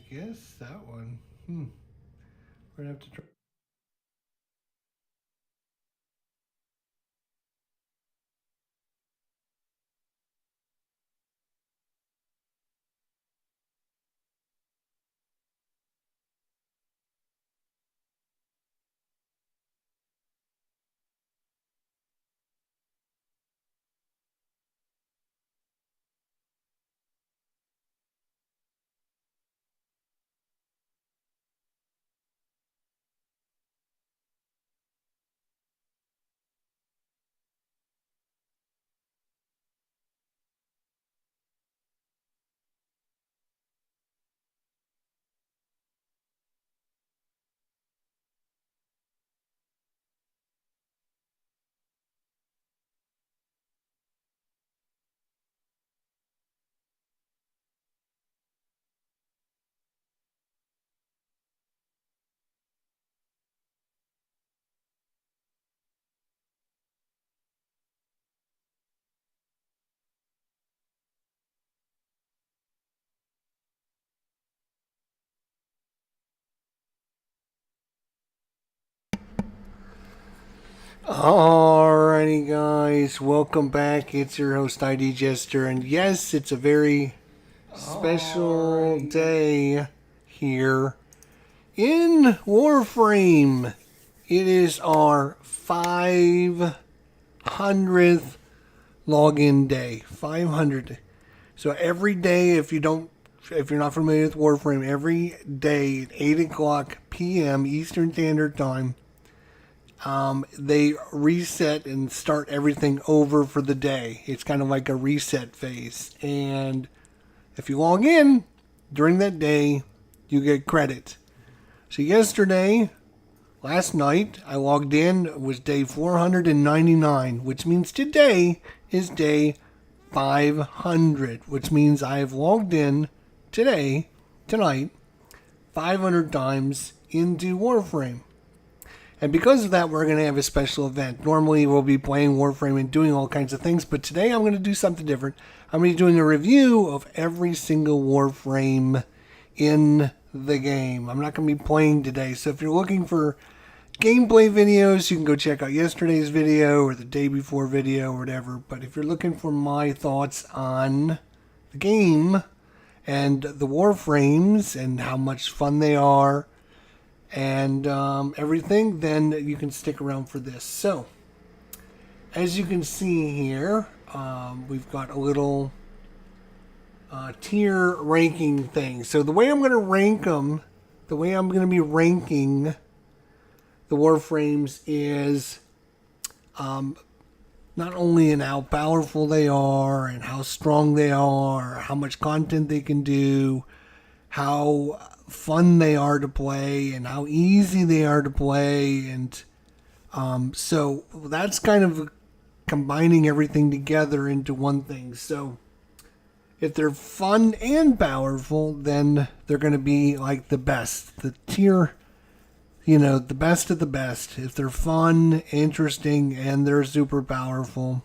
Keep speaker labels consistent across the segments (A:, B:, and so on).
A: guess that one. We're gonna have to try. Alrighty, guys, welcome back. It's your host, ID Jester, and yes, it's a very special day here in Warframe. It is our 500th login day. 500. So every day, if you're not familiar with Warframe, every day at 8 o'clock p.m. Eastern Standard Time, they reset and start everything over for the day. It's kind of like a reset phase. And if you log in during that day, you get credit. So last night, I logged in. It was day 499, which means today is day 500, which means I have logged in tonight, 500 times into Warframe. And because of that, we're going to have a special event. Normally, we'll be playing Warframe and doing all kinds of things, but today I'm going to do something different. I'm going to be doing a review of every single Warframe in the game. I'm not going to be playing today, so if you're looking for gameplay videos, you can go check out yesterday's video or the day before video or whatever. But if you're looking for my thoughts on the game and the Warframes and how much fun they are, and everything, then you can stick around for this. So, as you can see here, we've got a little tier ranking thing. So the way I'm going to rank them, the way I'm going to be ranking the Warframes is not only in how powerful they are and how strong they are, how much content they can do, how fun they are to play and how easy they are to play, and so that's kind of combining everything together into one thing. So if they're fun and powerful, then they're going to be like the best, the tier, the best of the best. If they're fun, interesting, and they're super powerful,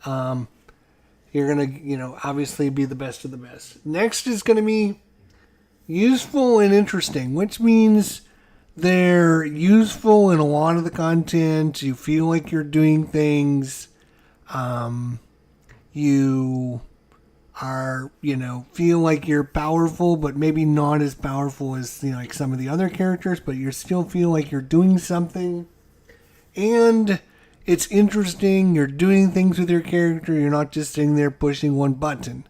A: you're going to obviously be the best of the best. Next is going to be useful and interesting, which means they're useful in a lot of the content. You feel like you're doing things. You are, feel like you're powerful, but maybe not as powerful as, like some of the other characters, but you still feel like you're doing something. And it's interesting. You're doing things with your character. You're not just sitting there pushing one button.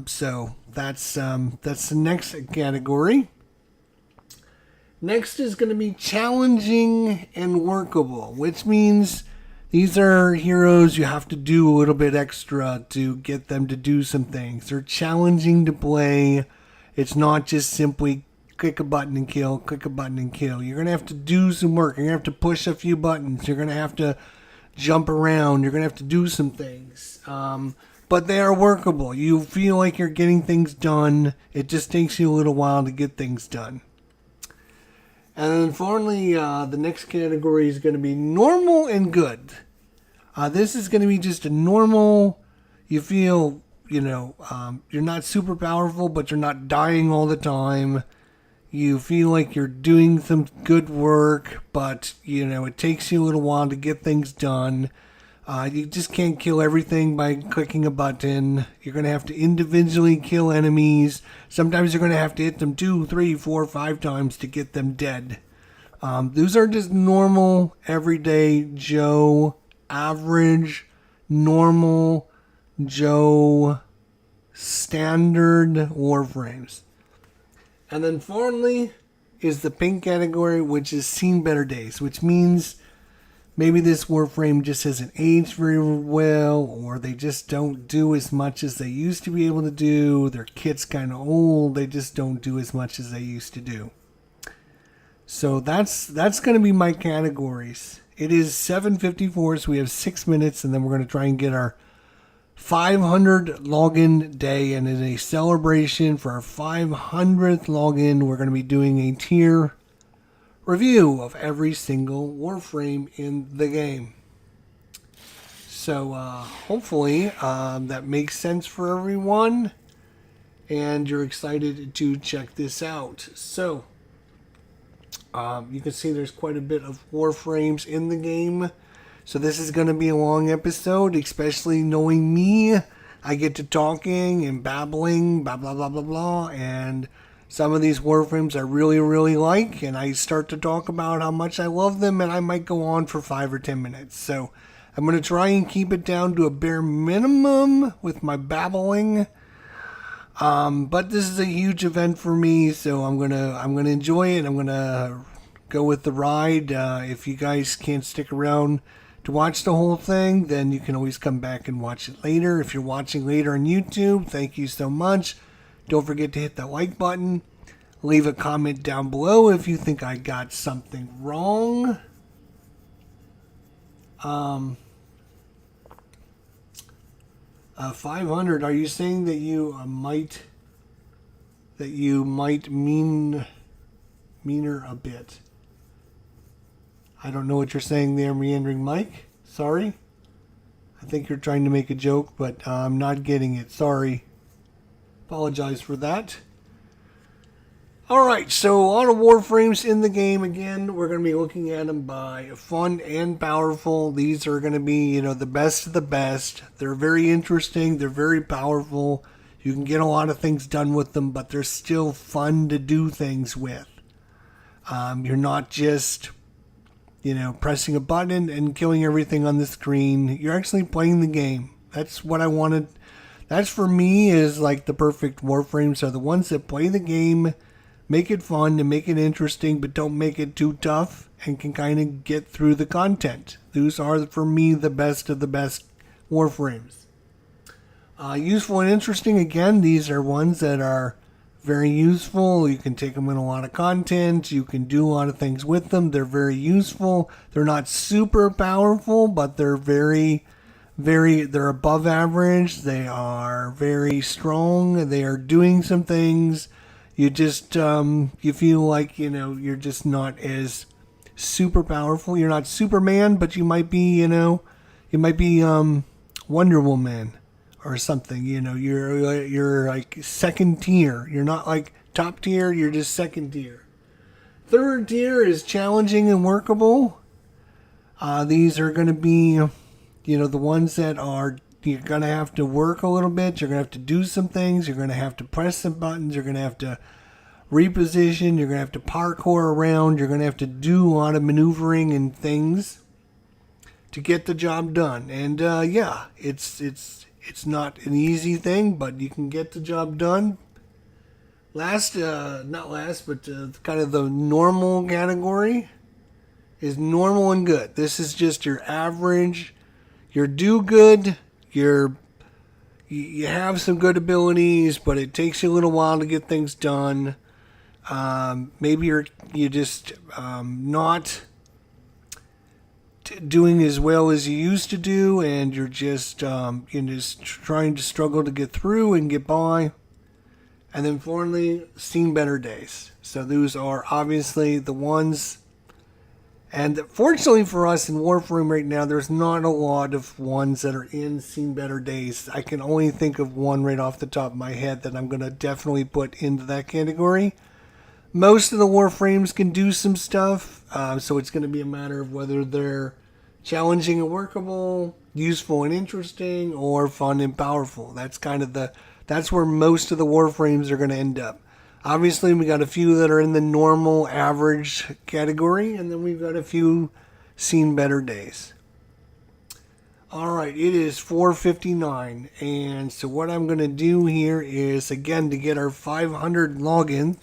A: So that's the next category. Next is going to be challenging and workable, which means these are heroes you have to do a little bit extra to get them to do some things. They're challenging to play. It's not just simply click a button and kill, click a button and kill. You're going to have to do some work. You're going to have to push a few buttons. You're going to have to jump around. You're going to have to do some things. But they are workable. You feel like you're getting things done. It just takes you a little while to get things done. And then finally, the next category is going to be normal and good. This is going to be just a normal, you feel, you're not super powerful, but you're not dying all the time. You feel like you're doing some good work, but, it takes you a little while to get things done. You just can't kill everything by clicking a button. You're going to have to individually kill enemies. Sometimes you're going to have to hit them 2, 3, 4, 5 times to get them dead. Those are just normal, everyday Joe, average, normal Joe, standard Warframes. And then finally is the pink category, which is seen better days, which means maybe this Warframe just hasn't aged very well, or they just don't do as much as they used to be able to do. Their kit's kind of old. They just don't do as much as they used to do. So that's going to be my categories. It is 7:54, so we have 6 minutes, and then we're going to try and get our 500 login day, and in a celebration for our 500th login, we're going to be doing a tier review of every single Warframe in the game. So hopefully that makes sense for everyone, and you're excited to check this out. So you can see there's quite a bit of Warframes in the game. So this is going to be a long episode, especially knowing me. I get to talking and babbling, blah, blah, blah, blah, blah. And some of these Warframes I really, really like. And I start to talk about how much I love them. And I might go on for 5 or 10 minutes. So I'm going to try and keep it down to a bare minimum with my babbling. But this is a huge event for me. So I'm going to enjoy it. I'm going to go with the ride. If you guys can't stick around to watch the whole thing, then you can always come back and watch it later. If you're watching later on YouTube, thank you so much. Don't forget to hit that like button. Leave a comment down below if you think I got something wrong. 500. Are you saying that you might meaner a bit? I don't know what you're saying there, Meandering Mike. Sorry. I think you're trying to make a joke, but I'm not getting it. Sorry. Apologize for that. Alright, so a lot of Warframes in the game. Again, we're going to be looking at them by fun and powerful. These are going to be, the best of the best. They're very interesting. They're very powerful. You can get a lot of things done with them, but they're still fun to do things with. You're not just pressing a button and killing everything on the screen. You're actually playing the game. That's what I wanted. That's for me is like the perfect Warframes are the ones that play the game, make it fun and make it interesting, but don't make it too tough and can kind of get through the content. Those are for me the best of the best Warframes. Useful and interesting. Again, these are ones that are very useful. You can take them in a lot of content. You can do a lot of things with them. They're very useful. They're not super powerful, but they're they're above average. They are very strong. They are doing some things. You just, you feel like, you're just not as super powerful. You're not Superman, but you might be, Wonder Woman or something. You're like second tier. You're not like top tier. You're just second tier. Third tier is challenging and workable. These are going to be, the ones that are, you're going to have to work a little bit. You're going to have to do some things. You're going to have to press some buttons. You're going to have to reposition. You're going to have to parkour around. You're going to have to do a lot of maneuvering and things to get the job done. And it's not an easy thing, but you can get the job done. Kind of the normal category is normal and good. This is just your average. You're do good. You have some good abilities, but it takes you a little while to get things done. Maybe you're just not doing as well as you used to do, and you're just trying to struggle to get through and get by. And then finally, seen better days. So those are obviously the ones And fortunately for us in Warframe right now, there's not a lot of ones that are in Seen Better Days. I can only think of one right off the top of my head that I'm going to definitely put into that category. Most of the Warframes can do some stuff, so it's going to be a matter of whether they're challenging and workable, useful and interesting, or fun and powerful. That's where most of the Warframes are going to end up. Obviously, we got a few that are in the normal, average category, and then we've got a few Seen Better Days. Alright, it is 4:59, and so what I'm going to do here is, again, to get our 500 login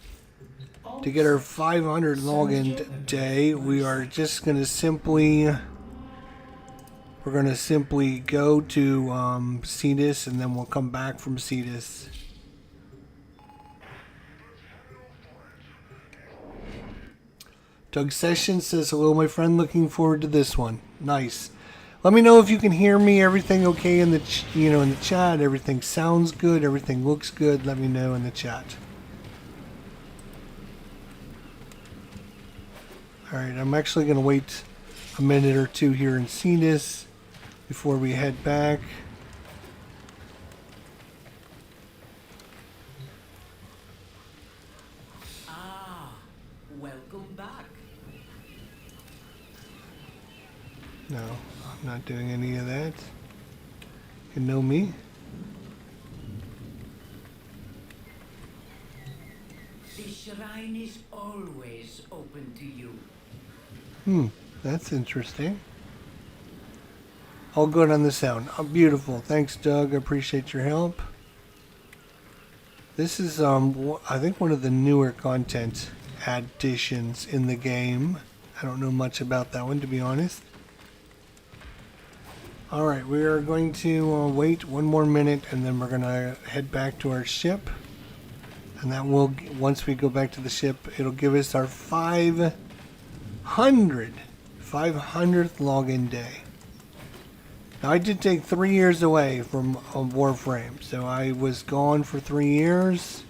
A: day, we are just going to simply go to Nidus, and then we'll come back from Nidus. Doug Sessions says, hello, my friend. Looking forward to this one. Nice. Let me know if you can hear me. Everything okay in the in the chat? Everything sounds good. Everything looks good. Let me know in the chat. All right, I'm actually going to wait a minute or two here and see this before we head back.
B: Welcome back.
A: No, I'm not doing any of that. You know me.
B: The shrine is always open to you.
A: That's interesting. All good on the sound. Oh, beautiful. Thanks, Doug. I appreciate your help. This is, I think one of the newer content additions in the game. I don't know much about that one, to be honest. Alright, we are going to wait one more minute, and then we're going to head back to our ship. And that will, once we go back to the ship, it'll give us our 500th login day. Now, I did take 3 years away from Warframe, so I was gone for 3 years.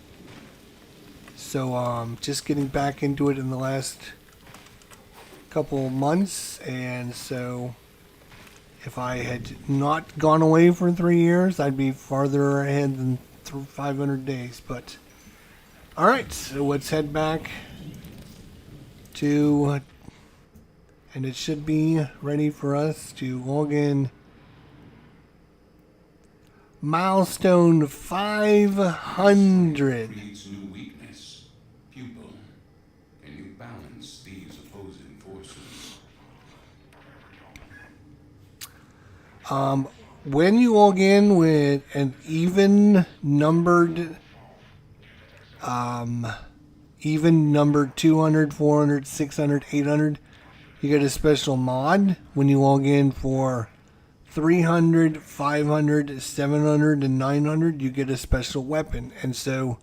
A: So, just getting back into it in the last couple months, and so if I had not gone away for 3 years, I'd be farther ahead than 500 days. But alright, so let's head back to, and it should be ready for us to log in. Milestone 500.
C: Creates new weakness. Pupil. Can you balance these opposing forces?
A: When you log in with an even numbered 200, 400, 600, 800, you get a special mod. When you log in for 300, 500, 700, and 900, you get a special weapon. And so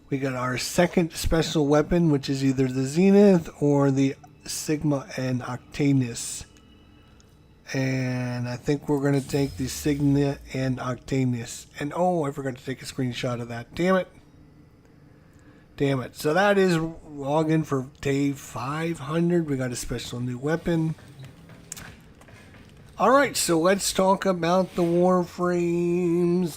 A: we got our second special weapon, which is either the Zenith or the Sigma and Octavius. And I think we're going to take the Sigma and Octavius. And oh, I forgot to take a screenshot of that. Damn it. Damn it. So that is login for day 500. We got a special new weapon. Alright, so let's talk about the Warframes.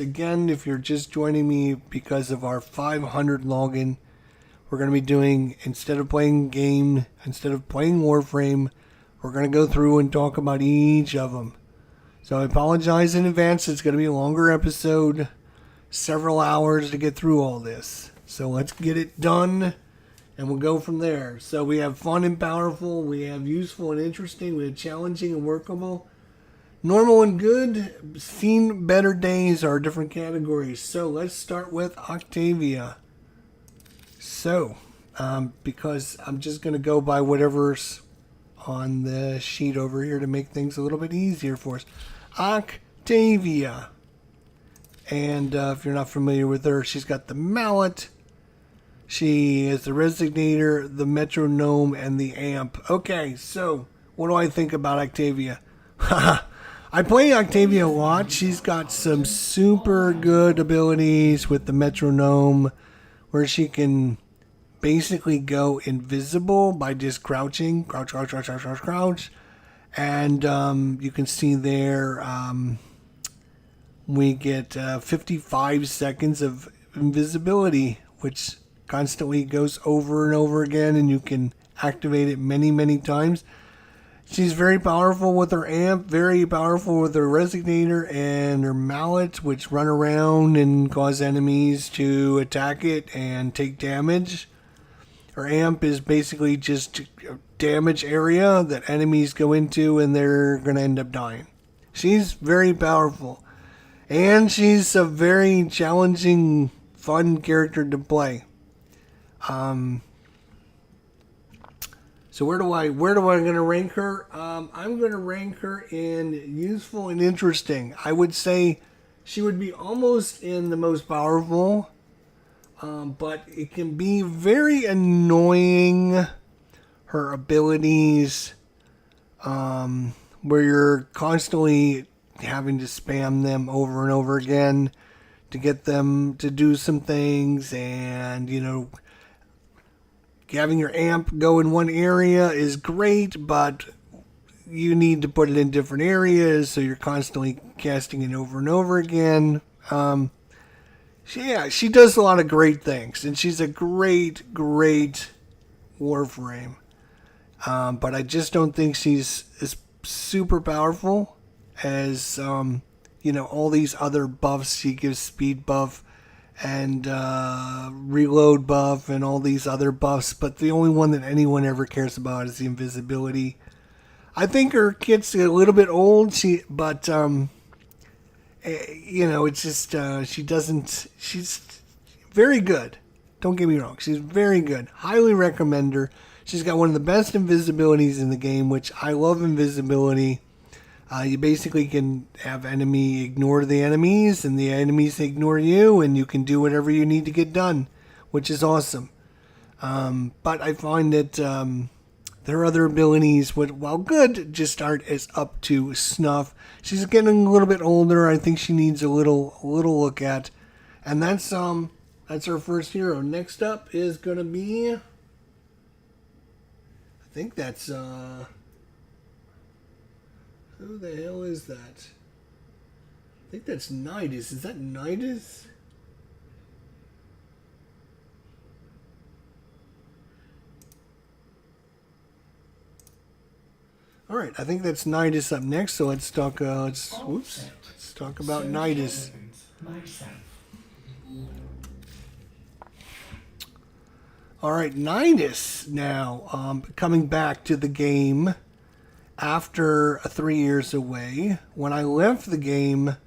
A: Again, if you're just joining me because of our 500 login, we're going to be doing, instead of playing Warframe, we're going to go through and talk about each of them. So I apologize in advance. It's going to be a longer episode, several hours to get through all this. So let's get it done. And we'll go from there. So we have fun and powerful. We have useful and interesting. We have challenging and workable. Normal and good. Seen Better Days are different categories. So let's start with Octavia. So, because I'm just going to go by whatever's on the sheet over here to make things a little bit easier for us. Octavia. And if you're not familiar with her, she's got the mallet. She is the resonator, the metronome, and the amp. Okay, so what do I think about Octavia? I play Octavia a lot. She's got some super good abilities with the metronome where she can basically go invisible by just crouching. Crouch, crouch, crouch, crouch, crouch, crouch. And you can see there we get 55 seconds of invisibility, which constantly goes over and over again, and you can activate it many, many times. She's very powerful with her amp, very powerful with her resonator and her mallet, which run around and cause enemies to attack it and take damage. Her amp is basically just a damage area that enemies go into and they're going to end up dying. She's very powerful. And she's a very challenging, fun character to play. So where do I going to rank her? I'm going to rank her in useful and interesting. I would say she would be almost in the most powerful, but it can be very annoying. Her abilities, where you're constantly having to spam them over and over again to get them to do some things, and having your amp go in one area is great, but you need to put it in different areas, so you're constantly casting it over and over again. She does a lot of great things, and she's a great Warframe. But I just don't think she's as super powerful as, all these other buffs. She gives speed buff and reload buff and all these other buffs, but the only one that anyone ever cares about is the invisibility. I think her kit's a little bit old, but it's just she's very good. Don't get me wrong, she's very good. Highly recommend her. She's got one of the best invisibilities in the game, which I love invisibility. You basically can have enemy ignore the enemies, and the enemies ignore you, and you can do whatever you need to get done, which is awesome. But I find that their other abilities, while good, just aren't as up to snuff. She's getting a little bit older. I think she needs a little look at, and that's her first hero. Next up is gonna be, I think that's who the hell is that? I think that's Nidus. Is that Nidus? All right, I think that's Nidus up next. So let's talk. Let's talk about Nidus. All right, Nidus now coming back to the game after 3 years away. When I left the game,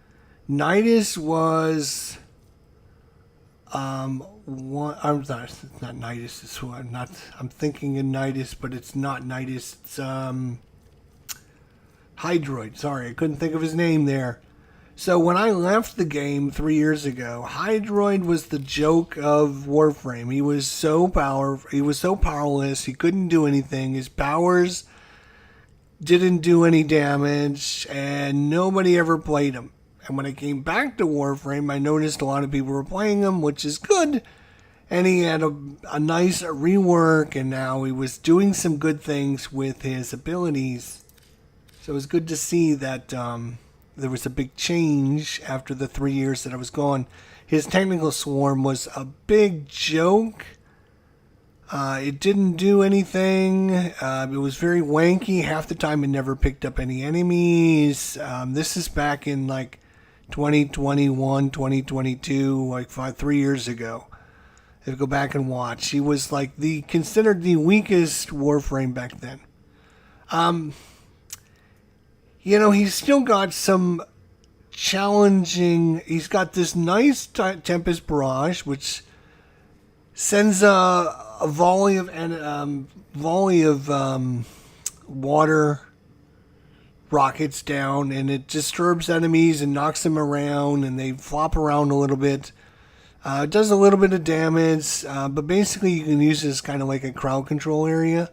A: Nidus was one. It's not Nidus. It's who I'm thinking in Nidus, but it's not Nidus. It's Hydroid. Sorry, I couldn't think of his name there. So when I left the game 3 years ago, Hydroid was the joke of Warframe. He was so powerful. He was so powerless. He couldn't do anything. His powers didn't do any damage, and nobody ever played him. And when I came back to Warframe, I noticed a lot of people were playing him, which is good. And he had a nice rework, and now he was doing some good things with his abilities. So it was good to see that there was a big change after the 3 years that I was gone. His technical swarm was a big joke. It didn't do anything. It was very wanky. Half the time it never picked up any enemies. This is back in like 2021, 2022, like 3 years ago. If you go back and watch, he was like considered the weakest Warframe back then. He's still got some challenging. He's got this nice Tempest Barrage, which sends a volley of water rockets down, and it disturbs enemies and knocks them around, and they flop around a little bit. It does a little bit of damage, but basically you can use this kind of like a crowd control area.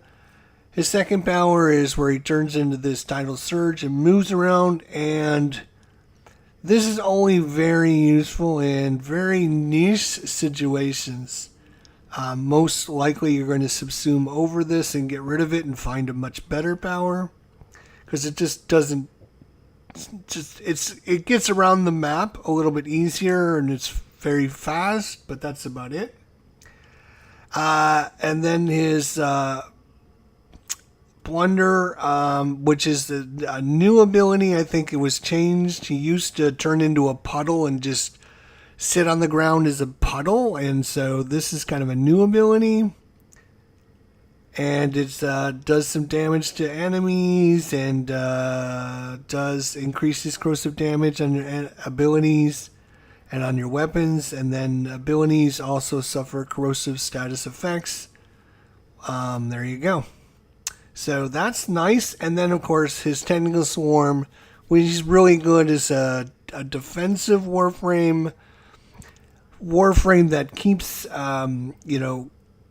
A: His second power is where he turns into this tidal surge and moves around, and this is only very useful in very niche situations. Most likely you're going to subsume over this and get rid of it and find a much better power. Because it just doesn't... It gets around the map a little bit easier and it's very fast, but that's about it. And then his Plunder, which is a new ability. I think it was changed. He used to turn into a puddle and just sit on the ground as a puddle, and so this is kind of a new ability. And it does some damage to enemies and does increases corrosive damage on your abilities and on your weapons. And then abilities also suffer corrosive status effects. There you go. So that's nice. And then, of course, his Technical Swarm, which is really good, is a defensive Warframe. Warframe that keeps,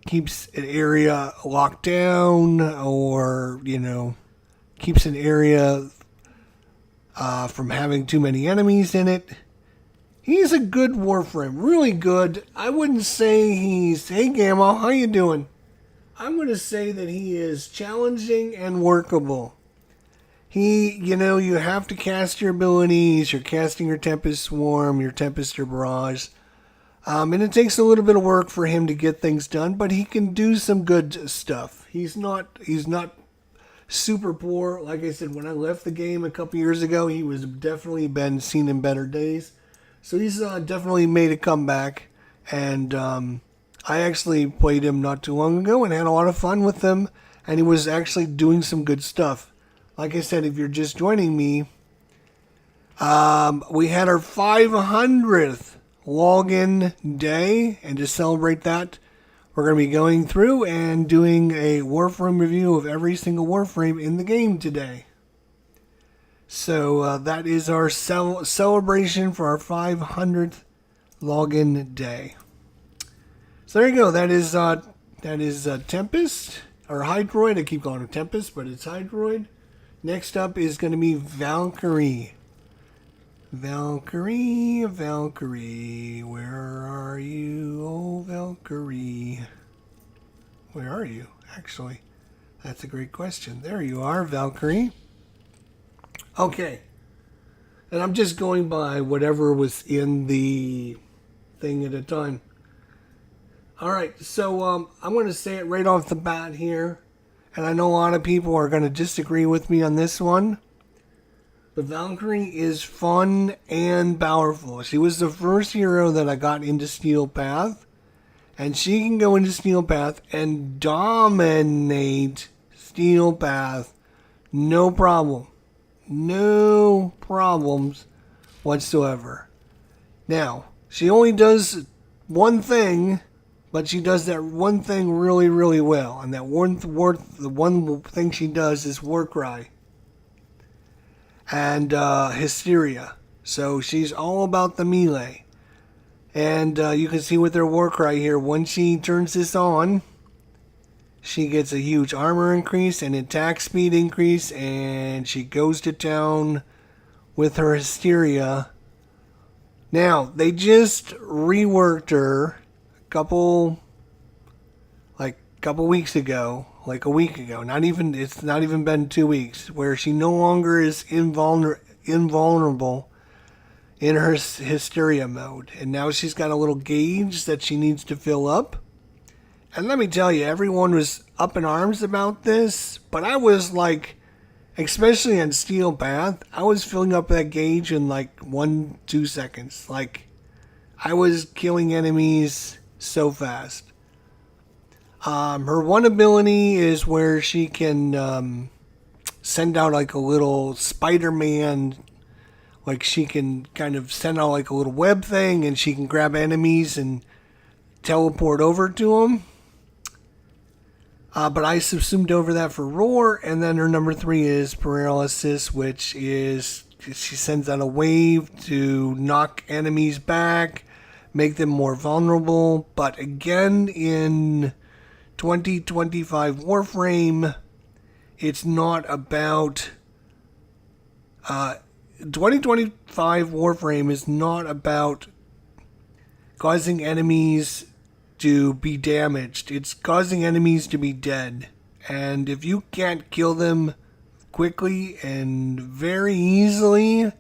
A: keeps an area locked down, or, keeps an area from having too many enemies in it. He's a good Warframe, really good. I wouldn't say he's, hey Gamma, how you doing? I'm going to say that he is challenging and workable. You have to cast your abilities. You're casting your Tempest Swarm, your Tempest or Barrage. And it takes a little bit of work for him to get things done, but he can do some good stuff. He's not super poor. Like I said, when I left the game a couple years ago, he was definitely been seen in better days. So he's definitely made a comeback. And I actually played him not too long ago and had a lot of fun with him. And he was actually doing some good stuff. Like I said, if you're just joining me, we had our 500th login day, and to celebrate that, we're going to be going through and doing a Warframe review of every single Warframe in the game today. So that is our celebration for our 500th login day. So there you go. That is Tempest, or Hydroid. I keep calling it Tempest, but it's Hydroid. Next up is going to be Valkyrie. Valkyrie, where are you, oh Valkyrie? Where are you, actually? That's a great question. There you are, Valkyrie. Okay. And I'm just going by whatever was in the thing at a time. Alright, so I'm going to say it right off the bat here. And I know a lot of people are going to disagree with me on this one. But Valkyrie is fun and powerful. She was the first hero that I got into Steel Path. And she can go into Steel Path and dominate Steel Path. No problem. No problems whatsoever. Now, she only does one thing, but she does that one thing really, really well. And that the one thing she does is Warcry and Hysteria. So she's all about the melee. And you can see with her Warcry here, when she turns this on, she gets a huge armor increase and attack speed increase, and she goes to town with her Hysteria. Now, they just reworked her a couple weeks ago, like a week ago. It's not even been 2 weeks, where she no longer is invulnerable in her Hysteria mode. And now she's got a little gauge that she needs to fill up. And let me tell you, everyone was up in arms about this, but I was like, especially on Steel Path, I was filling up that gauge in like 1-2 seconds. Like, I was killing enemies so fast. Her one ability is where she can send out like a little Spider-Man, like she can kind of send out like a little web thing, and she can grab enemies and teleport over to them. But I subsumed over that for Roar. And then her number 3 is Paralysis, which is she sends out a wave to knock enemies back, make them more vulnerable. But again, in 2025 Warframe, it's not about... 2025 Warframe is not about causing enemies to be damaged. It's causing enemies to be dead. And if you can't kill them quickly and very easily,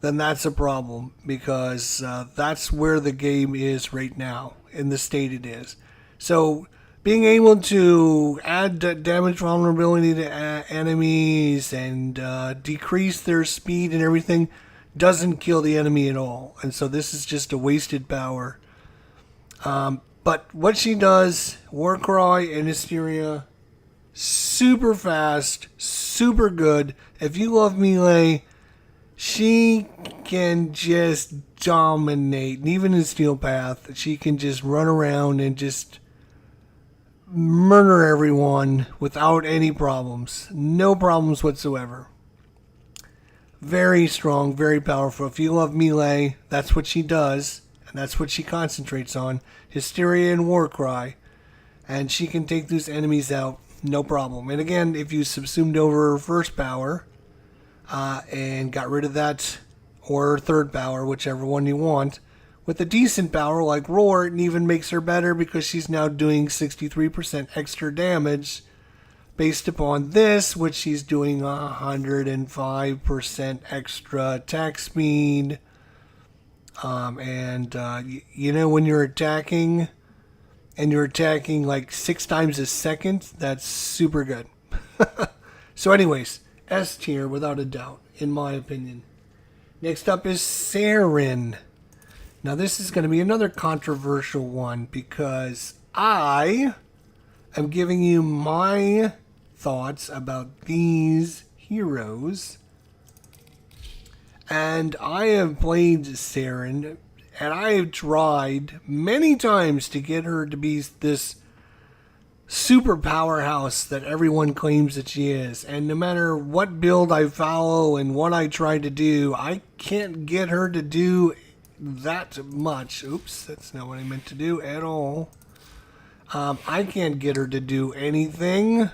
A: then that's a problem, because that's where the game is right now, in the state it is. So being able to add damage vulnerability to enemies and decrease their speed and everything doesn't kill the enemy at all. And so this is just a wasted power. But what she does, Warcry and Hysteria, super fast, super good. If you love melee, she can just dominate. And even in Steel Path, she can just run around and just murder everyone without any problems. No problems whatsoever. Very strong, very powerful. If you love melee, that's what she does. And that's what she concentrates on. Hysteria and Warcry. And she can take those enemies out, no problem. And again, if you subsumed over her first power and got rid of that, or her third power, whichever one you want, with a decent power like Roar, it even makes her better because she's now doing 63% extra damage based upon this, which she's doing 105% extra attack speed. You know, when you're attacking and you're attacking like 6 times a second, that's super good. So anyways, S tier without a doubt, in my opinion. Next up is Sarin. Now this is going to be another controversial one because I am giving you my thoughts about these heroes. And I have played Sarin, and I have tried many times to get her to be this super powerhouse that everyone claims that she is. And no matter what build I follow and what I try to do, I can't get her to do that much. Oops, that's not what I meant to do at all. I can't get her to do anything.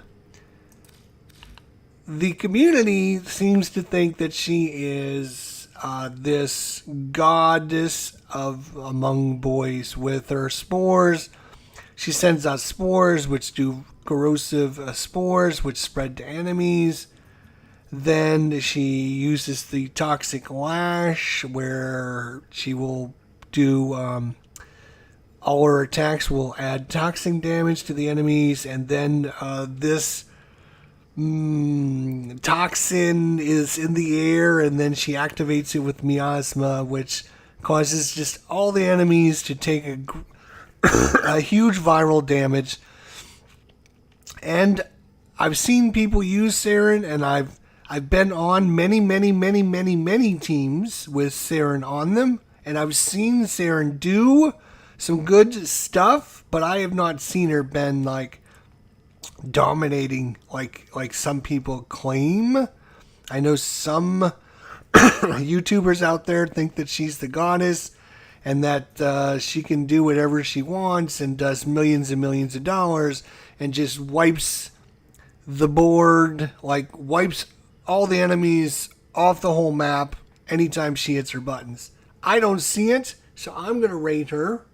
A: The community seems to think that she is this goddess of among boys with her spores. She sends out spores, which do corrosive spores, which spread to enemies. Then she uses the toxic lash, where she will do all her attacks will add toxic damage to the enemies, and then this toxin is in the air, and then she activates it with miasma, which causes just all the enemies to take a huge viral damage. And I've seen people use Sarin, and I've been on many teams with Sarin on them, and I've seen Sarin do some good stuff, but I have not seen her been like dominating like some people claim. I know some YouTubers out there think that she's the goddess and that she can do whatever she wants and does millions and millions of dollars and just wipes the board, like wipes all the enemies off the whole map anytime she hits her buttons. I don't see it, so I'm going to rate her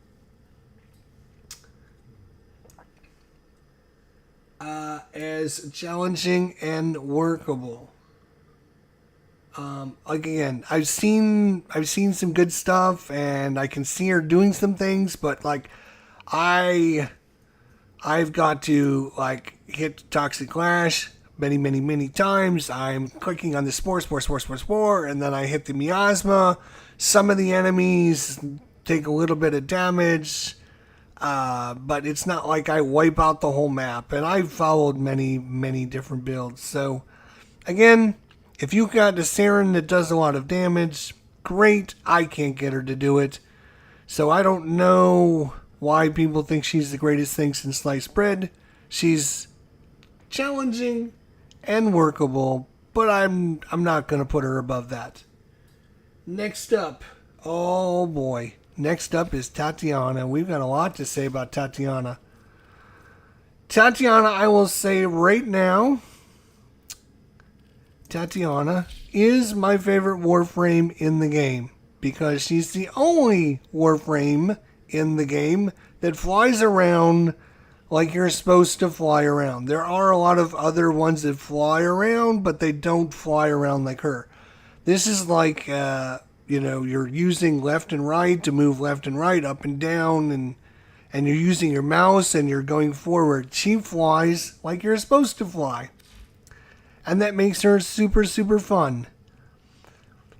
A: as challenging and workable. Again, I've seen some good stuff, and I can see her doing some things, but like I've got to like hit Toxic Lash many times. I'm clicking on the spore, and then I hit the miasma. Some of the enemies take a little bit of damage. But it's not like I wipe out the whole map, and I've followed many different builds. So again, if you've got a Sarin that does a lot of damage, great. I can't get her to do it, so I don't know why people think she's the greatest thing since sliced bread. She's challenging and workable, but I'm not going to put her above that. Next up, oh boy. Next up is Tatiana. We've got a lot to say about Tatiana. Tatiana, I will say right now, Tatiana is my favorite Warframe in the game because she's the only Warframe in the game that flies around like you're supposed to fly around. There are a lot of other ones that fly around, but they don't fly around like her. This is like, you're using left and right to move left and right, up and down, and you're using your mouse and you're going forward. She flies like you're supposed to fly. And that makes her super, super fun.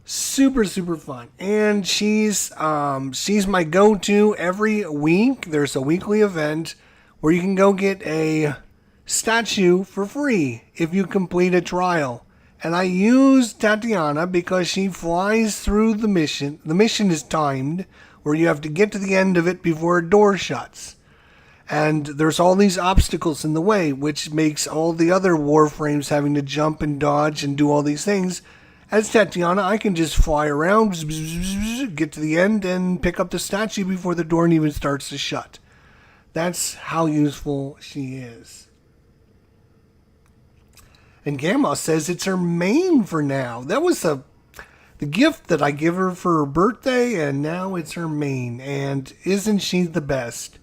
A: Super, super fun. And she's my go-to every week. There's a weekly event where you can go get a statue for free if you complete a trial. And I use Tatiana because she flies through the mission. The mission is timed, where you have to get to the end of it before a door shuts. And there's all these obstacles in the way, which makes all the other Warframes having to jump and dodge and do all these things. As Tatiana, I can just fly around, get to the end, and pick up the statue before the door even starts to shut. That's how useful she is. And Gamma says it's her main for now. That was the gift that I give her for her birthday, and now it's her main. And isn't she the best?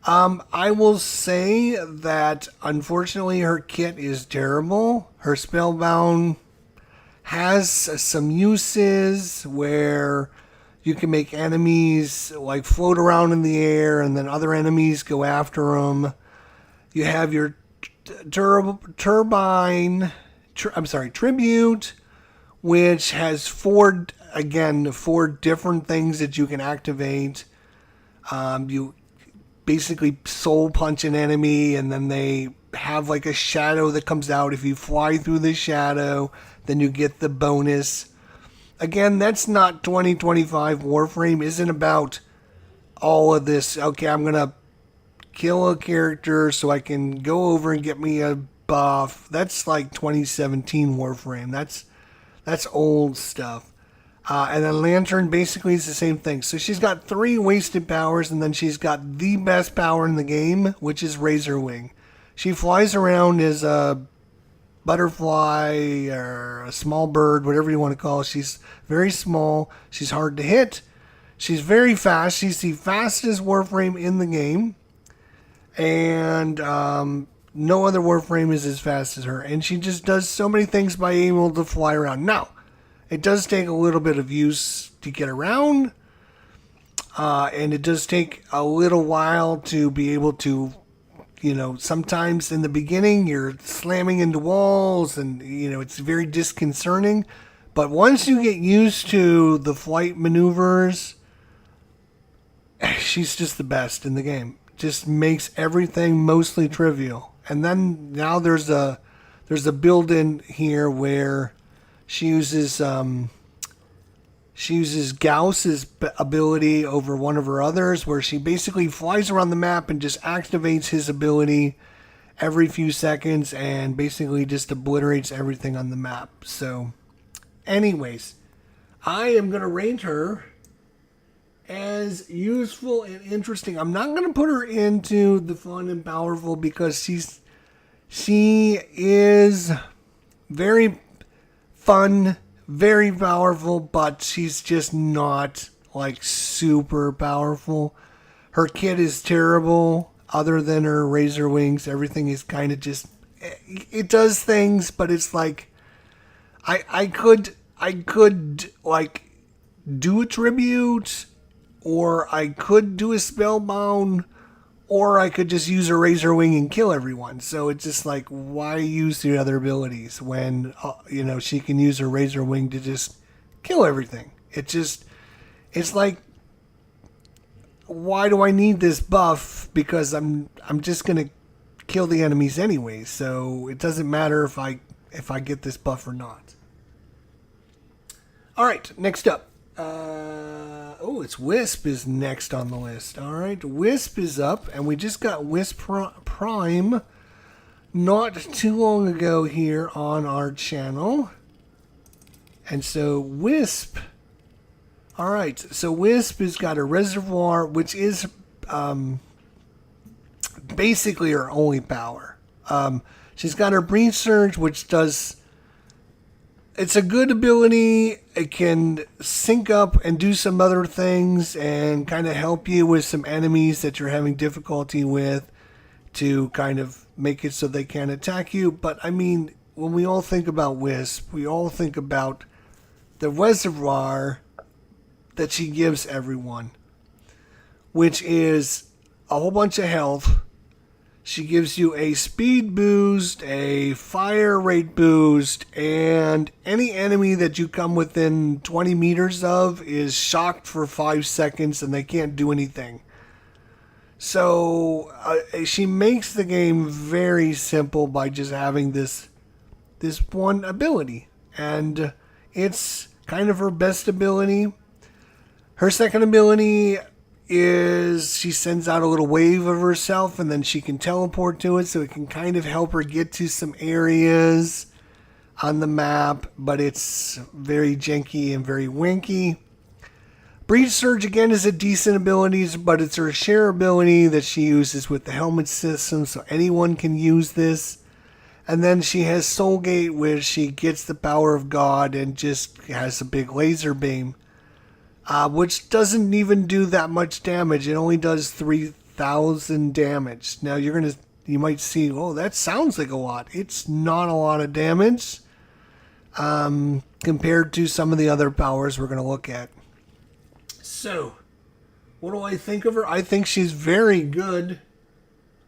A: I will say that, unfortunately, her kit is terrible. Her Spellbound has some uses where you can make enemies like float around in the air and then other enemies go after them. You have your Tribute, which has four different things that you can activate. You basically soul punch an enemy, and then they have like a shadow that comes out. If you fly through the shadow, then you get the bonus. Again, that's not 2025 Warframe. Isn't about all of this. Okay, I'm gonna kill a character so I can go over and get me a buff. That's like 2017 Warframe. That's old stuff. And then Lantern basically is the same thing. So she's got 3 wasted powers, and then she's got the best power in the game, which is Razor Wing. She flies around as a butterfly or a small bird, whatever you want to call it. She's very small. She's hard to hit. She's very fast. She's the fastest Warframe in the game. And no other Warframe is as fast as her. And she just does so many things by being able to fly around. Now, it does take a little bit of use to get around. And it does take a little while to be able to, sometimes in the beginning you're slamming into walls and, it's very disconcerting. But once you get used to the flight maneuvers, she's just the best in the game. Just makes everything mostly trivial. And then now there's a build-in here where she uses Gauss's ability over one of her others, where she basically flies around the map and just activates his ability every few seconds and basically just obliterates everything on the map. So, anyways, I am going to rate her as useful and interesting. I'm not going to put her into the fun and powerful because she is very fun, very powerful, but she's just not like super powerful. Her kit is terrible. Other than her razor wings, everything is kind of just, it does things, but it's like I could like do a tribute, or I could do a spellbound, or I could just use a razor wing and kill everyone. So it's just like, why use the other abilities when, she can use her razor wing to just kill everything? It's like, why do I need this buff? Because I'm just going to kill the enemies anyway. So it doesn't matter if I get this buff or not. All right, next up. It's Wisp is next on the list. All right, Wisp is up, and we just got Wisp Prime not too long ago here on our channel. And so Wisp, all right, so Wisp has got a reservoir, which is basically her only power. She's got her breach surge, which does it's a good ability. It can sync up and do some other things and kind of help you with some enemies that you're having difficulty with to kind of make it so they can't attack you. But I mean, when we all think about Wisp, we all think about the reservoir that she gives everyone, which is a whole bunch of health. She gives you a speed boost, a fire rate boost, and any enemy that you come within 20 meters of is shocked for 5 seconds and they can't do anything. So she makes the game very simple by just having this one ability. And it's kind of her best ability. Her second ability is she sends out a little wave of herself and then she can teleport to it, so it can kind of help her get to some areas on the map, but it's very janky and very winky. Breach Surge again is a decent ability, but it's her share ability that she uses with the helmet system, so anyone can use this. And then she has Soul Gate, where she gets the power of God and just has a big laser beam. Which doesn't even do that much damage. It only does 3,000 damage. Now you might see, oh, that sounds like a lot. It's not a lot of damage compared to some of the other powers we're going to look at. So, what do I think of her? I think she's very good.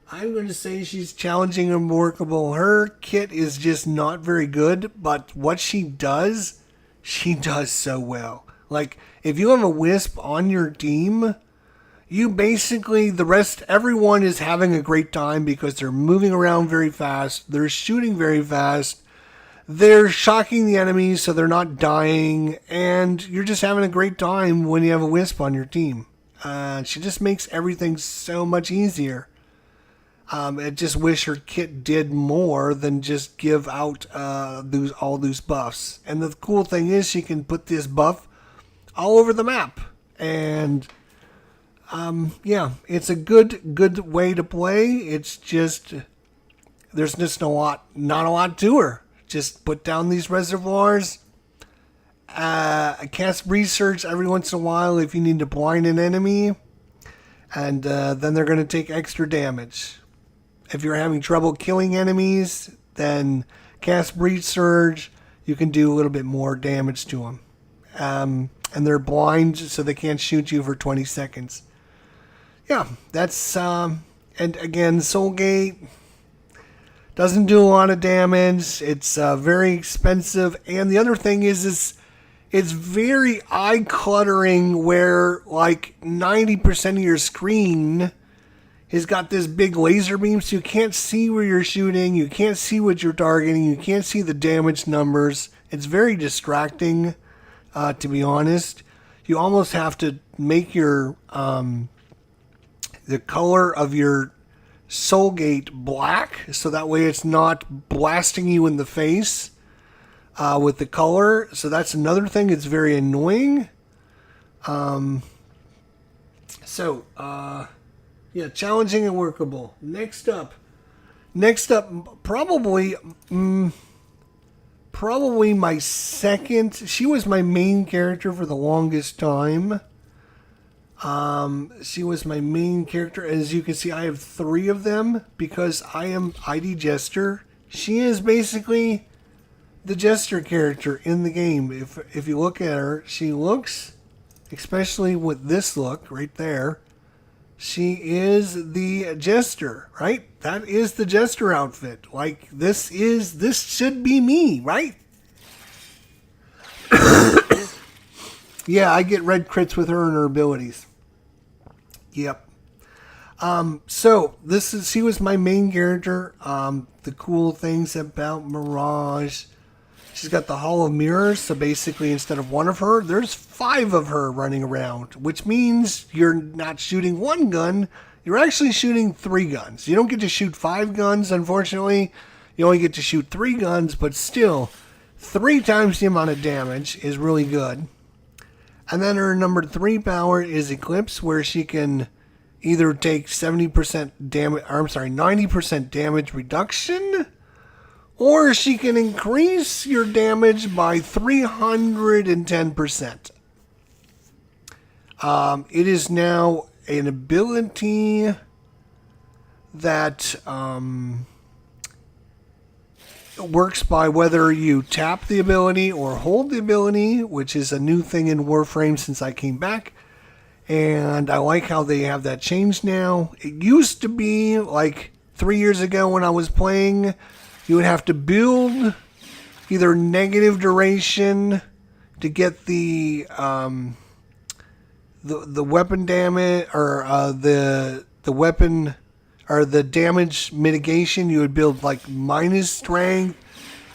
A: I'm going to say she's challenging and workable. Her kit is just not very good, but what she does so well. Like, if you have a Wisp on your team, you basically, everyone is having a great time because they're moving around very fast, they're shooting very fast, they're shocking the enemies so they're not dying, and you're just having a great time when you have a Wisp on your team. She just makes everything so much easier. I just wish her kit did more than just give out all those buffs. And the cool thing is she can put this buff all over the map, and yeah, it's a good way to play. It's just there's just not a lot to her. Just put down these reservoirs, cast research every once in a while if you need to blind an enemy, and then they're going to take extra damage. If you're having trouble killing enemies, then cast Breach Surge. You can do a little bit more damage to them. And they're blind, so they can't shoot you for 20 seconds. Yeah, that's, and again, Soul Gate doesn't do a lot of damage. It's very expensive. And the other thing is it's very eye-cluttering, where like 90% of your screen has got this big laser beam, so you can't see where you're shooting, you can't see what you're targeting, you can't see the damage numbers. It's very distracting. To be honest, you almost have to make your the color of your Soul Gate black, so that way it's not blasting you in the face with the color. So that's another thing. It's very annoying. Yeah, challenging and workable. Next up, probably my second. She was my main character for the longest time. She was my main character. As you can see, I have 3 of them because I am ID Jester. She is basically the Jester character in the game. If you look at her, she looks, especially with this look right there, she is the Jester, right? That is the Jester outfit. Like, this should be me, right? Yeah, I get red crits with her and her abilities. Yep. So she was my main character. The cool things about Mirage, she's got the Hall of Mirrors, so basically instead of one of her, there's 5 of her running around, which means you're not shooting 1 gun, you're actually shooting 3 guns. You don't get to shoot 5 guns, unfortunately. You only get to shoot 3 guns, but still, 3 times the amount of damage is really good. And then her number 3 power is Eclipse, where she can either take 90% damage reduction, or she can increase your damage by 310%. It is now an ability that works by whether you tap the ability or hold the ability, which is a new thing in Warframe since I came back. And I like how they have that changed now. It used to be like 3 years ago when I was playing, you would have to build either negative duration to get the weapon damage, or the weapon, or the damage mitigation. You would build like minus strength,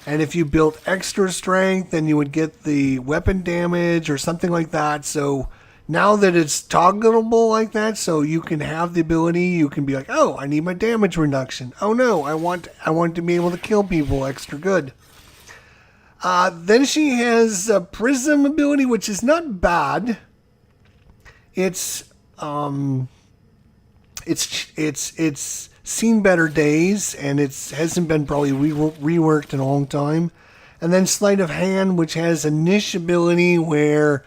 A: and if you built extra strength, then you would get the weapon damage or something like that. So now that it's toggleable like that, so you can have the ability, you can be like, oh, I need my damage reduction. Oh no, I want to be able to kill people extra good. Then she has a prism ability, which is not bad. It's seen better days, and it hasn't been probably reworked in a long time. And then sleight of hand, which has a niche ability where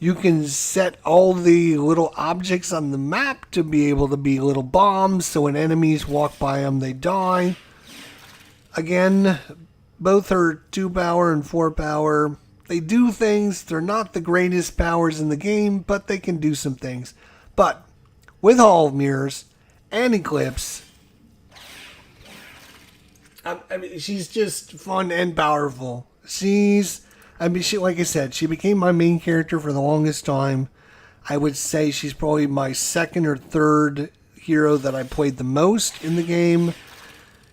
A: you can set all the little objects on the map to be able to be little bombs, so when enemies walk by them, they die. Again, both are 2 power and 4 power. They do things. They're not the greatest powers in the game, but they can do some things. But with Hall of Mirrors and Eclipse, I mean, she's just fun and powerful. She, like I said, she became my main character for the longest time. I would say she's probably my second or third hero that I played the most in the game.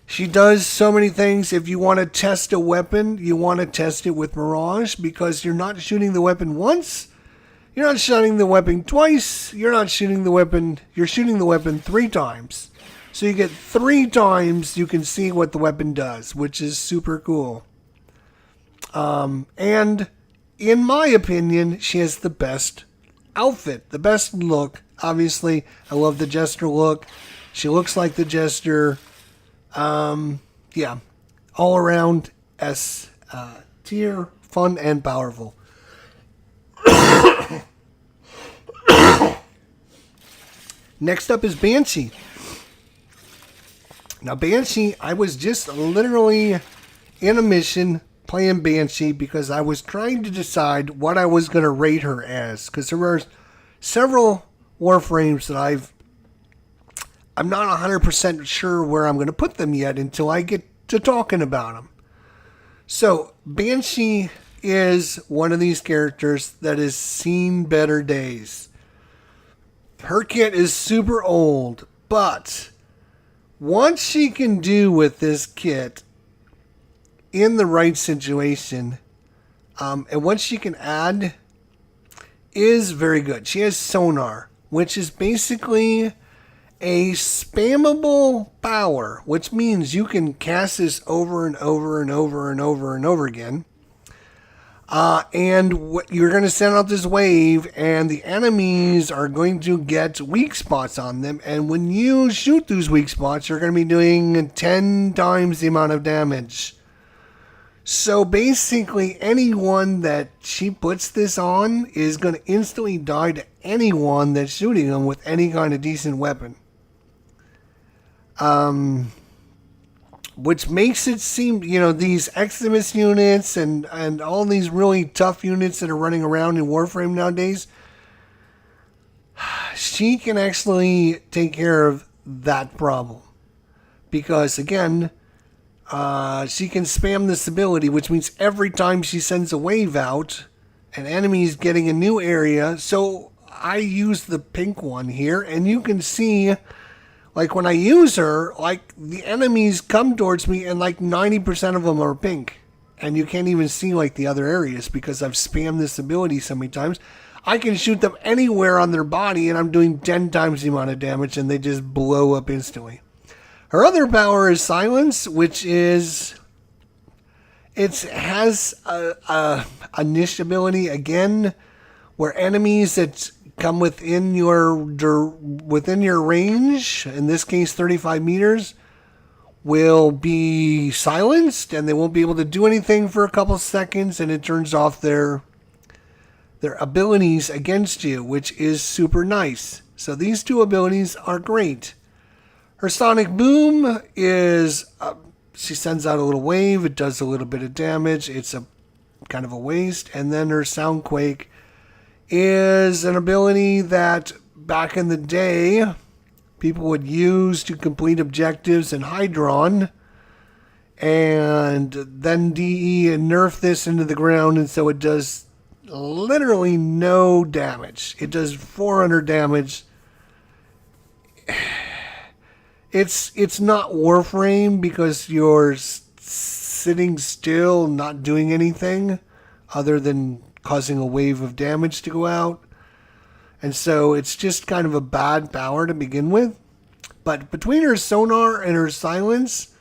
A: She does so many things. If you want to test a weapon, you want to test it with Mirage, because you're not shooting the weapon once. You're not shooting the weapon twice. You're shooting the weapon 3 times. So you get 3 times you can see what the weapon does, which is super cool. And in my opinion, she has the best outfit, the best look. Obviously, I love the Jester look. She looks like the Jester. Yeah, all around S tier, fun and powerful. Next up is Banshee. Now, Banshee, I was just literally in a mission playing Banshee because I was trying to decide what I was going to rate her as, because there were several Warframes that I'm not 100% sure where I'm going to put them yet until I get to talking about them. So, Banshee is one of these characters that has seen better days. Her kit is super old, but what she can do with this kit in the right situation, and what she can add is very good. She has sonar, which is basically a spammable power, which means you can cast this over and over and over and over and over again. And you're going to send out this wave, and the enemies are going to get weak spots on them. And when you shoot those weak spots, you're going to be doing 10 times the amount of damage. So basically, anyone that she puts this on is going to instantly die to anyone that's shooting them with any kind of decent weapon. Which makes it seem, these Eximus units and all these really tough units that are running around in Warframe nowadays, she can actually take care of that problem. Because, again, she can spam this ability, which means every time she sends a wave out, an enemy is getting a new area. So I use the pink one here, and you can see, like, when I use her, like, the enemies come towards me, and like 90% of them are pink. And you can't even see, like, the other areas because I've spammed this ability so many times. I can shoot them anywhere on their body, and I'm doing 10 times the amount of damage, and they just blow up instantly. Her other power is Silence, which is... It has a niche ability, again, where enemies that come within your range, in this case 35 meters, will be silenced and they won't be able to do anything for a couple seconds, and it turns off their abilities against you, which is super nice. So these two abilities are great. Her sonic boom is, she sends out a little wave. It does a little bit of damage. It's a kind of a waste. And then her soundquake is an ability that back in the day people would use to complete objectives in Hydron. And then DE and nerf this into the ground, and so it does literally no damage. It does 400 damage. It's not Warframe because you're sitting still, not doing anything other than causing a wave of damage to go out. And so it's just kind of a bad power to begin with. But between her sonar and her silence,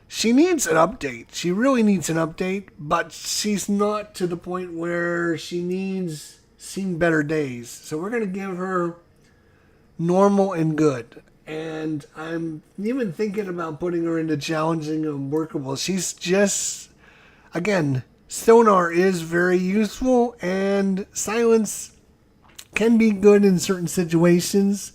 A: she needs an update. She really needs an update, but she's not to the point where she needs seen better days. So we're going to give her normal and good. And I'm even thinking about putting her into challenging and workable. She's just, again, sonar is very useful, and silence can be good in certain situations.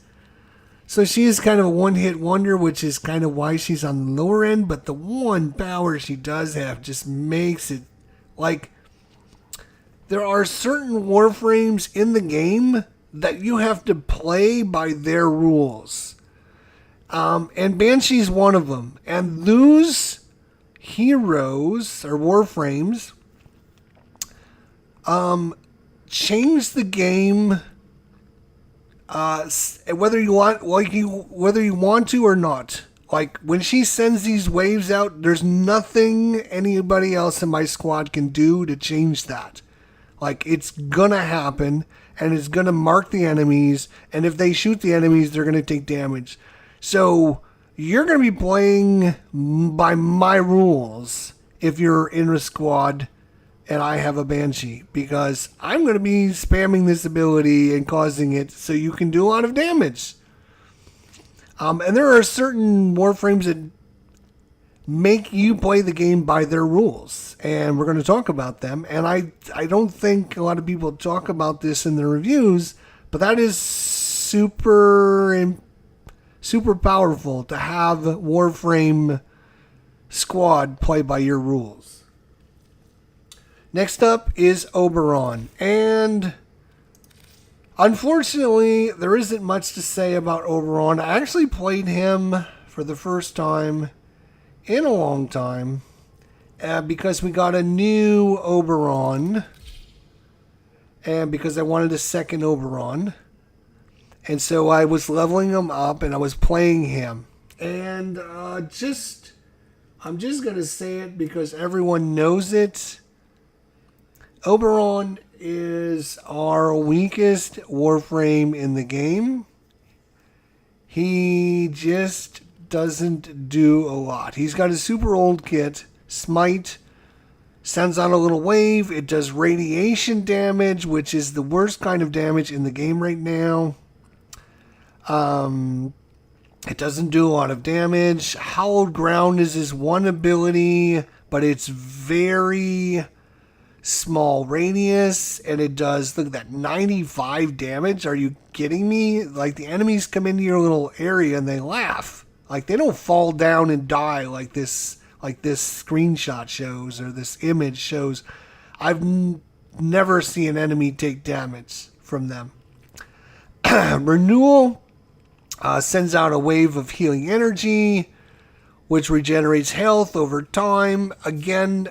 A: So she is kind of a one-hit wonder, which is kind of why she's on the lower end. But the one power she does have just makes it like there are certain Warframes in the game that you have to play by their rules. And Banshee's one of them. And those heroes or Warframes change the game, whether you want to or not. Like when she sends these waves out, there's nothing anybody else in my squad can do to change that. Like it's gonna happen, and it's gonna mark the enemies, and if they shoot the enemies, they're gonna take damage. So you're going to be playing by my rules if you're in a squad and I have a Banshee, because I'm going to be spamming this ability and causing it so you can do a lot of damage. And there are certain Warframes that make you play the game by their rules, and we're going to talk about them. And I don't think a lot of people talk about this in the reviews, but that is super powerful to have Warframe squad play by your rules. Next up is Oberon, and unfortunately there isn't much to say about Oberon. I actually played him for the first time in a long time because we got a new Oberon, and because I wanted a second Oberon. And so I was leveling him up and I was playing him. And I'm just going to say it because everyone knows it. Oberon is our weakest Warframe in the game. He just doesn't do a lot. He's got a super old kit, Smite. Sends out a little wave. It does radiation damage, which is the worst kind of damage in the game right now. It doesn't do a lot of damage. Hallowed Ground is his one ability, but it's very small radius, and it does, look at that, 95 damage. Are you kidding me? Like, the enemies come into your little area and they laugh. Like, they don't fall down and die like this screenshot shows, or this image shows. I've never seen an enemy take damage from them. Renewal sends out a wave of healing energy, which regenerates health over time. Again,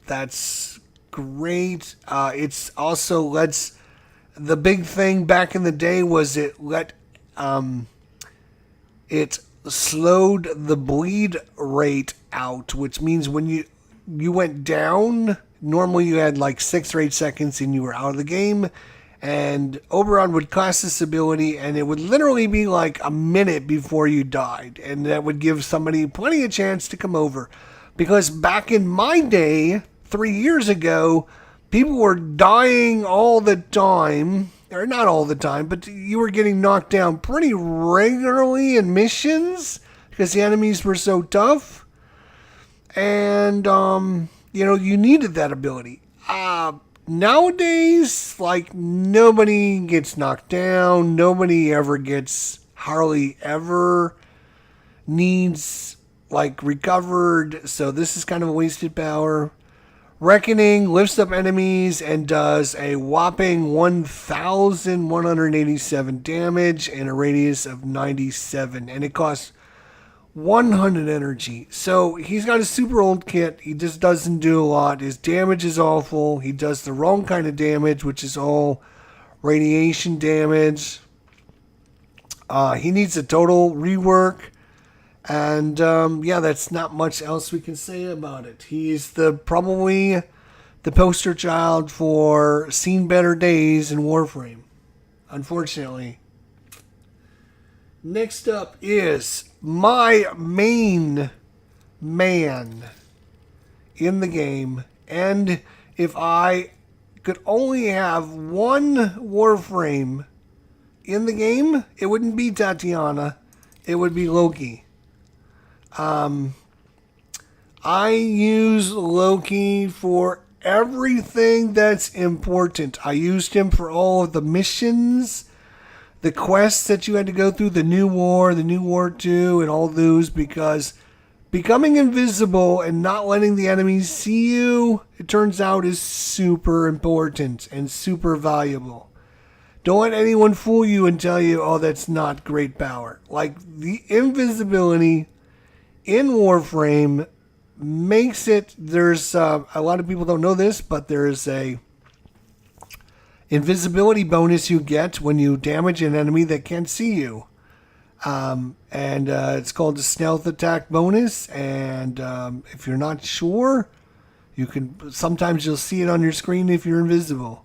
A: that's great. It's also lets, the big thing back in the day was it slowed the bleed rate out, which means when you went down, normally you had like 6 or 8 seconds and you were out of the game. And Oberon would cast this ability, and it would literally be like a minute before you died. And that would give somebody plenty of chance to come over. Because back in my day, 3 years ago, people were dying all the time. Or not all the time, but you were getting knocked down pretty regularly in missions. because the enemies were so tough. And, you needed that ability. Nowadays, like, nobody gets knocked down. Nobody ever gets, hardly ever needs, like, recovered. So this is kind of a wasted power. Reckoning lifts up enemies and does a whopping 1,187 damage in a radius of 97. And it costs 100 energy. So he's got a super old kit. He just doesn't do a lot. His damage is awful. He does the wrong kind of damage, which is all radiation damage. He needs a total rework. And that's not much else we can say about it. He's probably the poster child for seen better days in Warframe, unfortunately. Next up is my main man in the game. And if I could only have one Warframe in the game, it wouldn't be Tatiana. It would be Loki. I use Loki for everything that's important. I used him for all of the missions, the quests that you had to go through, the New War 2, and all those, because becoming invisible and not letting the enemies see you, it turns out, is super important and super valuable. Don't let anyone fool you and tell you, oh, that's not great power. Like, the invisibility in Warframe makes it, there's a lot of people don't know this, but there's a invisibility bonus you get when you damage an enemy that can't see you. It's called the stealth attack bonus. And if you're not sure, sometimes you'll see it on your screen if you're invisible.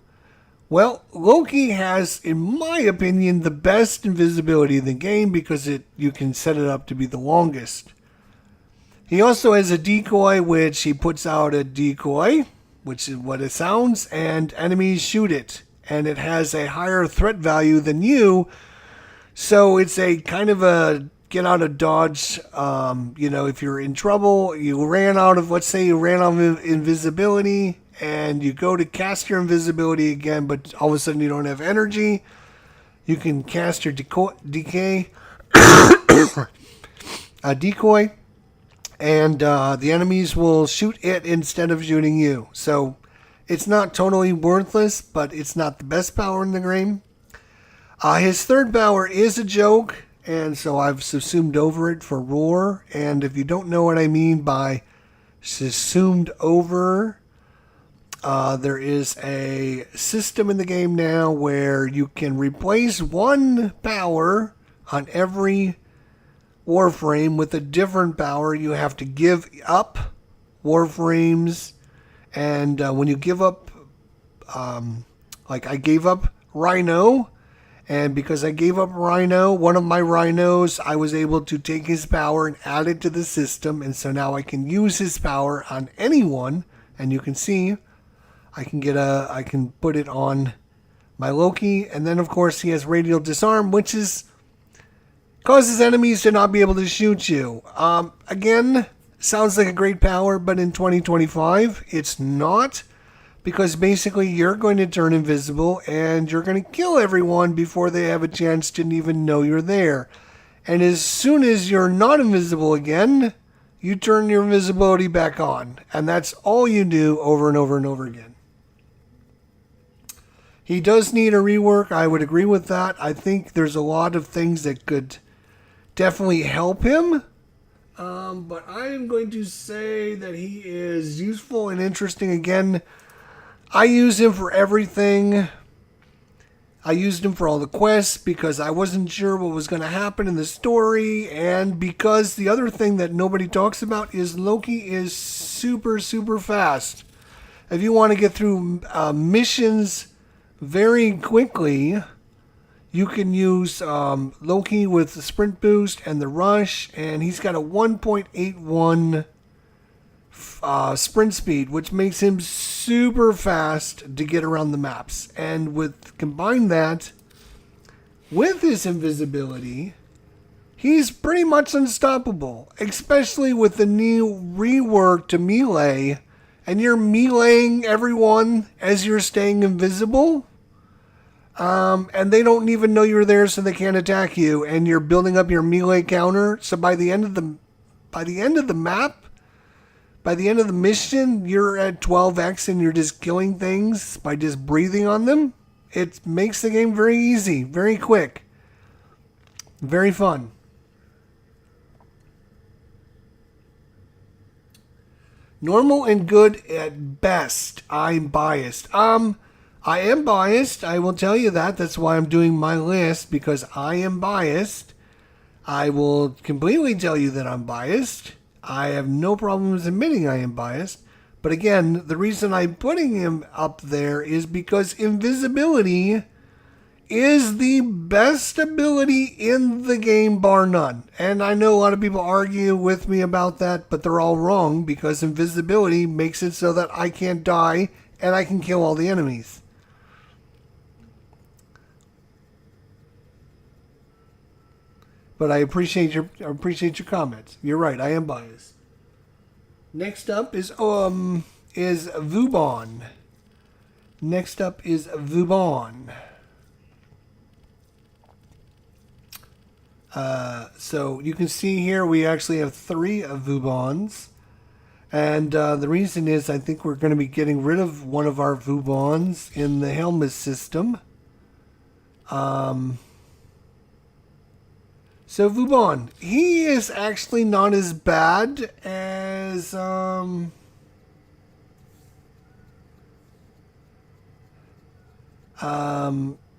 A: Well, Loki has, in my opinion, the best invisibility in the game because you can set it up to be the longest. He also has a decoy, which he puts out a decoy, which is what it sounds, and enemies shoot it. And it has a higher threat value than you, so it's a kind of a get out of dodge. If you're in trouble, let's say you ran out of invisibility, and you go to cast your invisibility again, but all of a sudden you don't have energy, you can cast your decoy, and the enemies will shoot it instead of shooting you. So it's not totally worthless, but it's not the best power in the game. His third power is a joke, and so I've subsumed over it for Roar. And if you don't know what I mean by subsumed over, there is a system in the game now where you can replace one power on every Warframe with a different power. You have to give up Warframes, and when you give up, like I gave up Rhino, and because I gave up Rhino, one of my Rhinos, I was able to take his power and add it to the system, and so now I can use his power on anyone, and you can see I can put it on my Loki, and then of course he has Radial Disarm, which causes enemies to not be able to shoot you. Again, sounds like a great power, but in 2025, it's not. Because basically you're going to turn invisible and you're going to kill everyone before they have a chance to even know you're there. And as soon as you're not invisible again, you turn your invisibility back on. And that's all you do over and over and over again. He does need a rework. I would agree with that. I think there's a lot of things that could definitely help him. But I am going to say that he is useful and interesting. Again, I use him for everything. I used him for all the quests because I wasn't sure what was going to happen in the story. And because the other thing that nobody talks about is Loki is super, super fast. If you want to get through missions very quickly, you can use Loki with the sprint boost and the rush. And he's got a 1.81 sprint speed, which makes him super fast to get around the maps. And combine that with his invisibility, he's pretty much unstoppable, especially with the new rework to melee, and you're meleeing everyone as you're staying invisible. And they don't even know you're there, so they can't attack you. And you're building up your melee counter. So by the end of the map, by the end of the mission, you're at 12x, and you're just killing things by just breathing on them. It makes the game very easy, very quick, very fun. Normal and good at best. I'm biased. I am biased. I will tell you that. That's why I'm doing my list, because I am biased. I will completely tell you that I'm biased. I have no problems admitting I am biased. But again, the reason I'm putting him up there is because invisibility is the best ability in the game, bar none. And I know a lot of people argue with me about that, but they're all wrong, because invisibility makes it so that I can't die and I can kill all the enemies. But I appreciate your comments. You're right, I am biased. Next up is Vubon. Next up is Vubon. So you can see here we actually have 3 of Vubons. And the reason is I think we're going to be getting rid of one of our Vubons in the helmet system. So Vubon, he is actually not as bad as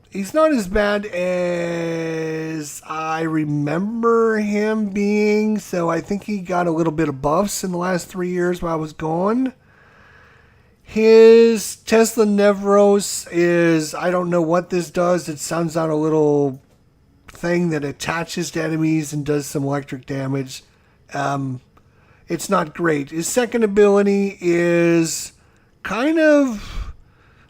A: he's not as bad as I remember him being. So I think he got a little bit of buffs in the last 3 years while I was gone. His Tesla Nevros is, I don't know what this does. It sounds out a little thing that attaches to enemies and does some electric damage. It's not great. His second ability is kind of,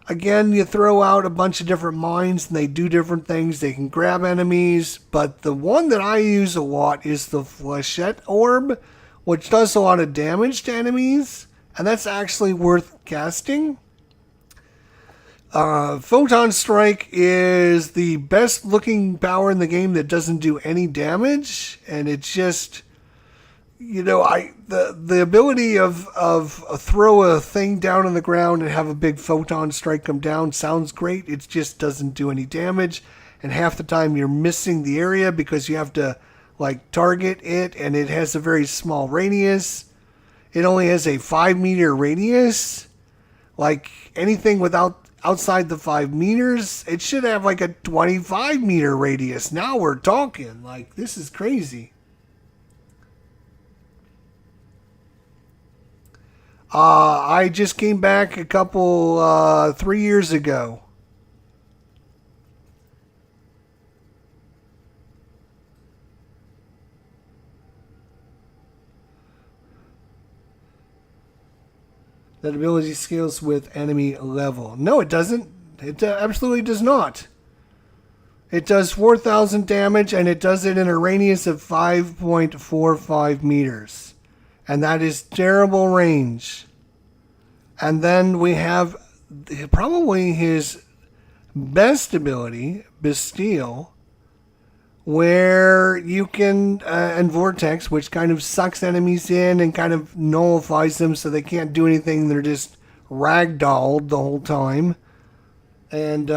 A: again, you throw out a bunch of different mines and they do different things. They can grab enemies, but the one that I use a lot is the Flechette Orb, which does a lot of damage to enemies, and that's actually worth casting. Photon Strike is the best looking power in the game that doesn't do any damage, and it's just, the ability of throw a thing down on the ground and have a big Photon Strike come down sounds great. It just doesn't do any damage, and half the time you're missing the area because you have to target it, and it has a very small radius. It only has a 5-meter radius. Anything outside the 5 meters, it should have a 25-meter radius. Now we're talking. This is crazy. I just came back a couple, 3 years ago. That ability scales with enemy level. No, it doesn't. It absolutely does not. It does 4,000 damage, and it does it in a radius of 5.45 meters. And that is terrible range. And then we have probably his best ability, Bastille, where you can, and Vortex, which kind of sucks enemies in and kind of nullifies them so they can't do anything. They're just ragdolled the whole time. And,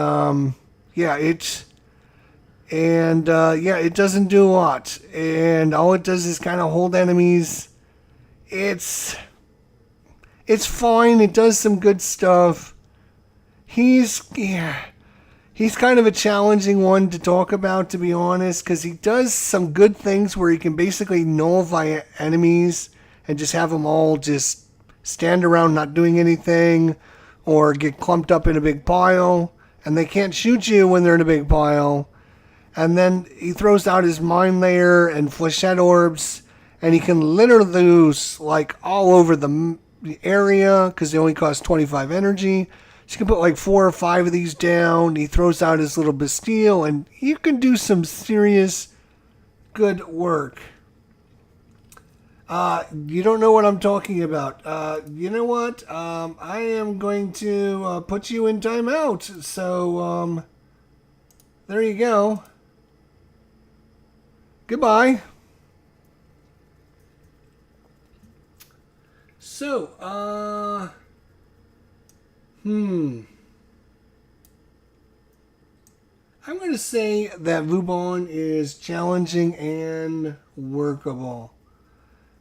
A: it doesn't do a lot. And all it does is kind of hold enemies. It's fine. It does some good stuff. He's kind of a challenging one to talk about, to be honest, because he does some good things where he can basically nullify enemies and just have them all just stand around not doing anything or get clumped up in a big pile, and they can't shoot you when they're in a big pile. And then he throws out his mine layer and Flechette Orbs, and he can literally lose all over the area because they only cost 25 energy. So you can put 4 or 5 of these down. He throws out his little Bastille, and you can do some serious Good work. You don't know what I'm talking about. You know what? I am going to put you in timeout. So, there you go. Goodbye. So, I'm going to say that Vubon is challenging and workable.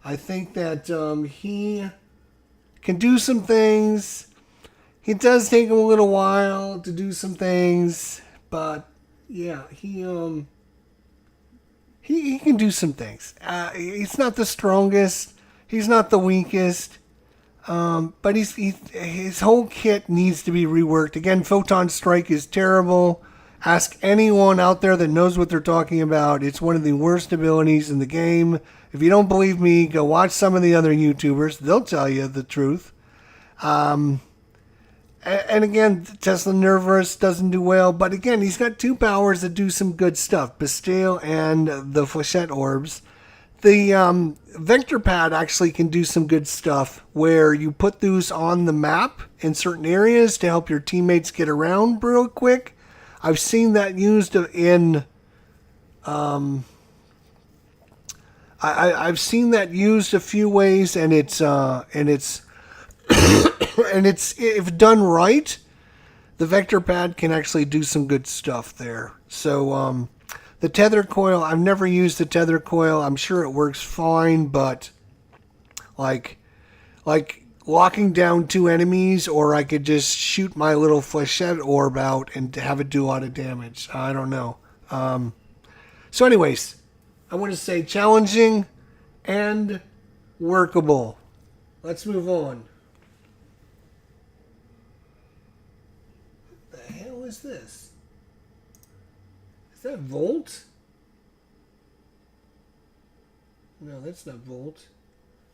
A: I think that he can do some things. It does take him a little while to do some things, but yeah, he can do some things. He's not the strongest. He's not the weakest. But his whole kit needs to be reworked. Again, Photon Strike is terrible. Ask anyone out there that knows what they're talking about. It's one of the worst abilities in the game. If you don't believe me, go watch some of the other YouTubers. They'll tell you the truth. And again, Tesla Nervous doesn't do well. But again, he's got two powers that do some good stuff. Bastille and the Flechette Orbs. The Vector Pad actually can do some good stuff where you put those on the map in certain areas to help your teammates get around real quick. I've seen that used in I've seen that used a few ways, and it's if done right, the Vector Pad can actually do some good stuff there. So the tether coil, I've never used the tether coil. I'm sure it works fine, but like locking down two enemies, or I could just shoot my little Flechette Orb out and have it do a lot of damage. I don't know. So anyways, I want to say challenging and workable. Let's move on. What the hell is this? Is that Volt? No, that's not Volt.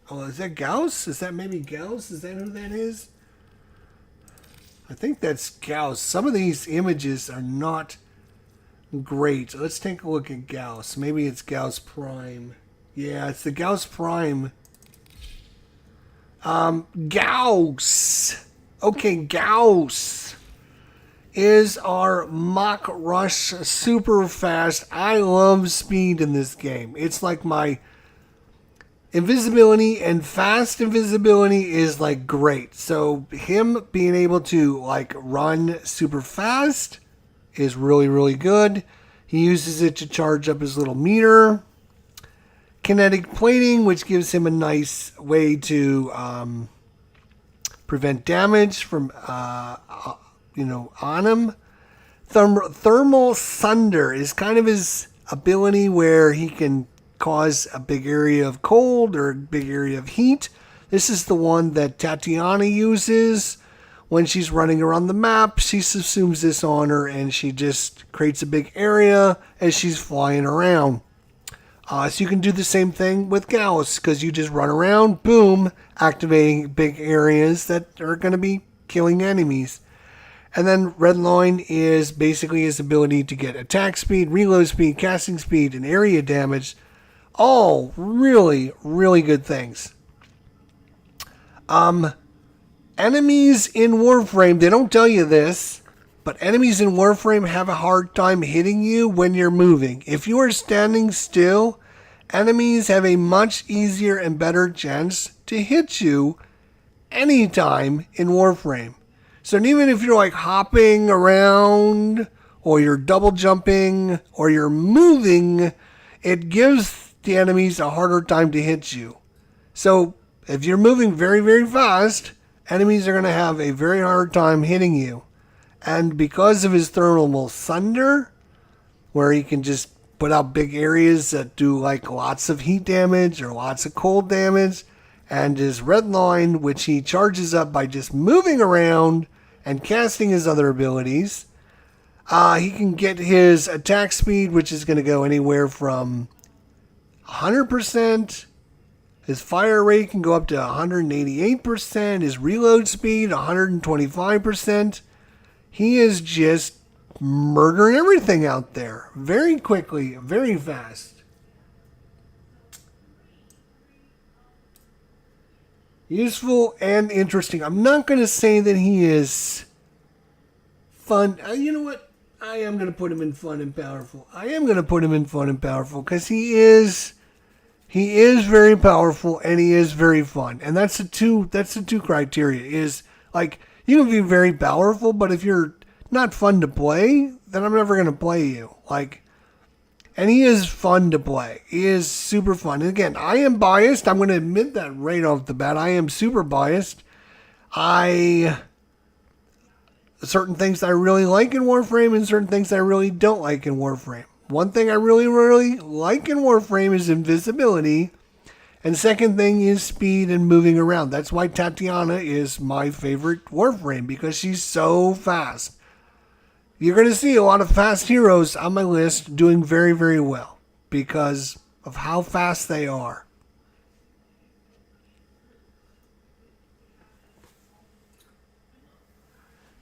A: Oh, is that Gauss? Is that maybe Gauss? Is that who that is? I think that's Gauss. Some of these images are not great. Let's take a look at Gauss. Maybe it's Gauss Prime. Yeah, it's the Gauss Prime. Gauss. Okay, Gauss is our Mach Rush super fast. I love speed in this game. It's like my invisibility, and fast invisibility is like great. So him being able to like run super fast is really, really good. He uses it to charge up his little meter. Kinetic plating, which gives him a nice way to prevent damage from on him. Thermal Sunder is kind of his ability where he can cause a big area of cold or a big area of heat. This is the one that Tatiana uses when she's running around the map. She subsumes this on her and she just creates a big area as she's flying around. So you can do the same thing with Gauss, because you just run around, boom, activating big areas that are going to be killing enemies. And then Redline is basically his ability to get attack speed, reload speed, casting speed, and area damage. All really, really good things. Enemies in Warframe, they don't tell you this, but enemies in Warframe have a hard time hitting you when you're moving. If you are standing still, enemies have a much easier and better chance to hit you anytime in Warframe. So even if you're like hopping around, or you're double jumping, or you're moving, it gives the enemies a harder time to hit you. So if you're moving very, very fast, enemies are going to have a very hard time hitting you. And because of his Thermal Sunder, where he can just put out big areas that do like lots of heat damage or lots of cold damage, and his Redline, which he charges up by just moving around and casting his other abilities, he can get his attack speed, which is going to go anywhere from 100%. His fire rate can go up to 188%. His reload speed, 125%. He is just murdering everything out there very quickly, very fast. Useful and interesting. I'm not going to say that he is fun. You know what? I am going to put him in fun and powerful. I am going to put him in fun and powerful because he is very powerful and he is very fun. And that's the two criteria is like you can be very powerful, but if you're not fun to play, then I'm never going to play you. Like, and he is fun to play. He is super fun. And again, I am biased. I'm going to admit that right off the bat. I am super biased. Certain things I really like in Warframe and certain things I really don't like in Warframe. One thing I really, really like in Warframe is invisibility. And second thing is speed and moving around. That's why Tatiana is my favorite Warframe, because she's so fast. You're going to see a lot of fast heroes on my list doing very, very well because of how fast they are.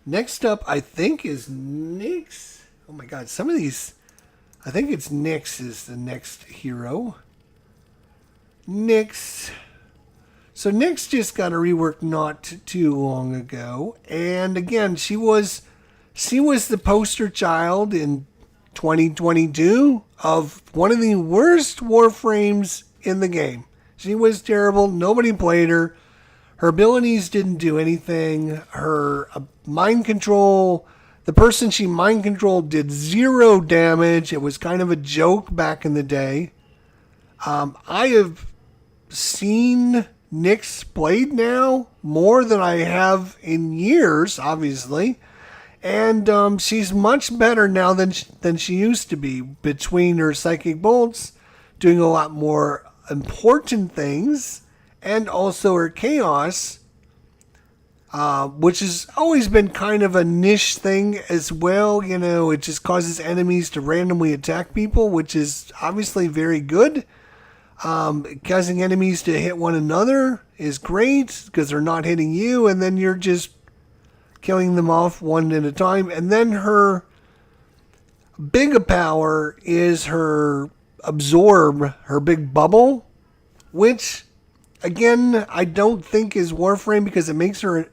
A: Next up, I think, is Nyx. Oh my god, some of these... I think it's Nyx is the next hero. Nyx. So Nyx just got a rework not too long ago. And again, she was the poster child in 2022 of one of the worst Warframes in the game. She was terrible. Nobody played her. Her abilities didn't do anything. Her mind control, the person she mind controlled did 0 damage. It was kind of a joke back in the day. I have seen Nyx played now more than I have in years, obviously. And she's much better now than she used to be. Between her psychic bolts, doing a lot more important things, and also her chaos, which has always been kind of a niche thing as well. You know, it just causes enemies to randomly attack people, which is obviously very good. Causing enemies to hit one another is great because they're not hitting you, and then you're just killing them off one at a time. And then her big power is her absorb, her big bubble, which again I don't think is Warframe because it makes her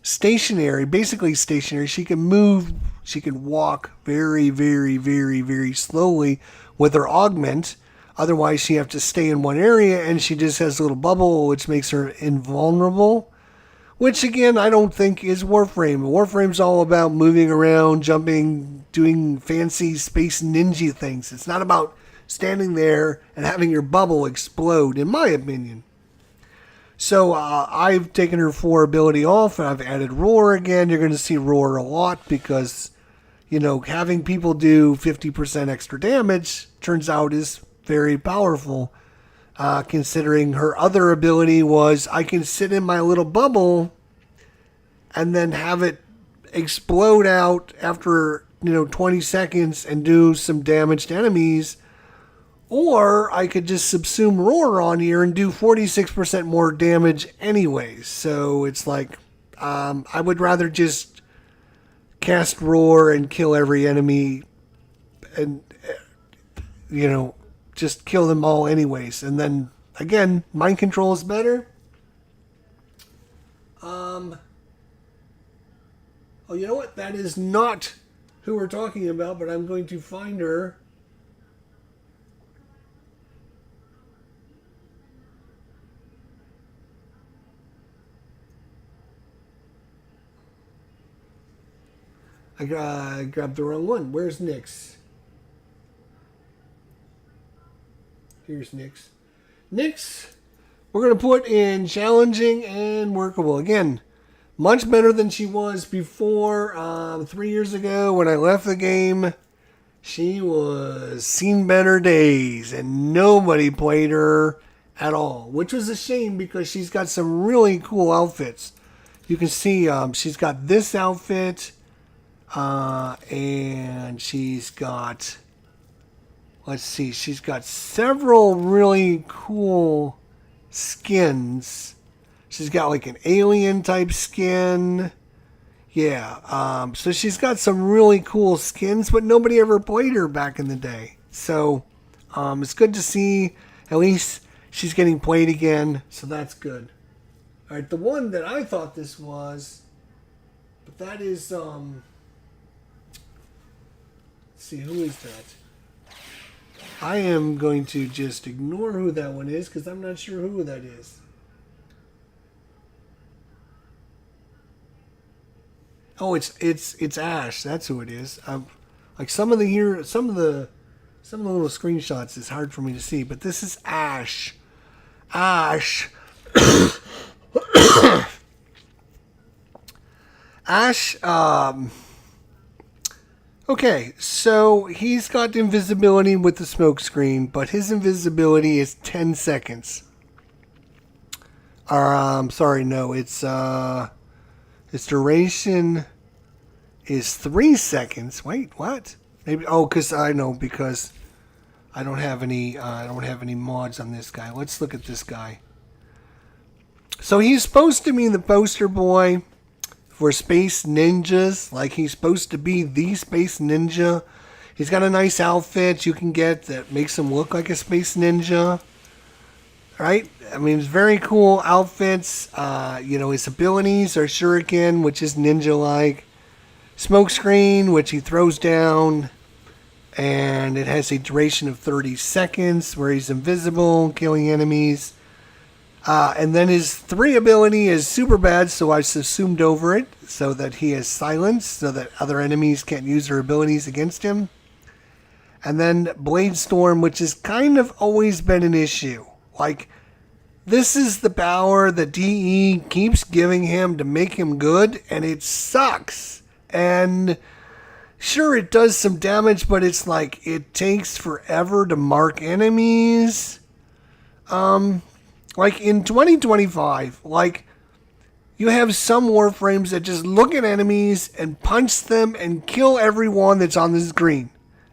A: stationary, basically stationary. She can move, she can walk very, very, very, very slowly with her augment. Otherwise she have to stay in one area, and she just has a little bubble which makes her invulnerable. Which, again, I don't think is Warframe. Warframe's all about moving around, jumping, doing fancy space ninja things. It's not about standing there and having your bubble explode, in my opinion. So, I've taken her 4 ability off, and I've added Roar again. You're going to see Roar a lot because, you know, having people do 50% extra damage turns out is very powerful. Considering her other ability was I can sit in my little bubble and then have it explode out after 20 seconds and do some damage to enemies, or I could just subsume Roar on here and do 46% more damage anyways. So it's like I would rather just cast Roar and kill every enemy and just kill them all anyways. And then, again, mind control is better. Oh, you know what? That is not who we're talking about, but I'm going to find her. I grabbed the wrong one. Where's Nyx? Here's Nyx. Nyx, we're going to put in challenging and workable. Again, much better than she was before. 3 years ago when I left the game, she was seen better days and nobody played her at all, which was a shame because she's got some really cool outfits. You can see she's got this outfit and she's got... Let's see, she's got several really cool skins. She's got like an alien type skin. Yeah, so she's got some really cool skins, but nobody ever played her back in the day. So it's good to see at least she's getting played again, so that's good. All right, the one that I thought this was, but that is let's see, who is that? I am going to just ignore who that one is because I'm not sure who that is. Oh, it's Ash. That's who it is. Like some of the little screenshots is hard for me to see, but this is Ash. Ash. Ash. Okay, so he's got invisibility with the smoke screen, but his invisibility is 10 seconds. Sorry, no, its duration is 3 seconds. Wait, what? Maybe because I don't have any mods on this guy. Let's look at this guy. So he's supposed to be the poster boy for space ninjas, like he's supposed to be the space ninja. He's got a nice outfit you can get that makes him look like a space ninja, right? I mean, it's very cool outfits. His abilities are shuriken, which is ninja-like, smoke screen, which he throws down, and it has a duration of 30 seconds where he's invisible, killing enemies. And then his 3 ability is super bad, so I assumed over it, so that he has silence, so that other enemies can't use their abilities against him. And then Blade Storm, which has kind of always been an issue. Like, this is the power that DE keeps giving him to make him good, and it sucks. And sure, it does some damage, but it's like, it takes forever to mark enemies. Like in 2025, like you have some Warframes that just look at enemies and punch them and kill everyone that's on the screen.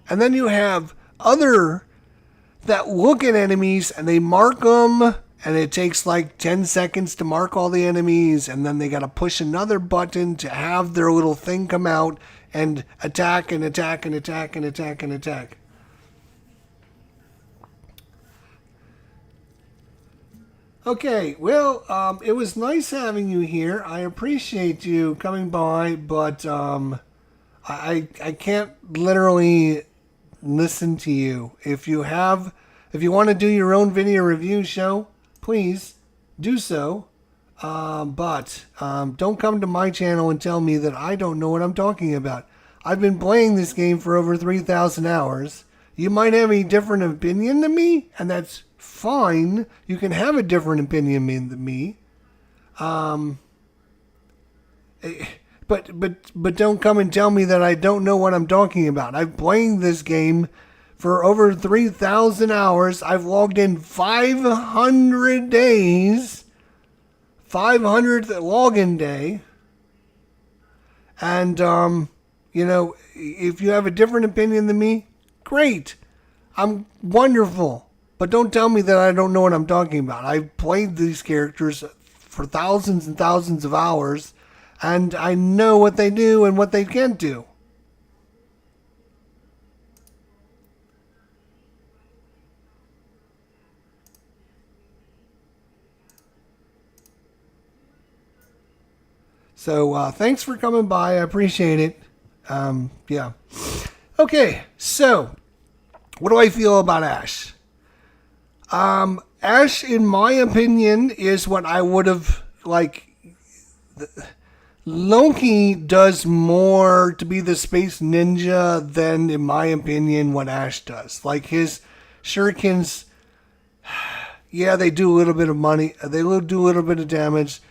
A: And then you have other that look at enemies and they mark them, and it takes like 10 seconds to mark all the enemies, and then they got to push another button to have their little thing come out and attack and attack and attack and attack and attack. Okay, well, it was nice having you here. I appreciate you coming by, but I can't literally listen to you. If you want to do your own video review show, please do so. But don't come to my channel and tell me that I don't know what I'm talking about. I've been playing this game for over 3,000 hours. You might have a different opinion than me, and that's fine. You can have a different opinion than me. But don't come and tell me that I don't know what I'm talking about. I've played this game for over 3,000 hours. I've logged in 500 days. 500th login day. And, if you have a different opinion than me, great. I'm wonderful. But don't tell me that I don't know what I'm talking about. I've played these characters for thousands and thousands of hours, and I know what they do and what they can't do. So thanks for coming by. I appreciate it. Yeah. Okay, so what do I feel about Ash? Ash, in my opinion, is what I would have, Loki does more to be the space ninja than, in my opinion, what Ash does. Like, his shurikens, yeah, they do a little bit of money, they do a little bit of damage,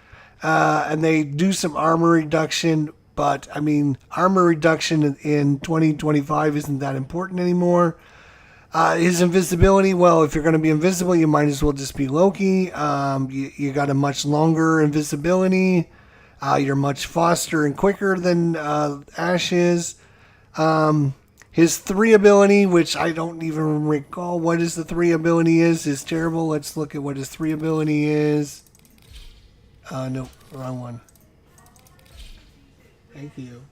A: and they do some armor reduction, but, I mean, armor reduction in 2025 isn't that important anymore. His invisibility, well, if you're going to be invisible, you might as well just be Loki. You got a much longer invisibility. You're much faster and quicker than Ash is. His 3 ability, which I don't even recall what his 3 ability is terrible. Let's look at what his 3 ability is. No, wrong one. Thank you.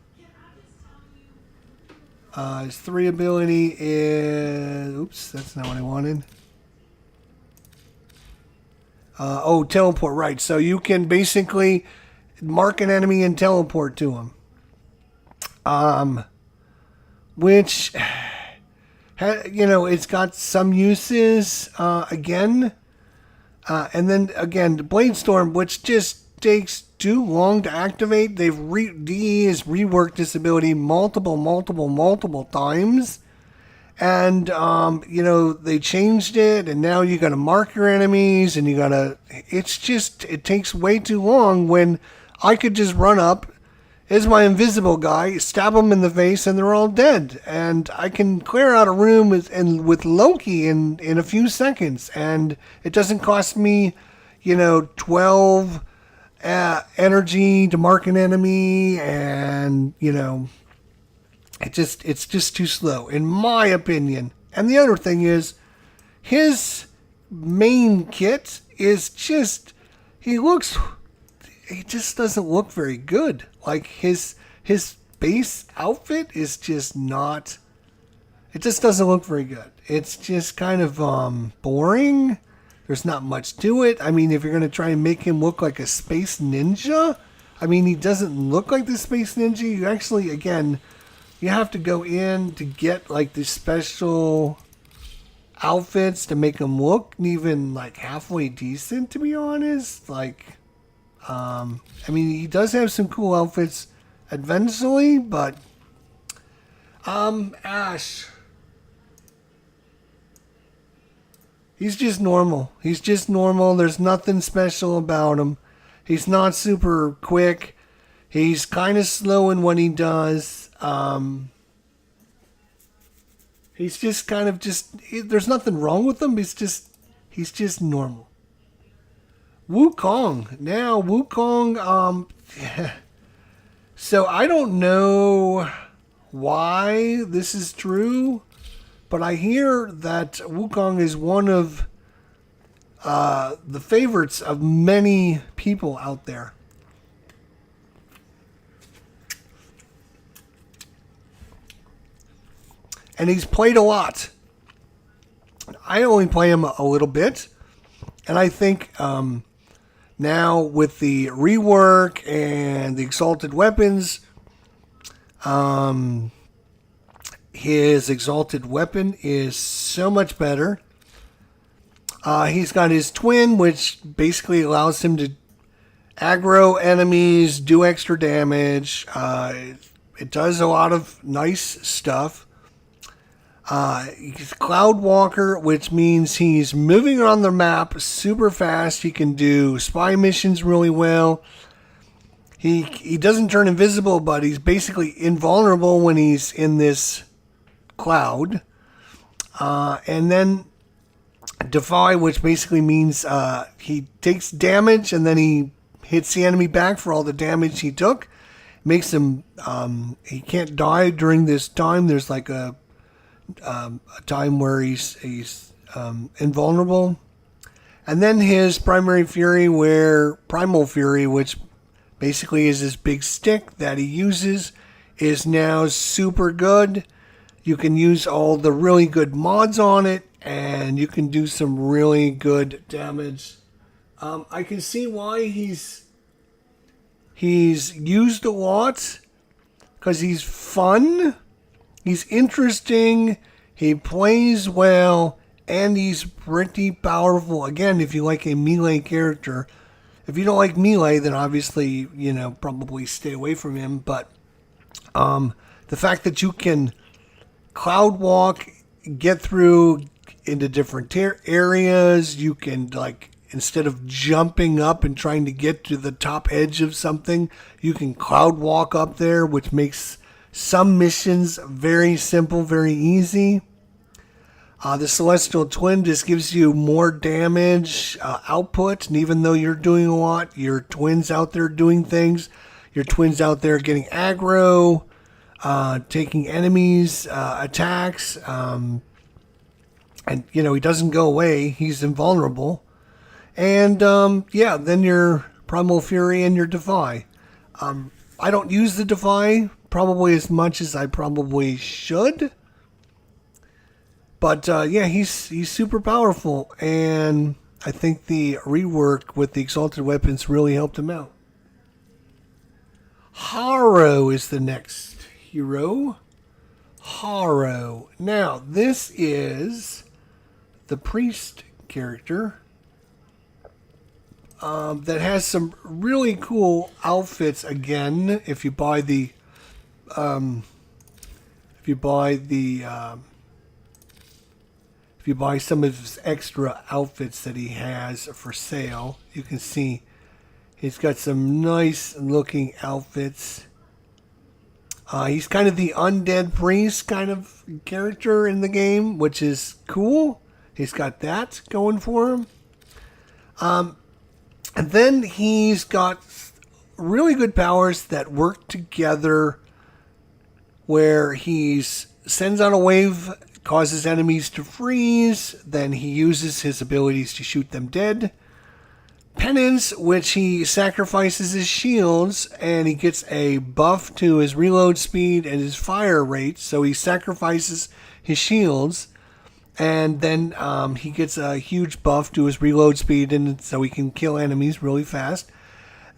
A: His 3 ability is... Oops, that's not what I wanted. Teleport, right. So you can basically mark an enemy and teleport to him. Which, it's got some uses, again. And then, again, the Bladestorm, which just takes too long to activate. DE has reworked this ability multiple times. And, they changed it, and now you got to mark your enemies, and it takes way too long when I could just run up as my invisible guy, stab them in the face, and they're all dead. And I can clear out a room with Loki in a few seconds, and it doesn't cost me, 12 energy to mark an enemy, and, it's just too slow, in my opinion. And the other thing is, his main kit is just, he just doesn't look very good. Like, his base outfit is just not, it just doesn't look very good. It's just kind of boring. There's not much to it. I mean, if you're going to try and make him look like a space ninja, I mean, he doesn't look like the space ninja. You actually, again, you have to go in to get like the special outfits to make him look even like halfway decent, to be honest. Like, I mean, he does have some cool outfits eventually, but Ash, he's just normal. There's nothing special about him. He's not super quick. He's kind of slow in what he does. He's just kind of there's nothing wrong with him. He's just normal. Wukong. Now, Wukong, so I don't know why this is true, but I hear that Wukong is one of the favorites of many people out there. And he's played a lot. I only play him a little bit. And I think now with the rework and the exalted weapons, his exalted weapon is so much better. He's got his twin, which basically allows him to aggro enemies, do extra damage. It does a lot of nice stuff. He's Cloud Walker, which means he's moving around the map super fast. He can do spy missions really well. He doesn't turn invisible, but he's basically invulnerable when he's in this cloud. And then Defy, which basically means he takes damage and then he hits the enemy back for all the damage he took. Makes him, he can't die during this time. There's like a time where he's invulnerable. And then his Primal Fury, which basically is this big stick that he uses, is now super good. You can use all the really good mods on it, and you can do some really good damage. I can see why he's used a lot, because he's fun. He's interesting, he plays well, and he's pretty powerful. Again, if you like a melee character. If you don't like melee, then obviously, probably stay away from him. But the fact that you can cloud walk, get through into different areas, you can, instead of jumping up and trying to get to the top edge of something, you can cloud walk up there, which makes some missions very simple, very easy. The Celestial Twin just gives you more damage output, and even though you're doing a lot, your twin's out there doing things. Your twin's out there getting aggro, taking enemies' attacks, and he doesn't go away. He's invulnerable. And then your Primal Fury and your Defy. I don't use the Defy probably as much as I probably should. But he's super powerful. And I think the rework with the exalted weapons really helped him out. Harrow is the next hero. Harrow. Now, this is the priest character that has some really cool outfits. Again, if you buy the if you buy some of his extra outfits that he has for sale, you can see he's got some nice looking outfits. He's kind of the undead priest kind of character in the game, which is cool. He's got that going for him. And then he's got really good powers that work together, where he sends out a wave, causes enemies to freeze, then he uses his abilities to shoot them dead. Penance, which he sacrifices his shields, and he gets a buff to his reload speed and his fire rate, so he sacrifices his shields, and then he gets a huge buff to his reload speed, and so he can kill enemies really fast.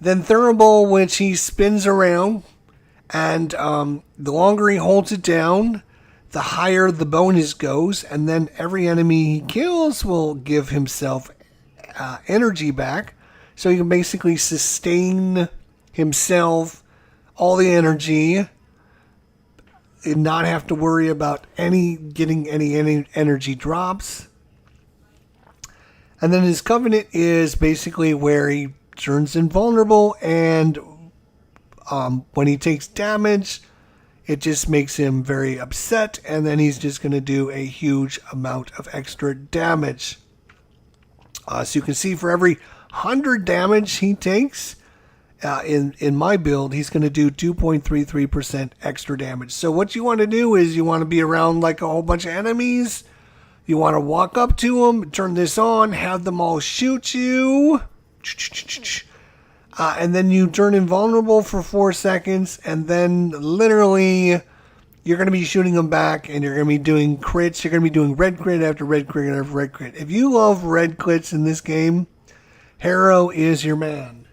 A: Then Thurible, which he spins around, and the longer he holds it down, the higher the bonus goes, and then every enemy he kills will give himself energy back, so he can basically sustain himself all the energy and not have to worry about getting any energy drops. And then his covenant is basically where he turns invulnerable, and when he takes damage, it just makes him very upset, and then he's just going to do a huge amount of extra damage. So you can see for every 100 damage he takes, in my build, he's going to do 2.33% extra damage. So what you want to do is you want to be around like a whole bunch of enemies. You want to walk up to them, turn this on, have them all shoot you. And then you turn invulnerable for 4 seconds, and then literally you're going to be shooting them back, and you're going to be doing crits. You're going to be doing red crit after red crit after red crit. If you love red crits in this game, Harrow is your man.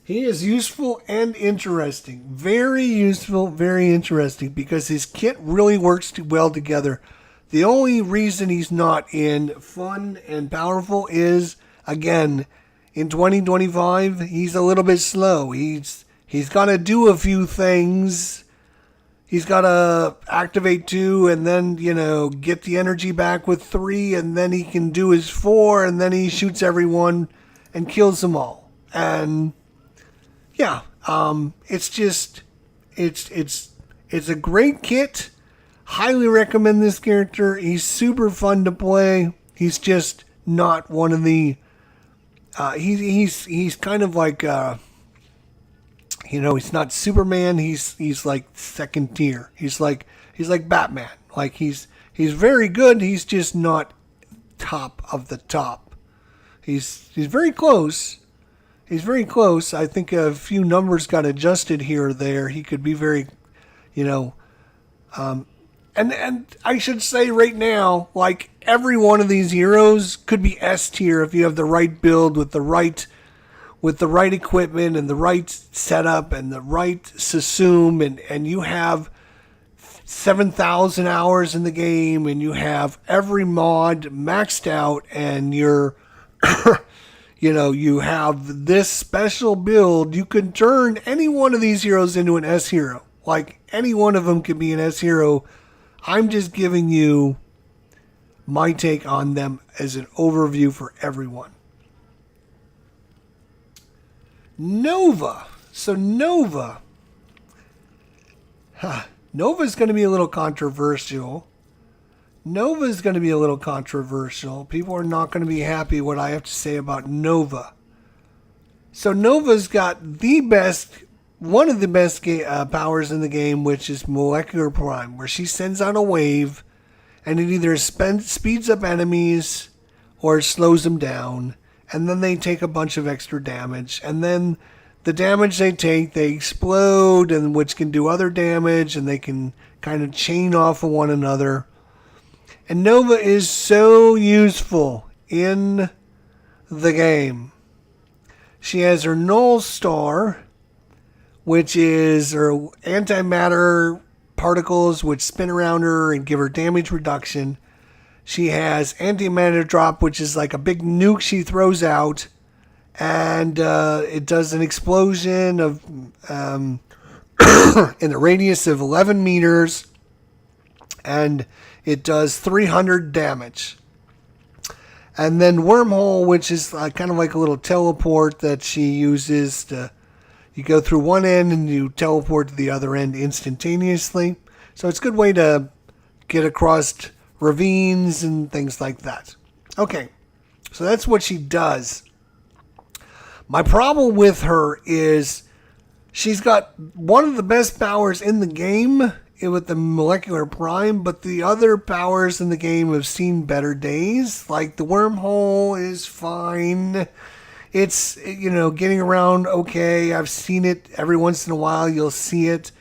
A: He is useful and interesting. Very useful, very interesting, because his kit really works well together. The only reason he's not in fun and powerful is, again, in 2025, he's a little bit slow. He's got to do a few things. He's got to activate 2 and then, get the energy back with 3, and then he can do his 4, and then he shoots everyone and kills them all. And yeah, it's a great kit. Highly recommend this character. He's super fun to play. He's just not one of the he's kind of like he's not Superman. He's like second tier. He's like Batman. Like he's very good. He's just not top of the top. He's very close. He's very close. I think a few numbers got adjusted here or there. He could be very, and I should say right now, like every one of these heroes could be S tier if you have the right build with the right equipment and the right setup and the right Sassoon, and you have 7,000 hours in the game, and you have every mod maxed out, and you're you have this special build. You can turn any one of these heroes into an S hero. Like any one of them could be an S hero. I'm just giving you my take on them as an overview for everyone. Nova. So Nova. Nova's going to be a little controversial. Nova's going to be a little controversial. People are not going to be happy what I have to say about Nova. So Nova's got one of the best powers in the game, which is Molecular Prime, where she sends out a wave, and it either speeds up enemies or slows them down, and then they take a bunch of extra damage, and then the damage they take, they explode, and which can do other damage, and they can kind of chain off of one another. And Nova is so useful in the game. She has her Null Star, which is her antimatter particles which spin around her and give her damage reduction. She has antimatter drop, which is like a big nuke she throws out, and it does an explosion of in the radius of 11 meters, and it does 300 damage. And then Wormhole, which is kind of like a little teleport that she uses to, you go through one end and you teleport to the other end instantaneously. So it's a good way to get across ravines and things like that. Okay, so that's what she does. My problem with her is she's got one of the best powers in the game with the molecular prime, but the other powers in the game have seen better days. Like the Wormhole is fine. It's, getting around okay. I've seen it every once in a while. You'll see it.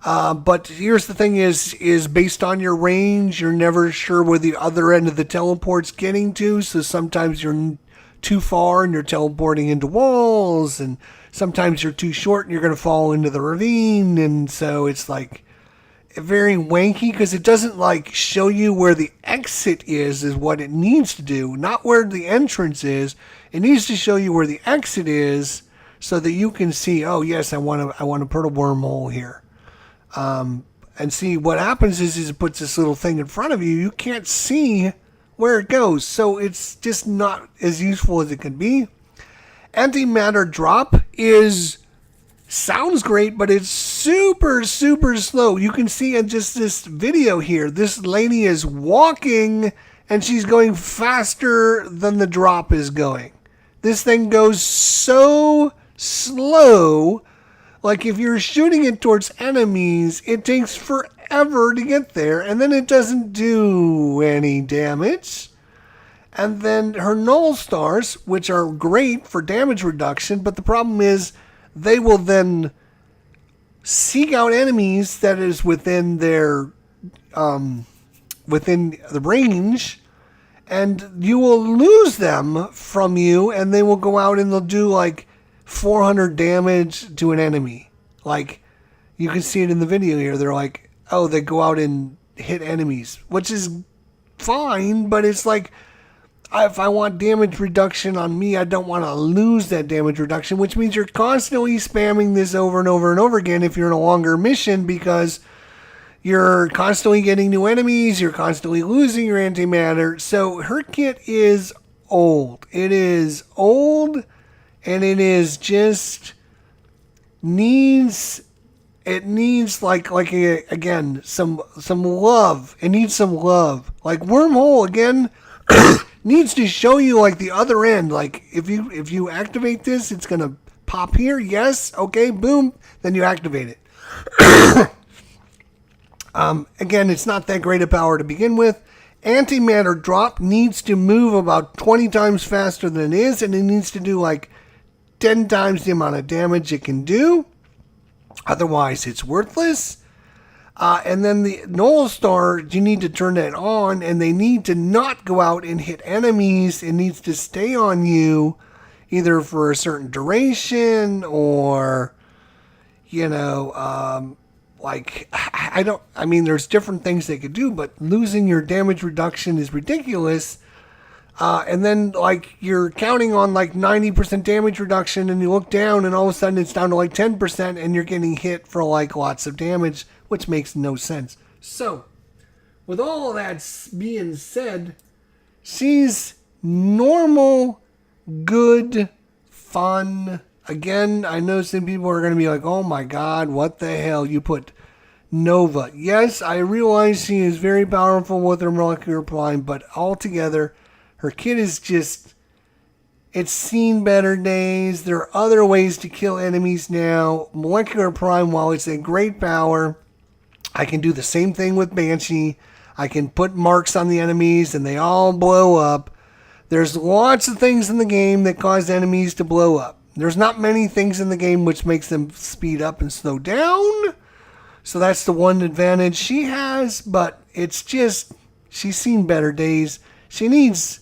A: But here's the thing is based on your range, you're never sure where the other end of the teleport's getting to. So sometimes you're too far and you're teleporting into walls, and sometimes you're too short and you're going to fall into the ravine. And so it's like very wanky because it doesn't like show you where the exit is what it needs to do, not where the entrance is. It needs to show you where the exit is so that you can see, oh yes, I want to put a wormhole here. And see what happens is it puts this little thing in front of you. You can't see where it goes. So it's just not as useful as it could be. Antimatter drop sounds great, but it's super, super slow. You can see in just this video here, this lady is walking and she's going faster than the drop is going. This thing goes so slow. Like if you're shooting it towards enemies, it takes forever to get there, and then it doesn't do any damage. And then her Null Stars, which are great for damage reduction, but the problem is they will then seek out enemies that is within their within the range, and you will lose them from you, and they will go out and they'll do like 400 damage to an enemy. Like you can see it in the video here. They're like, oh, they go out and hit enemies, which is fine, but it's like, if I want damage reduction on me, I don't want to lose that damage reduction, which means you're constantly spamming this over and over and over again if you're in a longer mission, because you're constantly getting new enemies, you're constantly losing your antimatter. So her kit is old. It is old, and it is just needs like again some love. It needs some love. Like Wormhole again needs to show you like the other end. Like if you activate this, it's gonna pop here. Yes, okay, boom. Then you activate it. Again, it's not that great a power to begin with. Antimatter drop needs to move about 20 times faster than it is, and it needs to do like 10 times the amount of damage it can do. Otherwise, it's worthless. And then the Null Star, you need to turn that on, and they need to not go out and hit enemies. It needs to stay on you either for a certain duration or, there's different things they could do, but losing your damage reduction is ridiculous. And then, like, you're counting on, like, 90% damage reduction, and you look down, and all of a sudden it's down to, like, 10%, and you're getting hit for, like, lots of damage, which makes no sense. So, with all of that being said, she's normal, good, fun. Again, I know some people are going to be like, oh my god, what the hell, you put Nova. Yes, I realize she is very powerful with her molecular prime, but altogether, her kit is just, it's seen better days. There are other ways to kill enemies now. Molecular prime, while it's a great power, I can do the same thing with Banshee. I can put marks on the enemies and they all blow up. There's lots of things in the game that cause enemies to blow up. There's not many things in the game which makes them speed up and slow down. So that's the one advantage she has, but it's just She's seen better days. She needs,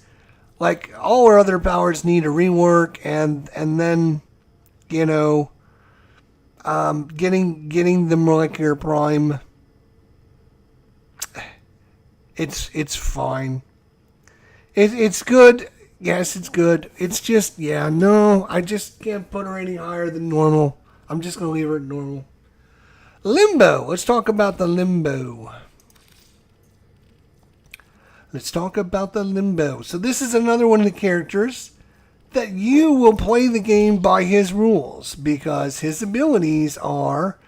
A: like, all her other powers need a rework, and then, you know, getting the molecular prime. It's fine. It's good. Yes, it's good. It's just, yeah, no, I just can't put her any higher than normal. I'm just going to leave her at normal. Limbo. Let's talk about the Limbo. Let's talk about the Limbo. So this is another one of the characters that you will play the game by his rules, because his abilities are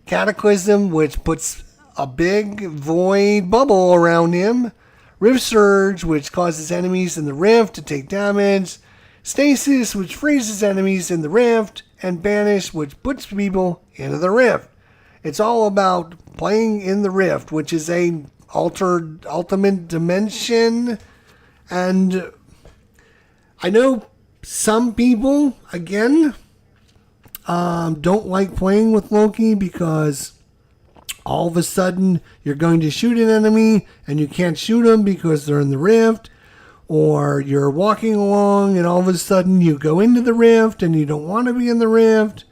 A: Cataclysm, which puts a big void bubble around him, Rift Surge, which causes enemies in the rift to take damage, Stasis, which freezes enemies in the rift, and Banish, which puts people into the rift. It's all about playing in the rift, which is a ultimate dimension. And I know some people, again, don't like playing with Loki because all of a sudden you're going to shoot an enemy and you can't shoot them because they're in the rift, or you're walking along and all of a sudden you go into the rift and you don't want to be in the rift.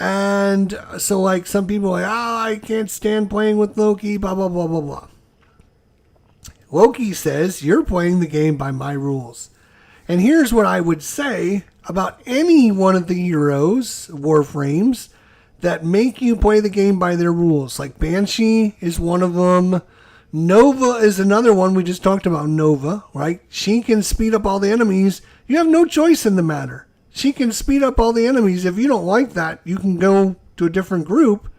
A: And so, like, some people are like, I can't stand playing with Loki, blah, blah, blah, blah, blah. Loki says, you're playing the game by my rules. And here's what I would say about any one of the heroes, Warframes, that make you play the game by their rules. Like Banshee is one of them. Nova is another one. We just talked about Nova, right? She can speed up all the enemies. You have no choice in the matter. She can speed up all the enemies. If you don't like that, you can go to a different group,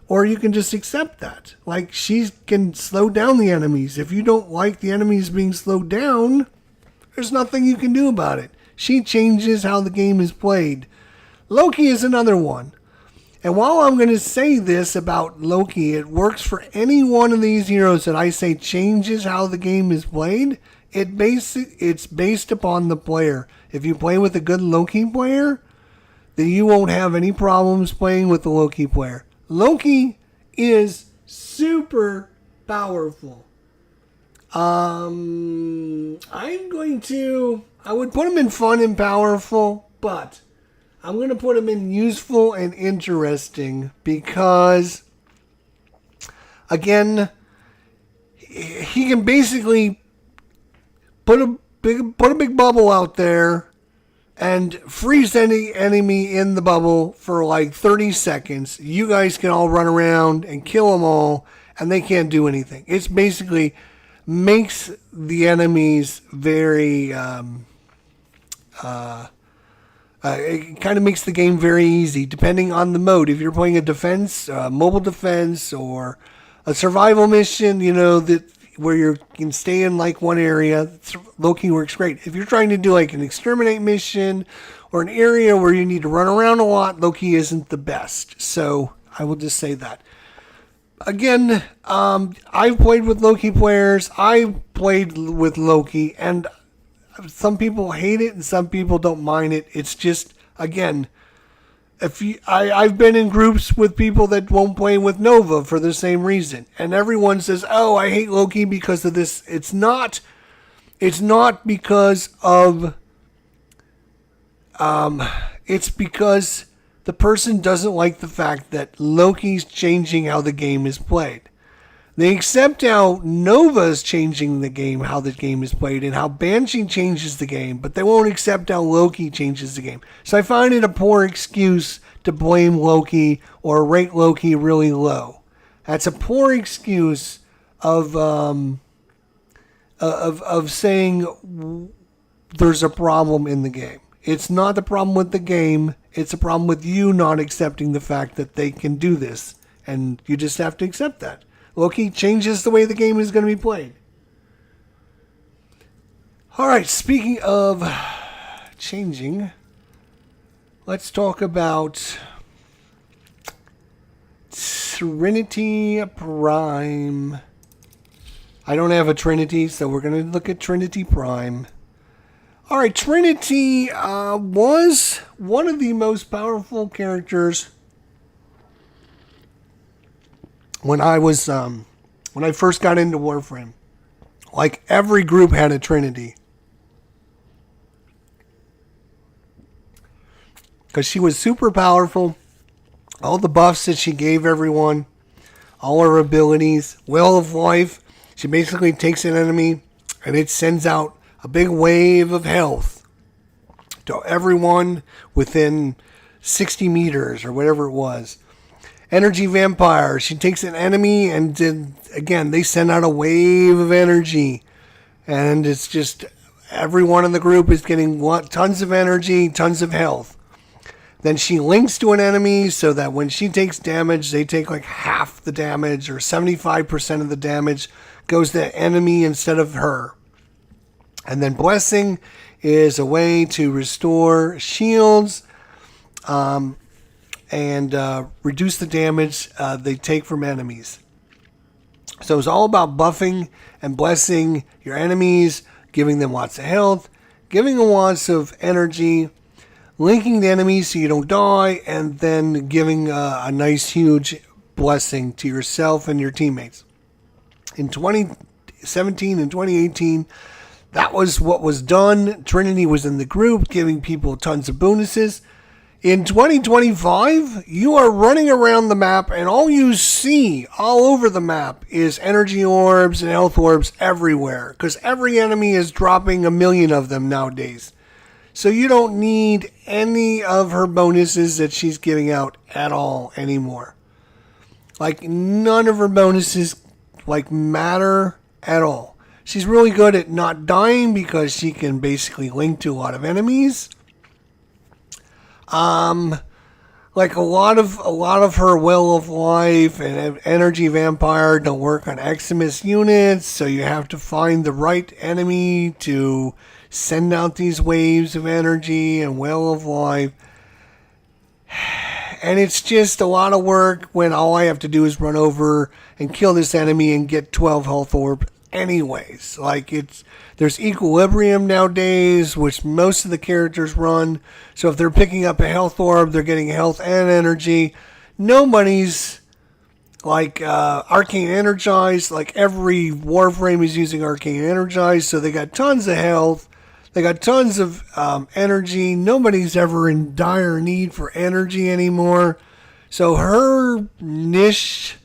A: or you can just accept that. Like, she can slow down the enemies. If you don't like the enemies being slowed down, there's nothing you can do about it. She changes how the game is played. Loki is another one. And while I'm going to say this about Loki, it works for any one of these heroes that I say changes how the game is played. It's based upon the player. If you play with a good Loki player, then you won't have any problems playing with the Loki player. Loki is super powerful. I would put him in fun and powerful, but I'm going to put him in useful and interesting because, again, he can basically put a big bubble out there and freeze any enemy in the bubble for like 30 seconds. You guys can all run around and kill them all, and they can't do anything. It's basically makes the enemies very it kind of makes the game very easy depending on the mode. If you're playing a defense, mobile defense, or a survival mission, you know, that where you can stay in like one area, Loki works great. If you're trying to do like an exterminate mission or an area where you need to run around a lot, Loki isn't the best. So I will just say that. Again, I've played with Loki players. I played with Loki, and some people hate it and some people don't mind it. It's just, again, I've been in groups with people that won't play with Nova for the same reason, and everyone says, "Oh, I hate Loki because of this." It's not because of. It's because the person doesn't like the fact that Loki's changing how the game is played. They accept how Nova's changing the game, how the game is played, and how Banshee changes the game, but they won't accept how Loki changes the game. So I find it a poor excuse to blame Loki or rate Loki really low. That's a poor excuse of saying there's a problem in the game. It's not the problem with the game. It's a problem with you not accepting the fact that they can do this, and you just have to accept that. Loki changes the way the game is going to be played. Alright, speaking of changing, let's talk about Trinity Prime. I don't have a Trinity, so we're going to look at Trinity Prime. Alright, Trinity was one of the most powerful characters when I first got into Warframe. Like every group had a Trinity. Because she was super powerful. All the buffs that she gave everyone. All her abilities. Well of Life. She basically takes an enemy and it sends out a big wave of health to everyone within 60 meters or whatever it was. Energy Vampire. She takes an enemy and again, they send out a wave of energy. And it's just everyone in the group is getting tons of energy, tons of health. Then she links to an enemy so that when she takes damage, they take like half the damage or 75% of the damage goes to the enemy instead of her. And then Blessing is a way to restore shields and reduce the damage they take from enemies. So it's all about buffing and blessing your enemies, giving them lots of health, giving them lots of energy, linking the enemies so you don't die, and then giving a nice huge blessing to yourself and your teammates. In 2017 and 2018, that was what was done. Trinity was in the group, giving people tons of bonuses. In 2025, you are running around the map, and all you see all over the map is energy orbs and health orbs everywhere, because every enemy is dropping 1 million of them nowadays. So you don't need any of her bonuses that she's giving out at all anymore. Like, none of her bonuses matter at all. She's really good at not dying because she can basically link to a lot of enemies. Like a lot of her Will of Life and Energy Vampire don't work on Eximus units, so you have to find the right enemy to send out these waves of energy and Will of Life. And it's just a lot of work when all I have to do is run over and kill this enemy and get 12 health orb anyways. There's equilibrium nowadays, which most of the characters run. So if they're picking up a health orb, they're getting health and energy. Nobody's Arcane Energized. Like every Warframe is using Arcane Energized, so they got tons of health. They got tons of energy. Nobody's ever in dire need for energy anymore. So her niche,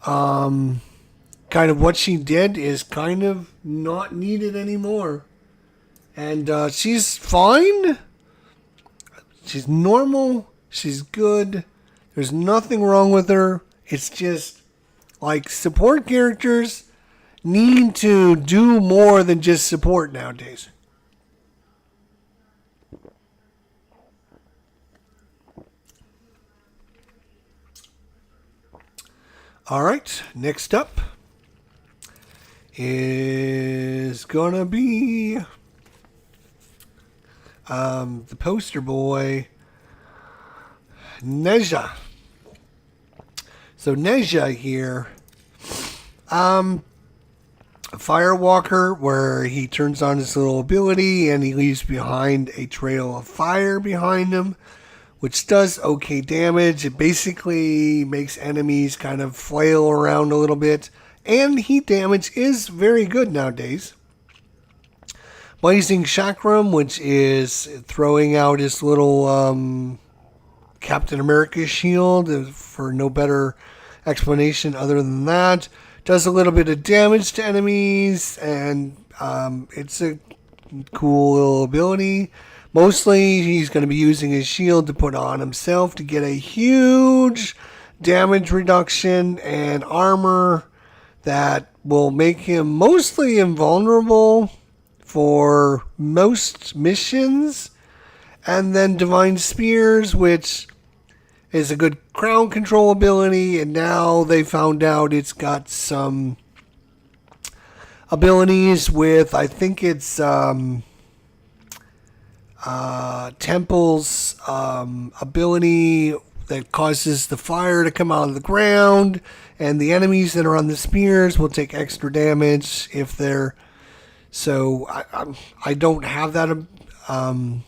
A: kind of what she did is kind of not needed anymore. And she's fine. She's normal. She's good. There's nothing wrong with her. It's just like support characters need to do more than just support nowadays. All right, next up is gonna be the poster boy, Neja. So Neja here, a Firewalker, where he turns on his little ability and he leaves behind a trail of fire behind him, which does okay damage. It basically makes enemies kind of flail around a little bit, and heat damage is very good nowadays. Blazing Chakram, which is throwing out his little Captain America shield, for no better explanation other than that. Does a little bit of damage to enemies, and it's a cool little ability. Mostly, he's going to be using his shield to put on himself to get a huge damage reduction and armor that will make him mostly invulnerable for most missions. And then Divine Spears, which is a good crowd control ability, and now they found out it's got some abilities with, I think it's Temple's ability that causes the fire to come out of the ground, and the enemies that are on the spears will take extra damage if they're... So I don't have that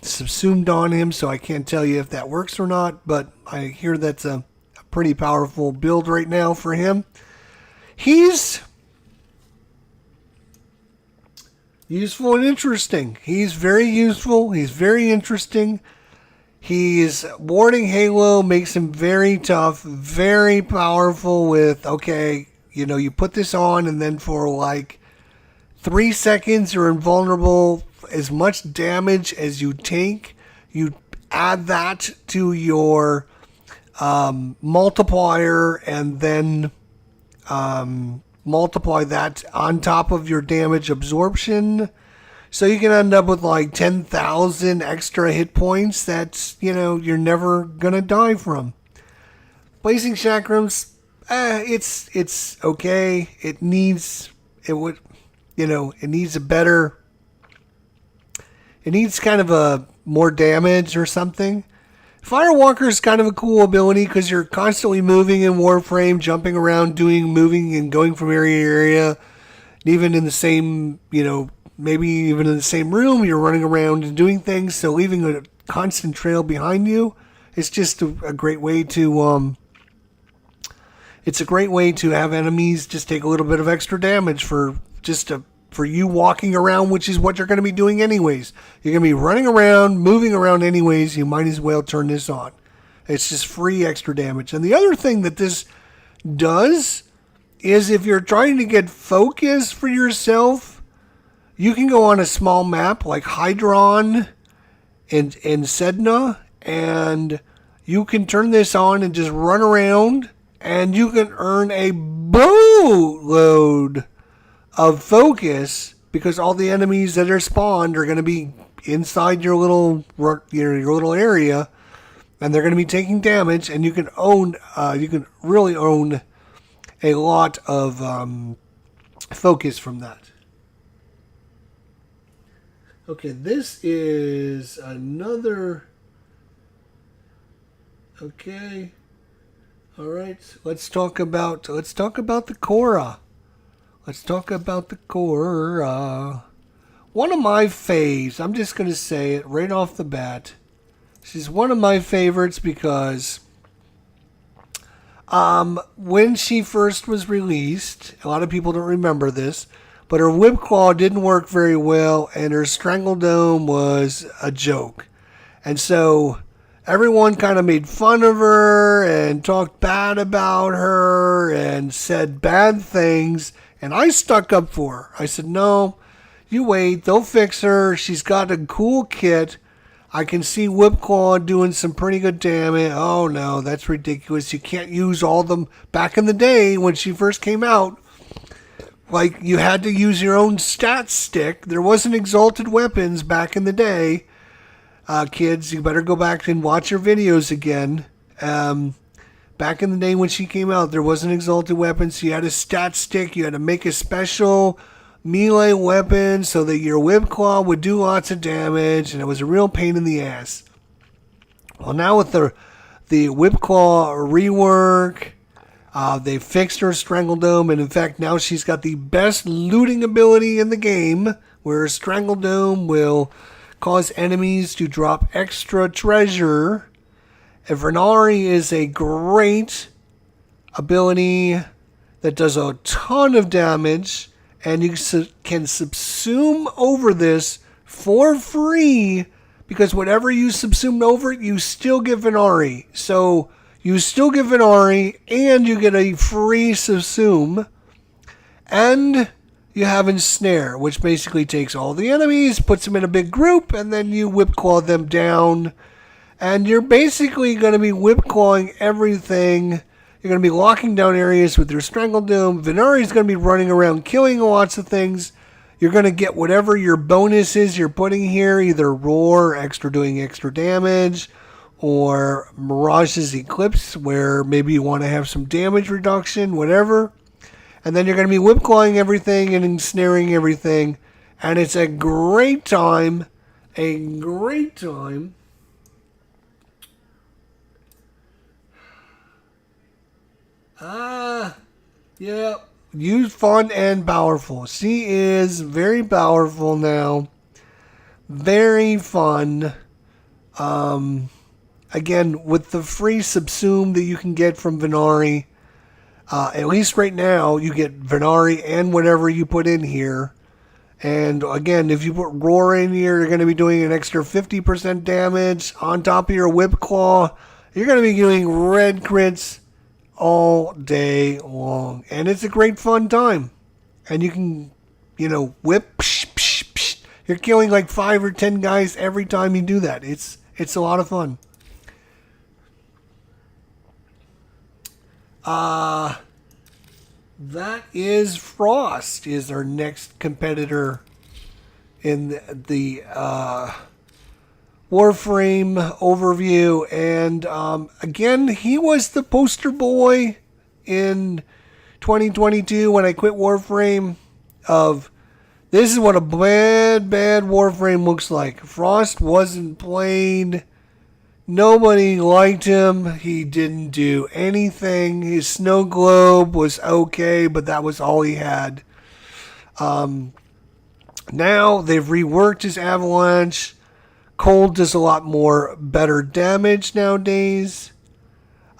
A: subsumed on him, so I can't tell you if that works or not, but I hear that's a pretty powerful build right now for him. He's Useful and interesting. He's very useful. He's very interesting. He's warding Halo, makes him very tough, very powerful with, okay, you put this on and then for like 3 seconds you're invulnerable. As much damage as you take, you add that to your multiplier and then multiply that on top of your damage absorption. So you can end up with like 10,000 extra hit points that, you're never going to die from. Blazing Chakrams, it's okay. It needs kind of a more damage or something. Firewalker is kind of a cool ability because you're constantly moving in Warframe, jumping around, moving and going from area to area. Even in the same, maybe even in the same room, you're running around and doing things. So leaving a constant trail behind you, it's just a great way to, it's a great way to have enemies just take a little bit of extra damage for you walking around, which is what you're going to be doing anyways. You're going to be running around, moving around anyways. You might as well turn this on. It's just free extra damage. And the other thing that this does is if you're trying to get focus for yourself, you can go on a small map like Hydron and Sedna, and you can turn this on and just run around, and you can earn a boatload of focus because all the enemies that are spawned are going to be inside your little area, and they're going to be taking damage, and you can really own a lot of focus from that. Okay, this is another. Okay, all right. Let's talk about the Korra. Let's talk about the Korra. One of my faves, I'm just going to say it right off the bat. She's one of my favorites because when she first was released, a lot of people don't remember this, but her Whip Claw didn't work very well and her Strangle Dome was a joke. And so everyone kind of made fun of her and talked bad about her and said bad things. And I stuck up for her. I said, no, you wait. They'll fix her. She's got a cool kit. I can see Whip Claw doing some pretty good damage. Oh, no, that's ridiculous. You can't use all of them. Back in the day when she first came out, like you had to use your own stat stick. There wasn't exalted weapons back in the day. Kids, you better go back and watch your videos again. Back in the day when she came out, there wasn't exalted weapons. You had a stat stick. You had to make a special melee weapon so that your Whip Claw would do lots of damage, and it was a real pain in the ass. Well, now with the Whip Claw rework, they fixed her Strangle Dome, and in fact, now she's got the best looting ability in the game, where Strangle Dome will cause enemies to drop extra treasure. And Venari is a great ability that does a ton of damage, and you can subsume over this for free, because whatever you subsume over it, you still get Venari. So you still get Venari, and you get a free subsume, and you have Ensnare, which basically takes all the enemies, puts them in a big group, and then you Whip Claw them down. And you're basically going to be Whip Clawing everything. You're going to be locking down areas with your Strangle Dome. Venari's going to be running around killing lots of things. You're going to get whatever your bonuses you're putting here, either Roar, doing extra damage, or Mirage's Eclipse, where maybe you want to have some damage reduction, whatever. And then you're going to be Whip Clawing everything and ensnaring everything. And it's a great time. A great time. Yeah. Use fun and powerful. She is very powerful now. Very fun. Again, with the free subsume that you can get from Venari, at least right now, you get Venari and whatever you put in here. And again, if you put Roar in here, you're going to be doing an extra 50% damage on top of your Whip Claw. You're going to be doing red crits all day long. And it's a great fun time. And you can, whip. Psh, psh, psh. You're killing like 5 or 10 guys every time you do that. It's a lot of fun. That is Frost is our next competitor in the Warframe overview. And again, he was the poster boy in 2022 when I quit Warframe of this is what a bad Warframe looks like. Frost wasn't played. Nobody liked him. He didn't do anything. His snow globe was okay, but that was all he had. Now they've reworked his avalanche. Cold does a lot more better damage nowadays.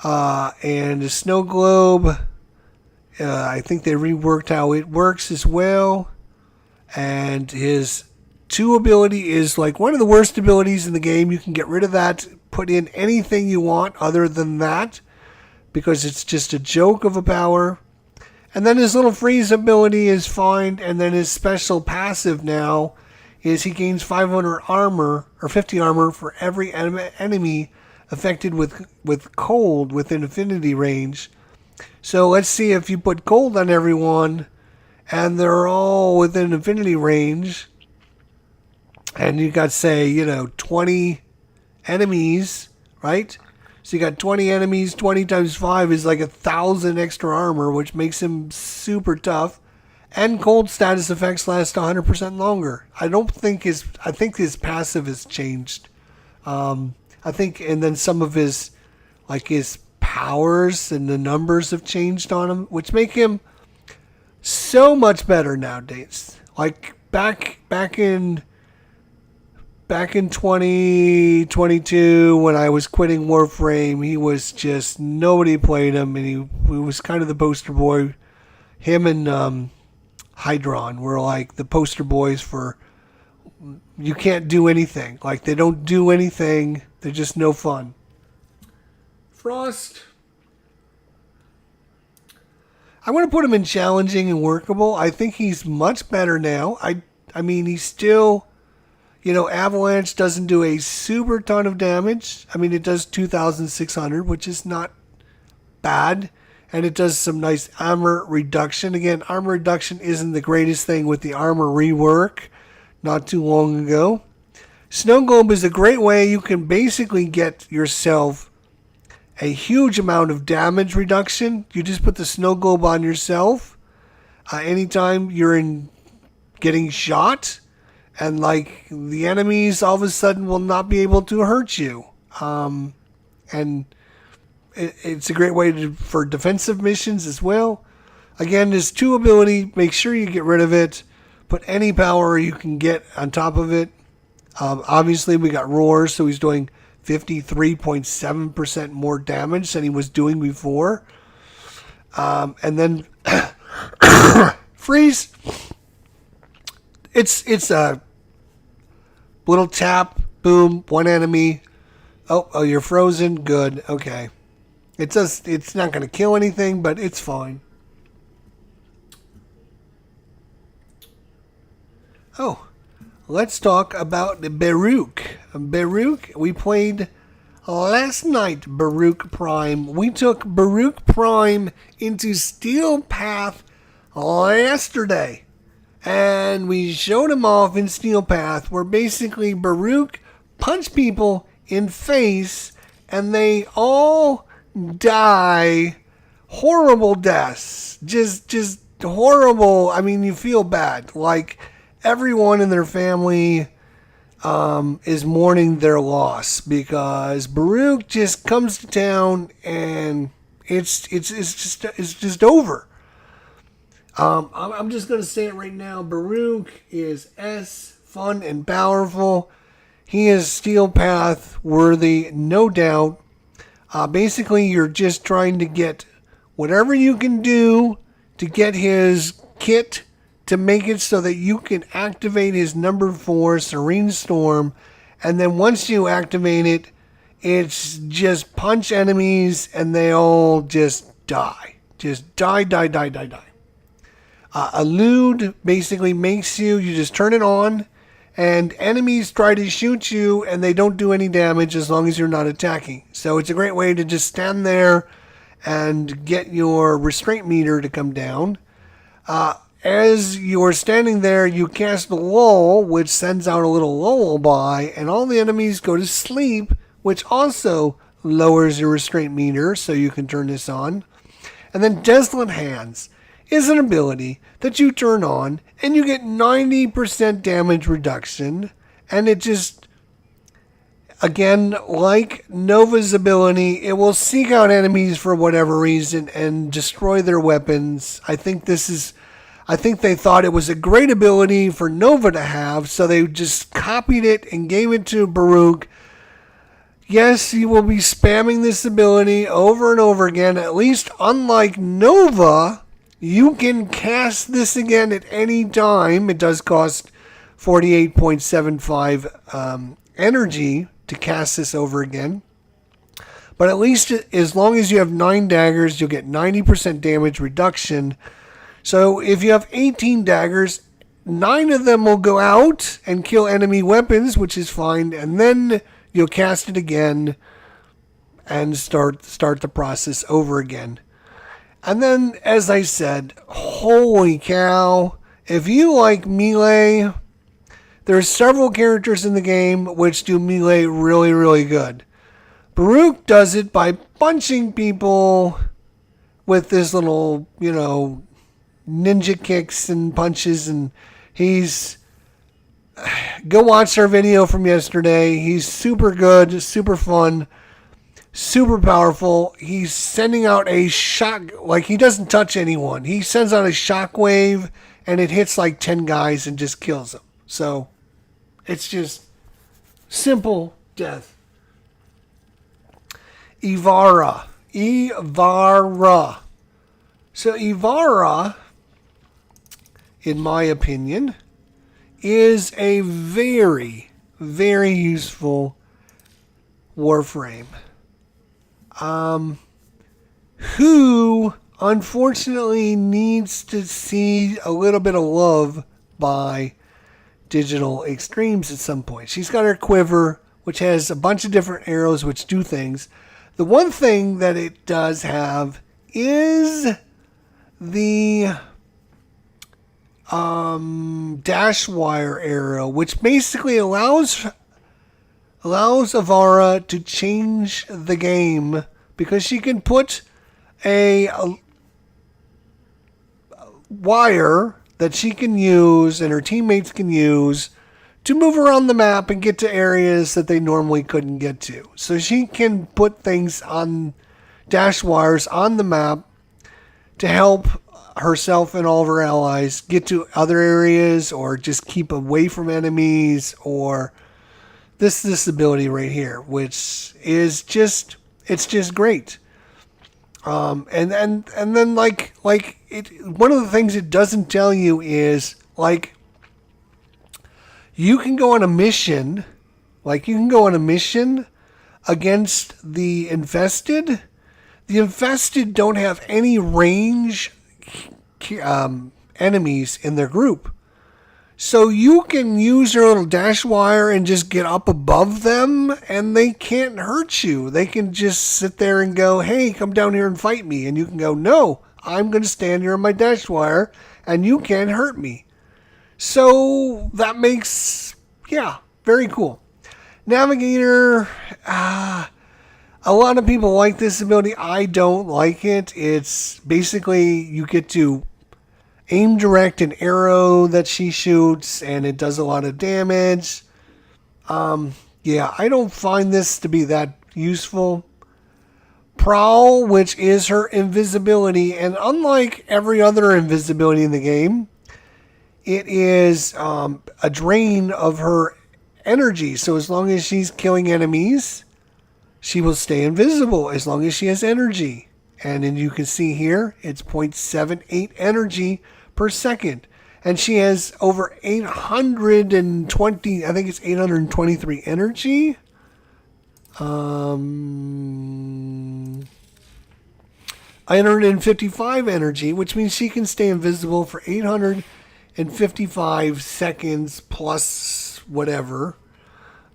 A: And his snow globe, I think they reworked how it works as well. And his 2 ability is like one of the worst abilities in the game. You can get rid of that, put in anything you want other than that, because it's just a joke of a power. And then his little freeze ability is fine. And then his special passive now is he gains 500 armor or 50 armor for every enemy affected with cold within affinity range. So let's see if you put cold on everyone and they're all within affinity range, and you got, say, 20 enemies, right? So you got 20 enemies, 20 times 5 is like 1,000 extra armor, which makes him super tough. And cold status effects last 100% longer. I think his passive has changed. And then some of his powers and the numbers have changed on him, which make him so much better nowadays. Like back in 2022 when I was quitting Warframe, he was just, nobody played him, and he was kind of the poster boy. Him and Hydron were like the poster boys for you can't do anything. Like, they don't do anything. They're just no fun. Frost, I want to put him in challenging and workable. I think he's much better now. I mean, he's still, Avalanche doesn't do a super ton of damage. I mean, it does 2,600, which is not bad. And it does some nice armor reduction. Again, armor reduction isn't the greatest thing with the armor rework not too long ago. Snow Globe is a great way you can basically get yourself a huge amount of damage reduction. You just put the Snow Globe on yourself anytime you're getting shot, and the enemies all of a sudden will not be able to hurt you. And it's a great way for defensive missions as well. Again, this 2 ability, make sure you get rid of it. Put any power you can get on top of it. Obviously, we got Roar, so he's doing 53.7% more damage than he was doing before. And then Freeze. It's a little tap, boom, one enemy. Oh, you're frozen. Good. Okay. It's not going to kill anything, but it's fine. Oh, let's talk about Baruch. Baruch, we played last night, Baruch Prime. We took Baruch Prime into Steel Path yesterday. And we showed him off in Steel Path, where basically Baruch punched people in face, and they all die horrible deaths. Just horrible. I mean, you feel bad. Like, everyone in their family is mourning their loss, because Baruch just comes to town and it's just over. I'm just going to say it right now. Baruch is fun and powerful. He is Steel Path worthy, no doubt. Basically, you're just trying to get whatever you can do to get his kit to make it so that you can activate his number 4 Serene Storm, and then once you activate it, it's just punch enemies and they all just die. Just die. Elude basically makes you just turn it on, and enemies try to shoot you and they don't do any damage as long as you're not attacking. So it's a great way to just stand there and get your restraint meter to come down. As you're standing there, you cast the lull, which sends out a little lullaby, and all the enemies go to sleep, which also lowers your restraint meter, so you can turn this on. And then Desolate Hands is an ability that you turn on, and you get 90% damage reduction, and it just, again, like Nova's ability, it will seek out enemies for whatever reason and destroy their weapons. I think they thought it was a great ability for Nova to have, so they just copied it and gave it to Baruch. Yes, you will be spamming this ability over and over again. At least, unlike Nova, you can cast this again at any time. It does cost 48.75 energy to cast this over again. But at least as long as you have 9 daggers, you'll get 90% damage reduction. So if you have 18 daggers, 9 of them will go out and kill enemy weapons, which is fine. And then you'll cast it again and start the process over again. And then, as I said, holy cow, if you like melee, there's several characters in the game which do melee really, really good. Baruch does it by punching people with this little, ninja kicks and punches, and go watch our video from yesterday. He's super good, super fun, super powerful. He's sending out a shock, like he doesn't touch anyone. He sends out a shockwave and it hits like 10 guys and just kills them. So it's just simple death. Ivara. So Ivara, in my opinion, is a very, very useful Warframe. Who unfortunately needs to see a little bit of love by Digital Extremes at some point. She's got her quiver, which has a bunch of different arrows which do things. The one thing that it does have is the dash wire arrow, which basically allows Ivara to change the game, because she can put a wire that she can use and her teammates can use to move around the map and get to areas that they normally couldn't get to. So she can put things on dash wires on the map to help herself and all of her allies get to other areas, or just keep away from enemies, or this ability right here, which is just, it's just great. And then like it, one of the things it doesn't tell you is, like, you can go on a mission against the infested. The infested don't have any range enemies in their group. So you can use your little dash wire and just get up above them, and they can't hurt you. They can just sit there and go, hey, come down here and fight me. And you can go, no, I'm going to stand here on my dash wire, and you can't hurt me. So that makes, very cool. Navigator, a lot of people like this ability. I don't like it. It's basically, you get to aim direct an arrow that she shoots, and it does a lot of damage. I don't find this to be that useful. Prowl, which is her invisibility, and unlike every other invisibility in the game, it is a drain of her energy. So as long as she's killing enemies, she will stay invisible as long as she has energy. And then you can see here, it's 0.78 energy per second. And she has over 820, I think it's 823 energy. 855 energy, which means she can stay invisible for 855 seconds plus whatever.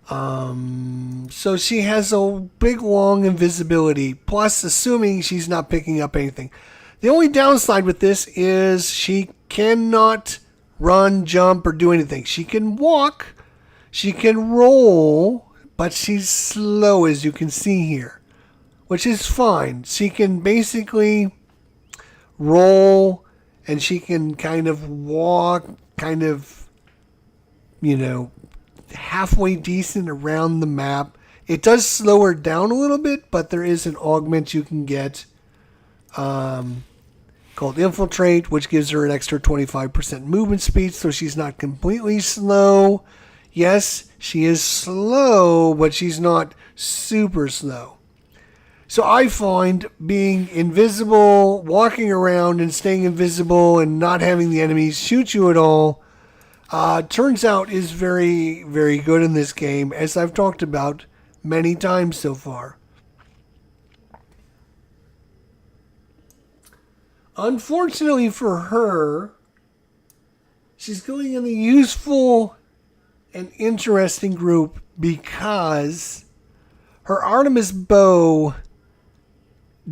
A: So she has a big, long invisibility, plus assuming she's not picking up anything. The only downside with this is she cannot run, jump, or do anything. She can walk, she can roll, but she's slow, as you can see here, which is fine. She can basically roll, and she can kind of walk, kind of, halfway decent around the map. It does slow her down a little bit, but there is an augment you can get called Infiltrate, which gives her an extra 25% movement speed, so she's not completely slow. Yes, she is slow, but she's not super slow. So I find being invisible, walking around and staying invisible and not having the enemies shoot you at all, turns out is very, very good in this game, as I've talked about many times so far. Unfortunately for her, she's going in the useful and interesting group because her Artemis bow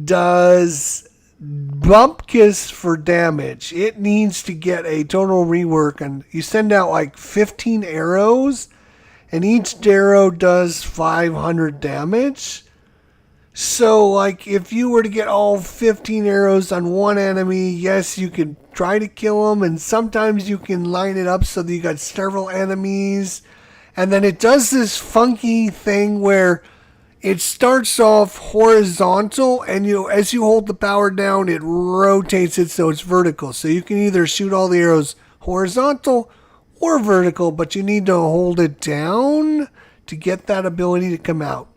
A: does bump kiss for damage. It needs to get a total rework, and you send out like 15 arrows, and each arrow does 500 damage. So, like, if you were to get all 15 arrows on one enemy, yes, you could try to kill them, and sometimes you can line it up so that you got several enemies. And then it does this funky thing where it starts off horizontal, and as you hold the power down, it rotates it so it's vertical. So you can either shoot all the arrows horizontal or vertical, but you need to hold it down to get that ability to come out.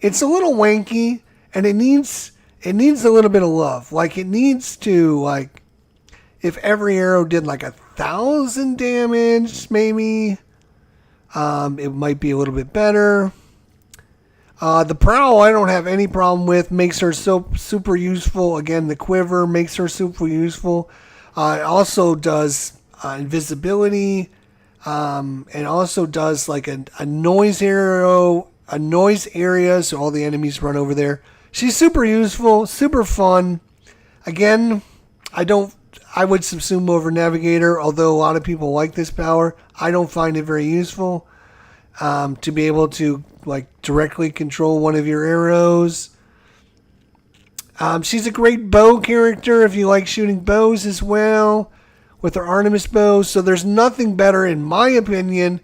A: It's a little wanky, and it needs a little bit of love. Like, it needs to, like, if every arrow did like 1,000 damage, maybe, it might be a little bit better. The prowl I don't have any problem with. Makes her so super useful. Again, the quiver makes her super useful. It also does invisibility. And also does like a noise arrow, a noise area, so all the enemies run over there. She's super useful, super fun. Again, I would subsume over Navigator, although a lot of people like this power. I don't find it very useful to be able to like directly control one of your arrows. She's a great bow character if you like shooting bows as well, with her Artemis bow. So there's nothing better, in my opinion,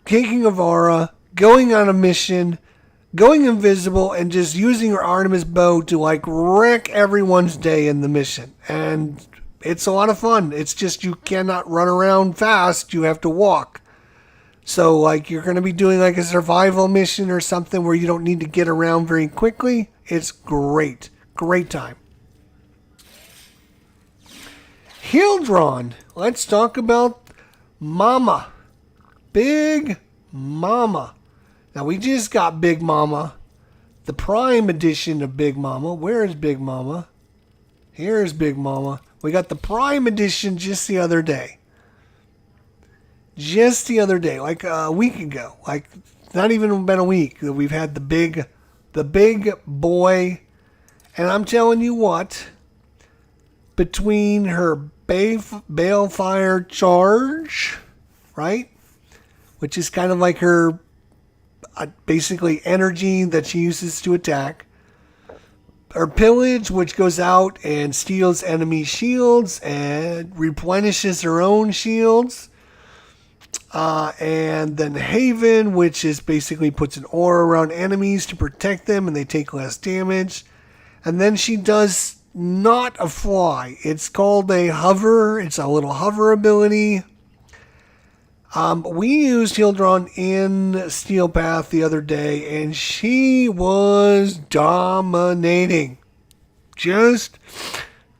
A: taking Avara, going on a mission, going invisible, and just using her Artemis bow to like wreck everyone's day in the mission. And it's a lot of fun. It's just you cannot run around fast. You have to walk. So like you're going to be doing like a survival mission or something where you don't need to get around very quickly. It's great. Great time. Hildron. Let's talk about Mama. Big Mama. Now we just got Big Mama. The Prime edition of Big Mama. Where is Big Mama? Here's Big Mama. We got the Prime edition just the other day. Just the other day, like a week ago. Like not even been a week that we've had the big boy. And I'm telling you what, between her Balefire charge, right? Which is kind of like her basically energy that she uses to attack. Her Pillage, which goes out and steals enemy shields and replenishes her own shields. And then Haven, which is basically puts an aura around enemies to protect them and they take less damage. And then she does not a fly. It's called a hover. It's a little hover ability. We used Hildron in Steel Path the other day, and she was dominating. Just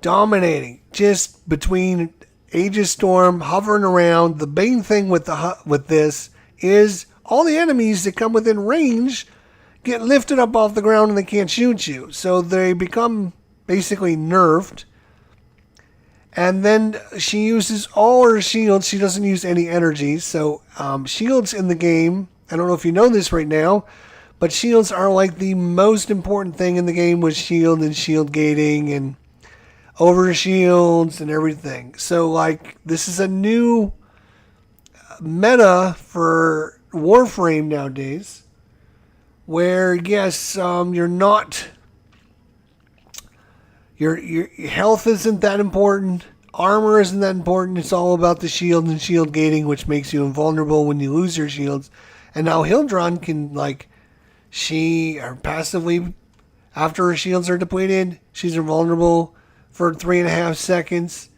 A: dominating. Just between Aegis Storm hovering around. The main thing with this is all the enemies that come within range get lifted up off the ground and they can't shoot you. So they become basically nerfed. And then she uses all her shields. She doesn't use any energy. So shields in the game, I don't know if you know this right now, but shields are like the most important thing in the game with shield and shield gating and over shields and everything. So like this is a new meta for Warframe nowadays where yes, you're not... Your health isn't that important. Armor isn't that important. It's all about the shield and shield gating, which makes you invulnerable when you lose your shields. And now Hildron can, like, passively, after her shields are depleted, she's invulnerable for 3.5 seconds.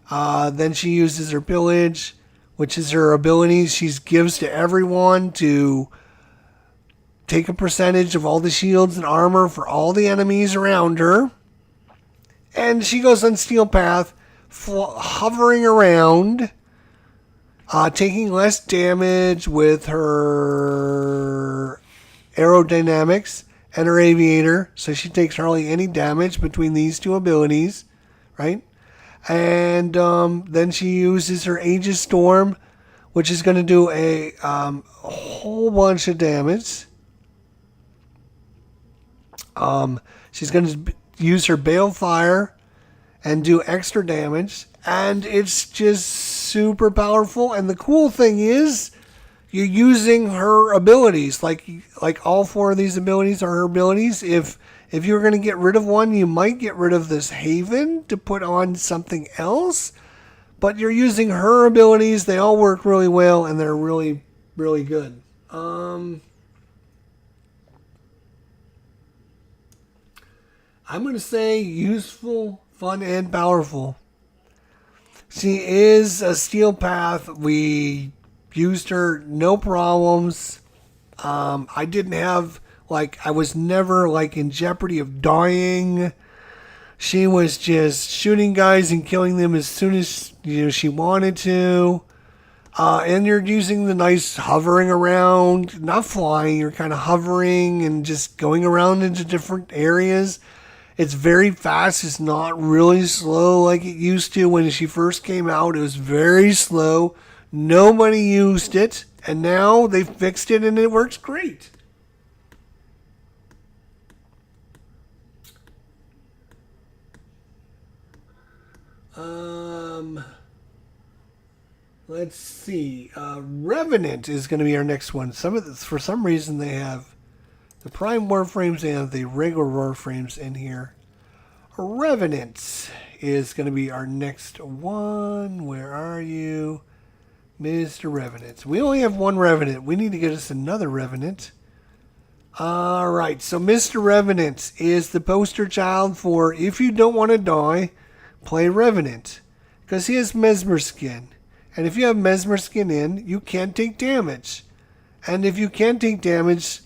A: Then she uses her pillage, which is her abilities she gives to everyone to take a percentage of all the shields and armor for all the enemies around her. And she goes on Steel Path, hovering around, taking less damage with her aerodynamics and her aviator. So she takes hardly any damage between these two abilities, right? And then she uses her Aegis Storm, which is going to do a whole bunch of damage. She's going to use her Balefire and do extra damage, and it's just super powerful. And the cool thing is you're using her abilities, like all 4 of these abilities are her abilities. If you're going to get rid of one, you might get rid of this Haven to put on something else, but you're using her abilities. They all work really well, and they're really, really good. I'm going to say useful, fun, and powerful. She is a Steel Path. We used her, no problems. I didn't have, I was never, in jeopardy of dying. She was just shooting guys and killing them as soon as, she wanted to. And you're using the nice hovering around, not flying, you're kind of hovering and just going around into different areas. It's very fast. It's not really slow like it used to when she first came out. It was very slow. Nobody used it. And now they fixed it and it works great. Let's see. Revenant is going to be our next one. For some reason they have the Prime Warframes and the regular Warframes in here. Revenant is going to be our next one. Where are you? Mr. Revenant. We only have one Revenant. We need to get us another Revenant. Alright, so Mr. Revenant is the poster child for if you don't want to die, play Revenant. Because he has Mesmer Skin. And if you have Mesmer Skin in, you can't take damage. And if you can't take damage...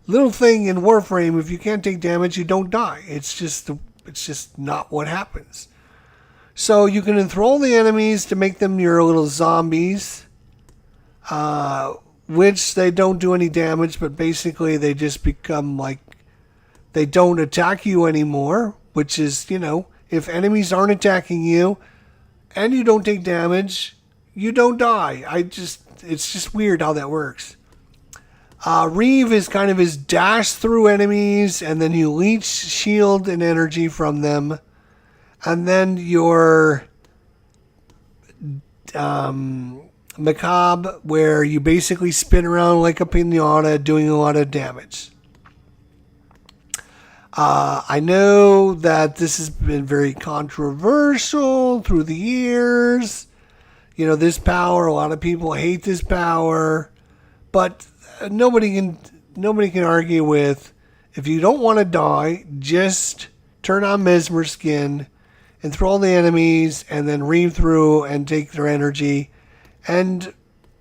A: Little thing in Warframe, if you can't take damage, you don't die. It's just not what happens. So you can enthrall the enemies to make them your little zombies, which they don't do any damage, but basically they just become they don't attack you anymore, which is, if enemies aren't attacking you and you don't take damage, you don't die. It's just weird how that works. Reeve is kind of his dash through enemies, and then you leech shield and energy from them. And then your Macabre, where you basically spin around like a pinata doing a lot of damage. I know that this has been very controversial through the years. This power, a lot of people hate this power, but nobody can argue with, if you don't want to die, just turn on Mesmer Skin, enthrall the enemies, and then reave through and take their energy. And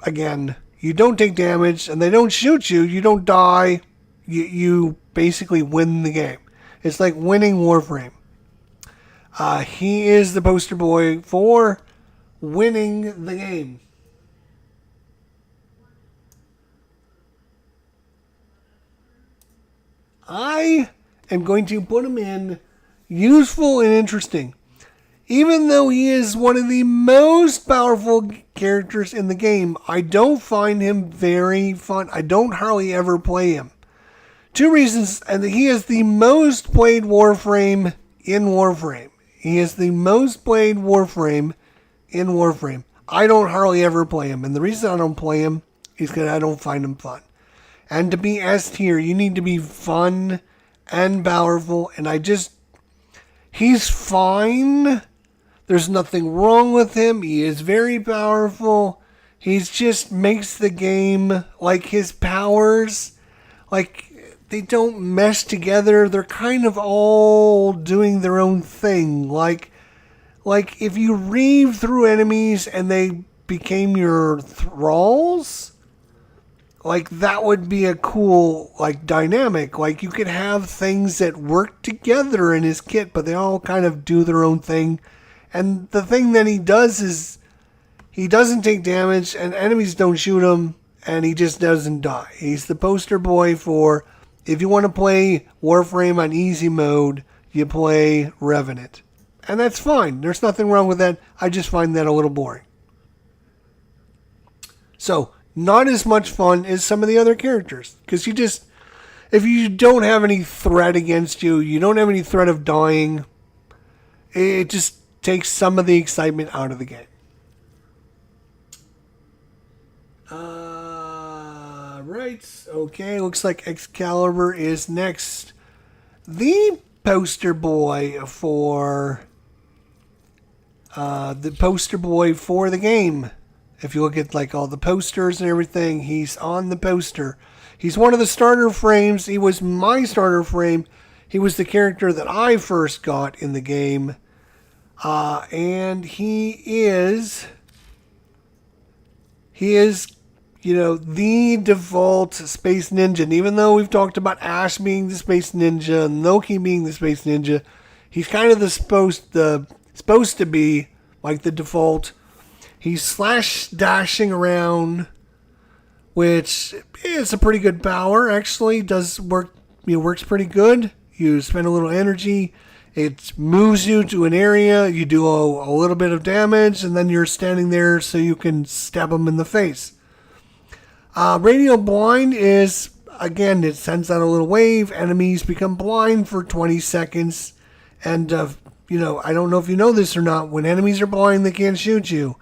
A: again, you don't take damage, and they don't shoot you. You don't die. You basically win the game. It's like winning Warframe. He is the poster boy for winning the game. I am going to put him in useful and interesting. Even though he is one of the most powerful characters in the game, I don't find him very fun. I don't hardly ever play him. Two reasons, and he is the most played Warframe in Warframe. He is the most played Warframe in Warframe. I don't hardly ever play him, and the reason I don't play him is because I don't find him fun. And to be S tier, you need to be fun and powerful, and he's fine. There's nothing wrong with him. He is very powerful. He just makes the game, like his powers, like they don't mesh together. They're kind of all doing their own thing. Like if you reave through enemies and they became your thralls, like that would be a cool dynamic. Like you could have things that work together in his kit, but they all kind of do their own thing. And the thing that he does is he doesn't take damage and enemies don't shoot him and he just doesn't die. He's the poster boy for if you want to play Warframe on easy mode, you play Revenant. And that's fine. There's nothing wrong with that. I just find that a little boring. So, not as much fun as some of the other characters. Because if you don't have any threat against you, you don't have any threat of dying, it just takes some of the excitement out of the game. Right. Okay, looks like Excalibur is next. The poster boy for the game. If you look at all the posters and everything, he's on the poster. He's one of the starter frames. He was my starter frame. He was the character that I first got in the game. And he is, the default space ninja. And even though we've talked about Ash being the space ninja and Loki being the space ninja, he's kind of supposed to be like the default. He's slash dashing around, which is a pretty good power. Actually, does work. Works pretty good. You spend a little energy. It moves you to an area, you do a little bit of damage, and then you're standing there so you can stab them in the face. Radial Blind is, again, it sends out a little wave, enemies become blind for 20 seconds, and, I don't know if you know this or not, when enemies are blind, they can't shoot you.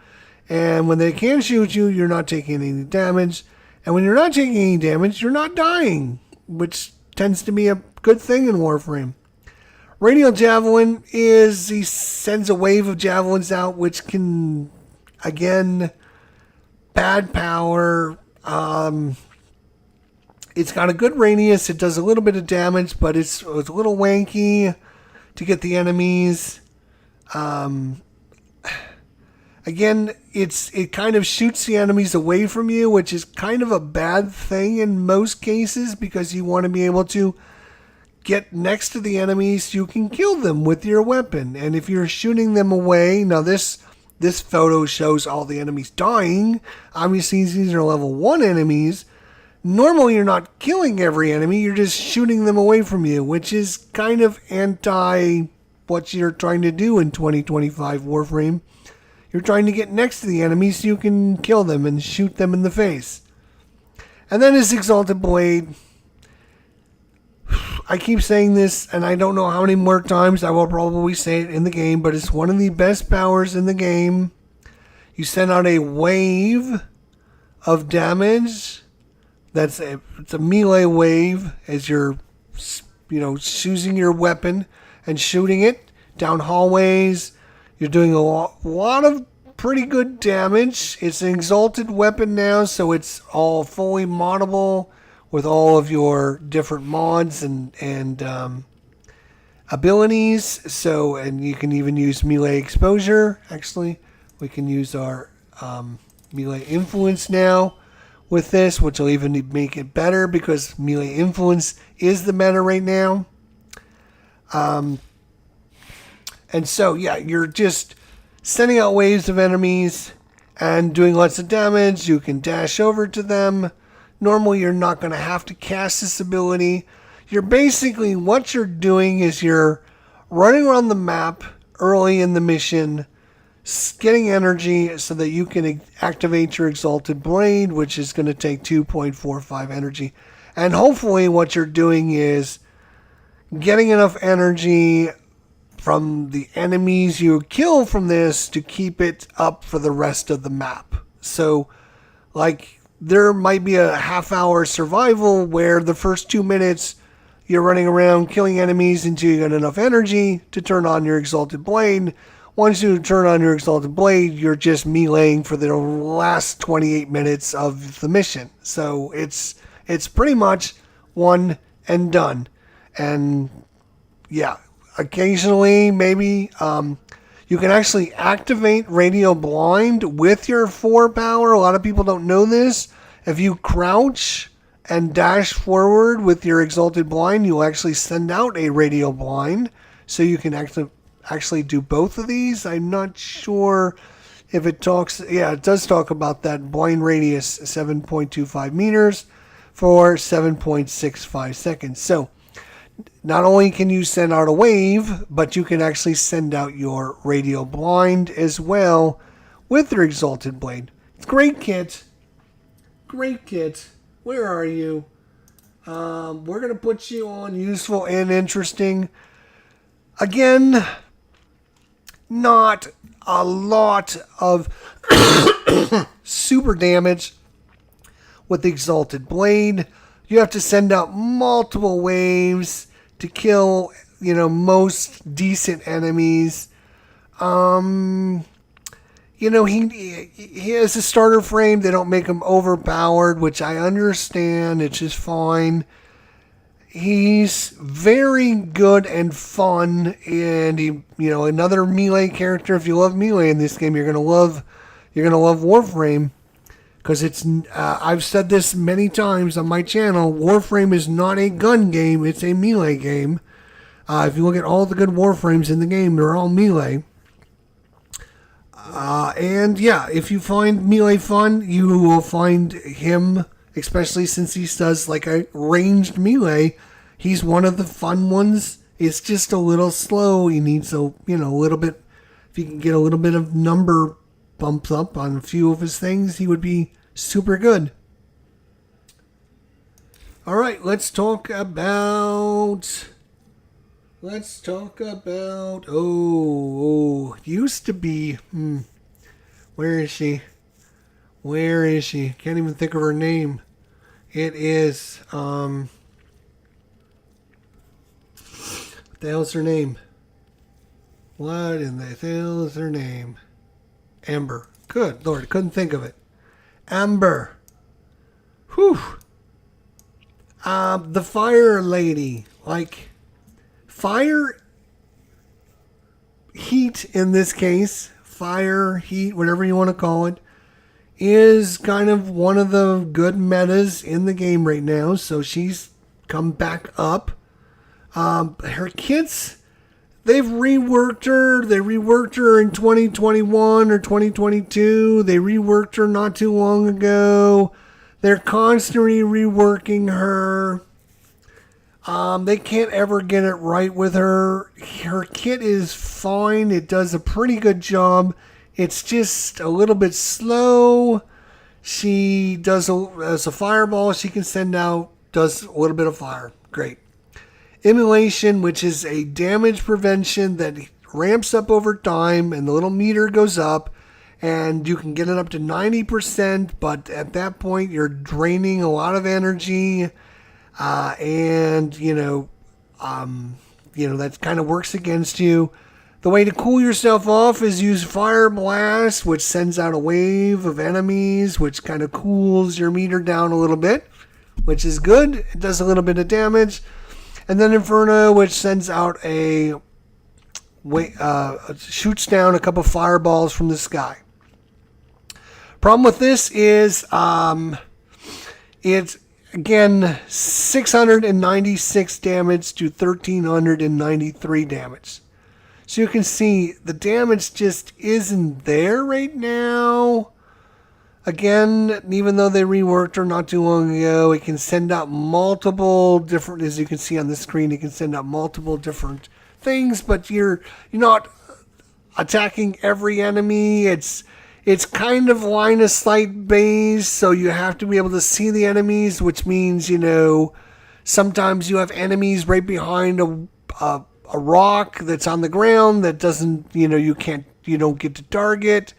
A: And when they can't shoot you, you're not taking any damage, and when you're not taking any damage, you're not dying, which tends to be a good thing in Warframe. Radial Javelin he sends a wave of javelins out, which can, again, bad power. It's got a good radius. It does a little bit of damage, but it's a little wanky to get the enemies. Again, it kind of shoots the enemies away from you, which is kind of a bad thing in most cases because you want to be able to get next to the enemies, you can kill them with your weapon. And if you're shooting them away, now this photo shows all the enemies dying. Obviously, these are level 1 enemies. Normally, you're not killing every enemy, you're just shooting them away from you, which is kind of anti what you're trying to do in 2025 Warframe. You're trying to get next to the enemies so you can kill them and shoot them in the face. And then his Exalted Blade. I keep saying this, and I don't know how many more times I will probably say it in the game, but it's one of the best powers in the game. You send out a wave of damage. It's a melee wave as you're, choosing your weapon and shooting it down hallways. You're doing a lot of pretty good damage. It's an exalted weapon now, so it's all fully moddable with all of your different mods and abilities. So, and you can even use melee exposure. Actually, we can use our melee influence now with this, which will even make it better because melee influence is the meta right now. And so, yeah, you're just sending out waves of enemies and doing lots of damage. You can dash over to them. Normally, you're not going to have to cast this ability. You're basically, what you're doing is you're running around the map early in the mission, getting energy so that you can activate your Exalted Blade, which is going to take 2.45 energy. And hopefully what you're doing is getting enough energy from the enemies you kill from this to keep it up for the rest of the map. So, like, there might be a half-hour survival where the first 2 minutes you're running around killing enemies until you get enough energy to turn on your Exalted Blade. Once you turn on your Exalted Blade, you're just meleeing for the last 28 minutes of the mission. So it's pretty much one and done. And yeah, occasionally maybe you can actually activate Radio Blind with your 4 power. A lot of people don't know this. If you crouch and dash forward with your Exalted Blind, you'll actually send out a Radio Blind. So you can actually do both of these. I'm not sure if it talks. Yeah, it does talk about that blind radius 7.25 meters for 7.65 seconds. So not only can you send out a wave, but you can actually send out your Radio Blind as well with your Exalted Blade. It's great kit. Great kit. Where are you? We're going to put you on useful and interesting. Again, not a lot of super damage with the Exalted Blade. You have to send out multiple waves to kill, most decent enemies. He has a starter frame. They don't make him overpowered, which I understand. It's just fine. He's very good and fun, and he, another melee character. If you love melee in this game, you're gonna love Warframe, because it's. I've said this many times on my channel. Warframe is not a gun game; it's a melee game. If you look at all the good Warframes in the game, they're all melee. And yeah, if you find melee fun, you will find him, especially since he does like a ranged melee. He's one of the fun ones. It's just a little slow. He needs a little bit. If you can get a little bit of number bumps up on a few of his things, he would be super good. All right, let's talk about. Used to be. Where is she? Can't even think of her name. It is, what the hell's her name? What in the hell is her name? Amber. Good Lord, couldn't think of it. Amber. Whew. The fire lady. Like, fire heat in this case, fire heat, whatever you want to call it, is kind of one of the good metas in the game right now. So she's come back up. Her kits, they've reworked her. They reworked her in 2021 or 2022. They reworked her not too long ago. They're constantly reworking her. They can't ever get it right with her. Her kit is fine. It does a pretty good job. It's just a little bit slow. She does as a fireball she can send out, does a little bit of fire. Great. Immolation, which is a damage prevention that ramps up over time, and the little meter goes up, and you can get it up to 90%, but at that point you're draining a lot of energy. And that kind of works against you. The way to cool yourself off is use Fire Blast, which sends out a wave of enemies, which kind of cools your meter down a little bit, which is good. It does a little bit of damage. And then Inferno, which sends out shoots down a couple fireballs from the sky. Problem with this is, it's, again, 696 damage to 1,393 damage. So you can see the damage just isn't there right now. Again, even though they reworked her not too long ago, it can send out multiple different, as you can see on the screen, it can send out multiple different things, but you're not attacking every enemy. It's kind of line of sight based, so you have to be able to see the enemies, which means, sometimes you have enemies right behind a rock that's on the ground that doesn't, you don't get to target.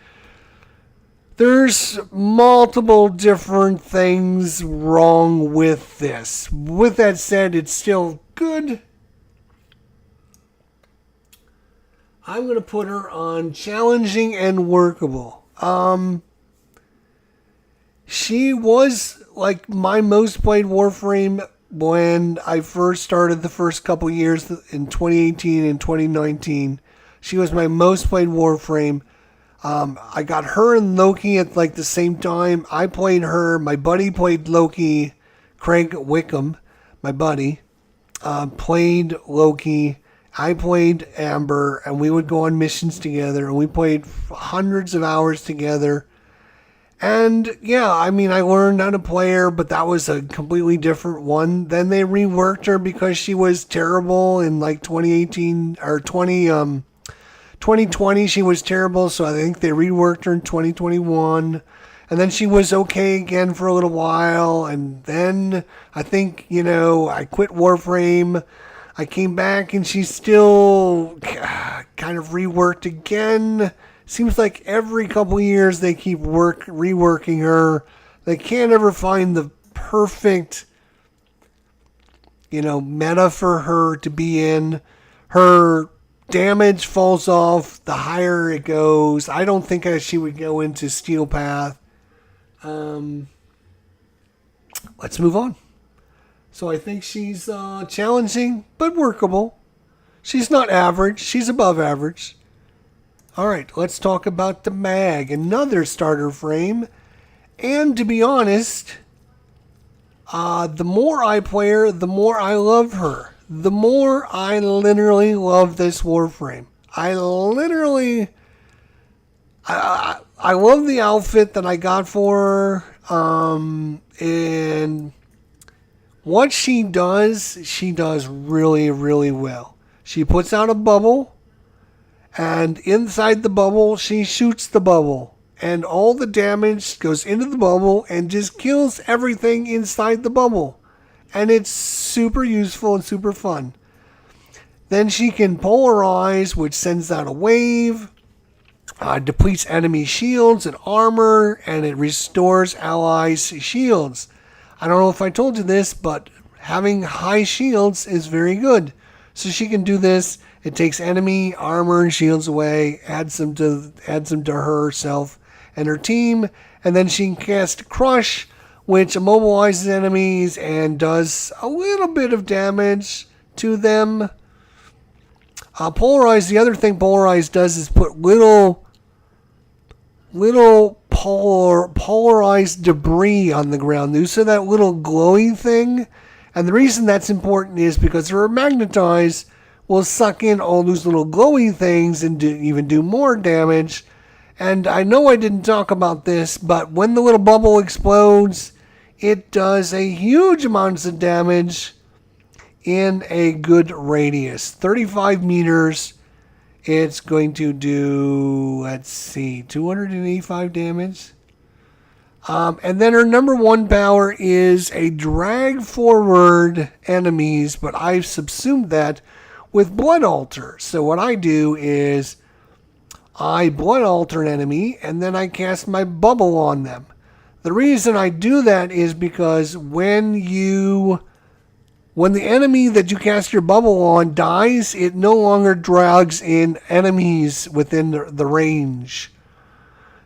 A: There's multiple different things wrong with this. With that said, it's still good. I'm going to put her on challenging and workable. She was like my most played Warframe when I first started the first couple years in 2018 and 2019. She was my most played Warframe. I got her and Loki at like the same time. I played her. My buddy played Loki. Craig Wickham, my buddy, played Loki. I played Amber, and we would go on missions together, and we played hundreds of hours together. And yeah, I learned how to play her, but that was a completely different one. Then they reworked her because she was terrible in like 2018 or 2020. She was terrible, so I think they reworked her in 2021. And then she was okay again for a little while, and then I think, I quit Warframe. I came back, and she's still kind of reworked again. Seems like every couple years they keep reworking her. They can't ever find the perfect, meta for her to be in. Her damage falls off the higher it goes. I don't think she would go into Steel Path. Let's move on. So I think she's challenging but workable. She's not average. She's above average. All right, let's talk about the mag, another starter frame. And to be honest, the more I play her, the more I love her. The more I literally love this Warframe. I love the outfit that I got for her. And what she does really, really well. She puts out a bubble, and inside the bubble, she shoots the bubble. And all the damage goes into the bubble and just kills everything inside the bubble. And it's super useful and super fun. Then she can polarize, which sends out a wave, depletes enemy shields and armor, and it restores allies' shields. I don't know if I told you this, but having high shields is very good. So she can do this. It takes enemy armor and shields away, adds them to herself and her team, and then she can cast Crush, which immobilizes enemies and does a little bit of damage to them. Polarize, the other thing Polarize does is put little polarized debris on the ground. You see that little glowing thing? And the reason that's important is because her Magnetize will suck in all those little glowing things and even do more damage. And I know I didn't talk about this, but when the little bubble explodes, it does a huge amounts of damage in a good radius. 35 meters. It's going to do, 285 damage. And then her number one power is a drag forward enemies, but I've subsumed that with Blood Altar. So what I do is I Blood Altar an enemy, and then I cast my bubble on them. The reason I do that is because when the enemy that you cast your bubble on dies, it no longer drags in enemies within the range.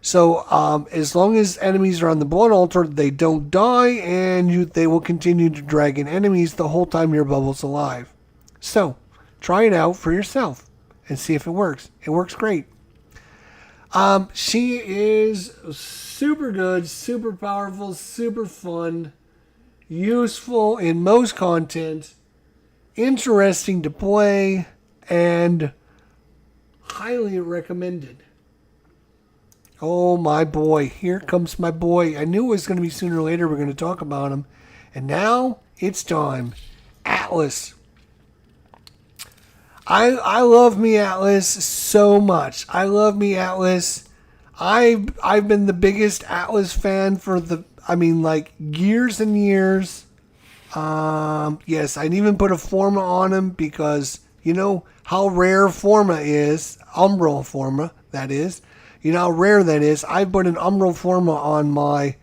A: So as long as enemies are on the Blood Altar, they don't die, and they will continue to drag in enemies the whole time your bubble's alive. So try it out for yourself and see if it works. It works great. She is super good, super powerful, super fun, useful in most content, interesting to play, and Highly recommended. Oh, my boy. Here comes my boy. I knew it was going to be sooner or later we're going to talk about him. And now it's time. Atlas. I love me Atlas so much. I love me Atlas. I've been the biggest Atlas fan for years and years. Yes, I'd even put a Forma on him because you know how rare Forma is. Umbral Forma, that is. You know how rare that is. I put an Umbral Forma on my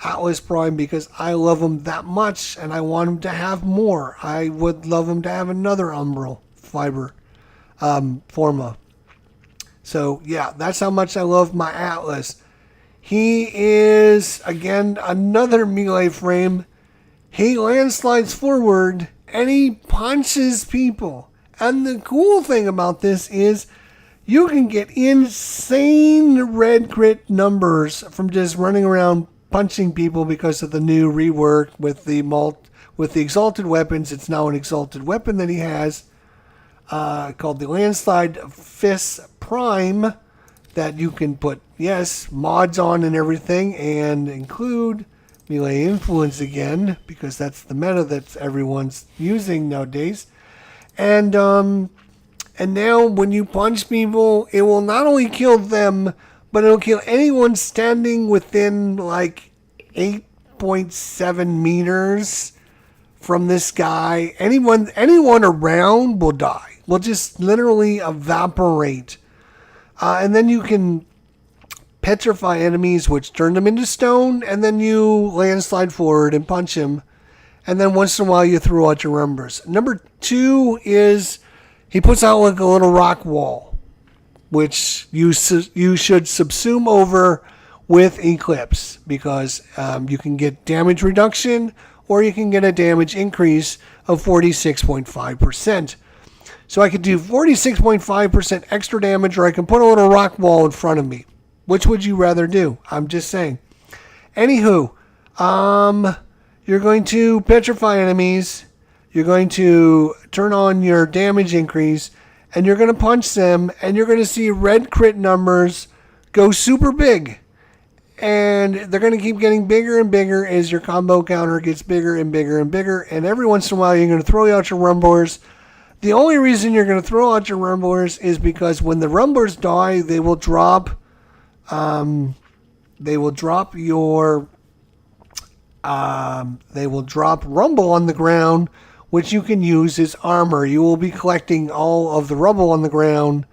A: Atlas Prime because I love him that much and I want him to have more. I would love him to have another Umbral fiber Forma. So yeah, that's how much I love my Atlas. He is, again, another melee frame. He landslides forward and he punches people. And the cool thing about this is you can get insane red crit numbers from just running around punching people because of the new rework with the exalted weapons. It's now an exalted weapon that he has called the Landslide Fist Prime that you can put, yes, mods on and everything and include melee influence again because that's the meta that everyone's using nowadays. And now when you punch people, it will not only kill them, but it'll kill anyone standing within like 8.7 meters from this guy. Anyone around will die. Will just literally evaporate. And then you can petrify enemies, which turn them into stone, and then you landslide forward and punch him. And then once in a while you throw out your numbers. Number 2 is he puts out like a little rock wall, which you should subsume over with Eclipse because you can get damage reduction or you can get a damage increase of 46.5%. So I could do 46.5% extra damage or I can put a little rock wall in front of me. Which would you rather do? I'm just saying. Anywho, you're going to petrify enemies. You're going to turn on your damage increase. And you're going to punch them. And you're going to see red crit numbers go super big. And they're going to keep getting bigger and bigger as your combo counter gets bigger and bigger and bigger. And every once in a while you're going to throw out your rumblers. The only reason you're going to throw out your rumblers is because when the rumblers die, they will drop rumble on the ground, which you can use as armor. You will be collecting all of the rubble on the ground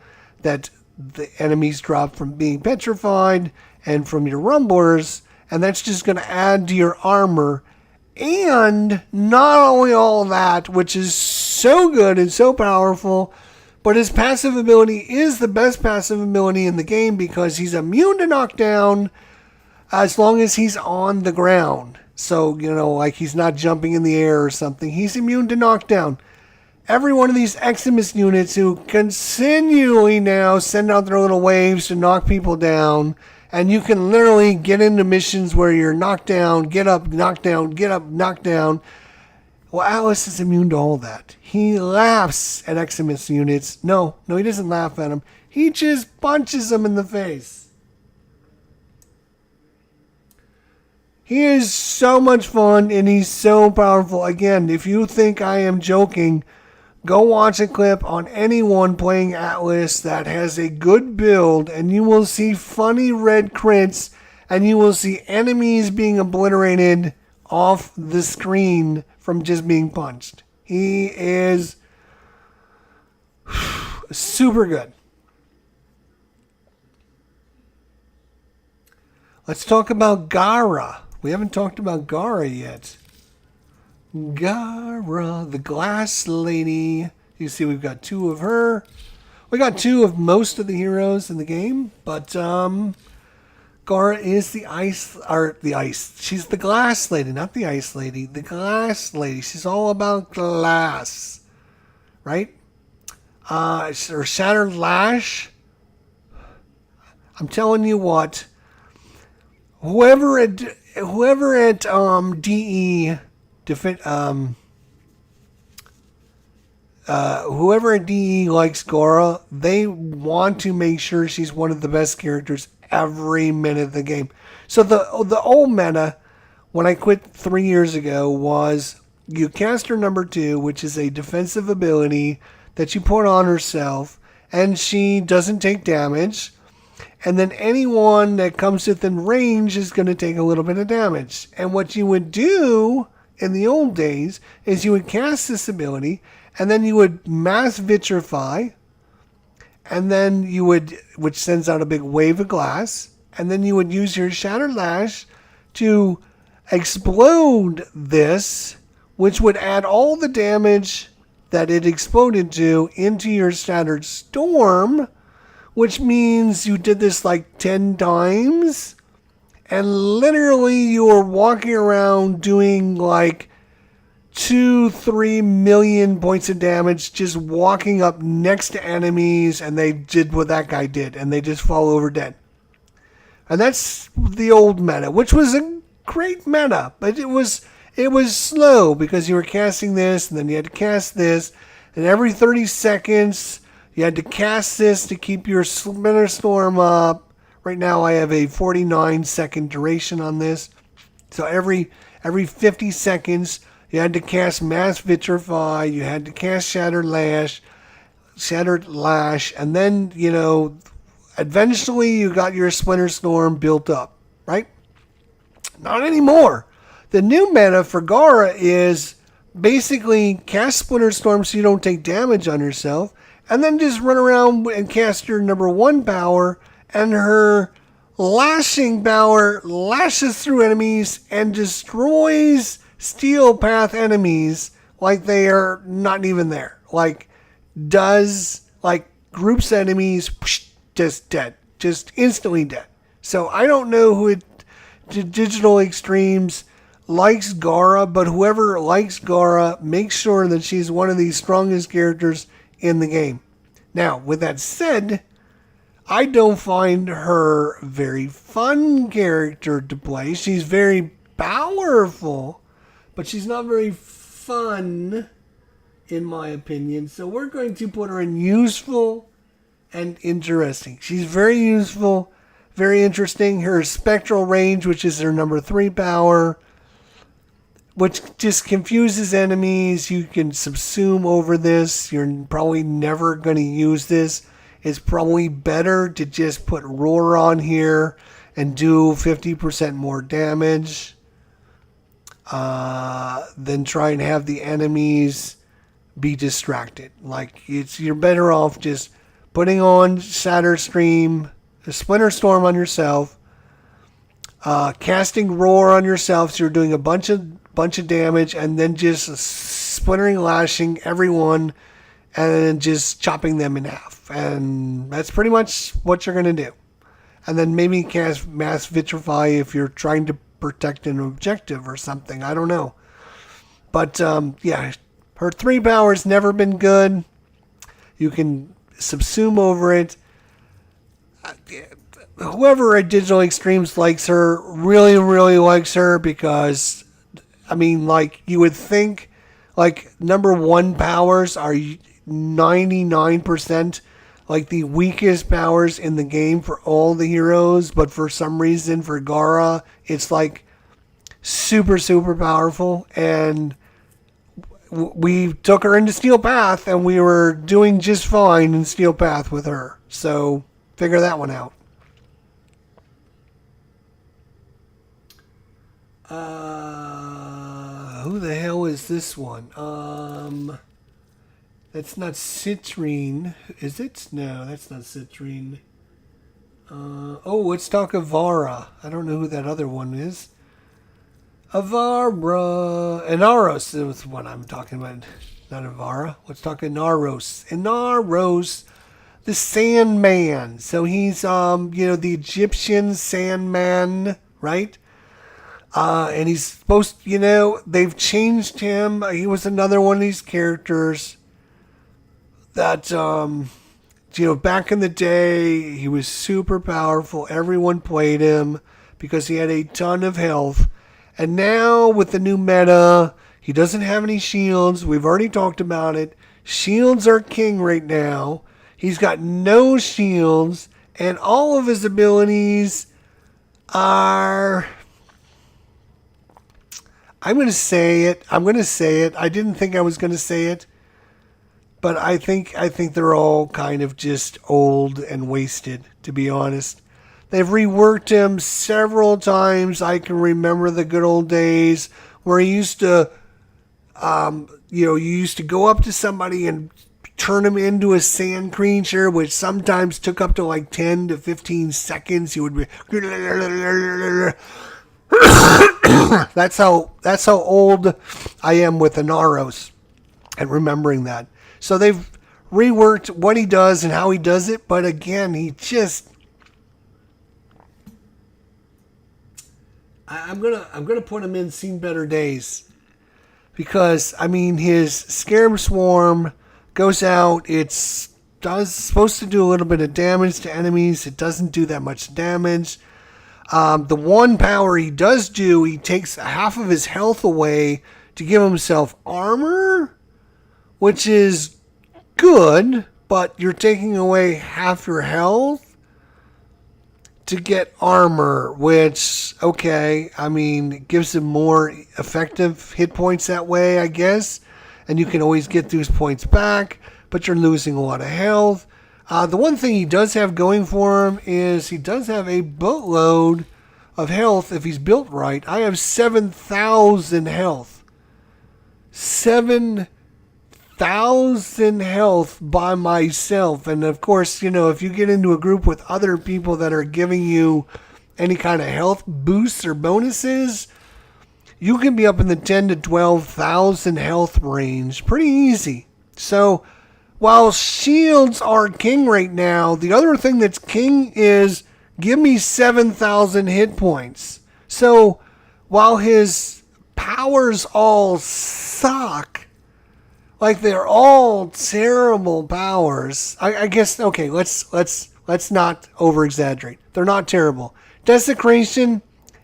A: that the enemies drop from being petrified and from your rumblers, and that's just going to add to your armor. And not only all that, which is so good and so powerful, but his passive ability is the best passive ability in the game because he's immune to knockdown as long as he's on the ground. So, you know, like he's not jumping in the air or something. He's immune to knockdown. Every one of these Eximus units who continually now send out their little waves to knock people down, and you can literally get into missions where you're knocked down, get up, knocked down, get up, knocked down. Well, Atlas is immune to all that. He laughs at Eximus units. No, he doesn't laugh at them. He just punches them in the face. He is so much fun and he's so powerful. Again, if you think I am joking, go watch a clip on anyone playing Atlas that has a good build and you will see funny red crits and you will see enemies being obliterated off the screen from just being punched. He is super good. Let's talk about Gara. We haven't talked about Gara yet. Gara, the glass lady. You see we've got 2 of her. We got 2 of most of the heroes in the game, but Gara is the ice. She's the glass lady, not the ice lady. The glass lady. She's all about glass, right? Or Shattered Lash. I'm telling you what. Whoever at DE whoever at DE likes Gora, they want to make sure she's one of the best characters every minute of the game. So the old meta, when I quit 3 years ago, was you cast her number 2, which is a defensive ability that you put on herself, and she doesn't take damage. And then anyone that comes within range is going to take a little bit of damage. And what you would do in the old days is you would cast this ability, and then you would mass vitrify, and then you would, which sends out a big wave of glass, and then you would use your Shattered Lash to explode this, which would add all the damage that it exploded to into your Shattered Storm, which means you did this like 10 times, and literally you were walking around doing like 2-3 million points of damage just walking up next to enemies, and they did what that guy did, and they just fall over dead. And that's the old meta, which was a great meta, but it was slow because you were casting this, and then you had to cast this, and every 30 seconds you had to cast this to keep your Splinter Storm up. Right now I have a 49-second duration on this, so every 50 seconds you had to cast Mass Vitrify, you had to cast Shattered Lash, and then, eventually you got your Splinter Storm built up, right? Not anymore. The new meta for Gora is basically cast Splinter Storm so you don't take damage on yourself, and then just run around and cast your number 1 power, and her lashing power lashes through enemies and destroys Steel Path enemies like they are not even there. Groups enemies, just dead. Just instantly dead. So I don't know who Digital Extremes likes Gora, but whoever likes Gora, make sure that she's one of the strongest characters in the game. Now, with that said, I don't find her a very fun character to play. She's very powerful, but she's not very fun, in my opinion. So we're going to put her in useful and interesting. She's very useful, very interesting. Her spectral range, which is her number 3 power, which just confuses enemies. You can subsume over this. You're probably never going to use this. It's probably better to just put Roar on here and do 50% more damage than try and have the enemies be distracted. You're better off just putting on Splinter Storm on yourself, casting Roar on yourself, so you're doing a bunch of damage, and then just splintering, lashing everyone, and then just chopping them in half. And that's pretty much what you're going to do. And then maybe cast Mass Vitrify if you're trying to protect an objective or something. I don't know. But, her 3 power's never been good. You can subsume over it. Whoever at Digital Extremes likes her really, really likes her because, you would think, number 1 powers are 99% the weakest powers in the game for all the heroes, but for some reason for Gora, it's super, super powerful, and we took her into Steel Path, and we were doing just fine in Steel Path with her. So, figure that one out. Who the hell is this one? That's not Citrine, is it? No, that's not Citrine. Let's talk Avara. I don't know who that other one is. Avara. Inaros is what I'm talking about. Not Avara. Let's talk Inaros. Inaros, the Sandman. So he's, the Egyptian Sandman, right? And he's supposed, they've changed him. He was another one of these characters that, back in the day, he was super powerful. Everyone played him because he had a ton of health. And now with the new meta, he doesn't have any shields. We've already talked about it. Shields are king right now. He's got no shields, and all of his abilities are... I'm going to say it. I didn't think I was going to say it, but I think they're all kind of just old and wasted, to be honest. They've reworked him several times. I can remember the good old days where he used to, you used to go up to somebody and turn him into a sand creature, which sometimes took up to like 10 to 15 seconds. He would be... That's how old I am with Inaros and remembering that. So they've reworked what he does and how he does it, but again, he just... I'm gonna put him in Seen Better Days, because I mean his Scarab Swarm goes out. It's supposed to do a little bit of damage to enemies. It doesn't do that much damage. The one power he does do, he takes half of his health away to give himself armor, which is good, but you're taking away half your health to get armor, which, okay, I mean, it gives him more effective hit points that way, I guess, and you can always get those points back, but you're losing a lot of health. The one thing he does have going for him is he does have a boatload of health if he's built right. I have 7,000 health. 7,000 health by myself. And of course, if you get into a group with other people that are giving you any kind of health boosts or bonuses, you can be up in the 10 to 12,000 health range pretty easy. So while shields are king right now, the other thing that's king is give me 7,000 hit points. So while his powers all suck, like they're all terrible powers, I guess, okay, let's not over exaggerate. They're not terrible. Desecration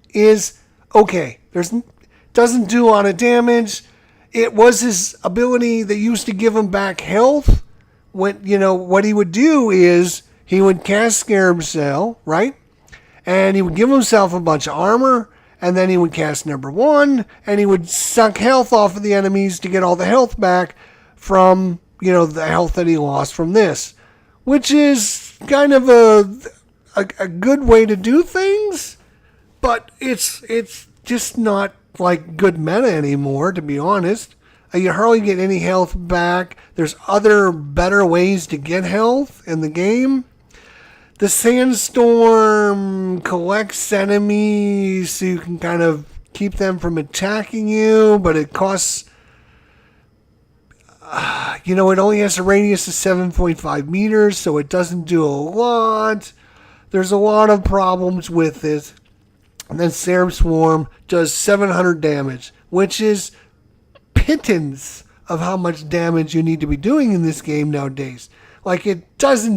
A: is okay. Doesn't do a lot of damage. It was his ability that used to give him back health. What he would do is he would cast Scarab Cell, right? And he would give himself a bunch of armor, and then he would cast number 1, and he would suck health off of the enemies to get all the health back from, the health that he lost from this. Which is kind of a good way to do things, but it's just not like good meta anymore, to be honest. You hardly get any health back. There's other better ways to get health in the game. The Sandstorm collects enemies so you can kind of keep them from attacking you, but it costs... it only has a radius of 7.5 meters, so it doesn't do a lot. There's a lot of problems with it. And then Scarab Swarm does 700 damage, which is pittance of how much damage you need to be doing in this game nowadays. Like, it does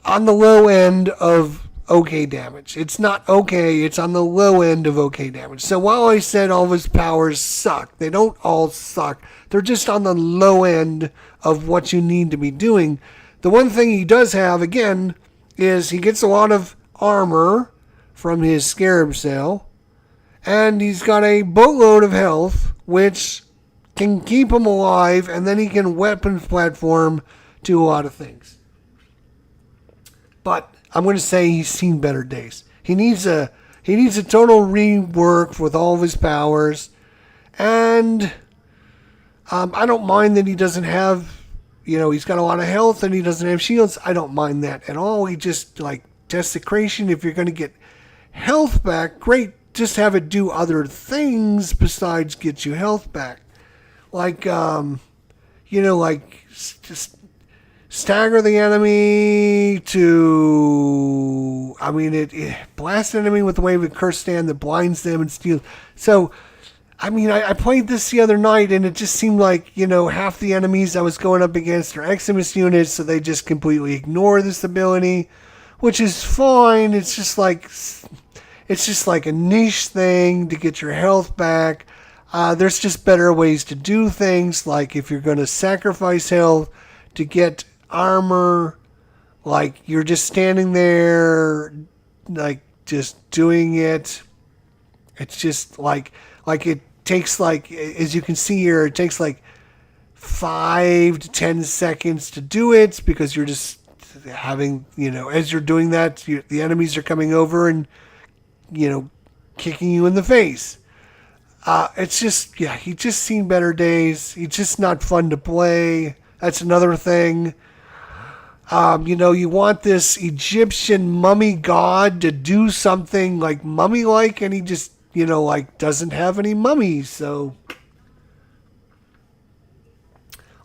A: on the low end of okay damage. It's not okay, it's on the low end of okay damage. So while I said all of his powers suck, they don't all suck. They're just on the low end of what you need to be doing. The one thing he does have, again, is he gets a lot of armor from his Scarab Cell, and he's got a boatload of health, which can keep him alive, and then he can weapons platform do a lot of things. But I'm going to say he's seen better days. He needs a total rework with all of his powers, and I don't mind that he doesn't have, he's got a lot of health and he doesn't have shields. I don't mind that at all. He just, like, desecration, if you're going to get health back, great, just have it do other things besides get you health back. Like, just stagger the enemy to, it blasts the enemy with a wave of curse stand that blinds them and steals. So, I played this the other night and it just seemed like, half the enemies I was going up against are Eximus units, so they just completely ignore this ability, which is fine. It's just like a niche thing to get your health back. There's just better ways to do things, like if you're going to sacrifice health to get armor, like you're just standing there, like just doing it. It's just like it takes, like, as you can see here, it takes like 5 to 10 seconds to do it, because you're just having, as you're doing that, the enemies are coming over and, kicking you in the face. It's just, he's just seen better days. He's just not fun to play. That's another thing. You want this Egyptian mummy god to do something like mummy-like, and he just, doesn't have any mummies. So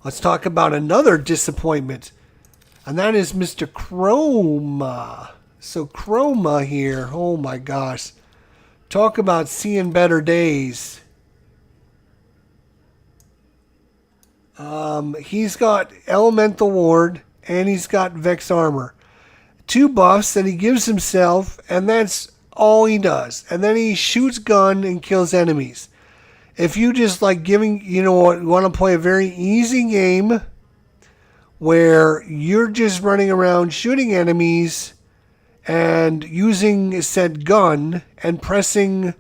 A: let's talk about another disappointment, and that is Mr. Chroma. So Chroma here, oh my gosh. Talk about seeing better days. He's got Elemental Ward and he's got Vex Armor. 2 buffs that he gives himself, and that's all he does. And then he shoots gun and kills enemies. If you just like giving, want to play a very easy game where you're just running around shooting enemies and using said gun and pressing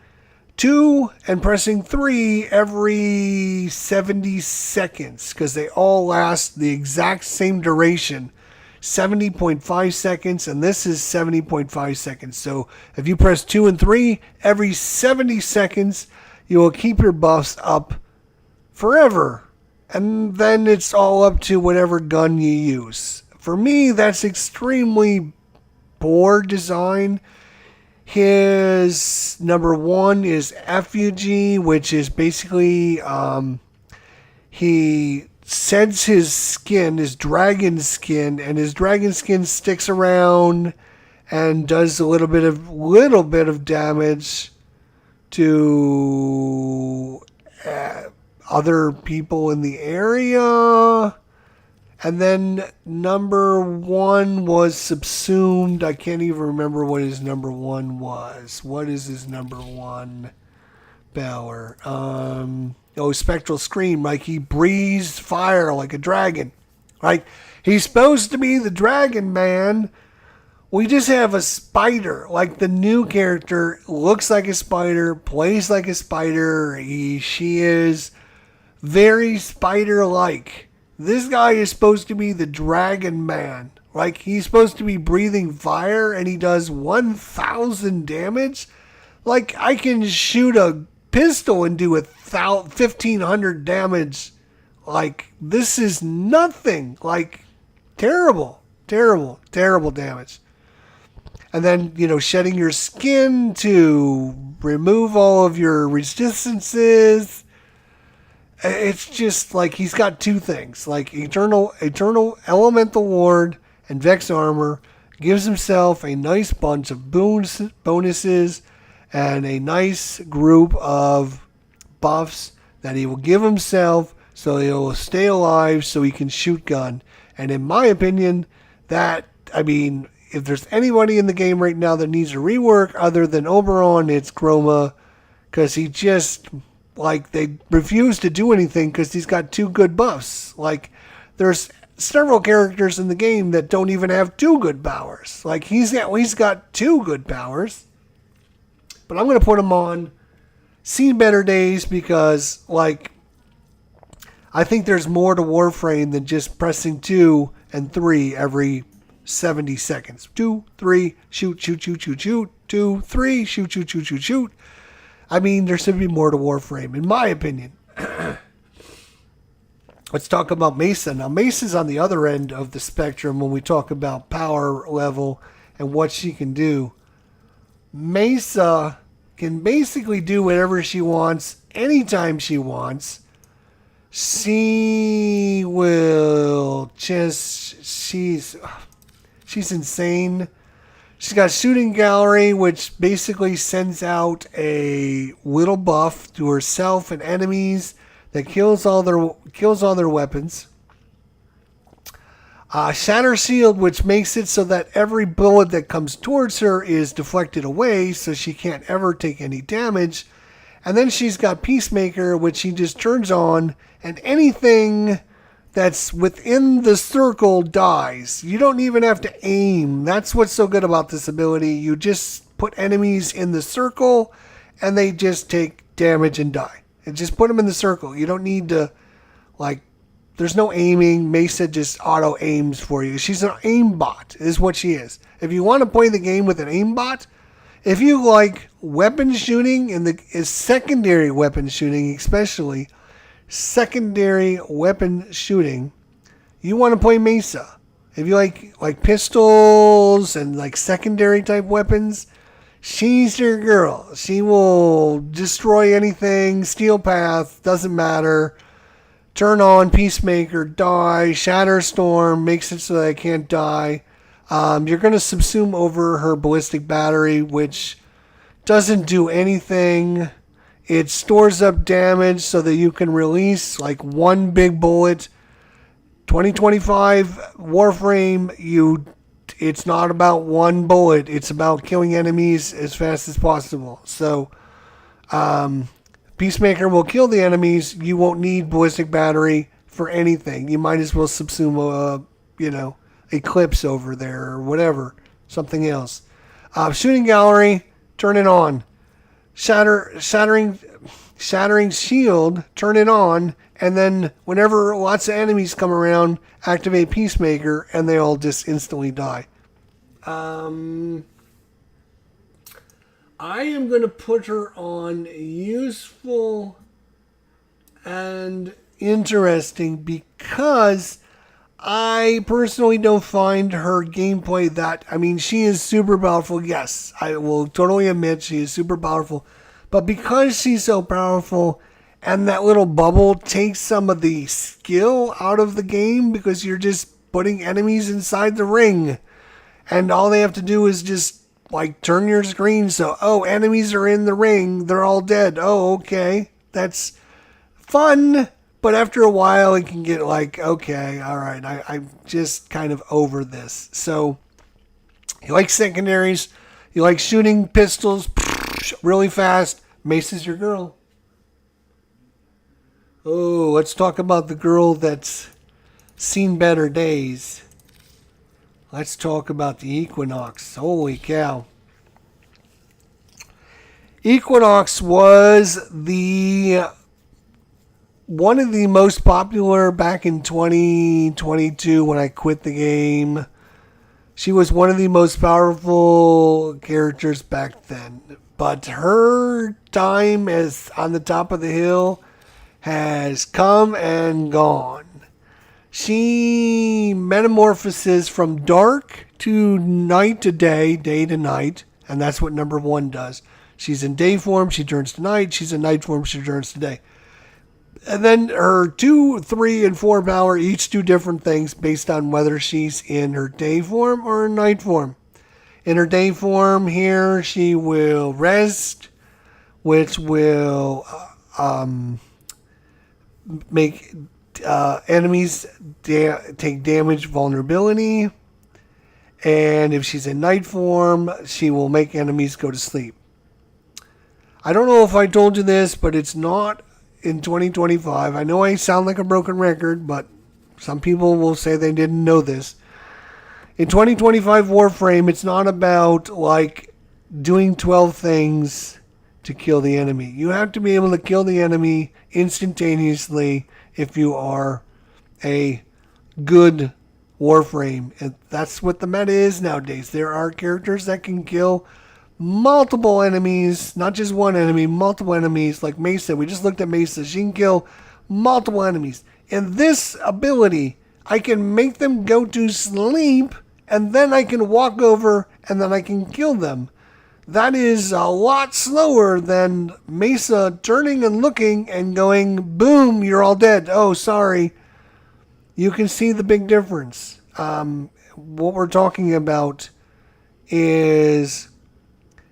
A: 2 and pressing 3 every 70 seconds, because they all last the exact same duration, 70.5 seconds, and this is 70.5 seconds. So if you press 2 and 3 every 70 seconds, you will keep your buffs up forever. And then it's all up to whatever gun you use. For me, that's extremely poor design. His number 1 is Effigy, which is basically he sheds his skin, his dragon skin, and his dragon skin sticks around and does a little bit of damage to other people in the area. And then number 1 was subsumed. I can't even remember what his number 1 was. What is his number 1 power? Spectral Scream. Like, he breathes fire like a dragon. Like, he's supposed to be the dragon man. We just have a spider. Like, the new character looks like a spider, plays like a spider. She is very spider-like. This guy is supposed to be the dragon man. Like, he's supposed to be breathing fire, and he does 1,000 damage. Like, I can shoot a pistol and do 1,500 damage. Like, this is nothing. Like, terrible damage. And then, shedding your skin to remove all of your resistances. It's just like he's got 2 things, like eternal elemental ward and Vex armor. Gives himself a nice bunch of bonuses and a nice group of buffs that he will give himself, so he will stay alive, so he can shoot gun. And in my opinion, if there's anybody in the game right now that needs a rework other than Oberon, it's Chroma, because he just, like, they refuse to do anything because he's got 2 good buffs. Like, there's several characters in the game that don't even have 2 good powers. Like, he's got 2 good powers. But I'm going to put him on Seen Better Days because, like, I think there's more to Warframe than just pressing 2 and 3 every 70 seconds. 2, 3, shoot, shoot, shoot, shoot, shoot. 2, 3, shoot, shoot, shoot, shoot, shoot. I mean, there should be more to Warframe, in my opinion. Let's talk about Mesa. Now, Mesa's on the other end of the spectrum when we talk about power level and what she can do. Mesa can basically do whatever she wants, anytime she wants. She will just... She's insane. She's got Shooting Gallery, which basically sends out a little buff to herself and enemies that kills all their weapons. Shatter Shield, which makes it so that every bullet that comes towards her is deflected away, so she can't ever take any damage. And then she's got Peacemaker, which she just turns on, and anything that's within the circle dies. You don't even have to aim. That's what's so good about this ability. You just put enemies in the circle, and they just take damage and die. And just put them in the circle. You don't need to, like, there's no aiming. Mesa just auto aims for you. She's an aimbot, is what she is. If you want to play the game with an aimbot, if you like weapon shooting and the secondary weapon shooting, especially secondary weapon shooting, you want to play Mesa. If you like pistols and like secondary type weapons, she's your girl. She will destroy anything, steal path, doesn't matter. Turn on Peacemaker, die, Shatter Storm, makes it so that I can't die. You're going to subsume over her ballistic battery, which doesn't do anything. It stores up damage so that you can release like one big bullet. 2025 Warframe, it's not about one bullet. It's about killing enemies as fast as possible. So, Peacemaker will kill the enemies. You won't need ballistic battery for anything. You might as well subsume Eclipse over there or whatever. Something else. Shooting gallery, turn it on. Shattering shield, turn it on. And then whenever lots of enemies come around, activate Peacemaker and they all just instantly die. I am going to put her on useful and interesting because I personally don't find her gameplay that... I mean, she is super powerful. Yes, I will totally admit she is super powerful. But because she's so powerful and that little bubble takes some of the skill out of the game because you're just putting enemies inside the ring. And all they have to do is just like turn your screen so, oh, enemies are in the ring, they're all dead. Oh, okay. That's fun. But after a while, it can get like, okay, all right, I'm just kind of over this. So, you like secondaries, you like shooting pistols really fast, Mace's your girl. Oh, let's talk about the girl that's seen better days. Let's talk about the Equinox. Holy cow. Equinox was one of the most popular back in 2022 when I quit the game. She was one of the most powerful characters back then. But her time as on the top of the hill has come and gone. She metamorphoses from dark to night to day to night, and that's what number 1 does. She's in day form, she turns to night. She's in night form, she turns to day. And then her 2, 3, and 4 power each do different things based on whether she's in her day form or night form. In her day form here, she will rest, which will make enemies take damage vulnerability. And if she's in night form, she will make enemies go to sleep. I don't know if I told you this, but it's not in 2025. I know I sound like a broken record, but some people will say they didn't know this. In 2025 Warframe, it's not about like doing 12 things to kill the enemy. You have to be able to kill the enemy instantaneously if you are a good Warframe. And that's what the meta is nowadays. There are characters that can kill multiple enemies, not just one enemy, multiple enemies, like Mesa. We just looked at Mesa. She can kill multiple enemies. And this ability, I can make them go to sleep, and then I can walk over, and then I can kill them. That is a lot slower than Mesa turning and looking and going, boom, you're all dead. Oh, sorry. You can see the big difference. What we're talking about is,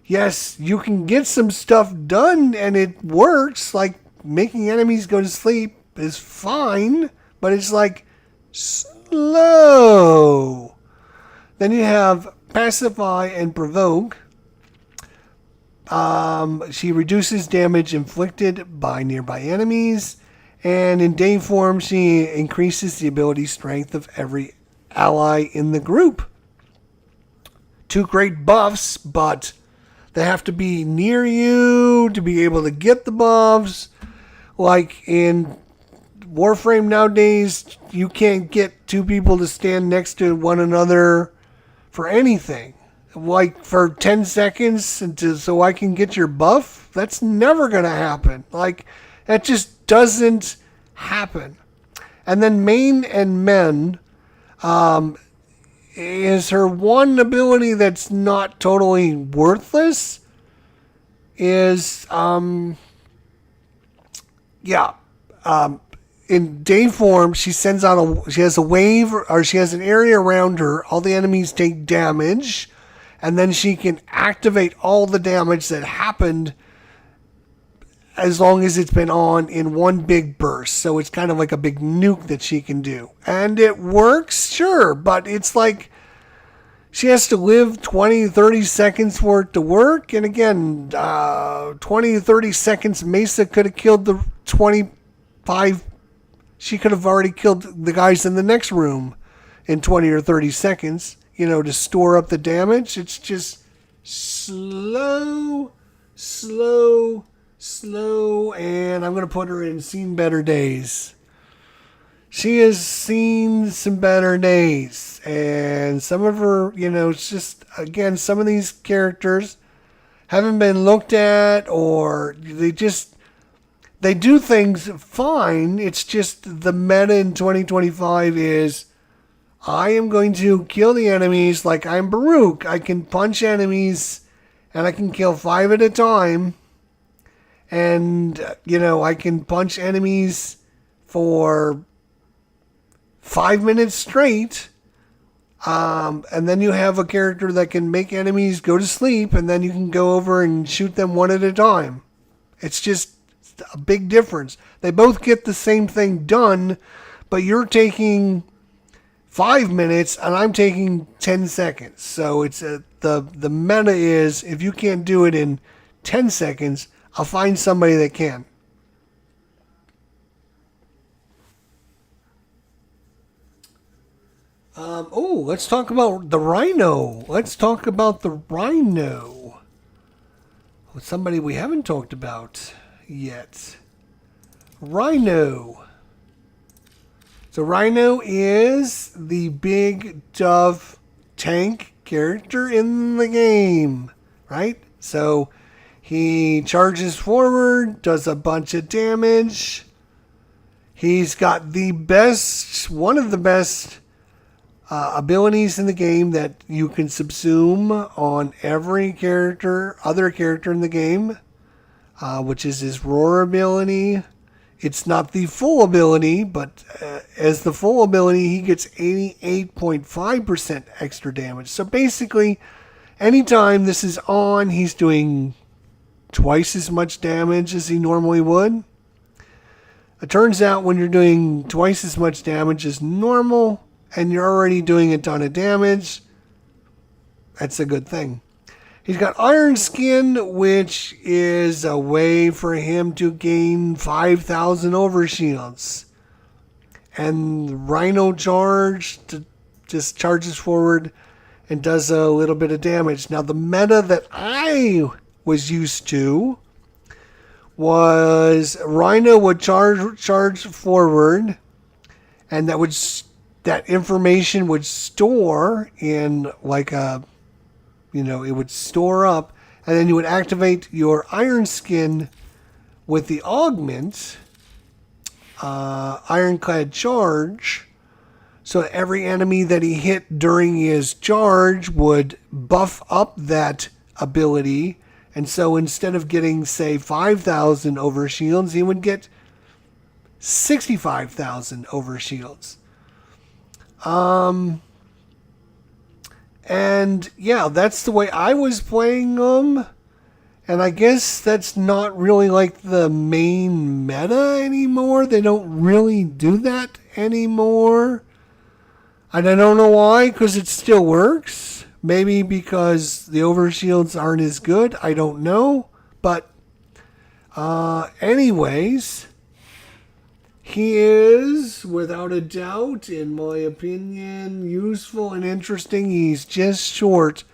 A: yes, you can get some stuff done and it works. Like making enemies go to sleep is fine, but it's like slow. Then you have Pacify and Provoke. She reduces damage inflicted by nearby enemies. And in day form, she increases the ability strength of every ally in the group. 2 great buffs, but they have to be near you to be able to get the buffs. Like in Warframe nowadays, you can't get 2 people to stand next to one another for anything. Like for 10 seconds so I can get your buff? That's never going to happen. Like, that just doesn't happen. And then Main and Men is her one ability that's not totally worthless. In day form, she sends out she has a wave, or she has an area around her. All the enemies take damage, and then she can activate all the damage that happened as long as it's been on in one big burst. So it's kind of like a big nuke that she can do. And it works, sure, but it's like she has to live 20, 30 seconds for it to work. And again, 20, 30 seconds, Mesa could have killed the 25. She could have already killed the guys in the next room in 20 or 30 seconds, to store up the damage. It's just slow, and I'm going to put her in Seen Better Days. She has seen some better days, and some of her, it's just, again, some of these characters haven't been looked at, or they do things fine. It's just the meta in 2025 is, I am going to kill the enemies like I'm Baruch. I can punch enemies, and I can kill 5 at a time. And, I can punch enemies for 5 minutes straight. And then you have a character that can make enemies go to sleep, and then you can go over and shoot them one at a time. It's just a big difference. They both get the same thing done, but you're taking 5 minutes and I'm taking 10 seconds. So it's the meta is, if you can't do it in 10 seconds, I'll find somebody that can. Let's talk about the Rhino. Somebody we haven't talked about yet. Rhino. So Rhino is the big dove tank character in the game, right? So he charges forward, does a bunch of damage. He's got one of the best abilities in the game that you can subsume on every other character in the game, which is his roar ability. It's not the full ability, but as the full ability, he gets 88.5% extra damage. So basically, anytime this is on, he's doing twice as much damage as he normally would. It turns out when you're doing twice as much damage as normal, and you're already doing a ton of damage, that's a good thing. He's got Iron Skin, which is a way for him to gain 5,000 overshields. And Rhino Charge just charges forward and does a little bit of damage. Now, the meta that I was used to was Rhino would charge forward, and that information would store in like it would store up, and then you would activate your Iron Skin with the augment, Ironclad Charge, so every enemy that he hit during his charge would buff up that ability, and so instead of getting, say, 5,000 overshields, he would get 65,000 overshields. And yeah, that's the way I was playing them. And I guess that's not really like the main meta anymore. They don't really do that anymore. And I don't know why, because it still works. Maybe because the overshields aren't as good. I don't know. But anyways, he is, without a doubt, in my opinion, useful and interesting. He's just short.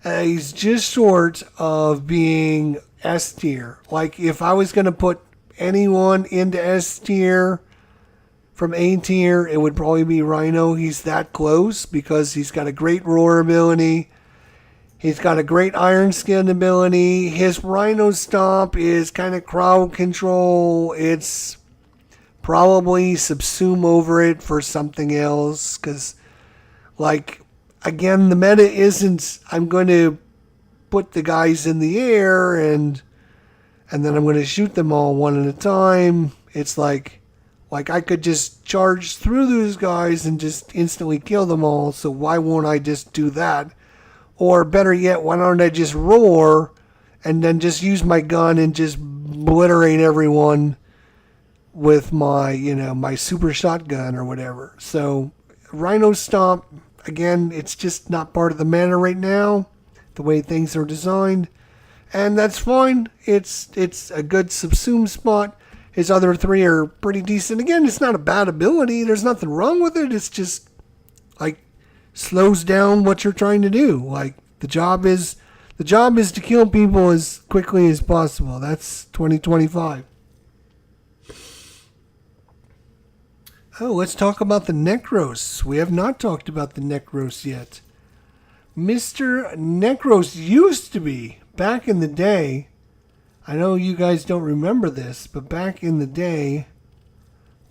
A: He's just short of being S tier. Like, if I was going to put anyone into S tier from A tier, it would probably be Rhino. He's that close because he's got a great roar ability. He's got a great Iron Skin ability. His Rhino Stomp is kind of crowd control. It's probably subsume over it for something else. Because, like, again, the meta isn't I'm going to put the guys in the air and then I'm going to shoot them all one at a time. It's like I could just charge through those guys and just instantly kill them all. So why won't I just do that? Or better yet, why don't I just roar and then just use my gun and just obliterate everyone with my, my super shotgun or whatever. So Rhino Stomp, again, it's just not part of the meta right now, the way things are designed. And that's fine. It's a good subsume spot. His other three are pretty decent. Again, it's not a bad ability. There's nothing wrong with it. It's just, like, slows down what you're trying to do. Like, the job is to kill people as quickly as possible. That's 2025. Oh, let's talk about the Necros. We have not talked about the Necros yet. Mr. Necros used to be, back in the day, I know you guys don't remember this, but back in the day,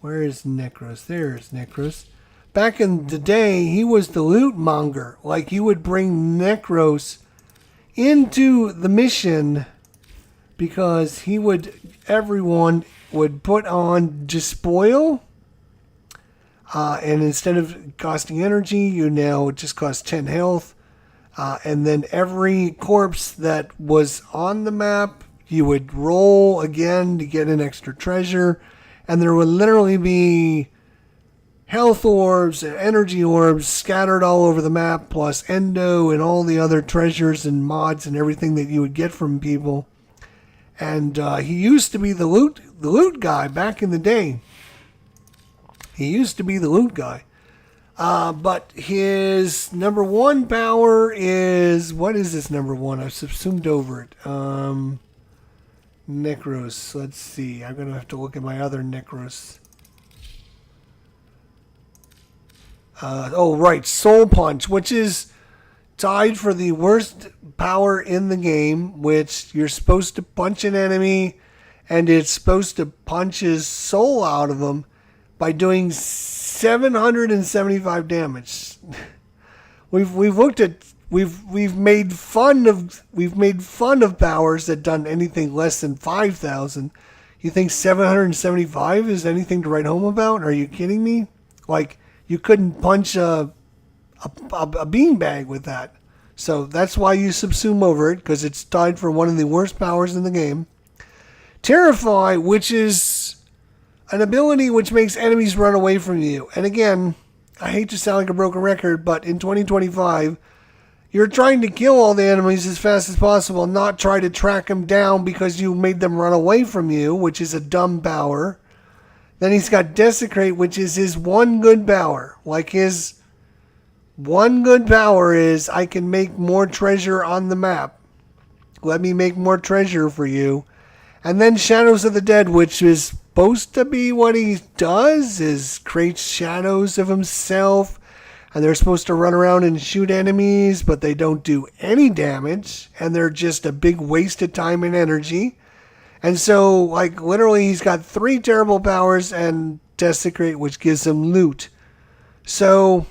A: where is Necros? There's Necros. Back in the day, he was the loot monger. Like, you would bring Necros into the mission because everyone would put on Despoil. And instead of costing energy, it just costs 10 health. And then every corpse that was on the map, you would roll again to get an extra treasure. And there would literally be health orbs and energy orbs scattered all over the map, plus endo and all the other treasures and mods and everything that you would get from people. And he used to be the loot guy back in the day. He used to be the loot guy. But his number one power is... What is this number one? I've subsumed over it. Necros. Let's see. I'm going to have to look at my other Necros. Right. Soul Punch, which is tied for the worst power in the game, which you're supposed to punch an enemy, and it's supposed to punch his soul out of him by doing 775 damage. We've made fun of powers that done anything less than 5,000. You think 775 is anything to write home about? Are you kidding me? Like, you couldn't punch a beanbag with that. So that's why you subsume over it, because it's tied for one of the worst powers in the game. Terrify, which is an ability which makes enemies run away from you. And again, I hate to sound like a broken record, but in 2025, you're trying to kill all the enemies as fast as possible, not try to track them down because you made them run away from you, which is a dumb power. Then he's got Desecrate, which is his one good power. Like, his one good power is, I can make more treasure on the map. Let me make more treasure for you. And then Shadows of the Dead, which is supposed to be what he does, is creates shadows of himself. And they're supposed to run around and shoot enemies, but they don't do any damage. And they're just a big waste of time and energy. And so, like, literally, he's got 3 terrible powers and Desecrate, which gives him loot. So,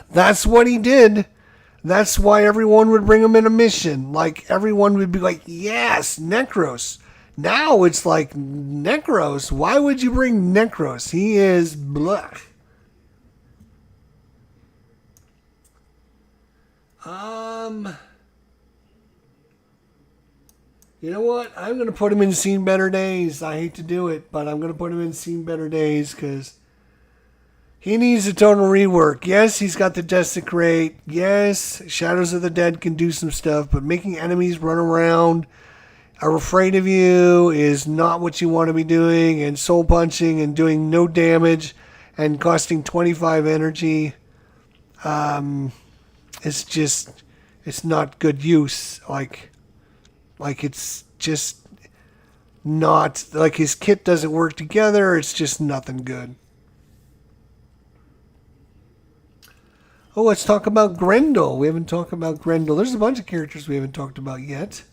A: that's what he did. That's why everyone would bring him in a mission. Like, everyone would be like, yes, Necros. Now it's like, Necros? Why would you bring Necros? He is blah. You know what? I'm going to put him in Seen Better Days. I hate to do it, but I'm going to put him in Seen Better Days because He needs a total rework. Yes, he's got the Desecrate. Yes, Shadows of the Dead can do some stuff, but making enemies run around are afraid of you is not what you want to be doing, and soul punching and doing no damage and costing 25 energy. It's not good use. Like it's just not, like his kit doesn't work together. It's just nothing good. Oh, let's talk about Grendel. We haven't talked about Grendel. There's a bunch of characters we haven't talked about yet.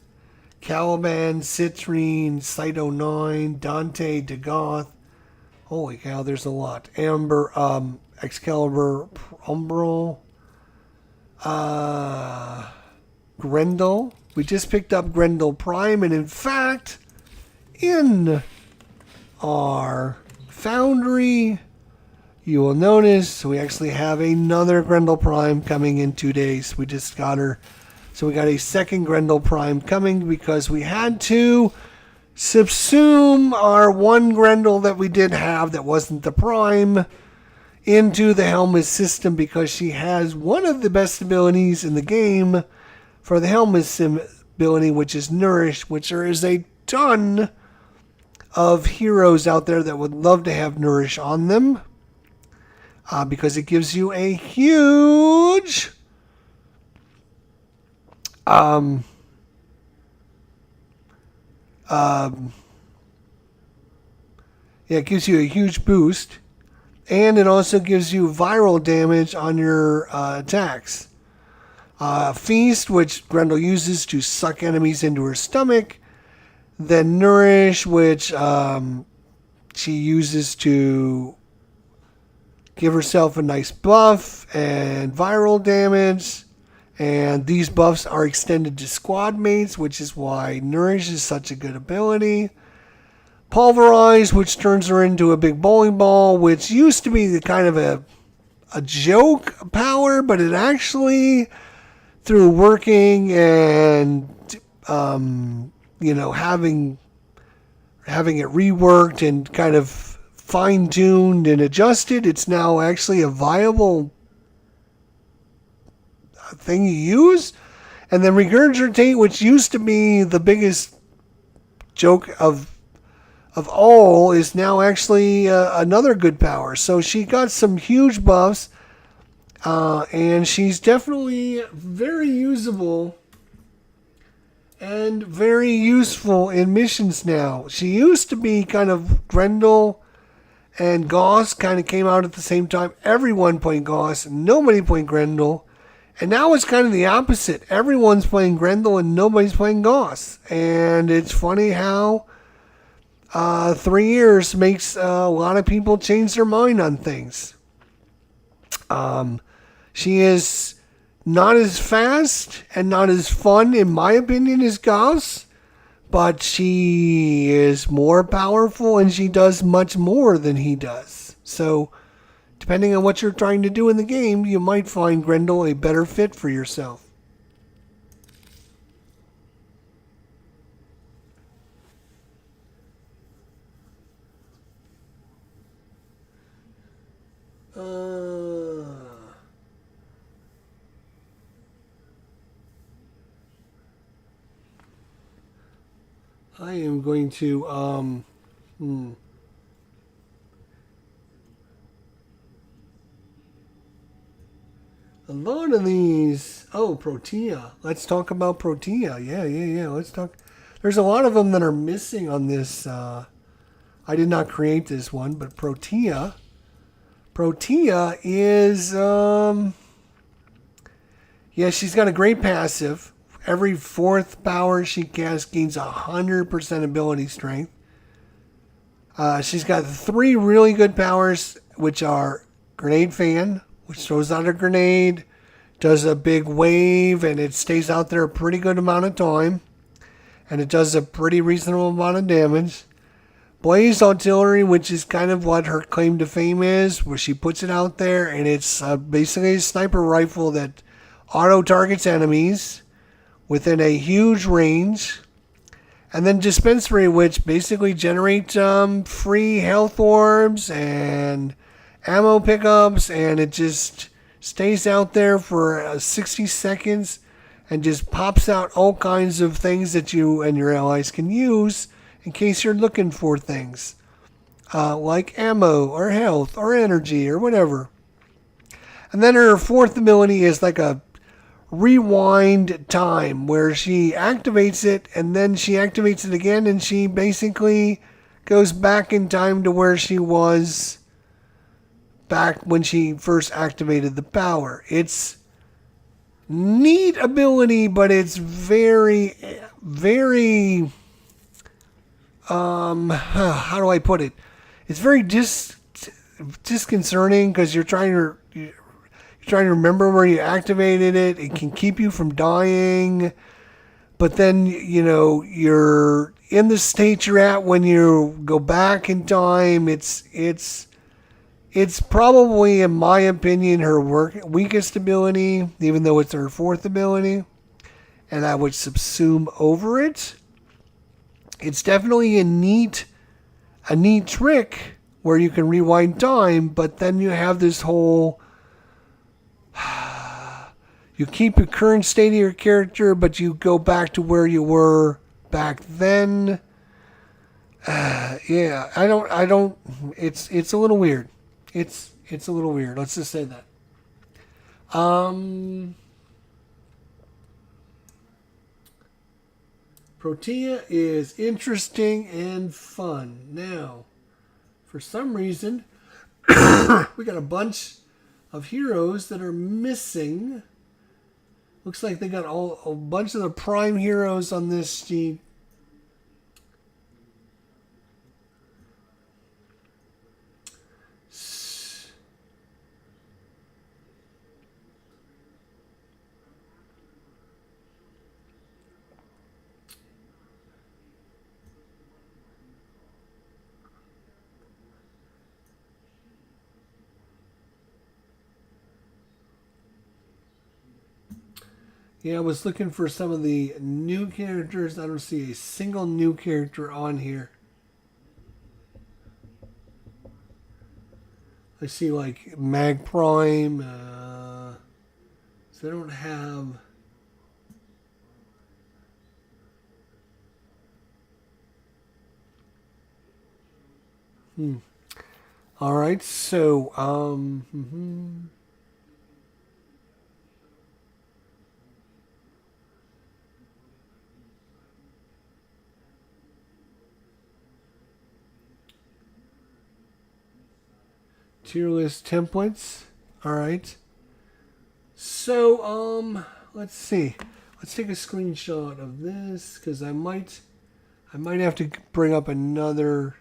A: Caliban, Citrine, Cyto 9, Dante, Dagoth. Holy cow, there's a lot. Amber, Excalibur, Umbral, Grendel. We just picked up Grendel Prime, and in fact, in our foundry, you will notice we actually have another Grendel Prime coming in 2 days. We just got her. So we got a second Grendel Prime coming because we had to subsume our one Grendel that we did have that wasn't the Prime into the Helmet system, because she has one of the best abilities in the game for the Helmet ability, which is Nourish, which there is a ton of heroes out there that would love to have Nourish on them, because it gives you a huge it gives you a huge boost, and it also gives you viral damage on your attacks. Feast, which Grendel uses to suck enemies into her stomach. Then Nourish, which she uses to give herself a nice buff and viral damage. And these buffs are extended to squad mates, which is why Nourish is such a good ability. Pulverize, which turns her into a big bowling ball, which used to be the kind of a joke power, but it actually, through working and having it reworked and kind of fine-tuned and adjusted, it's now actually a viable thing you use. And then Regurgitate, which used to be the biggest joke of all, is now actually another good power. So she got some huge buffs, and she's definitely very usable and very useful in missions now. She used to be kind of Grendel and Goss kind of came out at the same time. Everyone played Goss, nobody played Grendel. And now it's kind of the opposite. Everyone's playing Grendel and nobody's playing Goss. And it's funny how 3 years makes a lot of people change their mind on things. She is not as fast and not as fun, in my opinion, as Goss. But she is more powerful and she does much more than he does. So, depending on what you're trying to do in the game, you might find Grendel a better fit for yourself. I am going to a lot of these. Oh, Protea. Let's talk about Protea. Yeah. Let's talk. There's a lot of them that are missing on this. I did not create this one, but Protea. Protea is, she's got a great passive. Every fourth power she casts gains 100% ability strength. She's got 3 really good powers, which are Grenade Fan, which throws out a grenade, does a big wave, and it stays out there a pretty good amount of time. And it does a pretty reasonable amount of damage. Blaze Artillery, which is kind of what her claim to fame is, where she puts it out there, and it's basically a sniper rifle that auto-targets enemies within a huge range. And then Dispensary, which basically generates free health orbs and ammo pickups, and it just stays out there for 60 seconds and just pops out all kinds of things that you and your allies can use in case you're looking for things. Like ammo or health or energy or whatever. And then her fourth ability is like a rewind time where she activates it and then she activates it again and she basically goes back in time to where she was back when she first activated the power. It's neat ability, but it's very, very, how do I put it? It's very disconcerting because you're trying to remember where you activated it. It can keep you from dying, but then you're in the state you're at when you go back in time. It's probably, in my opinion, her weakest ability, even though it's her fourth ability, and I would subsume over it. It's definitely a neat trick where you can rewind time, but then you have this whole you keep your current state of your character, but you go back to where you were back then. Yeah, I don't. It's a little weird. It's a little weird. Let's just say that. Protea is interesting and fun. Now, for some reason, we got a bunch of heroes that are missing. Looks like they got a bunch of the prime heroes on this sheet. Yeah, I was looking for some of the new characters. I don't see a single new character on here. I see like Mag Prime. So I don't have. All right, so tier list templates. All right. So let's see. Let's take a screenshot of this because I might have to bring up another.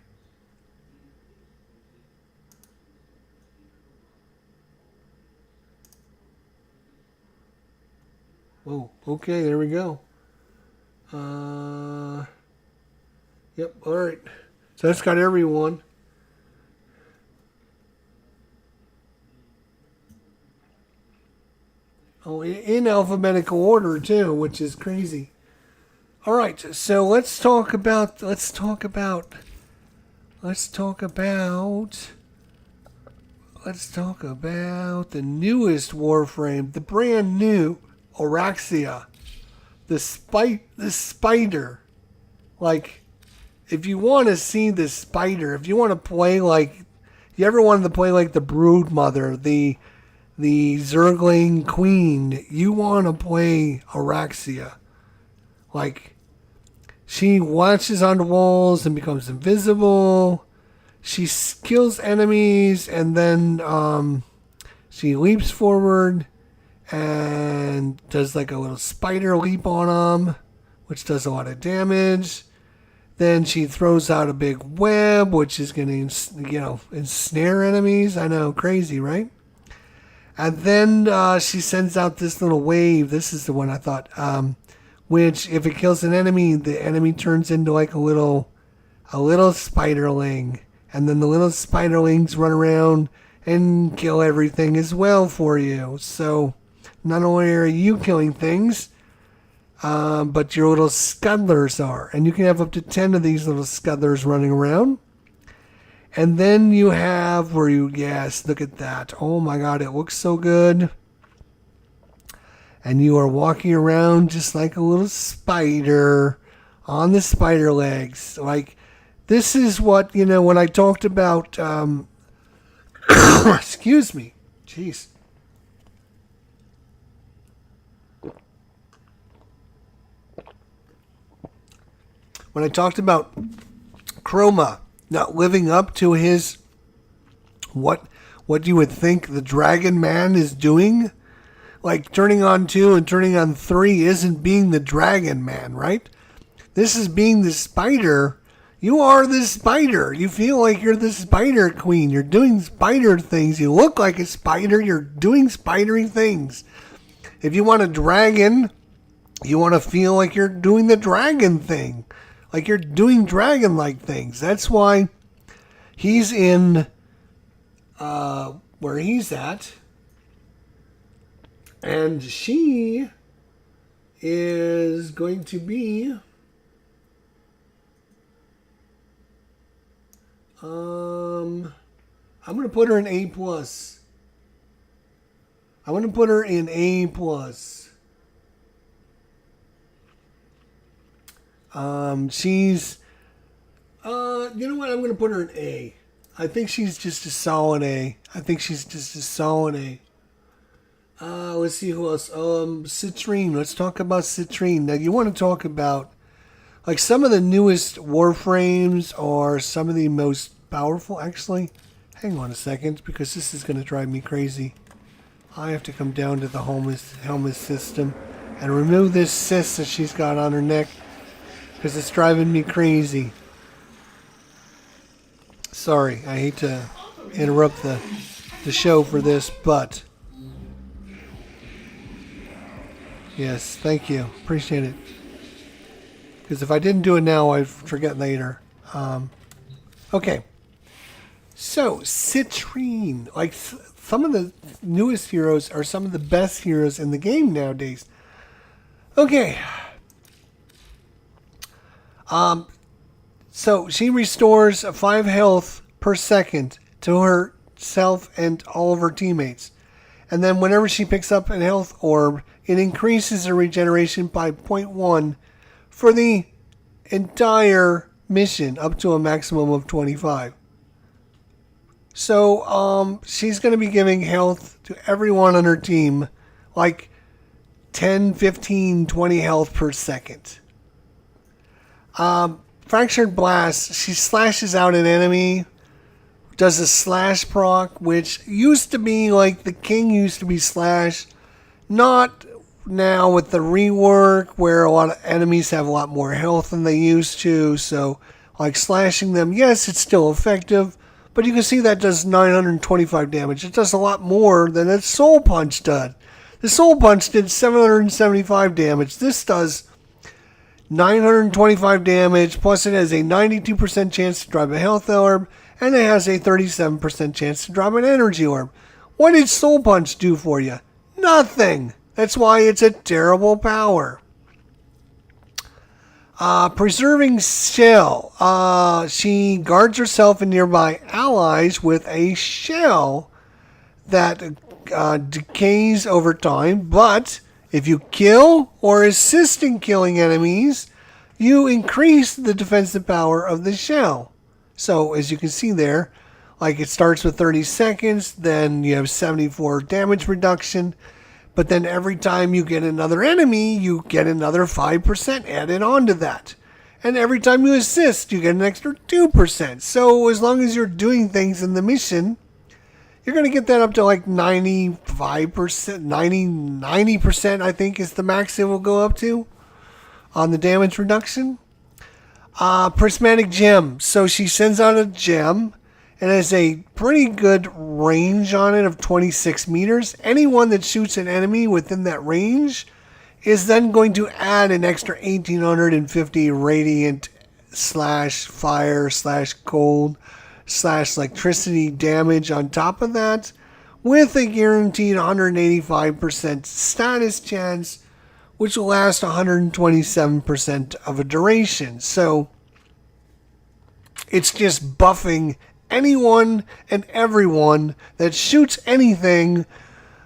A: Oh, okay, there we go. Yep, all right. So that's got everyone. Oh, in alphabetical order too, which is crazy. All right, so let's talk about the newest Warframe, the brand new Oraxia, the spider. Like, if you want to see the spider, if you want to play like, you ever wanted to play like the Brood Mother, the Zergling Queen, you want to play Oraxia. Like, she watches on the walls and becomes invisible. She kills enemies and then she leaps forward and does like a little spider leap on them, which does a lot of damage. Then she throws out a big web, which is going to, ensnare enemies. I know, crazy, right? And then she sends out this little wave. This is the one I thought, which if it kills an enemy, the enemy turns into like a little spiderling. And then the little spiderlings run around and kill everything as well for you. So not only are you killing things, but your little scuttlers are. And you can have up to 10 of these little scuttlers running around. And then you have where you, yes, look at that. Oh my God, it looks so good. And you are walking around just like a little spider on the spider legs. Like, this is what, when I talked about, excuse me, jeez. When I talked about Chroma not living up to his, what you would think the Dragon Man is doing, like turning on 2 and turning on 3 isn't being the Dragon Man, right? This is being the spider. You are the spider. You feel like you're the spider queen. You're doing spider things. You look like a spider. You're doing spidery things. If you want a dragon, you want to feel like you're doing the dragon thing. Like you're doing dragon-like things. That's why he's in where he's at. And she is going to be I'm going to put her in A+. I'm going to put her in A+. She's you know what? I'm going to put her in A. I think she's just a solid A. Let's see who else. Citrine. Let's talk about Citrine. Now, you want to talk about like some of the newest Warframes or some of the most powerful. Actually, hang on a second because this is going to drive me crazy. I have to come down to the helmet system and remove this cyst that she's got on her neck because it's driving me crazy. Sorry, I hate to interrupt the show for this, but yes, thank you. Appreciate it. Because if I didn't do it now, I'd forget later. Okay. So, Citrine. Like, some of the newest heroes are some of the best heroes in the game nowadays. Okay. So, she restores 5 health per second to herself and all of her teammates. And then whenever she picks up an health orb, it increases her regeneration by 0.1 for the entire mission, up to a maximum of 25. So, she's going to be giving health to everyone on her team, like 10, 15, 20 health per second. Fractured Blast, she slashes out an enemy, does a slash proc, which used to be like the king used to be slash. Not now with the rework where a lot of enemies have a lot more health than they used to. So like slashing them, yes, it's still effective, but you can see that does 925 damage. It does a lot more than that Soul Punch did. The Soul Punch did 775 damage. This does 925 damage, plus it has a 92% chance to drop a health orb, and it has a 37% chance to drop an energy orb. What did Soul Punch do for you? Nothing. That's why it's a terrible power. Preserving Shell. She guards herself and nearby allies with a shell that decays over time, but if you kill or assist in killing enemies, you increase the defensive power of the shell. So, as you can see there, like it starts with 30 seconds, then you have 74 damage reduction, but then every time you get another enemy, you get another 5% added on to that. And every time you assist, you get an extra 2%. So, as long as you're doing things in the mission, you're going to get that up to like 95%, 90% I think is the max it will go up to on the damage reduction. Prismatic Gem. So she sends out a gem and has a pretty good range on it of 26 meters. Anyone that shoots an enemy within that range is then going to add an extra 1850 radiant / fire / cold / electricity damage on top of that, with a guaranteed 185% status chance, which will last 127% of a duration. So it's just buffing anyone and everyone that shoots anything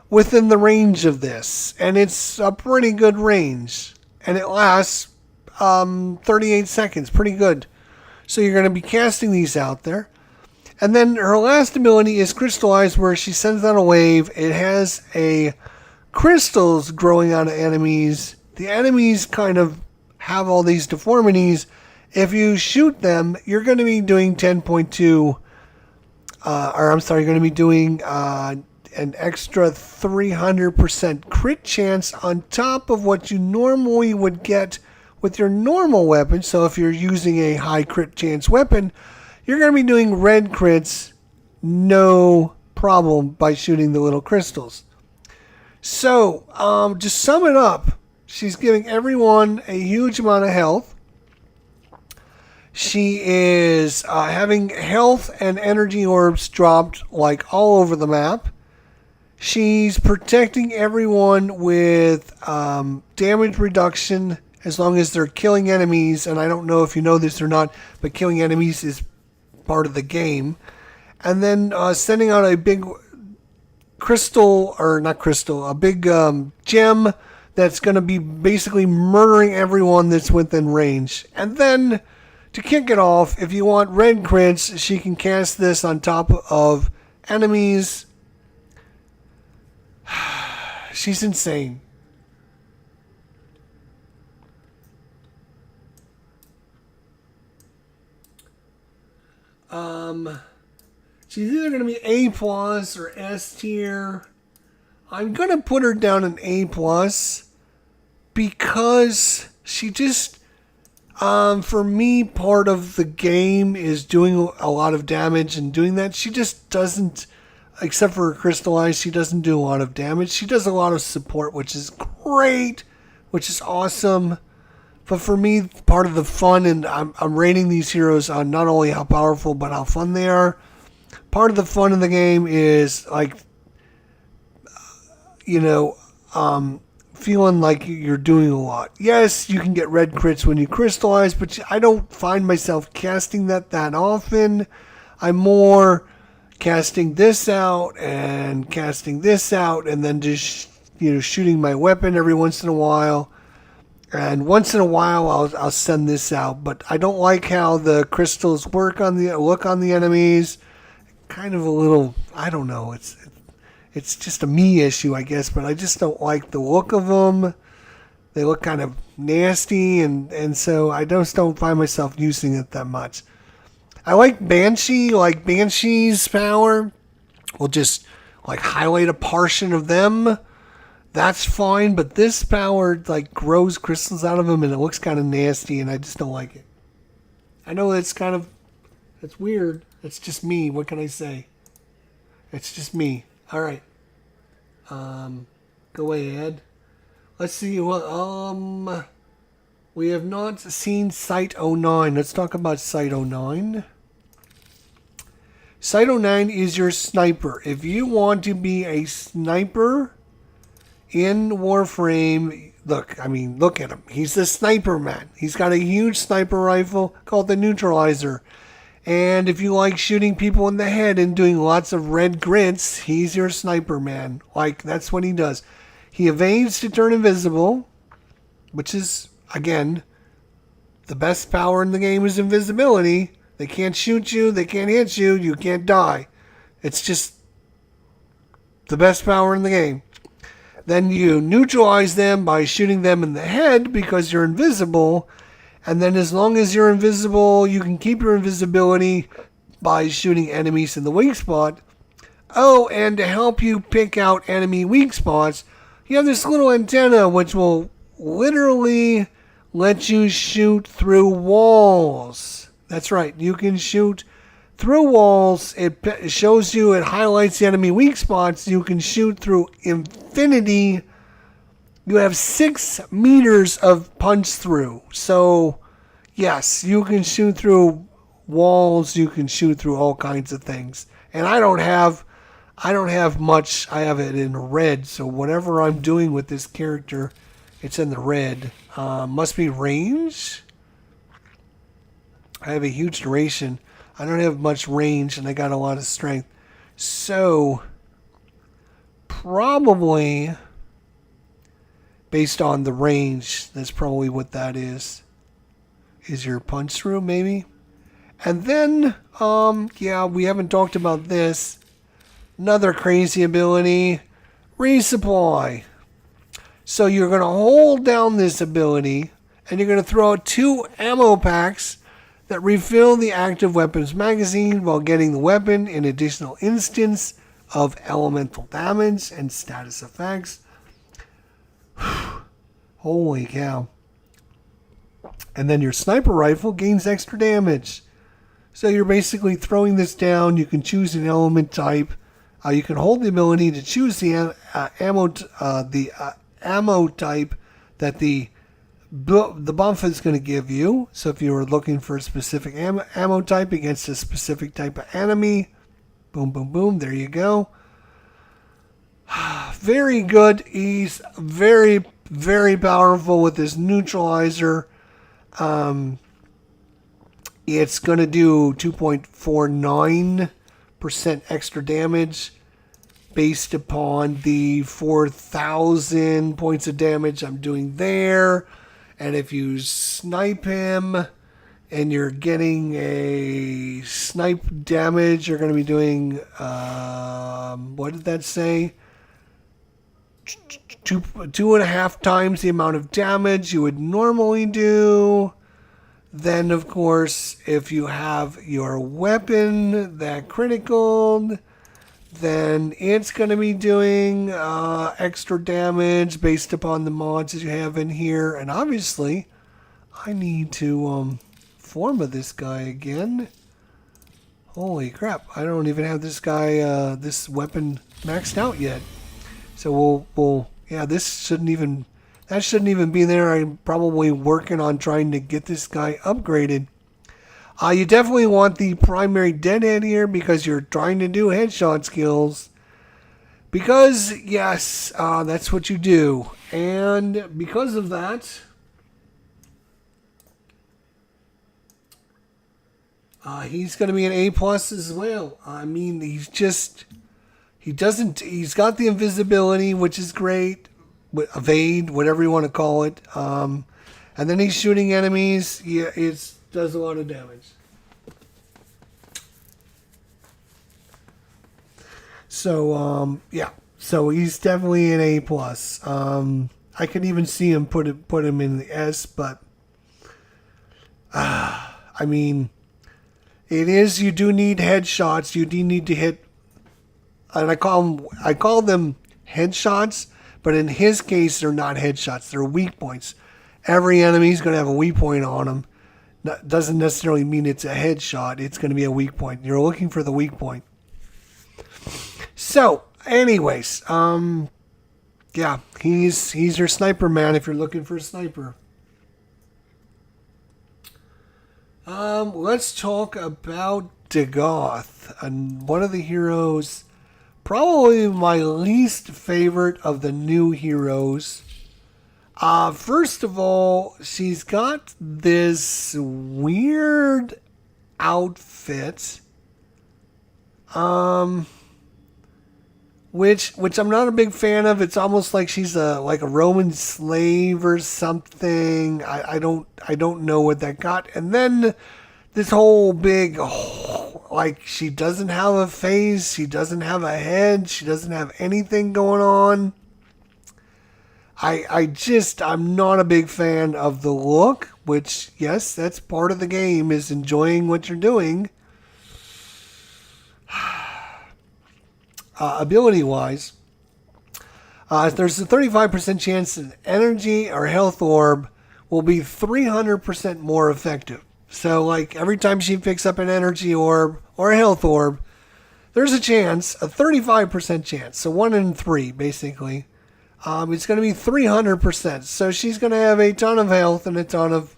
A: within the range of this. And it's a pretty good range. And it lasts 38 seconds. Pretty good. So you're going to be casting these out there. And then her last ability is Crystallize, where she sends out a wave. It has a crystals growing out of enemies. The enemies kind of have all these deformities. If you shoot them, you're going to be doing 10.2, you're going to be doing an extra 300% crit chance on top of what you normally would get with your normal weapon. So if you're using a high crit chance weapon, you're going to be doing red crits no problem by shooting the little crystals. So, to sum it up, she's giving everyone a huge amount of health. She is having health and energy orbs dropped like all over the map. She's protecting everyone with damage reduction as long as they're killing enemies. And I don't know if you know this or not, but killing enemies is part of the game. And then sending out a big a big gem that's going to be basically murdering everyone that's within range. And then to kick it off, if you want red crits, she can cast this on top of enemies. She's insane. She's either going to be A plus or S tier. I'm going to put her down in A plus because she just, for me, part of the game is doing a lot of damage, and doing that, she just doesn't, except for Crystallize, she doesn't do a lot of damage. She does a lot of support, which is great, which is awesome. But for me, part of the fun, and I'm rating these heroes on not only how powerful, but how fun they are. Part of the fun of the game is, like, feeling like you're doing a lot. Yes, you can get red crits when you crystallize, but I don't find myself casting that often. I'm more casting this out and casting this out, and then just, shooting my weapon every once in a while. And once in a while, I'll send this out. But I don't like how the crystals look on the enemies. Kind of a little, I don't know. It's just a me issue, I guess. But I just don't like the look of them. They look kind of nasty, and so I just don't find myself using it that much. I like Banshee. Like Banshee's power will just like highlight a portion of them. That's fine, but this power like grows crystals out of them, and it looks kind of nasty, and I just don't like it. I know it's weird. It's just me. What can I say? It's just me. All right. Go ahead. Let's see what we have not seen Site 09. Let's talk about Site 09. Site 09 is your sniper. If you want to be a sniper in Warframe, look at him. He's the sniper man. He's got a huge sniper rifle called the Neutralizer. And if you like shooting people in the head and doing lots of red grits, he's your sniper man. Like, that's what he does. He evades to turn invisible, which is, again, the best power in the game is invisibility. They can't shoot you. They can't hit you. You can't die. It's just the best power in the game. Then you neutralize them by shooting them in the head because you're invisible. And then as long as you're invisible, you can keep your invisibility by shooting enemies in the weak spot. Oh, and to help you pick out enemy weak spots, you have this little antenna which will literally let you shoot through walls. That's right, you can shoot through walls. It shows you, it highlights the enemy weak spots. You can shoot through infinity. You have 6 meters of punch through. So, yes, you can shoot through walls. You can shoot through all kinds of things. And I don't have much. I have it in red. So whatever I'm doing with this character, it's in the red. Must be range. I have a huge duration. I don't have much range, and I got a lot of strength. So, probably, based on the range, that's probably what that is. Is your punch through, maybe? And then, yeah, we haven't talked about this. Another crazy ability, resupply. So you're going to hold down this ability, and you're going to throw out 2 ammo packs that refill the active weapons magazine while getting the weapon an additional instance of elemental damage and status effects. Holy cow. And then your sniper rifle gains extra damage. So you're basically throwing this down. You can choose an element type. You can hold the ability to choose the ammo type that the buff is going to give you. So if you were looking for a specific ammo type against a specific type of enemy, boom, boom, boom, there you go. Very good. He's very, very powerful with his neutralizer. It's going to do 2.49% extra damage based upon the 4,000 points of damage I'm doing there. And if you snipe him and you're getting a snipe damage, you're going to be doing, what did that say? 2.5 times the amount of damage you would normally do. Then, of course, if you have your weapon that critical, then it's going to be doing extra damage based upon the mods that you have in here. And obviously, I need to form this guy again. Holy crap, I don't even have this guy, this weapon maxed out yet. So we'll yeah, that shouldn't even be there. I'm probably working on trying to get this guy upgraded. You definitely want the primary deadhead here because you're trying to do headshot skills. Because, yes, that's what you do. And because of that, he's going to be an A+ as well. I mean, he's got the invisibility, which is great. Evade, whatever you want to call it. And then he's shooting enemies. Yeah, it does a lot of damage. So, yeah. So he's definitely an A+. I can even see him put him in the S, but I mean, it is, you do need headshots. You do need to hit, and I call them headshots, but in his case, they're not headshots. They're weak points. Every enemy is going to have a weak point on him. That doesn't necessarily mean it's a headshot. It's going to be a weak point. You're looking for the weak point. So, anyways, yeah, he's your sniper man if you're looking for a sniper. Let's talk about Dagoth, and one of the heroes, probably my least favorite of the new heroes. First of all, she's got this weird outfit, which I'm not a big fan of. It's almost like she's like a Roman slave or something. I don't know what that got. And then this whole big, like, she doesn't have a face, she doesn't have a head, she doesn't have anything going on. I'm not a big fan of the look, which, yes, that's part of the game, is enjoying what you're doing. Ability-wise, there's a 35% chance that energy or health orb will be 300% more effective. So, like, every time she picks up an energy orb or a health orb, there's a chance, a 35% chance, so 1 in 3, basically. It's going to be 300%. So she's going to have a ton of health and a ton of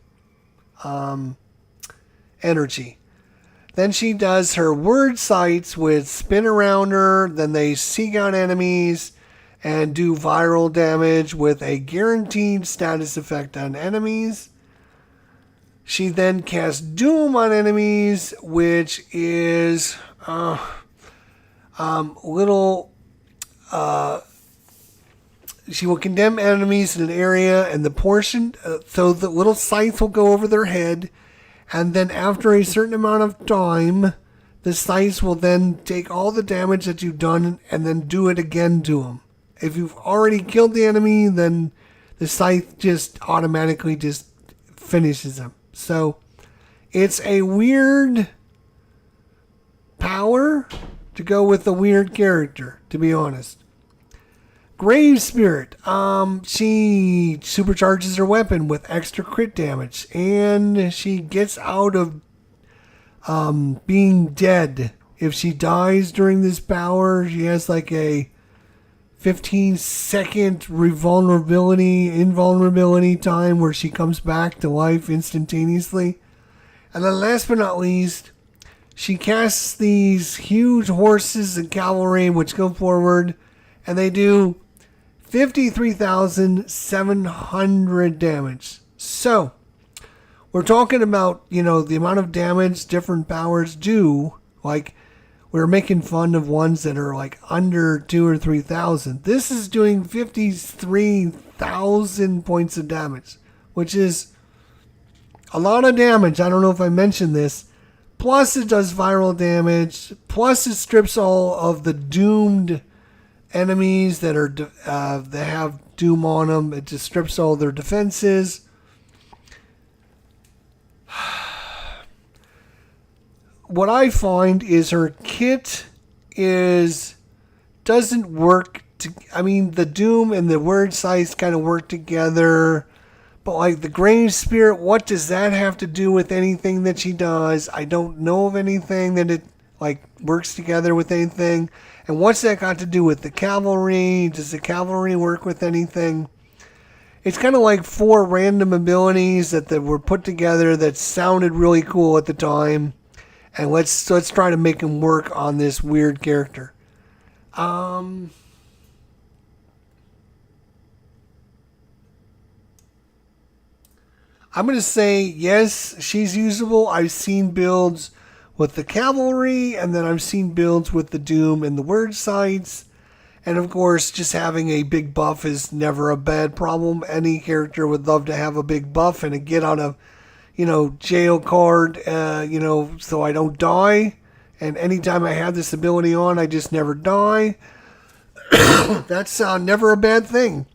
A: energy. Then she does her word sights with spin around her. Then they seek out enemies and do viral damage with a guaranteed status effect on enemies. She then casts Doom on enemies, which is she will condemn enemies in an area, and the portion, so the little scythe will go over their head, and then after a certain amount of time, the scythe will then take all the damage that you've done and then do it again to them. If you've already killed the enemy, then the scythe just automatically just finishes them. So it's a weird power to go with a weird character, to be honest. Grave Spirit, she supercharges her weapon with extra crit damage, and she gets out of being dead. If she dies during this power, she has like a 15-second invulnerability time where she comes back to life instantaneously. And then last but not least, she casts these huge horses and cavalry which go forward, and they do 53,700 damage. So, we're talking about, the amount of damage different powers do. Like, we're making fun of ones that are like under 2,000 or 3,000. This is doing 53,000 points of damage, which is a lot of damage. I don't know if I mentioned this. Plus, it does viral damage. Plus, it strips all of the doomed enemies that are that have doom on them. It just strips all their defenses. What I find is her kit doesn't work. The doom and the word size kind of work together. But like the Grave Spirit, what does that have to do with anything that she does? I don't know of anything that it works together with anything. And what's that got to do with the cavalry? Does the cavalry work with anything? It's kind of like 4 random abilities that were put together that sounded really cool at the time. And let's try to make them work on this weird character. I'm going to say, yes, she's usable. I've seen builds with the cavalry, and then I've seen builds with the doom and the word sights. And of course, just having a big buff is never a bad problem. Any character would love to have a big buff and a get out of, jail card, so I don't die. And anytime I have this ability on, I just never die. That's never a bad thing.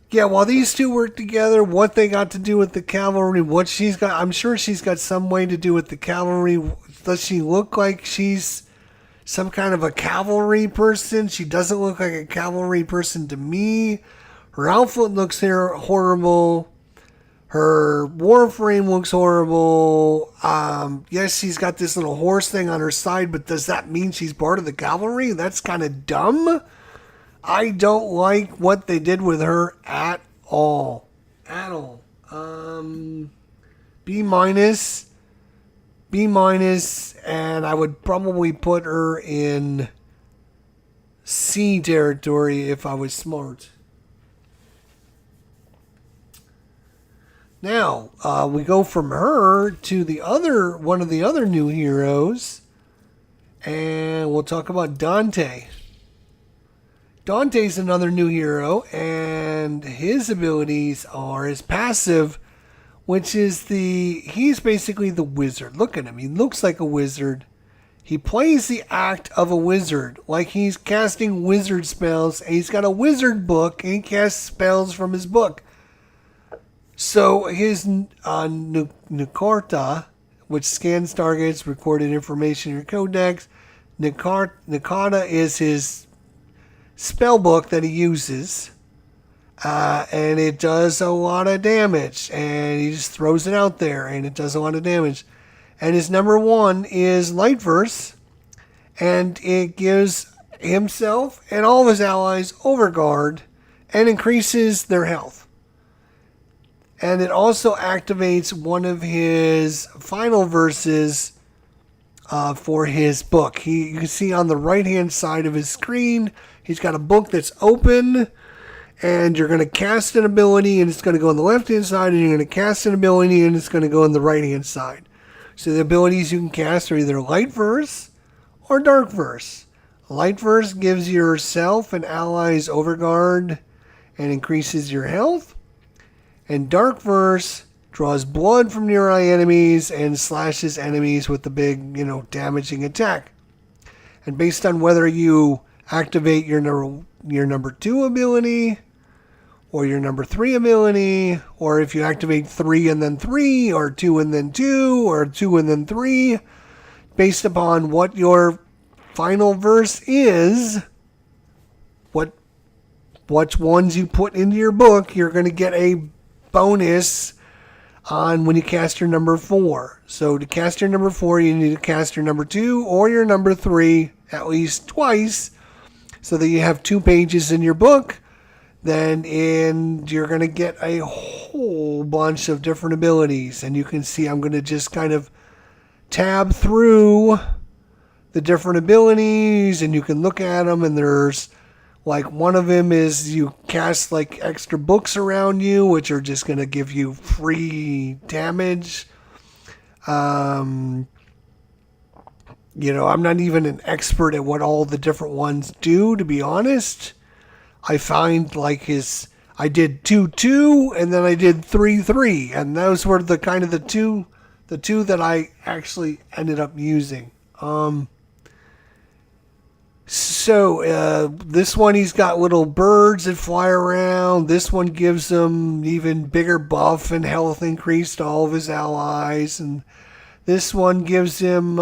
A: Yeah, while these two work together, what they got to do with the cavalry, what she's got, I'm sure she's got some way to do with the cavalry. Does she look like she's some kind of a cavalry person? She doesn't look like a cavalry person to me. Her outfit looks horrible. Her Warframe looks horrible. Yes, she's got this little horse thing on her side, but does that mean she's part of the cavalry? That's kind of dumb. I don't like what they did with her at all. At all. B-, and I would probably put her in C territory if I was smart. Now, we go from her to one of the other new heroes, and we'll talk about Dante. Dante's another new hero, and his abilities are his passive, which is he's basically the wizard. Look at him. He looks like a wizard. He plays the act of a wizard, like he's casting wizard spells, and he's got a wizard book, and he casts spells from his book. So his Nicarta, which scans targets, recorded information in your codex. Nicarta is his spell book that he uses, and it does a lot of damage, and he just throws it out there, and it does a lot of damage. And his number 1 is Light Verse, and it gives himself and all of his allies Overguard and increases their health. And it also activates one of his final verses for his book. You can see on the right-hand side of his screen, he's got a book that's open, and you're going to cast an ability, and it's going to go on the left-hand side, and you're going to cast an ability, and it's going to go on the right-hand side. So the abilities you can cast are either Light Verse or Dark Verse. Light Verse gives yourself and allies overguard and increases your health. And Dark Verse draws blood from nearby enemies and slashes enemies with the big, damaging attack. And based on whether you activate your number 2 ability or your number 3 ability, or if you activate 3 and then 3, or 2 and then 2, or 2 and then 3, based upon what your final verse is, which ones you put into your book, you're going to get a bonus on when you cast your number 4. So to cast your number 4, you need to cast your number 2 or your number 3 at least twice, so that you have 2 pages in your book. Then you're going to get a whole bunch of different abilities. And you can see I'm going to just kind of tab through the different abilities, and you can look at them, and there's like one of them is you cast like extra books around you, which are just going to give you free damage. I'm not even an expert at what all the different ones do, to be honest. I find I did 2-2 and then I did 3-3, and those were the two that I actually ended up using. So this one, he's got little birds that fly around. This one gives him even bigger buff and health increase to all of his allies, and this one gives him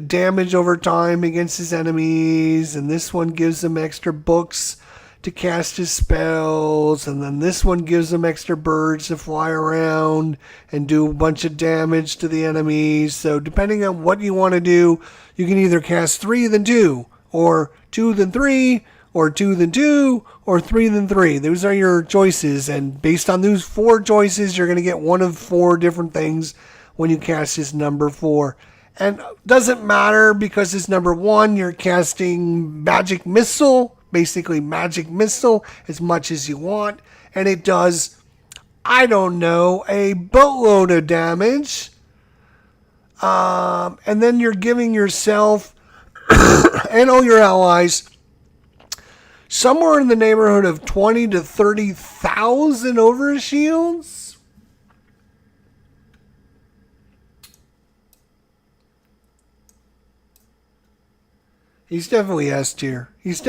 A: damage over time against his enemies, and this one gives him extra books to cast his spells, and then this one gives him extra birds to fly around and do a bunch of damage to the enemies. So depending on what you want to do, you can either cast 3 then 2, or 2 then 3, or 2 then 2, or 3 then 3. Those are your choices, and based on those 4 choices, you're going to get one of 4 different things when you cast his number 4. And doesn't matter, because his number 1, you're casting Magic Missile, basically Magic Missile, as much as you want, and it does, a boatload of damage. And then you're giving yourself and all your allies somewhere in the neighborhood of 20 to 30,000 overshields. He's definitely S tier. He's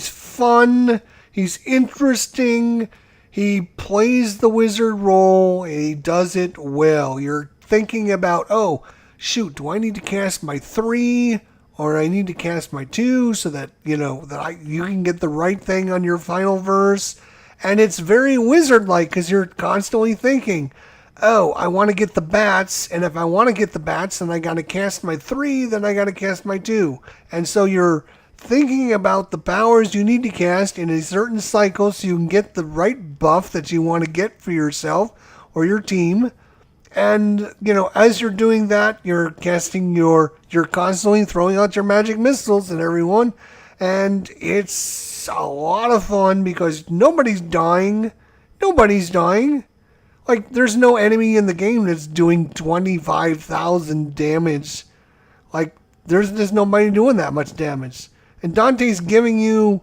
A: fun. He's interesting. He plays the wizard role, and he does it well. You're thinking about, oh, shoot, do I need to cast my 3 or I need to cast my 2 so that, you can get the right thing on your final verse. And it's very wizard-like, because you're constantly thinking, oh, I want to get the bats, and if I want to get the bats, then I got to cast my 3, then I got to cast my 2. And so you're thinking about the powers you need to cast in a certain cycle so you can get the right buff that you want to get for yourself or your team. And, as you're doing that, you're constantly throwing out your magic missiles at everyone. And it's a lot of fun, because nobody's dying. Like, there's no enemy in the game that's doing 25,000 damage. Like, there's nobody doing that much damage. And Dante's giving you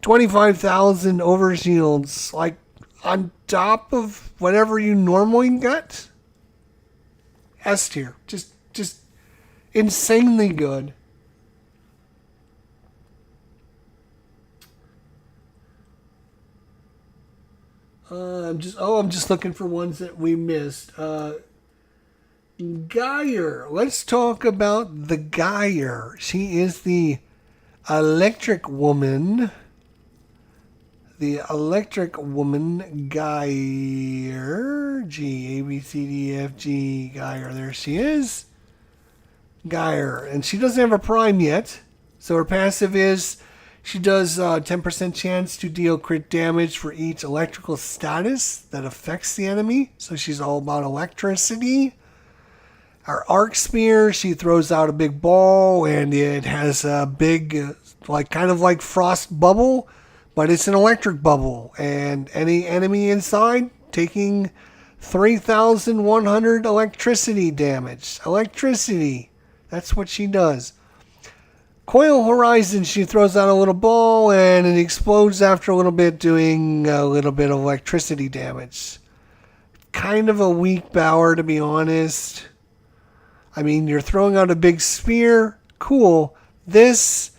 A: 25,000 overshields, like, on top of whatever you normally get. S tier. Just insanely good. I'm just looking for ones that we missed. Geyer. Let's talk about the Geyer. She is the electric woman. The electric woman, Geyer. G, A, B, C, D, F, G, Geyer. There she is. Geyer. And she doesn't have a prime yet. So her passive is, she does 10% chance to deal crit damage for each electrical status that affects the enemy. So she's all about electricity. Our arc spear, she throws out a big ball, and it has a big, kind of like frost bubble, but it's an electric bubble, and any enemy inside taking 3,100 electricity damage. Electricity. That's what she does. Coil Horizon, she throws out a little ball and it explodes after a little bit, doing a little bit of electricity damage. Kind of a weak power, to be honest. I mean, you're throwing out a big sphere. Cool. This,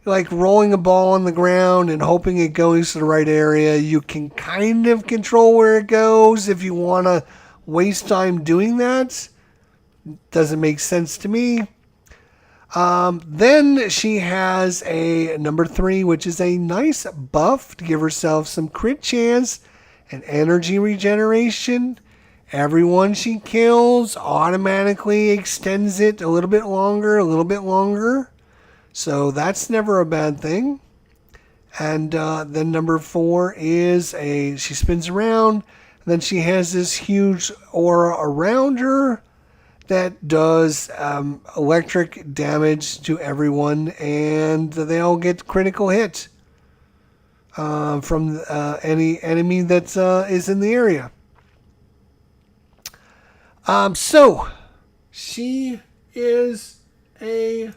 A: like rolling a ball on the ground and hoping it goes to the right area, you can kind of control where it goes if you want to waste time doing that. Doesn't make sense to me. Then she has a number 3, which is a nice buff to give herself some crit chance and energy regeneration. Everyone she kills automatically extends it a little bit longer. So that's never a bad thing. And then number 4 is she spins around. And then she has this huge aura around her that does electric damage to everyone, and they all get critical hit from any enemy that is in the area. So she is a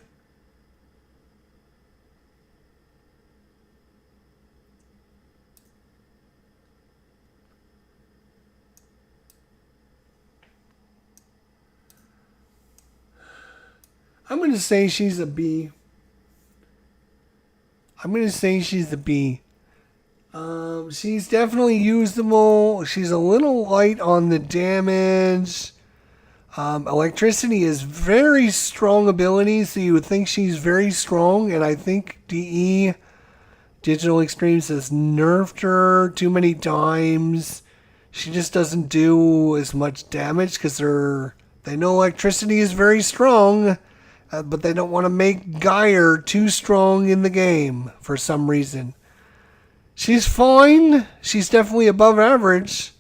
A: I'm going to say she's a B. She's definitely usable. She's a little light on the damage. Electricity is very strong ability, so you would think she's very strong. And I think DE, Digital Extremes, has nerfed her too many times. She just doesn't do as much damage because they know electricity is very strong. But they don't want to make Geyer too strong in the game for some reason. She's fine. She's definitely above average.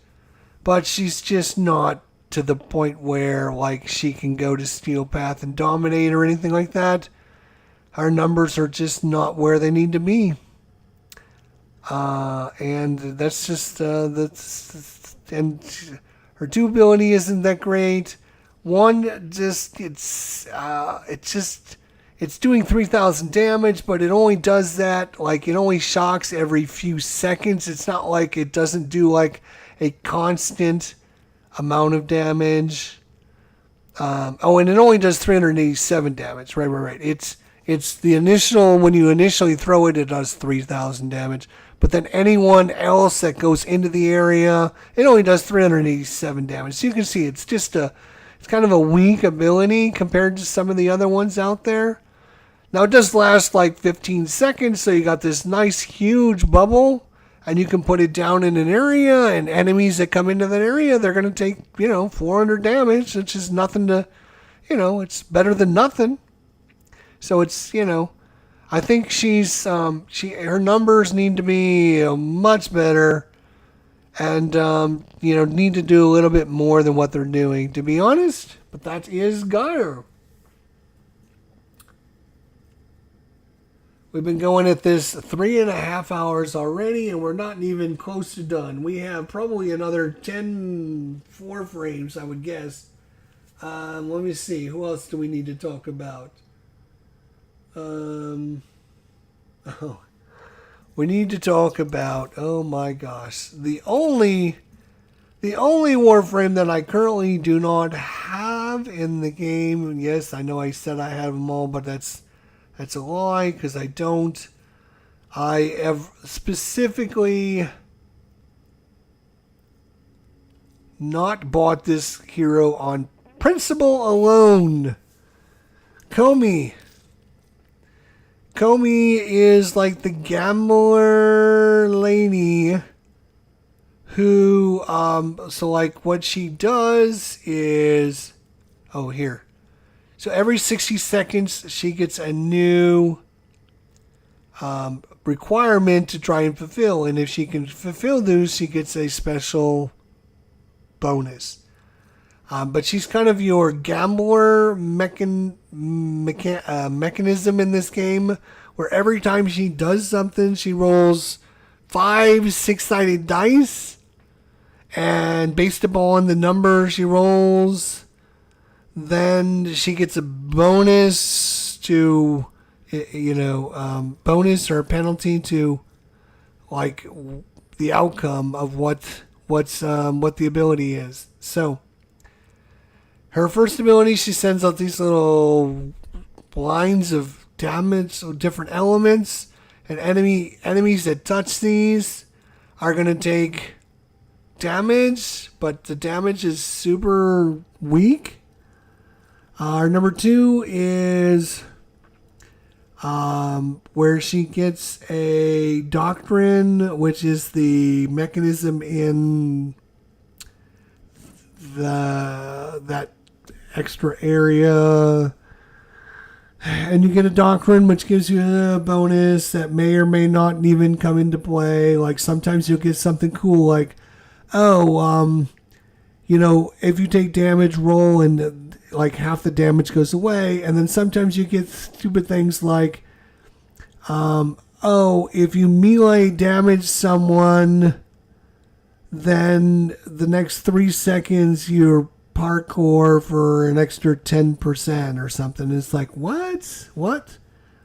A: But she's just not to the point where like she can go to Steel Path and dominate or anything like that. Her numbers are just not where they need to be. And that's just... and her durability isn't that great. One, it's doing 3,000 damage, but it only does that, like, it only shocks every few seconds. It's not like it doesn't do, like, a constant amount of damage. And it only does 387 damage. Right. It's the initial, when you initially throw it, it does 3,000 damage. But then anyone else that goes into the area, it only does 387 damage. So you can see it's kind of a weak ability compared to some of the other ones out there. Now, it does last like 15 seconds, so you got this nice, huge bubble, and you can put it down in an area, and enemies that come into that area, they're going to take, 400 damage, which is nothing to, it's better than nothing. So it's, I think her numbers need to be much better. And, need to do a little bit more than what they're doing, to be honest. But that is Geyer. We've been going at this 3.5 hours already, and we're not even close to done. We have probably another 10 Warframes, I would guess. Let me see. Who else do we need to talk about? We need to talk about, oh my gosh, the only Warframe that I currently do not have in the game. Yes, I know I said I have them all, but that's a lie because I don't. I have specifically not bought this hero on principle alone. Comey is like the gambler lady who, so like what she does is, here. So every 60 seconds she gets a new requirement to try and fulfill. And if she can fulfill those, she gets a special bonus. But she's kind of your gambler mechanism in this game, where every time she does something, she rolls 5 six-sided dice, and based upon the number she rolls, then she gets a bonus to, bonus or penalty to, like, the outcome of what the ability is. So, her first ability, she sends out these little lines of damage of different elements, and enemies that touch these are going to take damage, but the damage is super weak. Our number 2 is where she gets a doctrine, which is the mechanism in that extra area. And you get a doctrine which gives you a bonus that may or may not even come into play. Like sometimes you'll get something cool like, if you take damage, roll and like half the damage goes away. And then sometimes you get stupid things like, if you melee damage someone, then the next 3 seconds you're parkour for an extra 10% or something. It's like, what?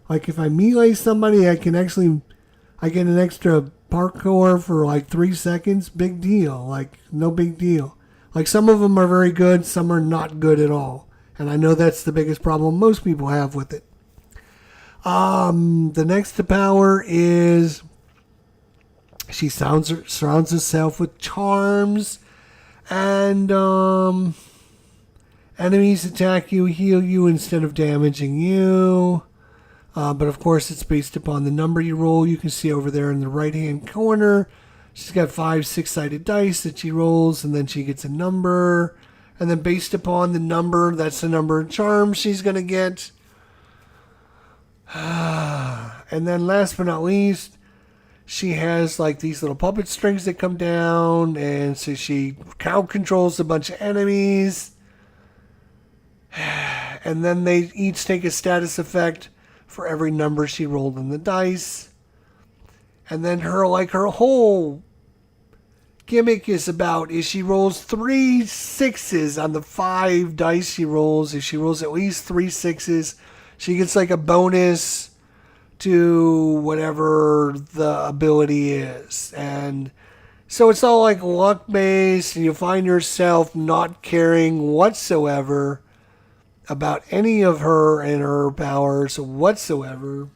A: Like if I melee somebody, I get an extra parkour for like 3 seconds. Big deal. Like no big deal. Like some of them are very good, some are not good at all. And I know that's the biggest problem most people have with it. The next power is she surrounds herself with charms, and enemies attack you, heal you instead of damaging you. But of course, it's based upon the number you roll. You can see over there in the right-hand corner, she's got 5 six-sided dice that she rolls, and then she gets a number. And then based upon the number, that's the number of charms she's going to get. And then last but not least, she has like these little puppet strings that come down, and so she crowd controls a bunch of enemies. And then they each take a status effect for every number she rolled in the dice. And then her whole gimmick is she rolls 3 6s on the 5 dice she rolls. If she rolls at least 3 6s, she gets like a bonus to whatever the ability is. And so it's all like luck based, and you find yourself not caring whatsoever about any of her and her powers whatsoever.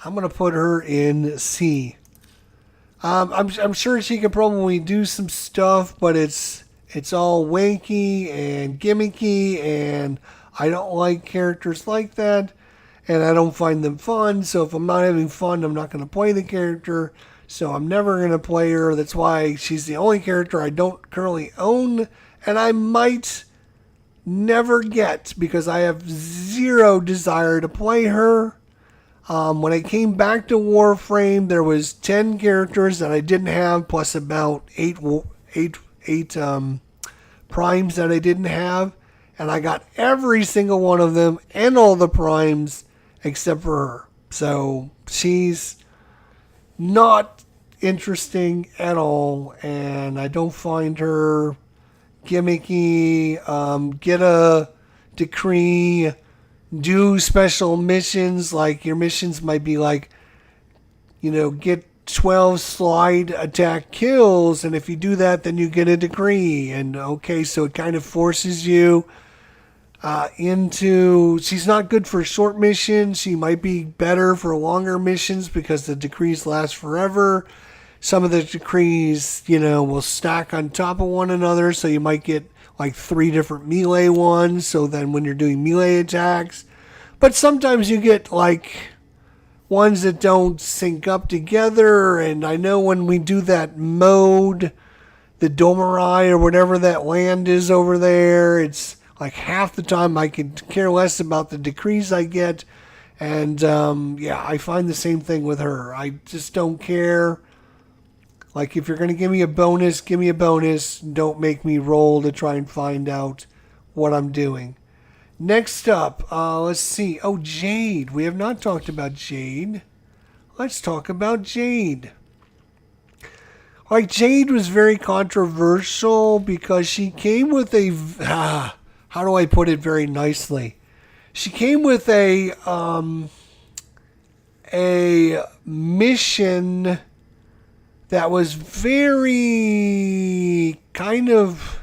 A: I'm going to put her in C. I'm sure she could probably do some stuff, but it's all wanky and gimmicky, and I don't like characters like that, and I don't find them fun. So if I'm not having fun, I'm not going to play the character. So I'm never going to play her. That's why she's the only character I don't currently own, and I might never get, because I have zero desire to play her. When I came back to Warframe, there was 10 characters that I didn't have, plus about eight primes that I didn't have, and I got every single one of them and all the primes except for her. So she's not interesting at all, and I don't find her gimmicky. Get a decree, do special missions. Like your missions might be like, get 12 slide attack kills, and if you do that, then you get a decree. And okay, so it kind of forces you into. She's not good for short missions. She might be better for longer missions because the decrees last forever. Some of the decrees, will stack on top of one another, so you might get like 3 different melee ones, so then when you're doing melee attacks. But sometimes you get like ones that don't sync up together, and I know when we do that mode, the Domarai or whatever that land is over there, it's like half the time I could care less about the decrees I get, and I find the same thing with her. I just don't care. Like, if you're going to give me a bonus, Don't make me roll to try and find out what I'm doing. Next up, let's see. Oh, Jade. We have not talked about Jade. Let's talk about Jade. Like, Jade was very controversial because she came with a... how do I put it very nicely? She came with a mission that was very kind of...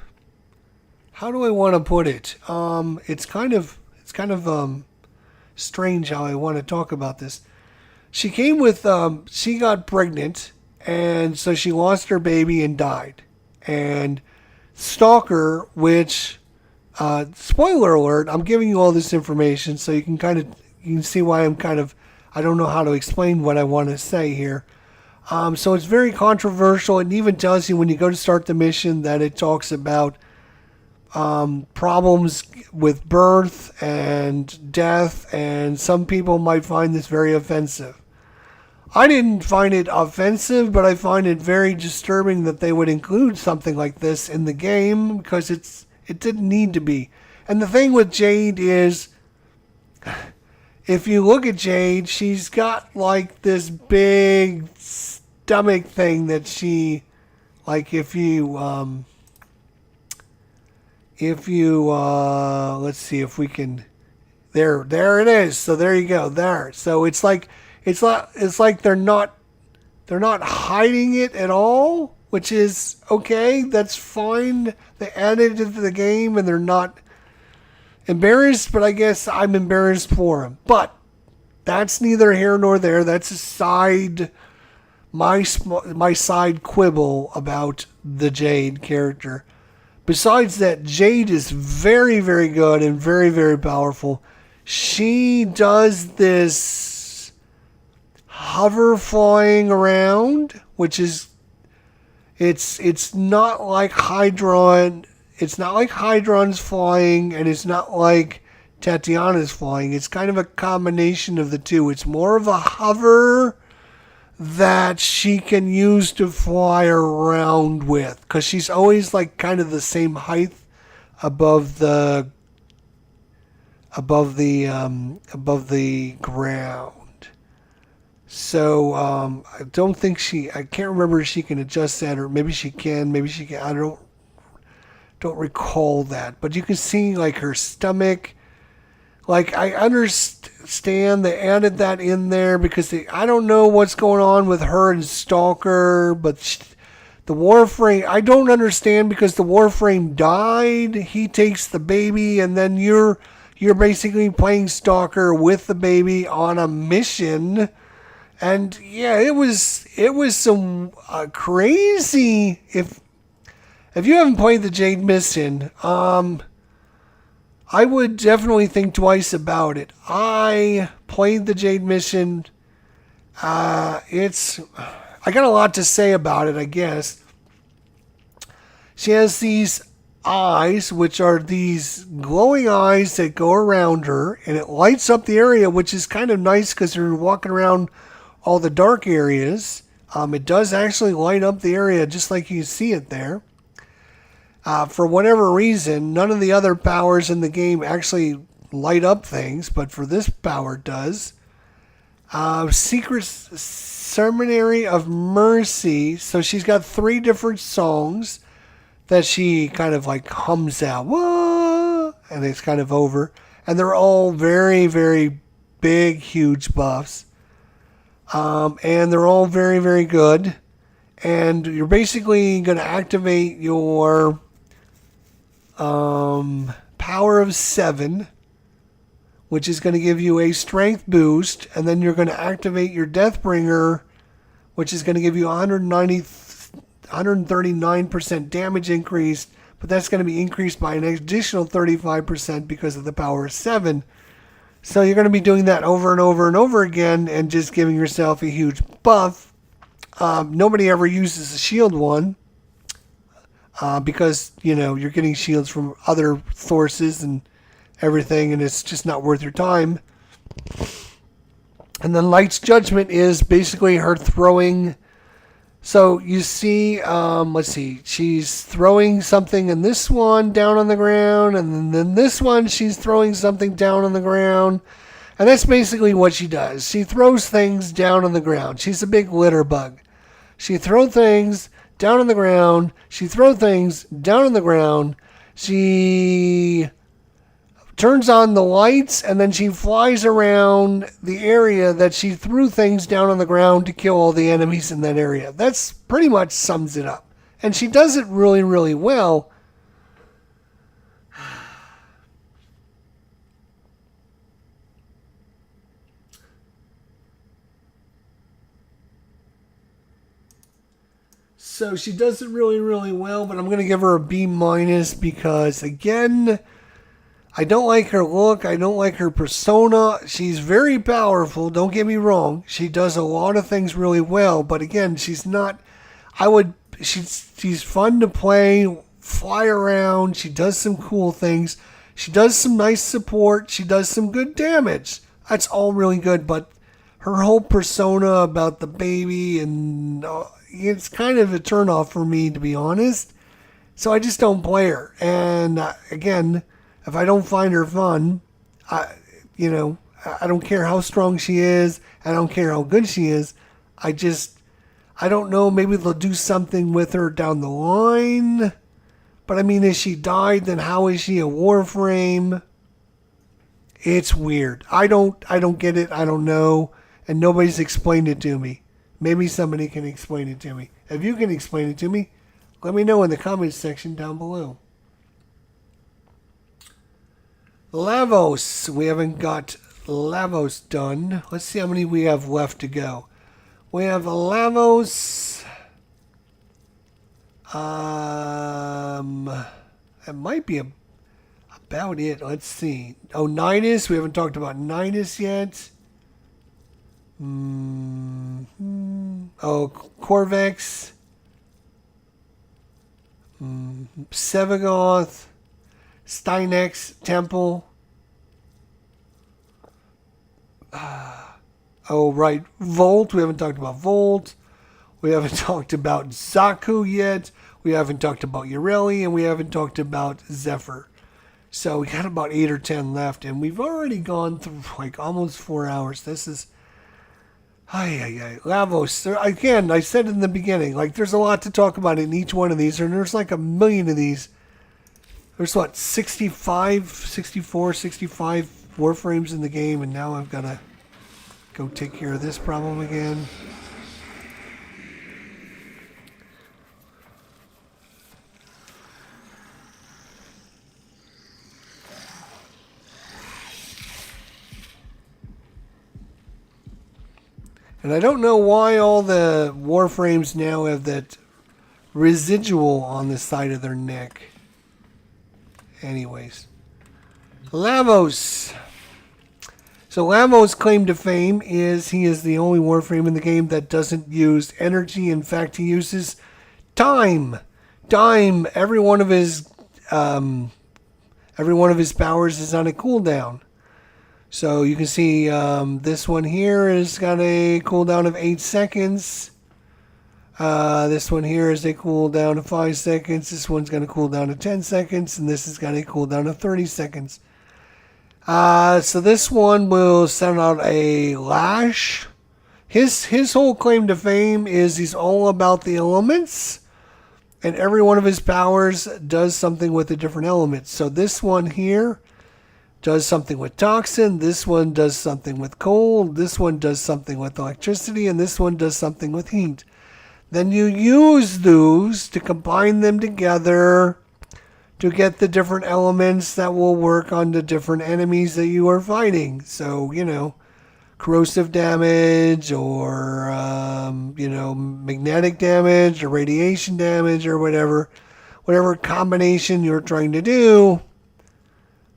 A: How do I want to put it? It's kind of strange how I want to talk about this. She came with, she got pregnant, and so she lost her baby and died. And Stalker, which, spoiler alert, I'm giving you all this information so you can you can see why I don't know how to explain what I want to say here. So it's very controversial. It even tells you when you go to start the mission that it talks about problems with birth and death, and some people might find this very offensive. I didn't find it offensive, but I find it very disturbing that they would include something like this in the game because it didn't need to be. And the thing with Jade is, if you look at Jade, she's got like this big stomach thing that she, like if you let's see if we can, there it is. So there you go, there. So it's like they're not hiding it at all, which is okay. That's fine. They added it to the game and they're not embarrassed, but I guess I'm embarrassed for them. But that's neither here nor there. That's a side, my side quibble about the Jade character. Besides that, Jade is very, very good and very, very powerful. She does this hover flying around, which is, it's not like Hydron. It's not like Hydron's flying, and it's not like Tatiana's flying. It's kind of a combination of the two. It's more of a hover that she can use to fly around with, because she's always like kind of the same height above the ground. So I don't think I can't remember if she can adjust that, or maybe she can. I don't recall that, but you can see like her stomach. Like, I understand they added that in there because I don't know what's going on with her and Stalker, but the Warframe, I don't understand because the Warframe died. He takes the baby, and then you're basically playing Stalker with the baby on a mission. And yeah, it was some crazy. If you haven't played the Jade mission, I would definitely think twice about it. I played the Jade mission. I got a lot to say about it, I guess. She has these eyes, which are these glowing eyes that go around her, and it lights up the area, which is kind of nice because you're walking around all the dark areas. It does actually light up the area just like you see it there. For whatever reason, none of the other powers in the game actually light up things, but for this power it does. Secret Seminary of Mercy. So she's got 3 different songs that she kind of like hums out. Whoa! And it's kind of over. And they're all very, very big, huge buffs. And they're all very, very good. And you're basically going to activate your power of 7, which is going to give you a strength boost, and then you're going to activate your Deathbringer, which is going to give you 139% damage increase, but that's going to be increased by an additional 35% because of the power of 7. So you're going to be doing that over and over and over again and just giving yourself a huge buff. Nobody ever uses the shield one. Because, you're getting shields from other sources and everything, and it's just not worth your time. And then Light's Judgment is basically her throwing So you see, let's see, she's throwing something in this one down on the ground, and then this one she's throwing something down on the ground. And that's basically what she does. She throws things down on the ground. She's a big litter bug. She throws things down on the ground. She throws things down on the ground. She turns on the lights, and then she flies around the area that she threw things down on the ground to kill all the enemies in that area. That's pretty much sums it up. And she does it really, really well. So she does it really, really well, but I'm going to give her a B- because, again, I don't like her look. I don't like her persona. She's very powerful. Don't get me wrong. She does a lot of things really well, but again, she's not. She's fun to play, fly around. She does some cool things. She does some nice support. She does some good damage. That's all really good, but her whole persona about the baby and it's kind of a turnoff for me, to be honest. So I just don't play her. And again, if I don't find her fun, I don't care how strong she is. I don't care how good she is. I don't know. Maybe they'll do something with her down the line. But I mean, if she died, then how is she a Warframe? It's weird. I don't get it. I don't know. And nobody's explained it to me. Maybe somebody can explain it to me. If you can explain it to me, let me know in the comments section down below. Lavos. We haven't got Lavos done. Let's see how many we have left to go. We have Lavos. It might be about it. Let's see. Oh, Nidus. We haven't talked about Nidus yet. Oh, Corvex. Sevagoth. Stynex Temple. Oh, right. Volt. We haven't talked about Volt. We haven't talked about Zaku yet. We haven't talked about Ureli. And we haven't talked about Zephyr. So we got about 8 or 10 left. And we've already gone through like almost 4 hours. This is... Lavos. Again, I said in the beginning, like there's a lot to talk about in each one of these. And there's like a million of these. There's what, 65, 64, 65 Warframes in the game, and now I've got to go take care of this problem again. And I don't know why all the Warframes now have that residual on the side of their neck. Anyways. Lavos. So Lavos' claim to fame is he is the only Warframe in the game that doesn't use energy. In fact, he uses time. Time. Every one of his powers is on a cooldown. So you can see this one here has got a cooldown of 8 seconds. This one here is a cooldown of 5 seconds. This one's going to cool down to 10 seconds. And this has got a cooldown of 30 seconds. So this one will send out a lash. His whole claim to fame is he's all about the elements. And every one of his powers does something with a different element. So this one here does something with toxin. This one does something with cold. This one does something with electricity. And this one does something with heat. Then you use those to combine them together to get the different elements that will work on the different enemies that you are fighting. So, corrosive damage or, magnetic damage or radiation damage or whatever combination you're trying to do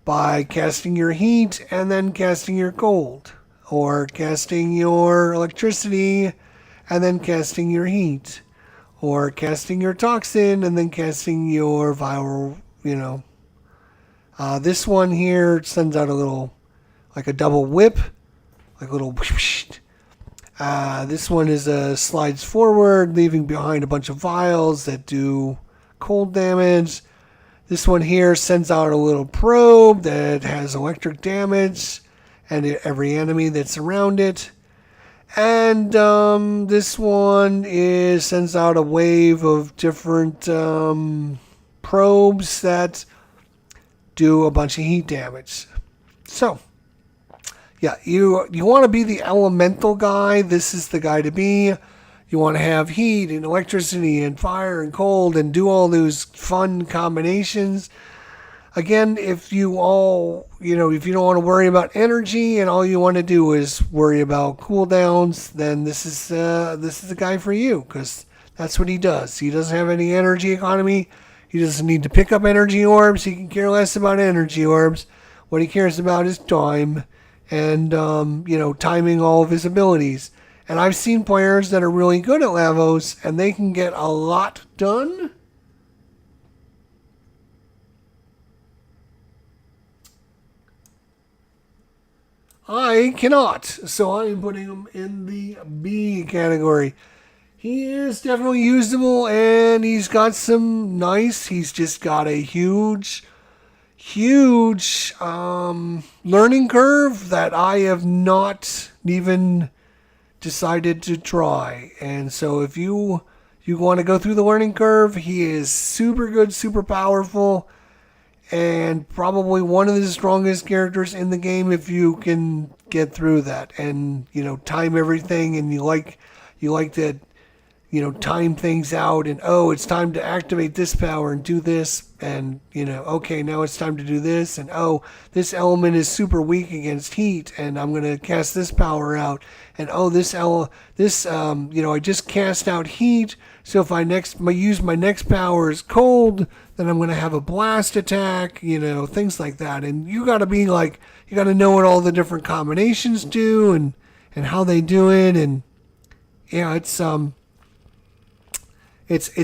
A: by casting your heat and then casting your cold, or casting your electricity and then casting your heat, or casting your toxin and then casting your viral, this one here sends out a little, like a double whip, like a little whoosh, This one is slides forward, leaving behind a bunch of vials that do cold damage. This one here sends out a little probe that has electric damage and every enemy that's around it. And this one sends out a wave of different probes that do a bunch of heat damage. So, yeah, you want to be the elemental guy. This is the guy to be. You want to have heat and electricity and fire and cold and do all those fun combinations. Again, if you don't want to worry about energy and all you want to do is worry about cooldowns, then this is the guy for you, because that's what he does. He doesn't have any energy economy. He doesn't need to pick up energy orbs. He can care less about energy orbs. What he cares about is time and timing all of his abilities. And I've seen players that are really good at Lavos, and they can get a lot done. I cannot, so I'm putting him in the B category. He is definitely usable, and he's got some nice. He's just got a huge learning curve that I have not even decided to try. And so if you want to go through the learning curve, he is super good, super powerful, and probably one of the strongest characters in the game if you can get through that and time everything, and you like to time things out, and it's time to activate this power and do this, and okay, now it's time to do this, and this element is super weak against heat, and I'm gonna cast this power out, and I just cast out heat, so if I use my next power is cold, then I'm gonna have a blast attack, things like that, and you gotta know what all the different combinations do and how they do it, and yeah, it's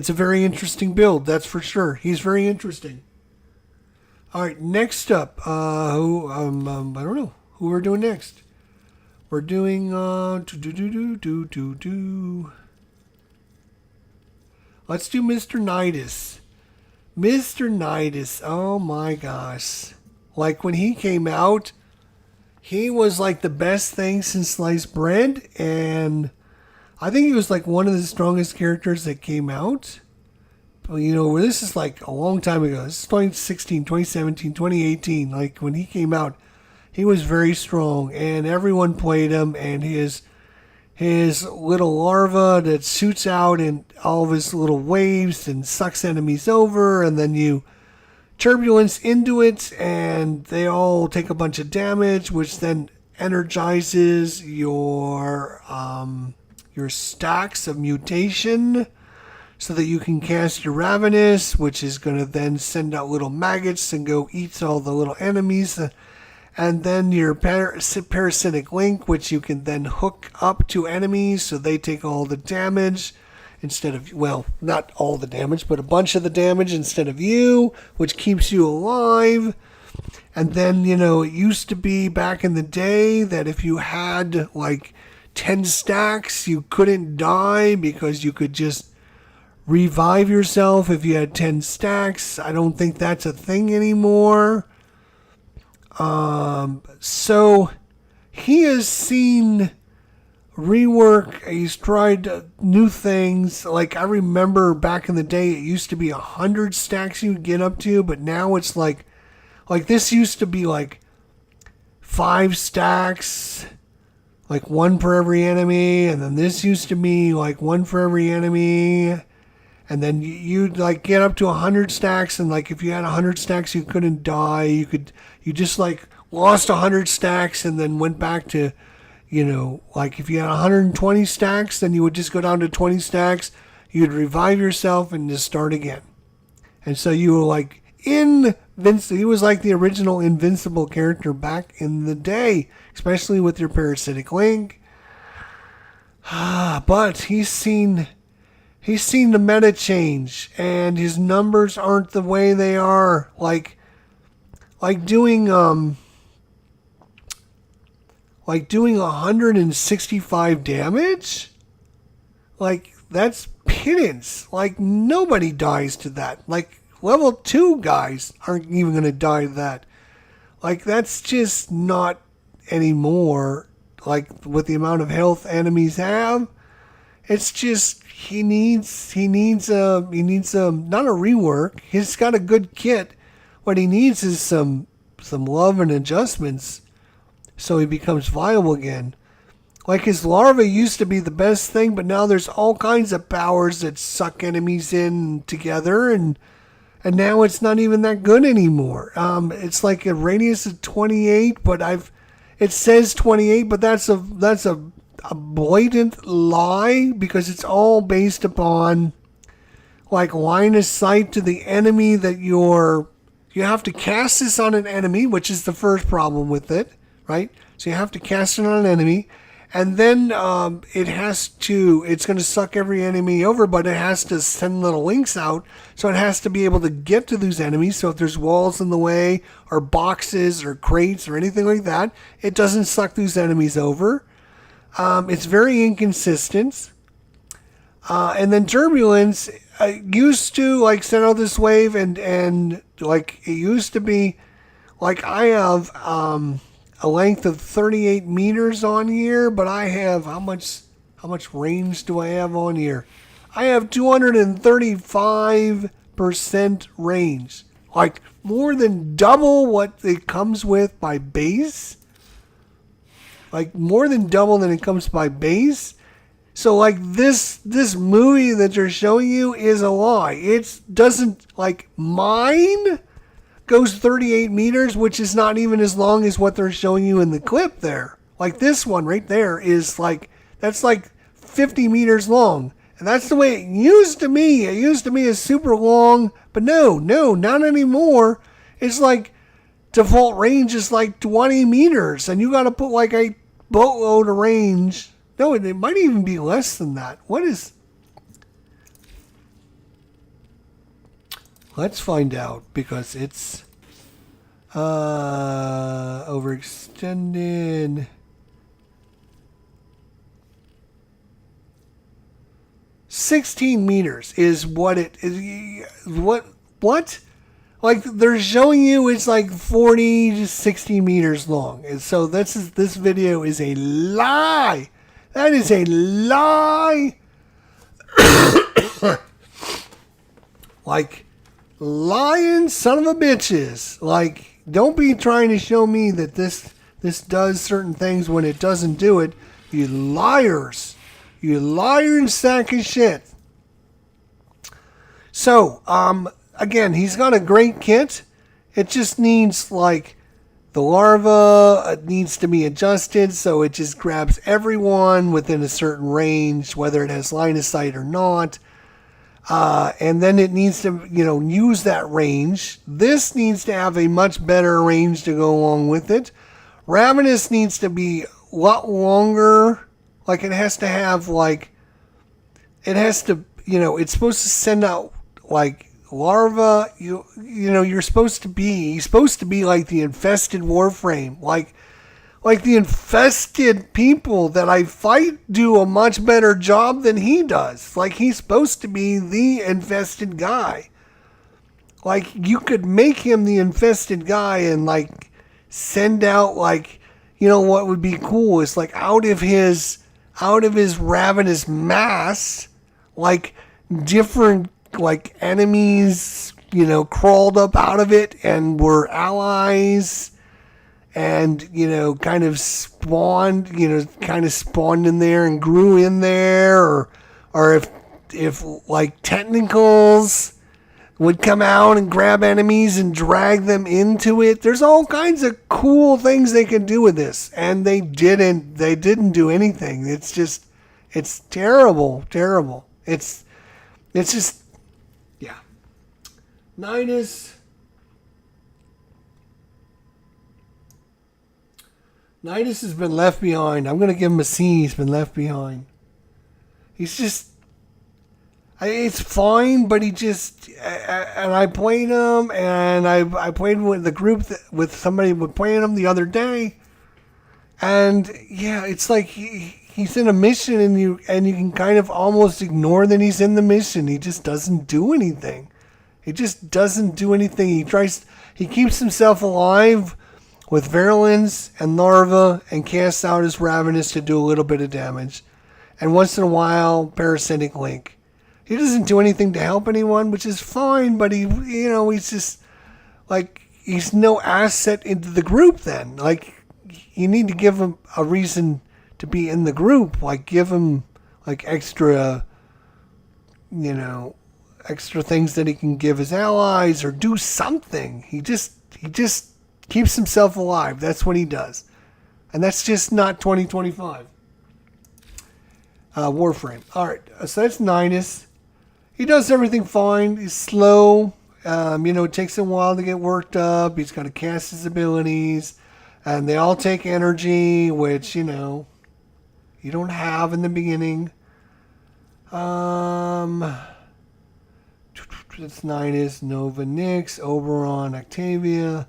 A: a very interesting build, that's for sure. He's very interesting. All right, next up, I don't know who we're doing next. We're doing Let's do Mr. Nidus. Mr. Nidus, oh my gosh. Like when he came out, he was like the best thing since sliced bread, and I think he was like one of the strongest characters that came out. But, this is like a long time ago. This is 2016, 2017, 2018. Like when he came out, he was very strong, and everyone played him, and his little larva that shoots out in all of his little waves and sucks enemies over, and then you turbulence into it, and they all take a bunch of damage, which then energizes your stacks of mutation so that you can cast your Ravenous, which is going to then send out little maggots and go eat all the little enemies. And then your parasitic link, which you can then hook up to enemies so they take all the damage instead of, not all the damage, but a bunch of the damage instead of you, which keeps you alive. And then, it used to be back in the day that if you had like 10 stacks, you couldn't die because you could just revive yourself if you had 10 stacks. I don't think that's a thing anymore. So he has seen rework. He's tried new things. Like I remember back in the day, it used to be 100 stacks you would get up to, but now it's like this used to be like 5 stacks, like 1 for every enemy, and then this used to be like 1 for every enemy, and then you'd like get up to 100 stacks, and like if you had 100 stacks you couldn't die. You just like lost 100 stacks and then went back to, like if you had 120 stacks, then you would just go down to 20 stacks, you'd revive yourself and just start again. And so you were like invincible. He was like the original invincible character back in the day, especially with your parasitic link. But he's seen the meta change, and his numbers aren't the way they are. Like doing like doing 165 damage? Like, that's pittance. Like, nobody dies to that. Like, level 2 guys aren't even going to die to that. Like, that's just not anymore. Like, with the amount of health enemies have, it's just, he needs not a rework. He's got a good kit. What he needs is some love and adjustments so he becomes viable again. Like, his larva used to be the best thing, but now there's all kinds of powers that suck enemies in together, and now it's not even that good anymore. It's like a radius of 28, but it says 28, but that's a blatant lie, because it's all based upon like line of sight to the enemy that you have to cast this on an enemy, which is the first problem with it, right? So you have to cast it on an enemy, and then it's going to suck every enemy over, but it has to send little links out, so it has to be able to get to those enemies. So if there's walls in the way, or boxes, or crates, or anything like that, it doesn't suck those enemies over. It's very inconsistent. And then Turbulence used to like send out this wave, and like it used to be like I have a length of 38 meters on here, but I have how much range do I have on here? I have 235% range, like more than double what it comes with by base. Like more than double than it comes by base. So like this movie that they're showing you is a lie. It doesn't, like, mine goes 38 meters, which is not even as long as what they're showing you in the clip there. Like this one right there is like, that's like 50 meters long. And that's the way it used to be. It used to be a super long, but no, not anymore. It's like default range is like 20 meters, and you got to put like a boatload of range. No, it might even be less than that. Let's find out, because it's overextended. 16 meters is what it is. What? Like they're showing you it's like 40 to 60 meters long. And so this video is a lie. That is a lie. Like, lying son of a bitches. Like, don't be trying to show me that this does certain things when it doesn't do it. You liars. You lying sack of shit. So, again, he's got a great kit. It just needs, like, the larva needs to be adjusted so it just grabs everyone within a certain range, whether it has line of sight or not. And then it needs to, use that range. This needs to have a much better range to go along with it. Ravenous needs to be a lot longer. Like, it has to have, like, it's supposed to send out, like, larva. He's supposed to be like the infested Warframe. Like the infested people that I fight do a much better job than he does. Like, he's supposed to be the infested guy. Like, you could make him the infested guy and, like, send out, like, what would be cool is, like, out of his ravenous mass, like, different, like, enemies, crawled up out of it and were allies, and, kind of spawned in there and grew in there, or if like tentacles would come out and grab enemies and drag them into it. There's all kinds of cool things they can do with this, and they didn't do anything. It's terrible. It's just, yeah. Nidus has been left behind. I'm going to give him a C. He's been left behind. He's just, it's fine, but he just, and I played him, and I played with the group with somebody playing him the other day, And yeah, it's like he's in a mission, and you can kind of almost ignore that he's in the mission. He just doesn't do anything. He just doesn't do anything. He keeps himself alive with virulence and larva, and casts out his ravenous to do a little bit of damage. And once in a while, parasitic link. He doesn't do anything to help anyone, which is fine, but he's just like, he's no asset into the group then. Like, you need to give him a reason to be in the group. Like, give him like extra things that he can give his allies, or do something. He just keeps himself alive. That's what he does. And that's just not 2025. Warframe. Alright, so that's Nidus. He does everything fine. He's slow. It takes him a while to get worked up. He's got to cast his abilities. And they all take energy, which, you don't have in the beginning. It's Nidus, Nova, Nyx, Oberon, Octavia,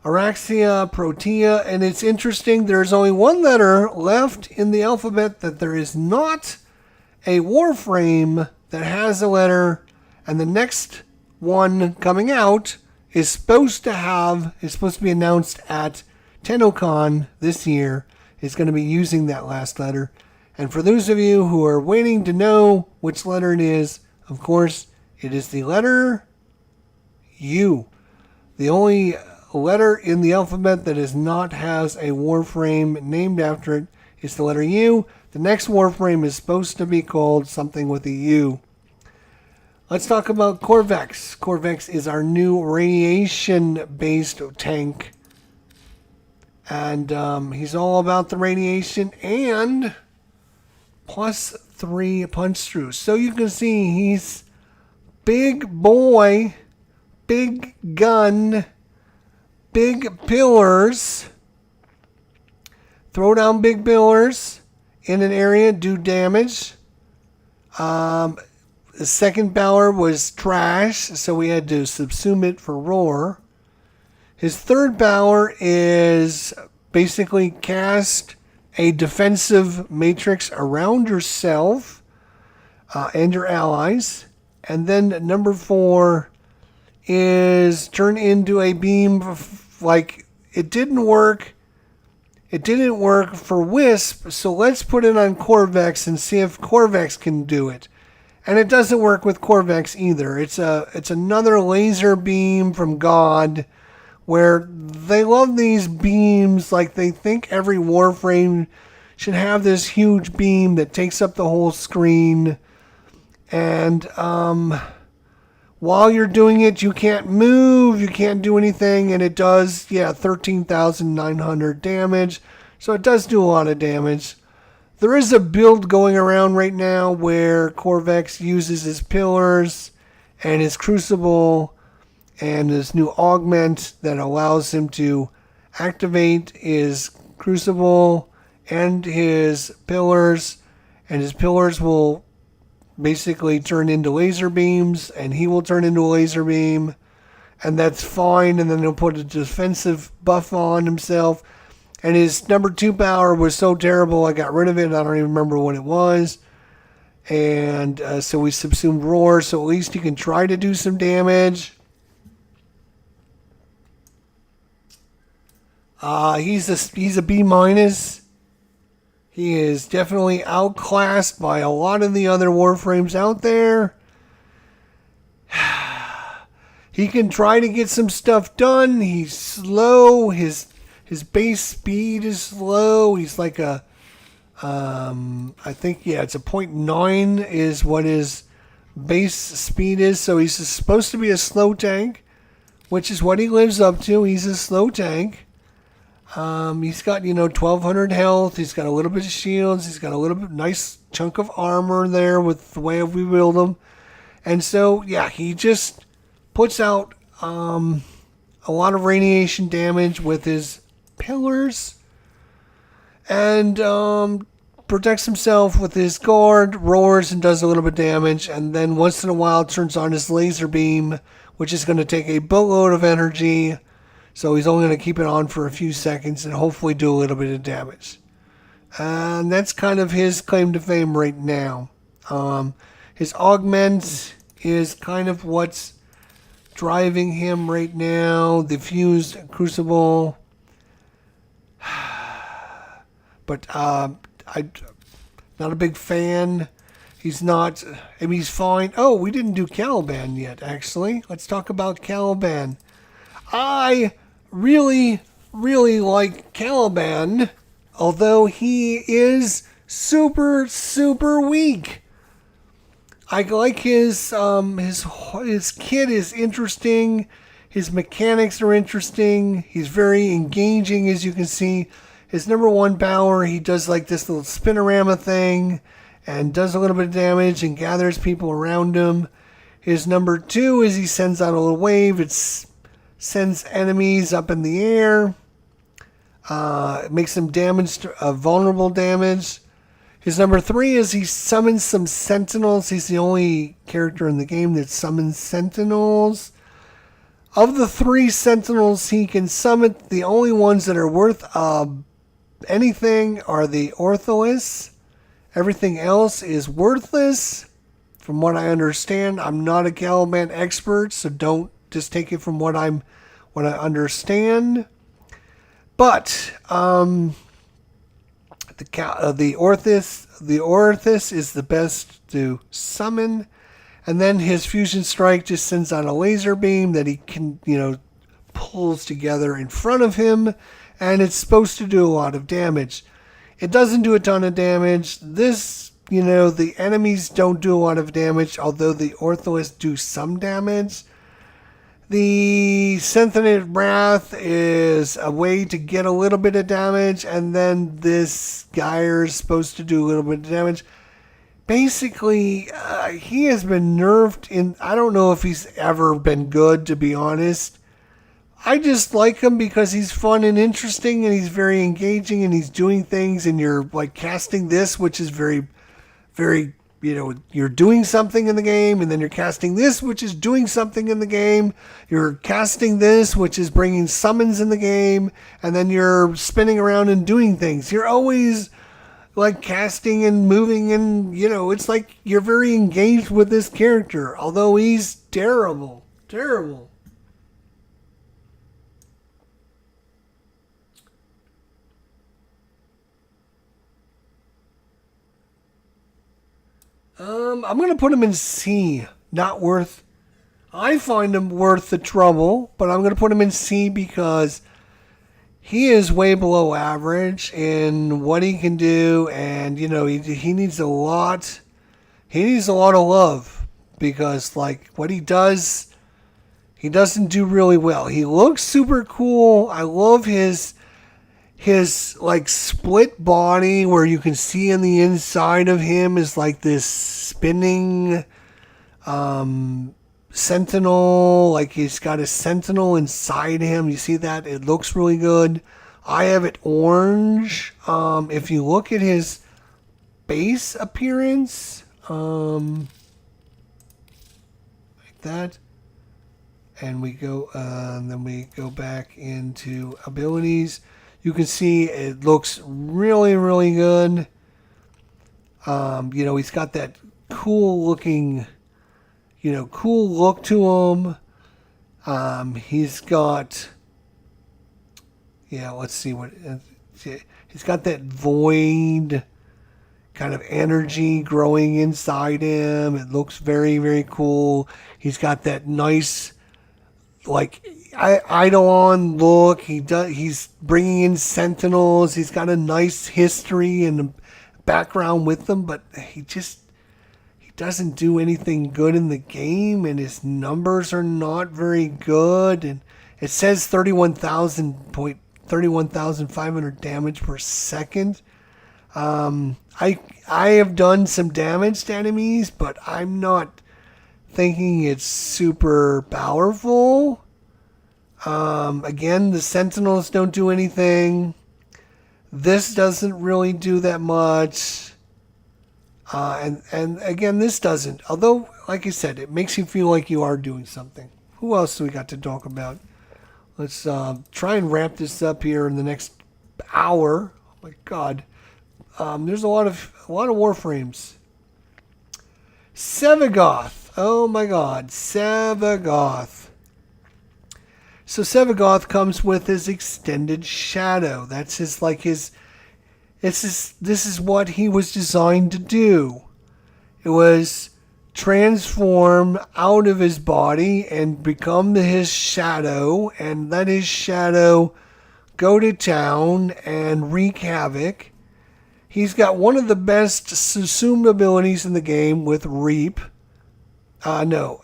A: Araxia, Protea. And it's interesting, there's only one letter left in the alphabet that there is not a Warframe that has a letter, and the next one coming out is supposed to be announced at TennoCon this year. It's going to be using that last letter. And for those of you who are waiting to know which letter it is, of course, it is the letter U. The only letter in the alphabet that has a Warframe named after it is the letter U. The next Warframe is supposed to be called something with a U. Let's talk about Corvex. Corvex is our new radiation-based tank. And he's all about the radiation and +3 punch through. So you can see he's big boy, big gun, big pillars. Throw down big pillars in an area, do damage. The second power was trash, so we had to subsume it for roar. His third power is basically cast a defensive matrix around yourself and your allies. And then number 4 is turn into a beam. Like, it didn't work. It didn't work for Wisp, so let's put it on Corvex and see if Corvex can do it. And it doesn't work with Corvex either. It's another laser beam from God, where they love these beams. Like, they think every Warframe should have this huge beam that takes up the whole screen. And while you're doing it, you can't move, you can't do anything, and it does, 13,900 damage. So it does do a lot of damage. There is a build going around right now where Corvex uses his pillars and his crucible and this new augment that allows him to activate his crucible and his pillars, and his pillars will basically turn into laser beams, and he will turn into a laser beam, and that's fine. And then he'll put a defensive buff on himself. And his number 2 power was so terrible, I got rid of it. I don't even remember what it was. And so we subsumed roar, so at least he can try to do some damage. He's a B-. He is definitely outclassed by a lot of the other Warframes out there. He can try to get some stuff done. He's slow. His base speed is slow. He's like a, I think, it's a 0.9 is what his base speed is. So he's supposed to be a slow tank, which is what he lives up to. He's a slow tank. He's got, 1,200 health. He's got a little bit of shields. He's got a little bit nice chunk of armor there with the way we build him. And so, he just puts out a lot of radiation damage with his pillars, and protects himself with his guard, roars and does a little bit of damage, and then once in a while turns on his laser beam, which is going to take a boatload of energy. So he's only going to keep it on for a few seconds and hopefully do a little bit of damage. And that's kind of his claim to fame right now. His augment is kind of what's driving him right now. The fused crucible. But I'm not a big fan. He's not. I mean, he's fine. Oh, we didn't do Caliban yet, actually. Let's talk about Caliban. I really, really like Caliban, although he is super, super weak. I like his kit is interesting. His mechanics are interesting. He's very engaging, as you can see. His number one power, he does like this little spinorama thing and does a little bit of damage and gathers people around him. His number two is he sends out a little wave. It sends enemies up in the air. It makes them vulnerable damage. His number three is he summons some sentinels. He's the only character in the game that summons sentinels. Of the three sentinels he can summon, the only ones that are worth anything are the Ortholis. Everything else is worthless, from what I understand. I'm not a Caliban expert, so don't just take it from what I understand. But the Orthis is the best to summon, and then his fusion strike just sends out a laser beam that he can, pulls together in front of him, and it's supposed to do a lot of damage. It doesn't do a ton of damage. This, the enemies don't do a lot of damage, although the Ortholis do some damage. The Sentient Wrath is a way to get a little bit of damage, and then this Geyer is supposed to do a little bit of damage. Basically, he has been nerfed in. I don't know if he's ever been good, to be honest. I just like him because he's fun and interesting, and he's very engaging, and he's doing things, and you're like casting this, which is very, very, you're doing something in the game, and then you're casting this, which is doing something in the game. You're casting this, which is bringing summons in the game, and then you're spinning around and doing things. You're always like casting and moving, and it's like you're very engaged with this character, although he's terrible. I'm going to put him in C. Not worth. I find him worth the trouble, but I'm going to put him in C because he is way below average in what he can do, and he needs a lot. He needs a lot of love because what he does, he doesn't do really well. He looks super cool. I love his split body where you can see in the inside of him is like this spinning sentinel. Like he's got a sentinel inside him. You see that? It looks really good. I have it orange. If you look at his base appearance, like that, and then we go back into abilities. You can see it looks really, really good. He's got that cool looking, cool look to him. He's got, let's see he's got that void kind of energy growing inside him. It looks very, very cool. He's got that nice, Eidolon look. He's bringing in sentinels. He's got a nice history and background with them, but he doesn't do anything good in the game, and his numbers are not very good. And it says 31,500 damage per second. I have done some damage to enemies, but I'm not thinking it's super powerful. Again, the sentinels don't do anything. This doesn't really do that much. And again, this doesn't. Although, like I said, it makes you feel like you are doing something. Who else do we got to talk about? Let's try and wrap this up here in the next hour. Oh my God, there's a lot of Warframes. Sevagoth. Oh my God, Sevagoth. So Sevagoth comes with his extended shadow. That's this is what he was designed to do. It was transform out of his body and become his shadow and let his shadow go to town and wreak havoc. He's got one of the best assumed abilities in the game with Reap. Gloom.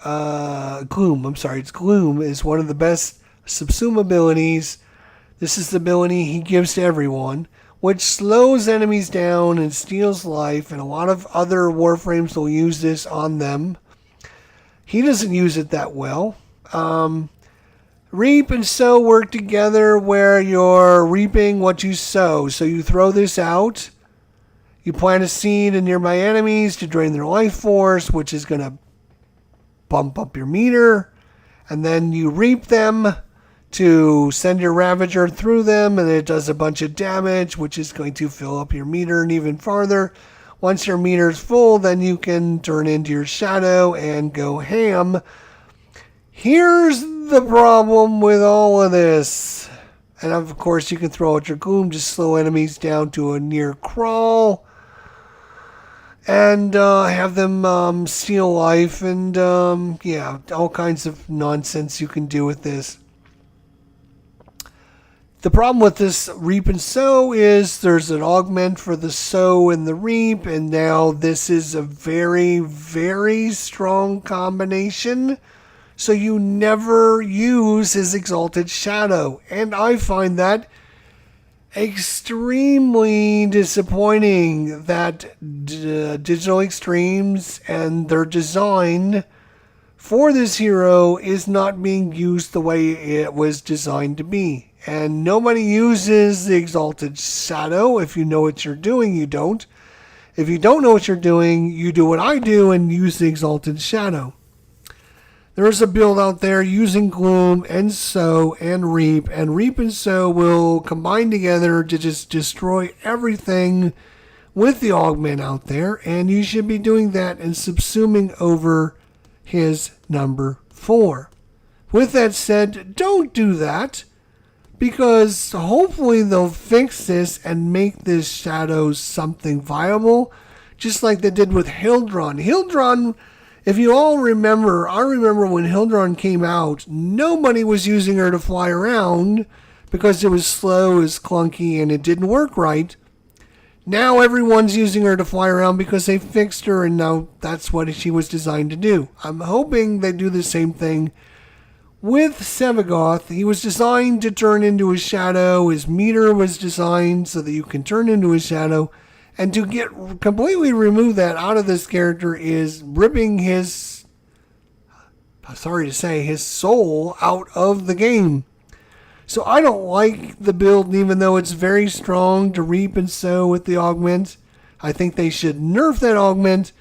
A: I'm sorry. It's Gloom is one of the best subsume abilities. This is the ability he gives to everyone, which slows enemies down and steals life, and a lot of other Warframes will use this on them. He doesn't use it that well. Reap and sow work together where you're reaping what you sow. So you throw this out, you plant a seed in nearby enemies to drain their life force, which is going to bump up your meter, and then you reap them to send your Ravager through them, and it does a bunch of damage, which is going to fill up your meter and even farther. Once your meter is full, then you can turn into your shadow and go ham. Here's the problem with all of this. And of course, you can throw out your Gloom to slow enemies down to a near crawl and have them steal life, and yeah, all kinds of nonsense you can do with this. The problem with this reap and sow is there's an augment for the sow and the reap, and now this is a very, very strong combination. So you never use his exalted shadow, and I find that extremely disappointing that Digital Extremes and their design for this hero is not being used the way it was designed to be. And nobody uses the Exalted Shadow. If you know what you're doing, you don't. If you don't know what you're doing, you do what I do and use the Exalted Shadow. There is a build out there using Gloom and Sow and Reap and Sow will combine together to just destroy everything with the augment out there, and you should be doing that and subsuming over his number 4. With that said, don't do that, because hopefully they'll fix this and make this shadow something viable, just like they did with Hildron. Hildron, if you all remember, I remember when Hildron came out, nobody was using her to fly around because it was slow, it was clunky, and it didn't work right. Now everyone's using her to fly around because they fixed her, and now that's what she was designed to do. I'm hoping they do the same thing with Sevagoth. He was designed to turn into a shadow. His meter was designed so that you can turn into a shadow. And to completely remove that out of this character is ripping his, sorry to say, his soul out of the game. So I don't like the build, even though it's very strong to reap and sow with the augment. I think they should nerf that augment,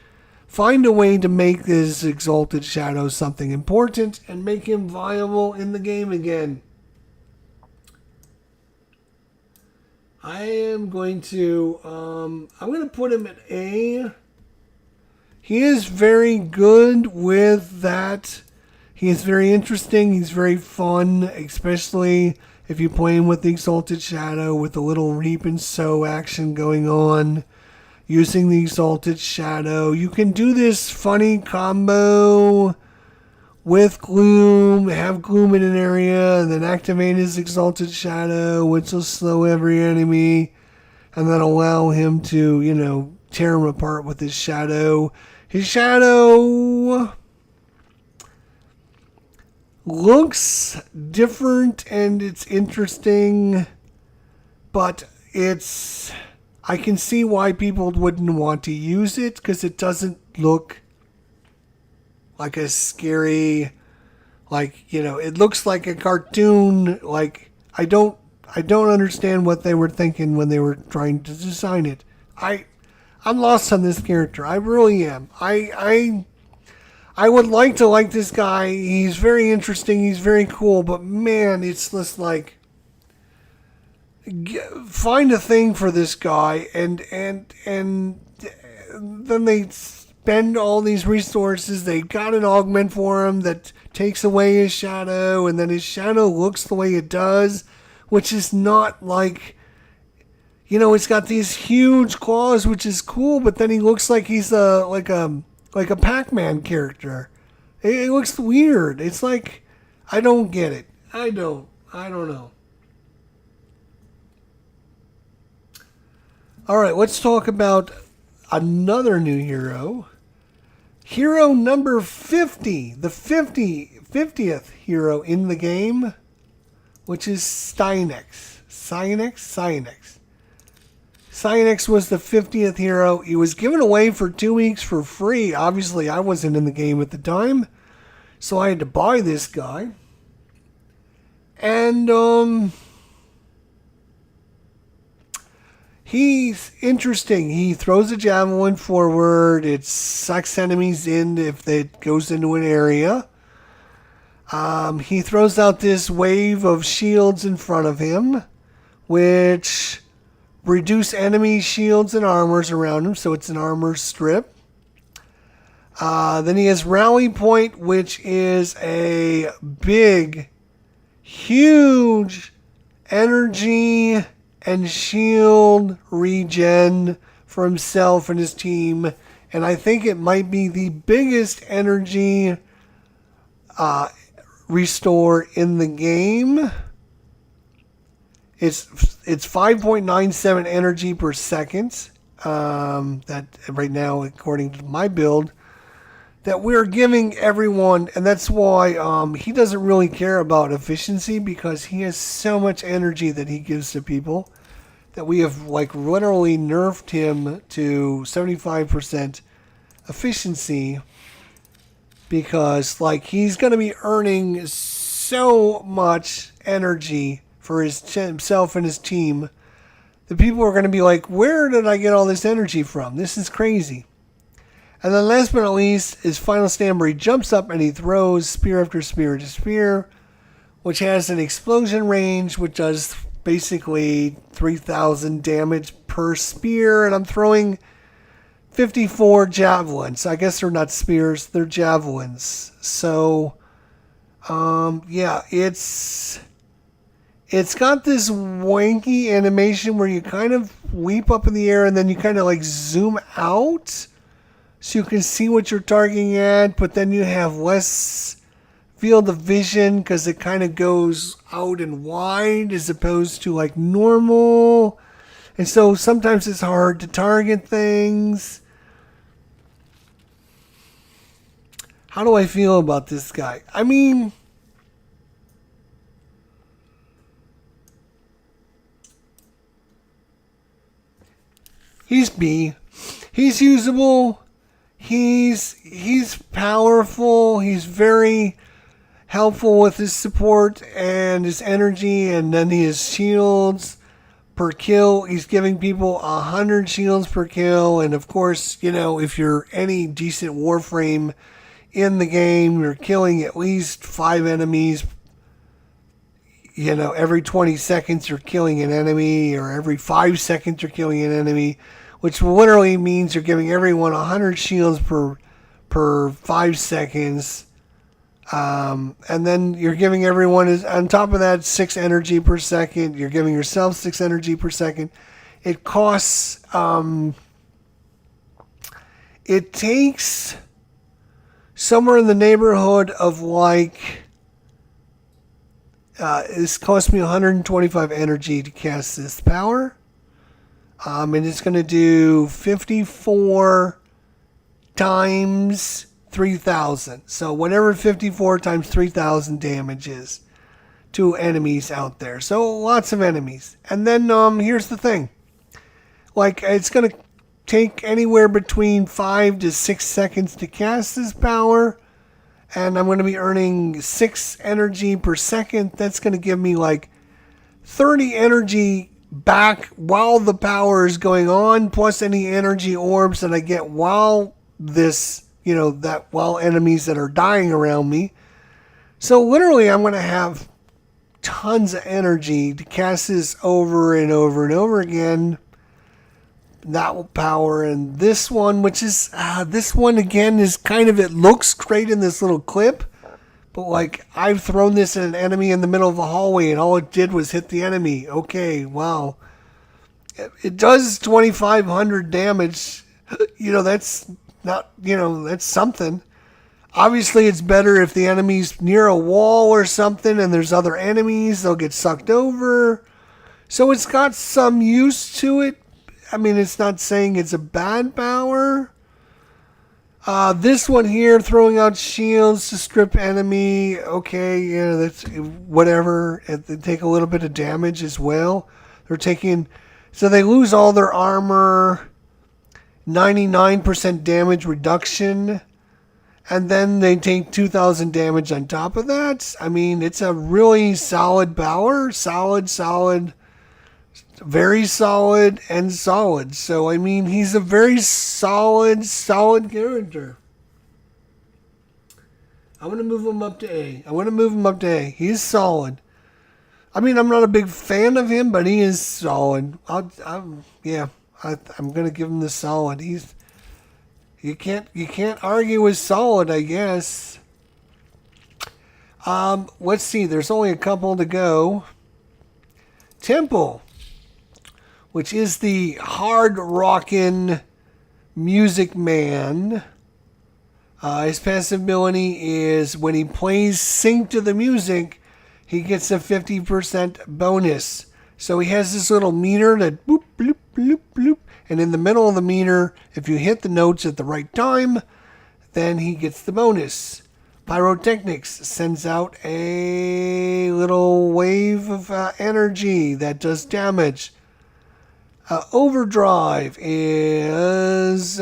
A: find a way to make this Exalted Shadow something important, and make him viable in the game again. I am going to, I'm going to put him at A. He is very good with that. He is very interesting. He's very fun, especially if you play him with the Exalted Shadow with a little reap and sow action going on. Using the Exalted Shadow, you can do this funny combo with Gloom, have Gloom in an area, and then activate his Exalted Shadow, which will slow every enemy, and then allow him to, tear him apart with his shadow. His shadow looks different and it's interesting, but I can see why people wouldn't want to use it, because it doesn't look like a scary, it looks like a cartoon. I don't understand what they were thinking when they were trying to design it. I'm lost on this character. I really am. I I would like to like this guy. He's very interesting. He's very cool. But man, it's just like find a thing for this guy, and then they spend all these resources. They got an augment for him that takes away his shadow, and then his shadow looks the way it does, which is not like, you know, it's got these huge claws, which is cool, but then he looks like he's like a Pac-Man character. It looks weird. It's like, I don't get it. I don't know. All right, let's talk about another new hero. Hero number 50, the 50th hero in the game, which is Cynex. Cynex was the 50th hero. He was given away for 2 weeks for free. Obviously, I wasn't in the game at the time, so I had to buy this guy. And he's interesting. He throws a javelin forward. It sucks enemies in if it goes into an area. He throws out this wave of shields in front of him, which reduce enemy shields and armors around him, so it's an armor strip. Then he has Rally Point, which is a big, huge energy and shield regen for himself and his team. And I think it might be the biggest energy restore in the game. It's 5.97 energy per second. That right now, according to my build, that we're giving everyone, and that's why he doesn't really care about efficiency, because he has so much energy that he gives to people that we have like literally nerfed him to 75% efficiency, because like he's going to be earning so much energy for himself and his team. The people are going to be like, where did I get all this energy from? This is crazy. And then last but not least, his final stand where he jumps up and he throws spear after spear to spear, which has an explosion range, which does basically 3,000 damage per spear. And I'm throwing 54 javelins. I guess they're not spears, they're javelins. So, yeah, it's got this wanky animation where you kind of leap up in the air and then you kind of like zoom out so you can see what you're targeting at, but then you have less field of vision because it kind of goes out and wide as opposed to like normal. And so sometimes it's hard to target things. How do I feel about this guy? I mean, he's B. He's usable. He's powerful. He's very helpful with his support and his energy, and then his shields per kill. He's giving people 100 shields per kill, and of course, you know, if you're any decent Warframe in the game, you're killing at least 5 enemies. You know, every 20 seconds you're killing an enemy, or every 5 seconds you're killing an enemy, which literally means you're giving everyone 100 shields per 5 seconds. And then you're giving everyone, on top of that, 6 energy per second. You're giving yourself 6 energy per second. It costs, it takes somewhere in the neighborhood of like, this cost me 125 energy to cast this power. And it's going to do 54 times 3,000. So whatever 54 times 3,000 damage is to enemies out there. So lots of enemies. And then here's the thing. Like, it's going to take anywhere between 5 to 6 seconds to cast this power. And I'm going to be earning 6 energy per second. That's going to give me like 30 energy back while the power is going on, plus any energy orbs that I get while this enemies that are dying around me. So literally I'm going to have tons of energy to cast this over and over and over again. That will power. And this one, which is, this one again is kind of, it looks great in this little clip. But like, I've thrown this at an enemy in the middle of the hallway and all it did was hit the enemy. Okay, wow. It does 2,500 damage. That's not, that's something. Obviously, it's better if the enemy's near a wall or something and there's other enemies. They'll get sucked over. So it's got some use to it. I mean, it's not saying it's a bad power. This one here, throwing out shields to strip enemy. Okay, that's whatever. They take a little bit of damage as well. So they lose all their armor. 99% damage reduction. And then they take 2,000 damage on top of that. I mean, it's a really solid power. Solid. Very solid and solid. So, I mean, he's a very solid character. I'm going to move him up to A. He's solid. I mean, I'm not a big fan of him, but he is solid. I'm going to give him the solid. You can't argue with solid, I guess. Let's see. There's only a couple to go. Temple, which is the hard rockin' music man. His passive ability is when he plays sync to the music, he gets a 50% bonus. So he has this little meter that boop, bloop, bloop, bloop. And in the middle of the meter, if you hit the notes at the right time, then he gets the bonus. Pyrotechnics sends out a little wave of energy that does damage. Overdrive is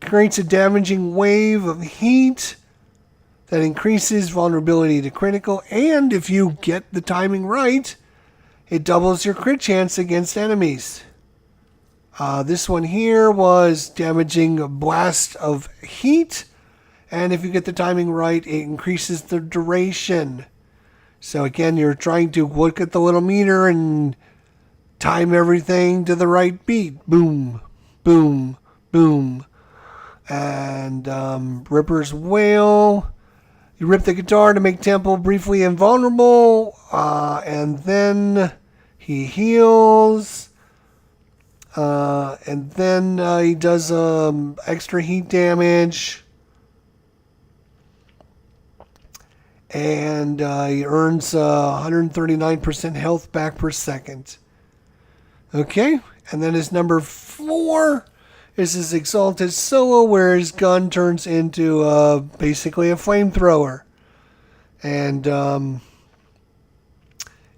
A: creates a damaging wave of heat that increases vulnerability to critical, and if you get the timing right, it doubles your crit chance against enemies. This one here was damaging a blast of heat, and if you get the timing right, it increases the duration. So again, you're trying to look at the little meter and time everything to the right beat. Boom, boom, boom. And Ripper's Wail. You rip the guitar to make Temple briefly invulnerable, and then he heals, and then he does extra heat damage, and he earns 139% health back per second. Okay, and then his number 4 is his Exalted Solo, where his gun turns into basically a flamethrower. And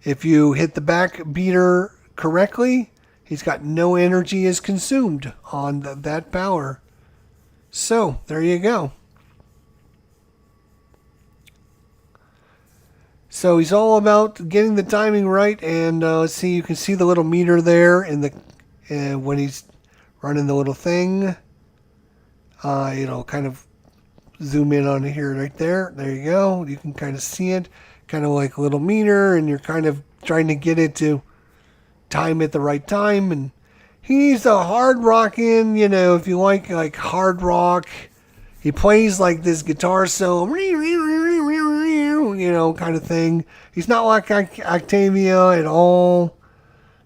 A: if you hit the back beater correctly, he's got no energy is consumed on that power. So, there you go. So he's all about getting the timing right, and let's see, you can see the little meter there in the when he's running the little thing. Kind of zoom in on here right there. There you go. You can kind of see it, kind of like a little meter, and you're kind of trying to get it to time at the right time. And he's a hard rockin', if you like hard rock, he plays like this guitar solo, kind of thing. He's not like Octavia at all.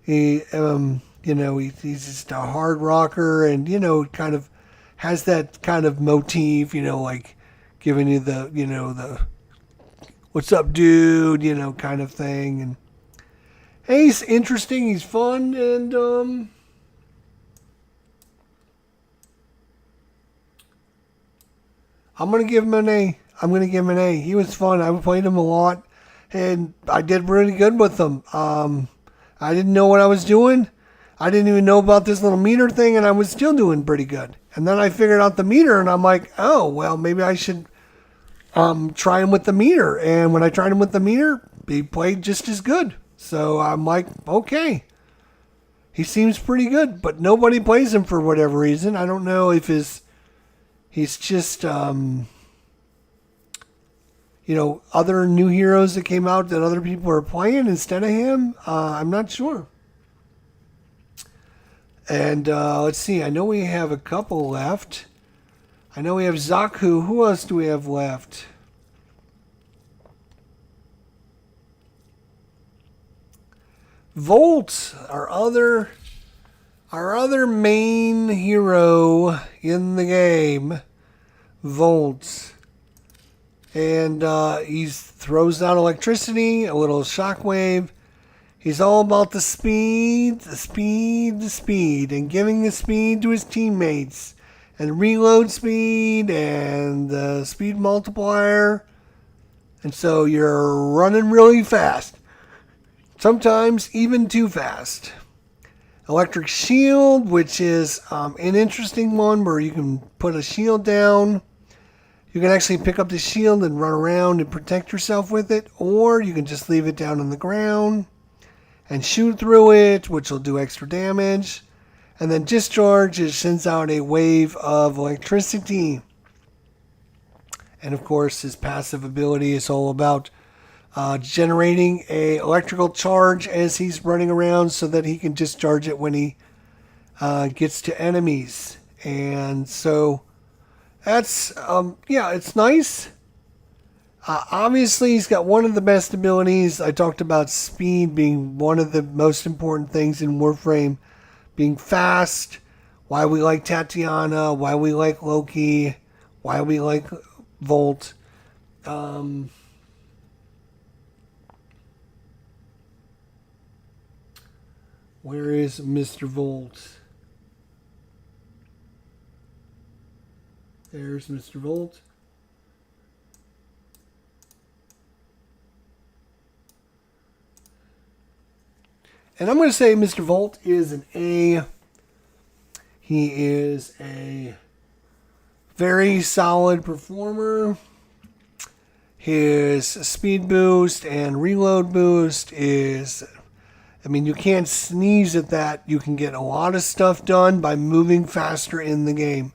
A: He's just a hard rocker, and kind of has that kind of motif, like giving you the what's up, dude, kind of thing. And hey, he's interesting, he's fun, and I'm gonna give him an A. He was fun. I played him a lot, and I did really good with him. I didn't know what I was doing. I didn't even know about this little meter thing, and I was still doing pretty good. And then I figured out the meter, and I'm like, oh, well, maybe I should try him with the meter. And when I tried him with the meter, he played just as good. So I'm like, okay. he seems pretty good, but nobody plays him for whatever reason. I don't know if he's just other new heroes that came out that other people are playing instead of him. I'm not sure. And let's see. I know we have a couple left. I know we have Zaku. Who else do we have left? Volt, our other main hero in the game. Volt. And he throws out electricity, a little shockwave. He's all about the speed, and giving the speed to his teammates. And reload speed, and the speed multiplier. And so you're running really fast. Sometimes even too fast. Electric shield, which is an interesting one where you can put a shield down. You can actually pick up the shield and run around and protect yourself with it, or you can just leave it down on the ground and shoot through it, which will do extra damage. And then discharge, it sends out a wave of electricity. And of course, his passive ability is all about generating a electrical charge as he's running around so that he can discharge it when he gets to enemies. And so that's, it's nice. Obviously, he's got one of the best abilities. I talked about speed being one of the most important things in Warframe. Being fast, why we like Tatiana, why we like Loki, why we like Volt. Where is Mr. Volt? There's Mr. Volt. And I'm going to say Mr. Volt is an A. He is a very solid performer. His speed boost and reload boost is, you can't sneeze at that. You can get a lot of stuff done by moving faster in the game.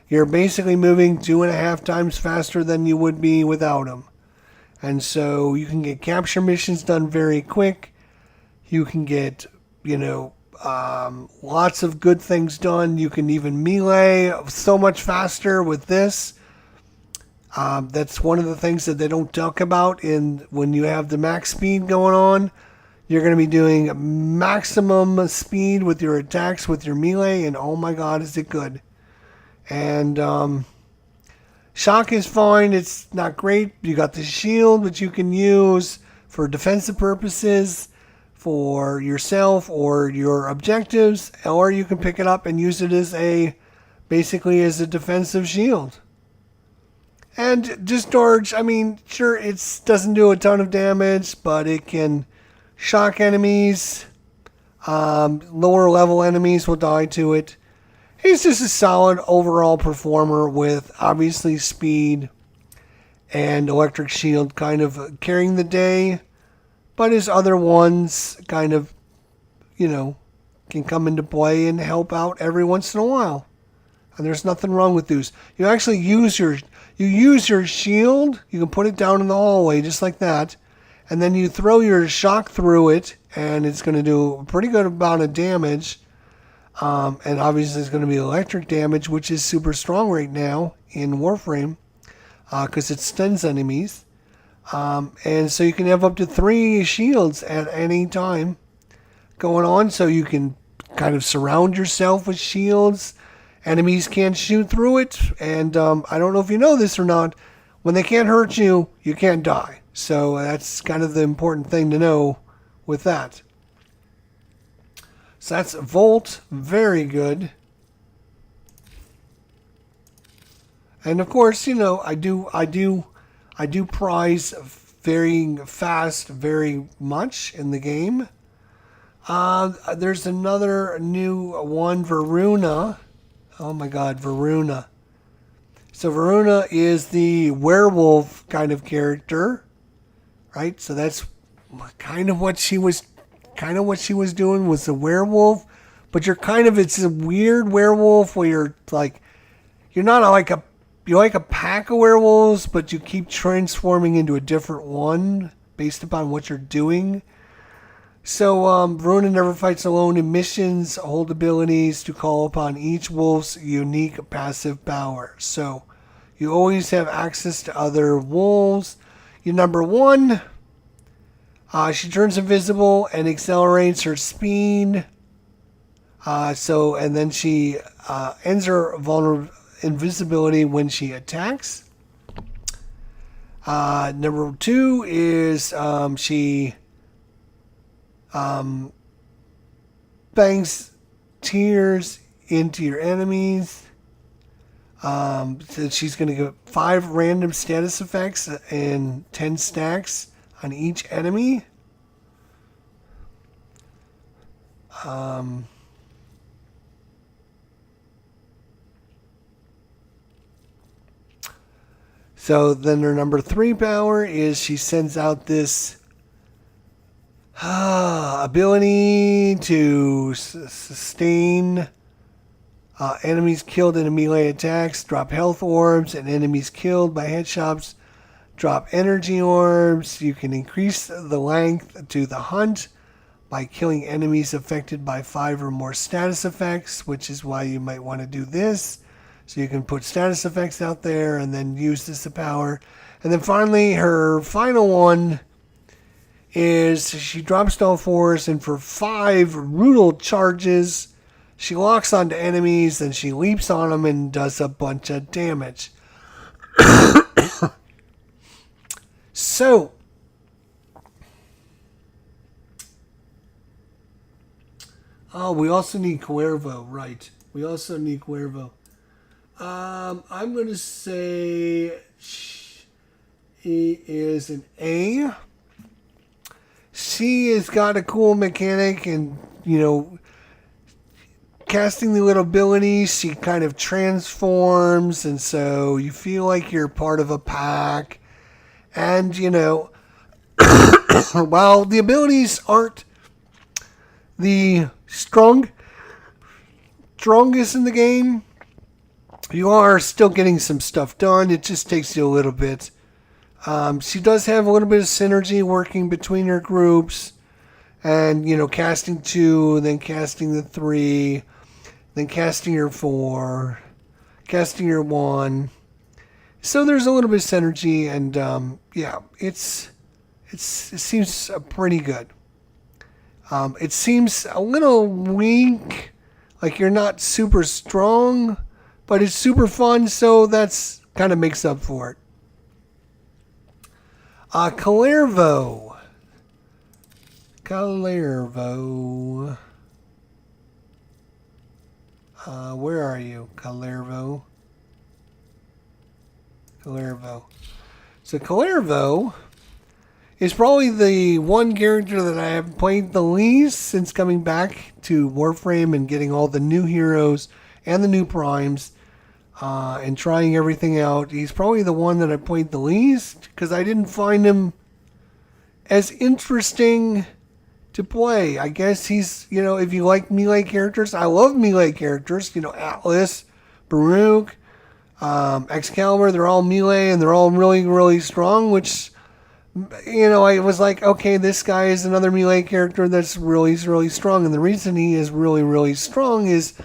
A: You're basically moving 2.5 times faster than you would be without him. And so you can get capture missions done very quick. You can get, lots of good things done. You can even melee so much faster with this. That's one of the things that they don't talk about when you have the max speed going on. You're going to be doing maximum speed with your attacks, with your melee, and oh my god, is it good. And shock is fine. It's not great. You got the shield, which you can use for defensive purposes, for yourself or your objectives, or you can pick it up and use it as basically as a defensive shield. And discharge, sure, it doesn't do a ton of damage, but it can shock enemies. Lower level enemies will die to it. He's just a solid overall performer with obviously speed and electric shield kind of carrying the day. But his other ones kind of, can come into play and help out every once in a while. And there's nothing wrong with those. You actually use your shield. You can put it down in the hallway just like that. And then you throw your shock through it. And it's going to do a pretty good amount of damage. And obviously it's going to be electric damage, which is super strong right now in Warframe. Because it stuns enemies. And so you can have up to 3 shields at any time going on. So you can kind of surround yourself with shields. Enemies can't shoot through it. And I don't know if you know this or not. When they can't hurt you, you can't die. So that's kind of the important thing to know with that. So that's Volt. Very good. And of course, I do prize very fast very much in the game. There's another new one, Varuna. Oh my god, Varuna. So Varuna is the werewolf kind of character, right? So that's kind of what she was doing, was the werewolf but it's a weird werewolf where you're like, you're not you're like a pack of werewolves, but you keep transforming into a different one based upon what you're doing. So, Verona never fights alone in missions, hold abilities to call upon each wolf's unique passive power. So, you always have access to other wolves. Your number 1, she turns invisible and accelerates her speed. And then she ends her invisibility when she attacks. Number 2 is she bangs tears into your enemies. So she's going to get 5 random status effects and 10 stacks on each enemy. So then her number 3 power is she sends out this ability to sustain enemies killed in a melee attacks, drop health orbs, and enemies killed by headshots drop energy orbs. You can increase the length to the hunt by killing enemies affected by 5 or more status effects, which is why you might want to do this. So you can put status effects out there and then use this to power. And then finally, her final one is she drops down force, and for 5 brutal charges, she locks onto enemies and she leaps on them and does a bunch of damage. So, we also need Cuervo, right? We also need Cuervo. I'm going to say he is an A. She has got a cool mechanic, and, casting the little abilities, she kind of transforms, and so you feel like you're part of a pack. And, while the abilities aren't the strongest in the game, you are still getting some stuff done. It just takes you a little bit. She does have a little bit of synergy working between her groups, and casting 2, then casting the 3, then casting your 4, casting your 1. So there's a little bit of synergy, and it seems pretty good. It seems a little weak, like you're not super strong, but it's super fun, so that's kind of makes up for it. Cuervo. Where are you, Cuervo? So Cuervo is probably the one character that I have played the least since coming back to Warframe and getting all the new heroes and the new primes and trying everything out. He's probably the one that I played the least because I didn't find him as interesting to play. I guess he's, if you like melee characters, I love melee characters, Atlas, Baruch, Excalibur, they're all melee and they're all really, really strong, which, I was like, okay, this guy is another melee character that's really, really strong. And the reason he is really, really strong is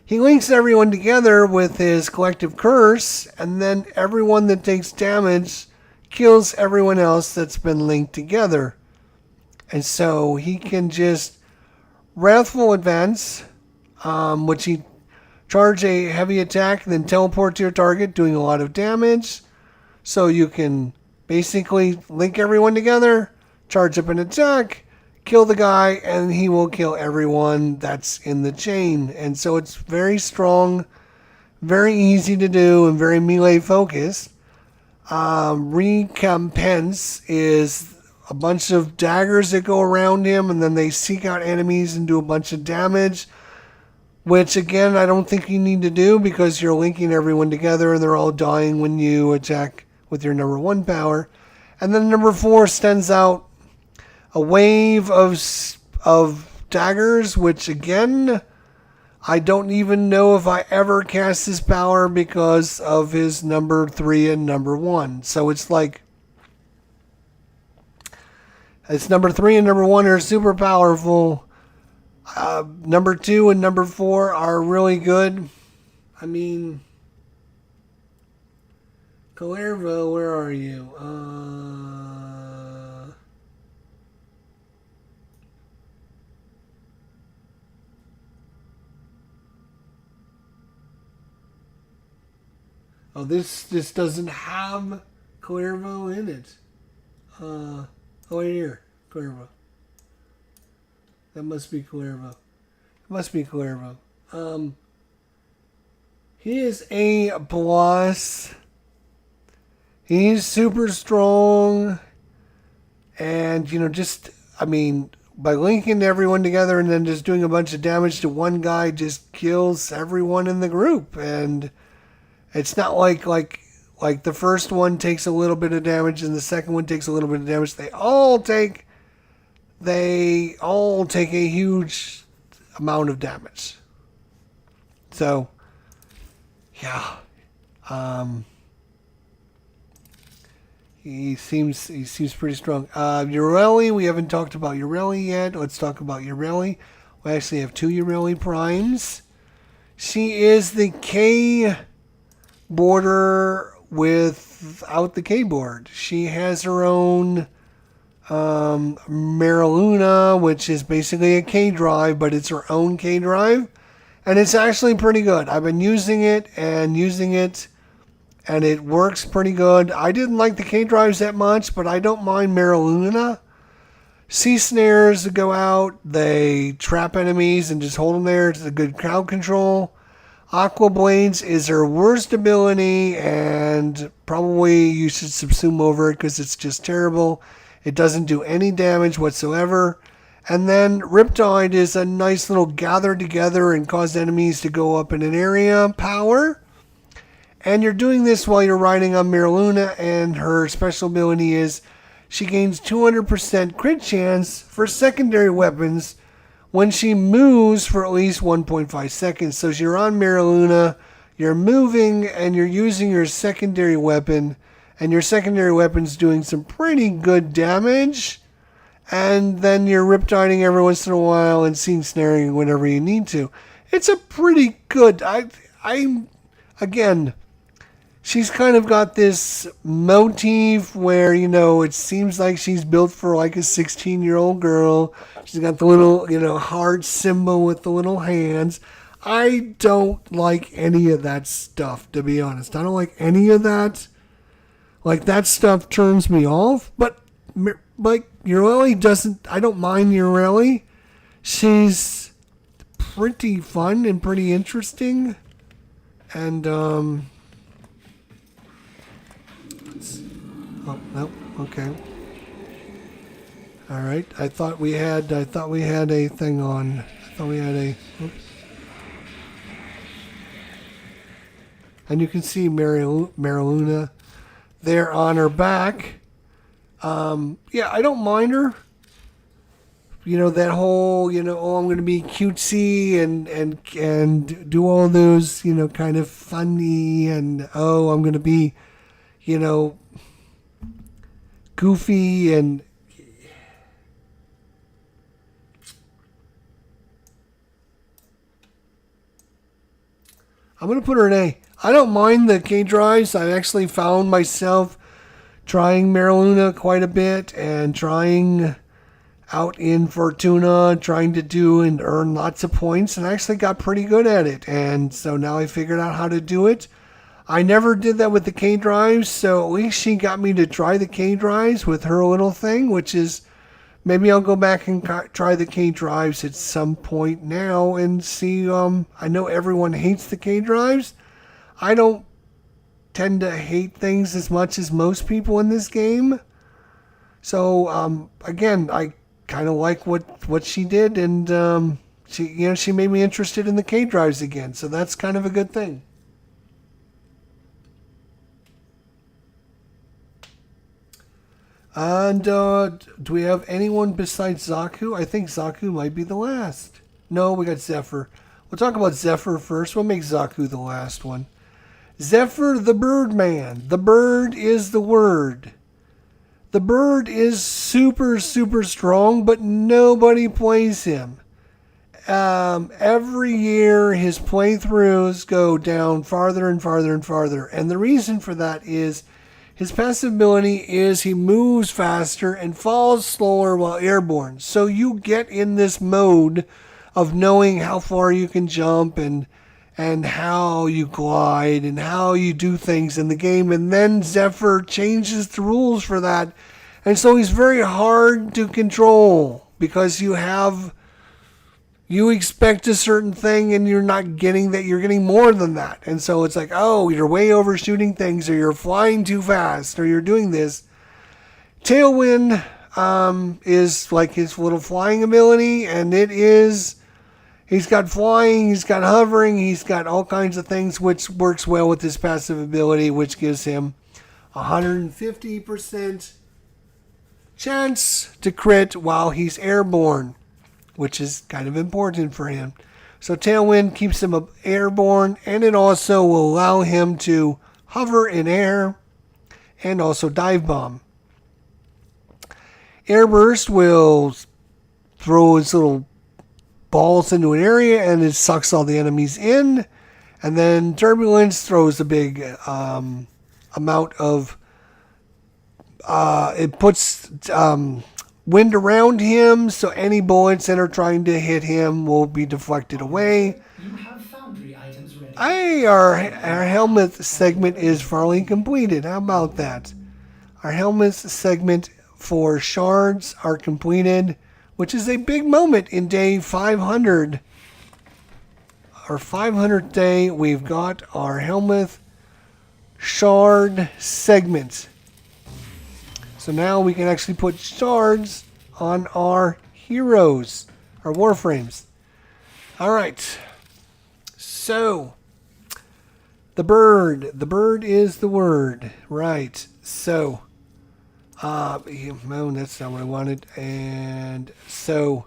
A: he links everyone together with his collective curse, and then everyone that takes damage kills everyone else that's been linked together. And so he can just Wrathful Advance, which he charge a heavy attack and then teleport to your target, doing a lot of damage. So you can basically link everyone together, charge up an attack, kill the guy, and he will kill everyone that's in the chain. And so it's very strong, very easy to do, and very melee focused. Recompense is a bunch of daggers that go around him, and then they seek out enemies and do a bunch of damage. Which, again, I don't think you need to do because you're linking everyone together and they're all dying when you attack with your number 1 power. And then number 4 sends out a wave of daggers, which, again, I don't even know if I ever cast his power because of his number 3 and number 1. So it's like, it's number 3 and number 1 are super powerful. Number 2 and number 4 are really good. I mean, Calervo, where are you? Oh, this doesn't have Calervo in it. Oh, right here, Calervo. That must be Calervo. It must be Calervo. He is A+. He's super strong. And, you know, just, I mean, by linking everyone together and then just doing a bunch of damage to one guy just kills everyone in the group. And it's not like the first one takes a little bit of damage and the second one takes a little bit of damage. They all take a huge amount of damage. So, yeah. He seems pretty strong. Ureli, we haven't talked about Ureli yet. Let's talk about Ureli. We actually have 2 Ureli primes. She is the K border without the keyboard. She has her own Mariluna, which is basically a K drive, but it's her own K drive, and it's actually pretty good. I've been using it, and it works pretty good. I didn't like the K drives that much, but I don't mind Mariluna. Sea snares go out, they trap enemies and just hold them there. It's a good crowd control. Aqua Blades is her worst ability, and probably you should subsume over it because it's just terrible. It doesn't do any damage whatsoever. And then Riptide is a nice little gather together and cause enemies to go up in an area power. And you're doing this while you're riding on Mariluna, and her special ability is she gains 200% crit chance for secondary weapons when she moves for at least 1.5 seconds. So you're on Mariluna, you're moving, and you're using your secondary weapon, and your secondary weapon's doing some pretty good damage, and then you're riptiding every once in a while and seeing snaring whenever you need to. It's a pretty good... Again, she's kind of got this motif where, you know, it seems like she's built for like a 16-year-old girl. She's got the little, you know, heart symbol with the little hands. I don't like any of that stuff, to be honest. I don't like any of that. Like, that stuff turns me off. But, like, Ureli doesn't... I don't mind Ureli. She's pretty fun and pretty interesting. And, oh, no, okay. All right. I thought we had a thing on. I thought we had a... Oops. And you can see Mariluna there on her back. Yeah, I don't mind her. You know, that whole, you know, oh, I'm going to be cutesy and do all those, you know, kind of funny, and, oh, I'm going to be, you know, goofy, and I'm going to put her in A. I don't mind the K drives. I've actually found myself trying Mariluna quite a bit and trying out in Fortuna, trying to do and earn lots of points, and I actually got pretty good at it. And so now I figured out how to do it. I never did that with the K drives, so at least she got me to try the K drives with her little thing, which is maybe I'll go back and try the K drives at some point now and see. I know everyone hates the K drives. I don't tend to hate things as much as most people in this game. So again, I kind of like what she did, and she made me interested in the K drives again. So that's kind of a good thing. And do we have anyone besides Zaku? I think Zaku might be the last. No, we got Zephyr. We'll talk about Zephyr first. We'll make Zaku the last one. Zephyr the Birdman. The bird is the word. The bird is super, super strong, but nobody plays him. Every year, his playthroughs go down farther and farther and farther. And the reason for that is his passive ability is he moves faster and falls slower while airborne. So you get in this mode of knowing how far you can jump and how you glide and how you do things in the game. And then Zephyr changes the rules for that. And so he's very hard to control because you expect a certain thing and you're not getting that. You're getting more than that. And so it's like, oh, you're way overshooting things, or you're flying too fast, or you're doing this. Tailwind is like his little flying ability, and he's got flying, he's got hovering, he's got all kinds of things, which works well with his passive ability, which gives him 150% chance to crit while he's airborne, which is kind of important for him. So Tailwind keeps him airborne, and it also will allow him to hover in air and also dive bomb. Airburst will throw his little balls into an area and it sucks all the enemies in. And then Turbulence throws a big amount of... it puts... wind around him, so any bullets that are trying to hit him will be deflected away.
D: You have foundry items ready.
A: Our helmet segment is fairly completed. How about that? Our helmet segment for shards are completed, which is a big moment in day 500. Our 500th day, we've got our helmet shard segment. So now we can actually put shards on our heroes, our Warframes. All right. So, the bird. The bird is the word. Right. So, no, that's not what I wanted. And so,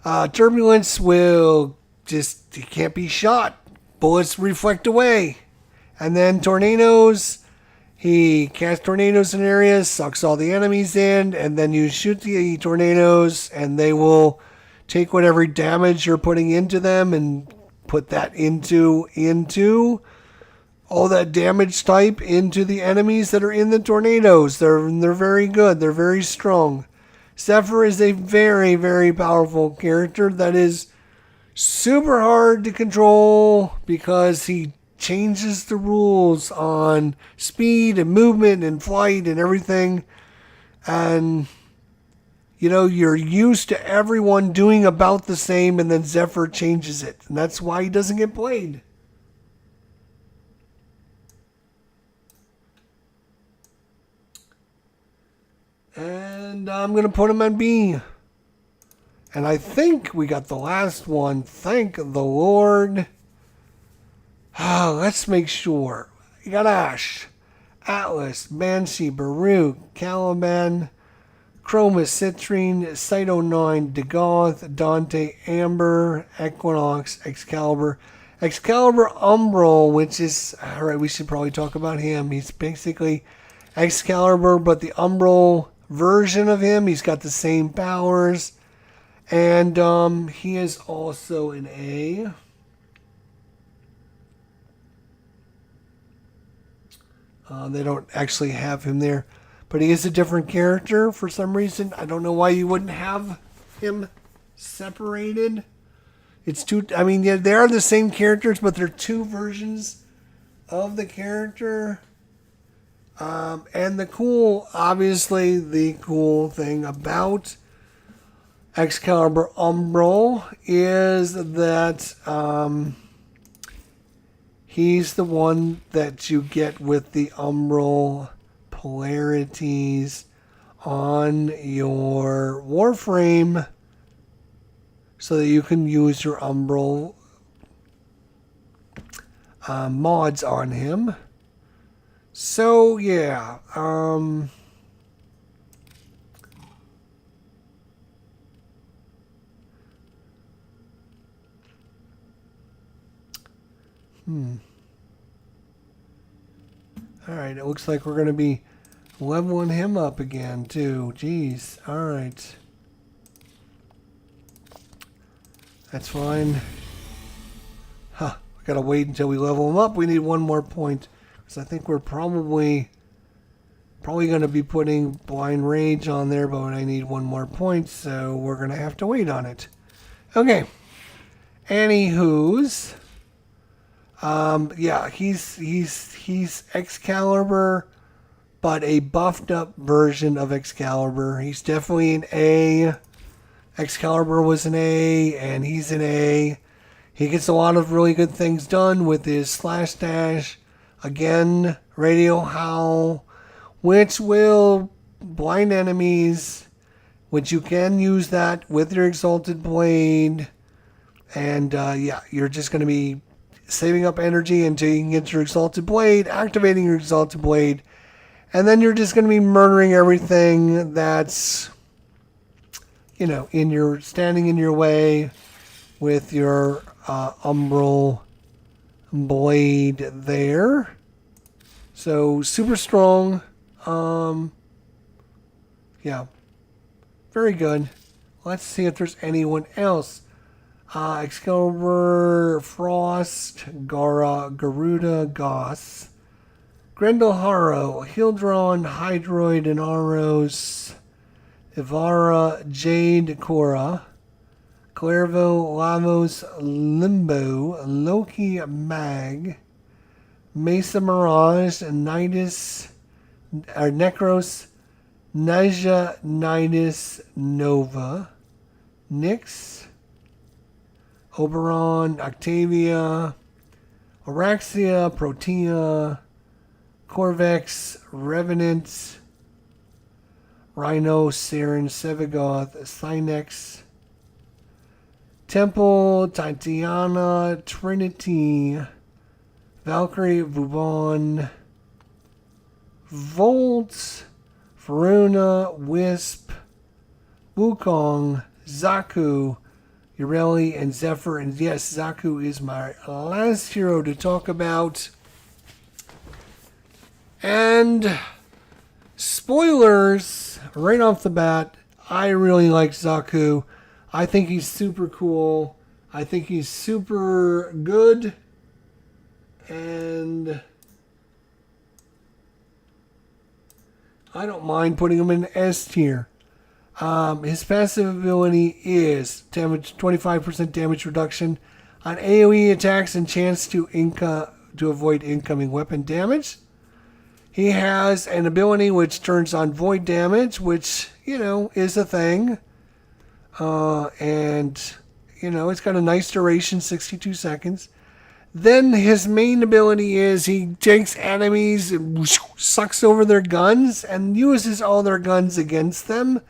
A: Turbulence will just, he can't be shot. Bullets reflect away. And then Tornadoes... He casts tornadoes in areas, sucks all the enemies in, and then you shoot the tornadoes, and they will take whatever damage you're putting into them and put that into all that damage type into the enemies that are in the tornadoes. They're very good. They're very strong. Zephyr is a very, very powerful character that is super hard to control because he changes the rules on speed and movement and flight and everything. And, you know, you're used to everyone doing about the same, and then Zephyr changes it. And that's why he doesn't get played. And I'm going to put him on B. And I think we got the last one. Thank the Lord. Let's make sure. You got Ash, Atlas, Banshee, Baruch, Caliban, Chromus, Citrine, Cyto9, Dagoth, Dante, Amber, Equinox, Excalibur. Excalibur Umbral, which is... Alright, we should probably talk about him. He's basically Excalibur, but the Umbral version of him. He's got the same powers. And he is also an A. They don't actually have him there. But he is a different character for some reason. I don't know why you wouldn't have him separated. It's two... I mean, yeah, they are the same characters, but they're two versions of the character. And obviously, the cool thing about Excalibur Umbral is that... he's the one that you get with the Umbral polarities on your Warframe so that you can use your Umbral mods on him. So, yeah. Alright, it looks like we're going to be leveling him up again, too. Jeez. Alright. That's fine. Huh. We got to wait until we level him up. We need one more point. Because I think we're probably going to be putting Blind Rage on there, but I need one more point, so we're going to have to wait on it. Okay. Anywho's. Yeah, he's Excalibur, but a buffed up version of Excalibur. He's definitely an A. Excalibur was an A, and he's an A. He gets a lot of really good things done with his slash dash. Again, radio howl, which will blind enemies, which you can use that with your exalted blade. And yeah, you're just going to be saving up energy until you can get your exalted blade, activating your exalted blade, and then you're just going to be murdering everything that's, you know, standing in your way with your umbral blade there. So super strong. Yeah, very good. Let's see if there's anyone else. Excalibur, Frost, Garuda, Goss, Grendel Harrow, Hildron, Hydroid, and Aros, Ivara, Jade, Cora, Clairvo, Lavos, Limbo, Loki, Mag, Mesa Mirage, Nidus, Necros, Naja, Nidus, Nova, Nyx, Oberon, Octavia, Araxia, Protea, Corvex, Revenant, Rhino, Sarin, Sevagoth, Synex, Temple, Tatiana, Trinity, Valkyrie, Vubon, Volt, Verona, Wisp, Wukong, Zaku, Ureli, and Zephyr. And yes, Zaku is my last hero to talk about. And spoilers right off the bat, I really like Zaku. I think he's super cool. I think he's super good. And I don't mind putting him in S tier. His passive ability is damage, 25% damage reduction on AoE attacks and chance to avoid incoming weapon damage. He has an ability which turns on void damage, which, you know, is a thing. And, you know, it's got a nice duration, 62 seconds. Then his main ability is he takes enemies and sucks over their guns and uses all their guns against them,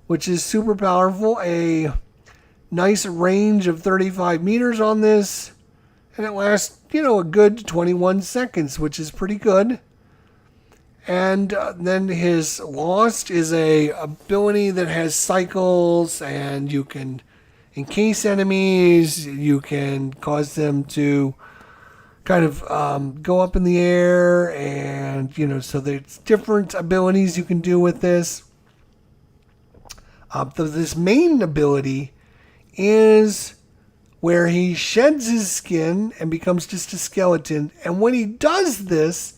A: which is super powerful. A nice range of 35 meters on this. And it lasts, you know, a good 21 seconds, which is pretty good. And then his Lost is a ability that has cycles, and you can encase enemies. You can cause them to kind of go up in the air, and, you know, so there's different abilities you can do with this. This main ability is where he sheds his skin and becomes just a skeleton. And when he does this,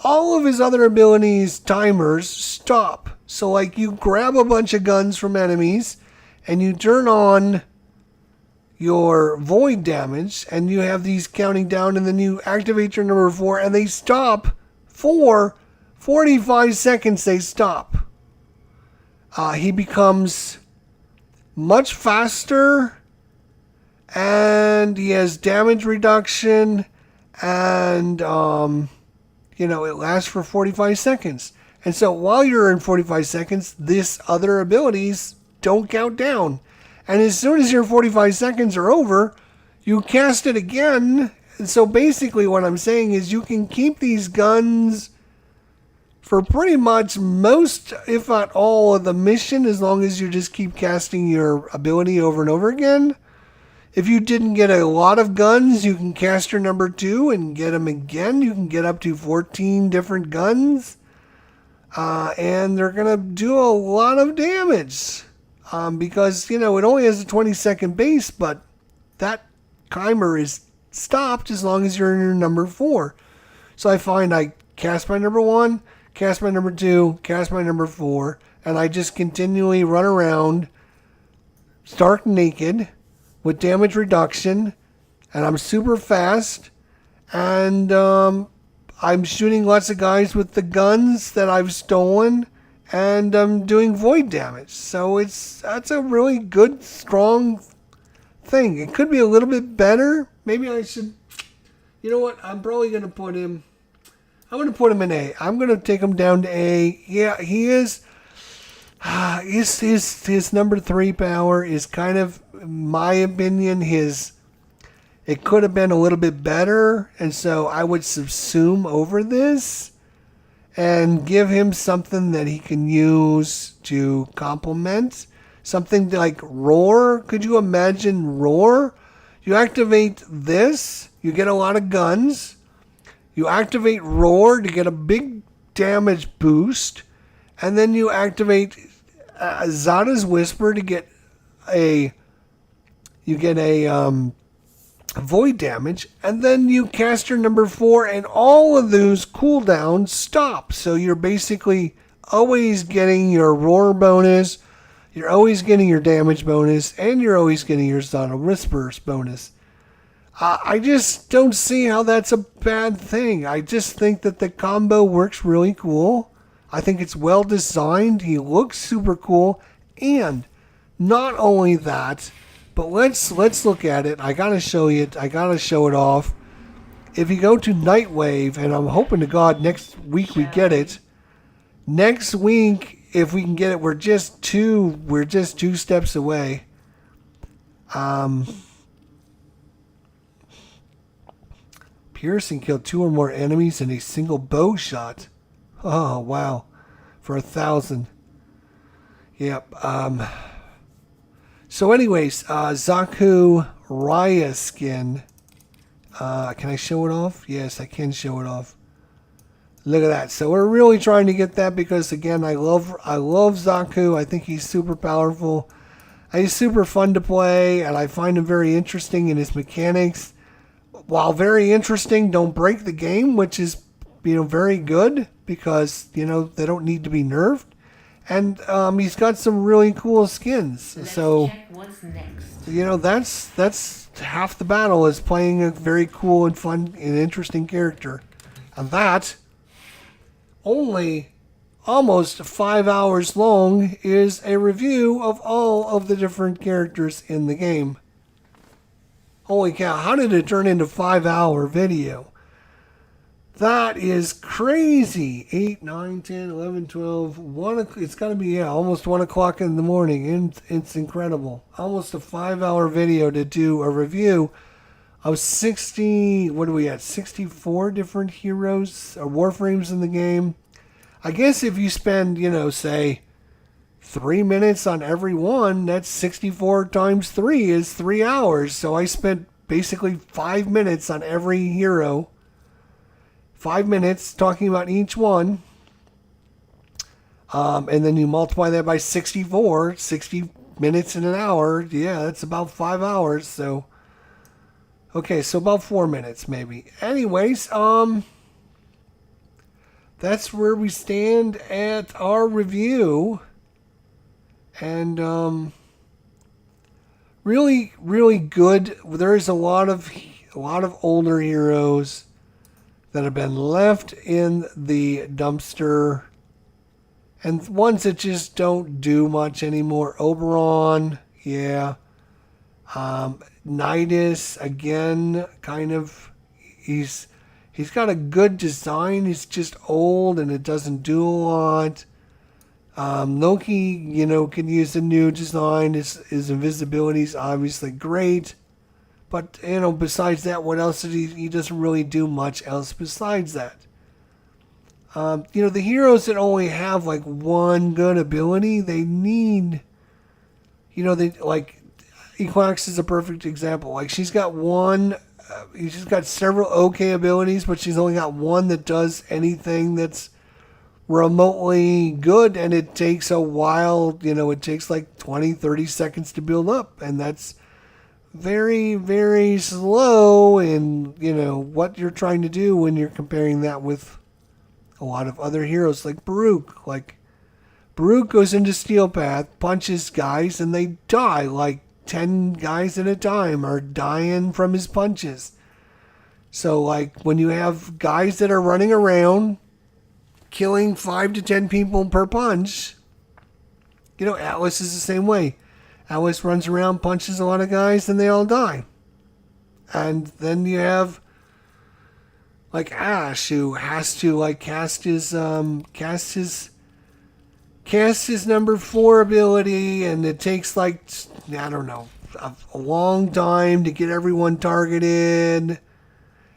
A: all of his other abilities timers stop. So like you grab a bunch of guns from enemies and you turn on your void damage and you have these counting down, and then you activate your number 4 and they stop for 45 seconds. They stop. He becomes much faster, and he has damage reduction, and you know, it lasts for 45 seconds. And so while you're in 45 seconds, this other abilities don't count down. And as soon as your 45 seconds are over, you cast it again. And so basically what I'm saying is you can keep these guns for pretty much most, if not all, of the mission, as long as you just keep casting your ability over and over again. If you didn't get a lot of guns, you can caster number 2 and get them again. You can get up to 14 different guns. And they're going to do a lot of damage. Because, it only has a 20-second base, but that timer is stopped as long as you're in your number 4. So I find I cast my number 1, cast my number 2, cast my number 4, and I just continually run around stark naked with damage reduction, and I'm super fast, and I'm shooting lots of guys with the guns that I've stolen, and I'm doing void damage. So that's a really good, strong thing. It could be a little bit better. Maybe I should, you know what, I'm probably going to put him, I'm going to put him in A. I'm going to take him down to A. Yeah, he is, his number 3 power is kind of, in my opinion, it could have been a little bit better, and so I would subsume over this and give him something that he can use to complement. Something like Roar. Could you imagine Roar? You activate this, you get a lot of guns. You activate Roar to get a big damage boost, and then you activate Zada's Whisper to get a void damage, and then you cast your number 4, and all of those cooldowns stop. So you're basically always getting your Roar bonus, you're always getting your damage bonus, and you're always getting your Zada Whisper's bonus. I just don't see how that's a bad thing. I just think that the combo works really cool. I think it's well designed. He looks super cool, and not only that, but let's look at it. I gotta show you it. I gotta show it off. If you go to Nightwave, and I'm hoping to God next week we get it. Next week, if we can get it, we're just two steps away. Piercing killed 2 or more enemies in a single bow shot. Oh wow, for 1,000. Yep. So anyways, Zaku Raya skin. Can I show it off? Yes, I can show it off. Look at that. So we're really trying to get that because, again, I love Zaku. I think he's super powerful. He's super fun to play, and I find him very interesting in his mechanics. While very interesting, don't break the game, which is, very good because, they don't need to be nerfed. And he's got some really cool skins. So,
E: check what's next.
A: That's half the battle is playing a very cool and fun and interesting character. And that, only almost 5 hours long, is a review of all of the different characters in the game. Holy cow, how did it turn into a 5-hour video? That is crazy. 8, 9, 10, 11, 12, 1. It's got to be, almost 1 o'clock in the morning. And it's incredible. Almost a 5-hour video to do a review of 64 different heroes or Warframes in the game. I guess if you spend, say 3 minutes on every one, that's 64 times 3 is 3 hours. So I spent basically 5 minutes on every hero. 5 minutes talking about each one. And then you multiply that by 64, 60 minutes in an hour. Yeah, that's about 5 hours. So, okay, so about 4 minutes maybe. Anyways, that's where we stand at our review. And, really, really good. There is a lot of older heroes that have been left in the dumpster, and ones that just don't do much anymore. Oberon, yeah. Nidus, again, kind of, he's got a good design. He's just old and it doesn't do a lot. Loki, can use a new design. His invisibility is obviously great. But, besides that, what else did he doesn't really do much else besides that. The heroes that only have, one good ability, they need, Equinox is a perfect example. Like, she's got she's got several okay abilities, but she's only got one that does anything that's remotely good, and it takes a while. It takes like 20, 30 seconds to build up, and that's very, very slow in, what you're trying to do when you're comparing that with a lot of other heroes like Baruch. Like, Baruch goes into Steel Path, punches guys, and they die. Like, 10 guys at a time are dying from his punches. So, like, when you have guys that are running around killing 5 to 10 people per punch, Atlas is the same way. Atlas runs around, punches a lot of guys, and they all die. And then you have, like, Ash, who has to, like, cast his number 4 ability, and it takes, like, I don't know, a long time to get everyone targeted,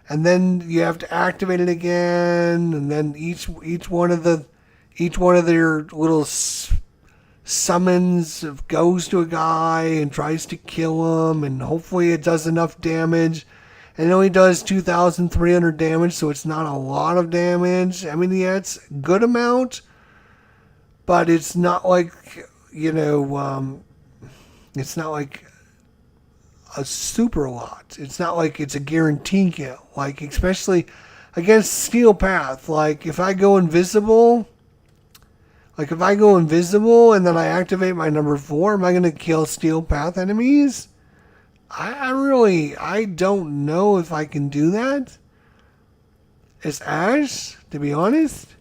A: and then you have to activate it again, and then each one of their little summons goes to a guy and tries to kill him, and hopefully it does enough damage. And it only does 2,300 damage, so it's not a lot of damage. I mean, yeah, it's a good amount, but it's not like, it's not like a super lot. It's not like it's a guarantee kill. Like, especially against Steel Path. Like, if I go invisible and then I activate my number 4, am I going to kill Steel Path enemies? I don't know if I can do that as Ash, to be honest.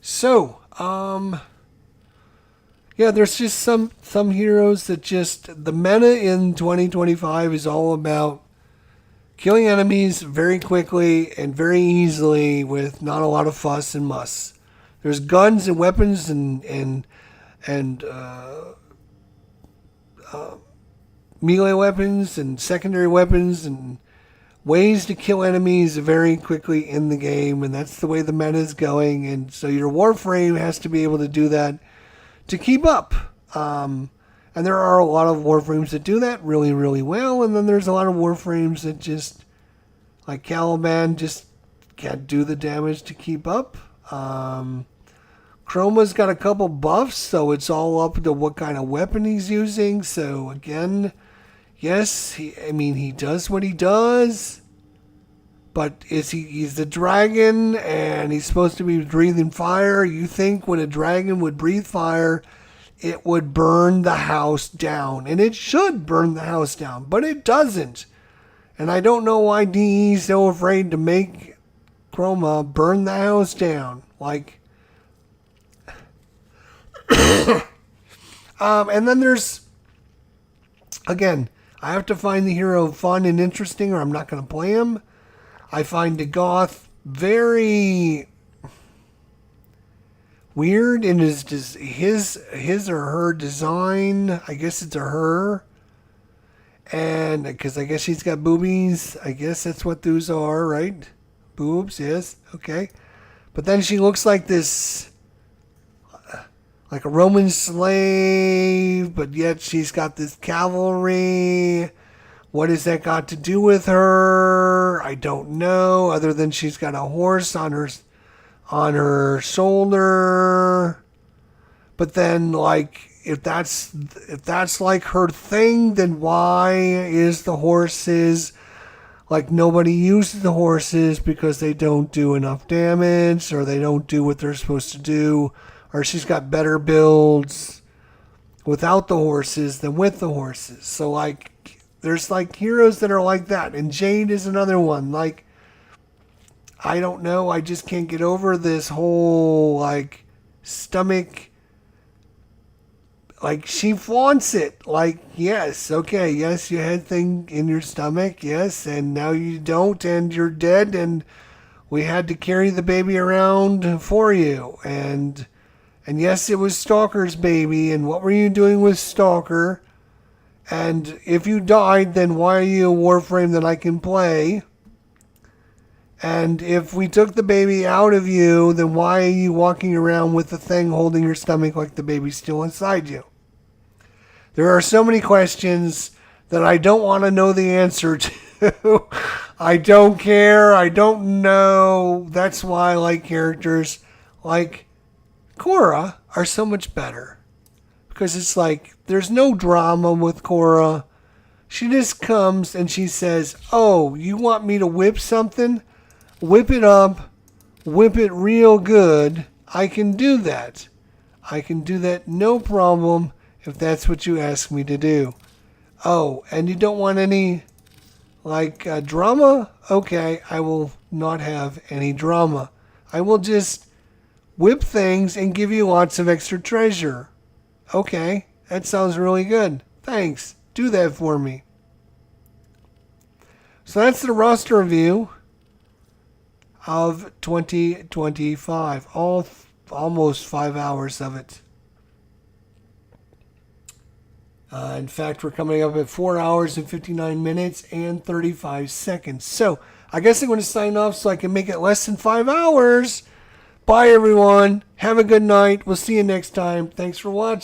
A: So, yeah, there's just some heroes that just, the meta in 2025 is all about killing enemies very quickly and very easily with not a lot of fuss and muss. There's guns and weapons and melee weapons and secondary weapons and ways to kill enemies very quickly in the game, and that's the way the meta is going. And so your Warframe has to be able to do that to keep up. And there are a lot of Warframes that do that really, really well, and then there's a lot of Warframes that just, like Caliban, just can't do the damage to keep up. Chroma's got a couple buffs, so it's all up to what kind of weapon he's using. So again, yes, he does what he does, but he's the dragon, and he's supposed to be breathing fire. You think when a dragon would breathe fire, it would burn the house down, and it should burn the house down, but it doesn't. And I don't know why DE's so afraid to make Chroma burn the house down. Like, and then there's, again, I have to find the hero fun and interesting, or I'm not going to play him. I find the Goth very weird in his or her design. I guess it's a her. And because I guess she's got boobies. I guess that's what those are, right? Boobs, yes. Okay. But then she looks like this, like a Roman slave, but yet she's got this cavalry. What has that got to do with her? I don't know, other than she's got a horse on her shoulder. But then, like, if that's like her thing, then why is the horses, like, nobody uses the horses because they don't do enough damage, or they don't do what they're supposed to do, or she's got better builds without the horses than with the horses. So, like, there's, like, heroes that are like that, and Jade is another one. Like, I don't know, I just can't get over this whole, like, stomach. Like, she flaunts it. Like, yes, okay, yes, you had thing in your stomach, yes, and now you don't, and you're dead, and we had to carry the baby around for you. And yes, it was Stalker's baby, and what were you doing with Stalker? And if you died, then why are you a Warframe that I can play? And if we took the baby out of you, then why are you walking around with the thing holding your stomach like the baby's still inside you? There are so many questions that I don't want to know the answer to. I don't care. I don't know. That's why I like characters like Korra are so much better. Because it's like, there's no drama with Korra. She just comes and she says, oh, you want me to whip something? Whip it up. Whip it real good. I can do that. I can do that no problem if that's what you ask me to do. Oh, and you don't want any, drama? Okay, I will not have any drama. I will just whip things and give you lots of extra treasure. Okay, that sounds really good. Thanks. Do that for me. So that's the roster review of 2025. Almost 5 hours of it. In fact, we're coming up at 4 hours and 59 minutes and 35 seconds. So I guess I'm going to sign off so I can make it less than 5 hours. Bye, everyone. Have a good night. We'll see you next time. Thanks for watching.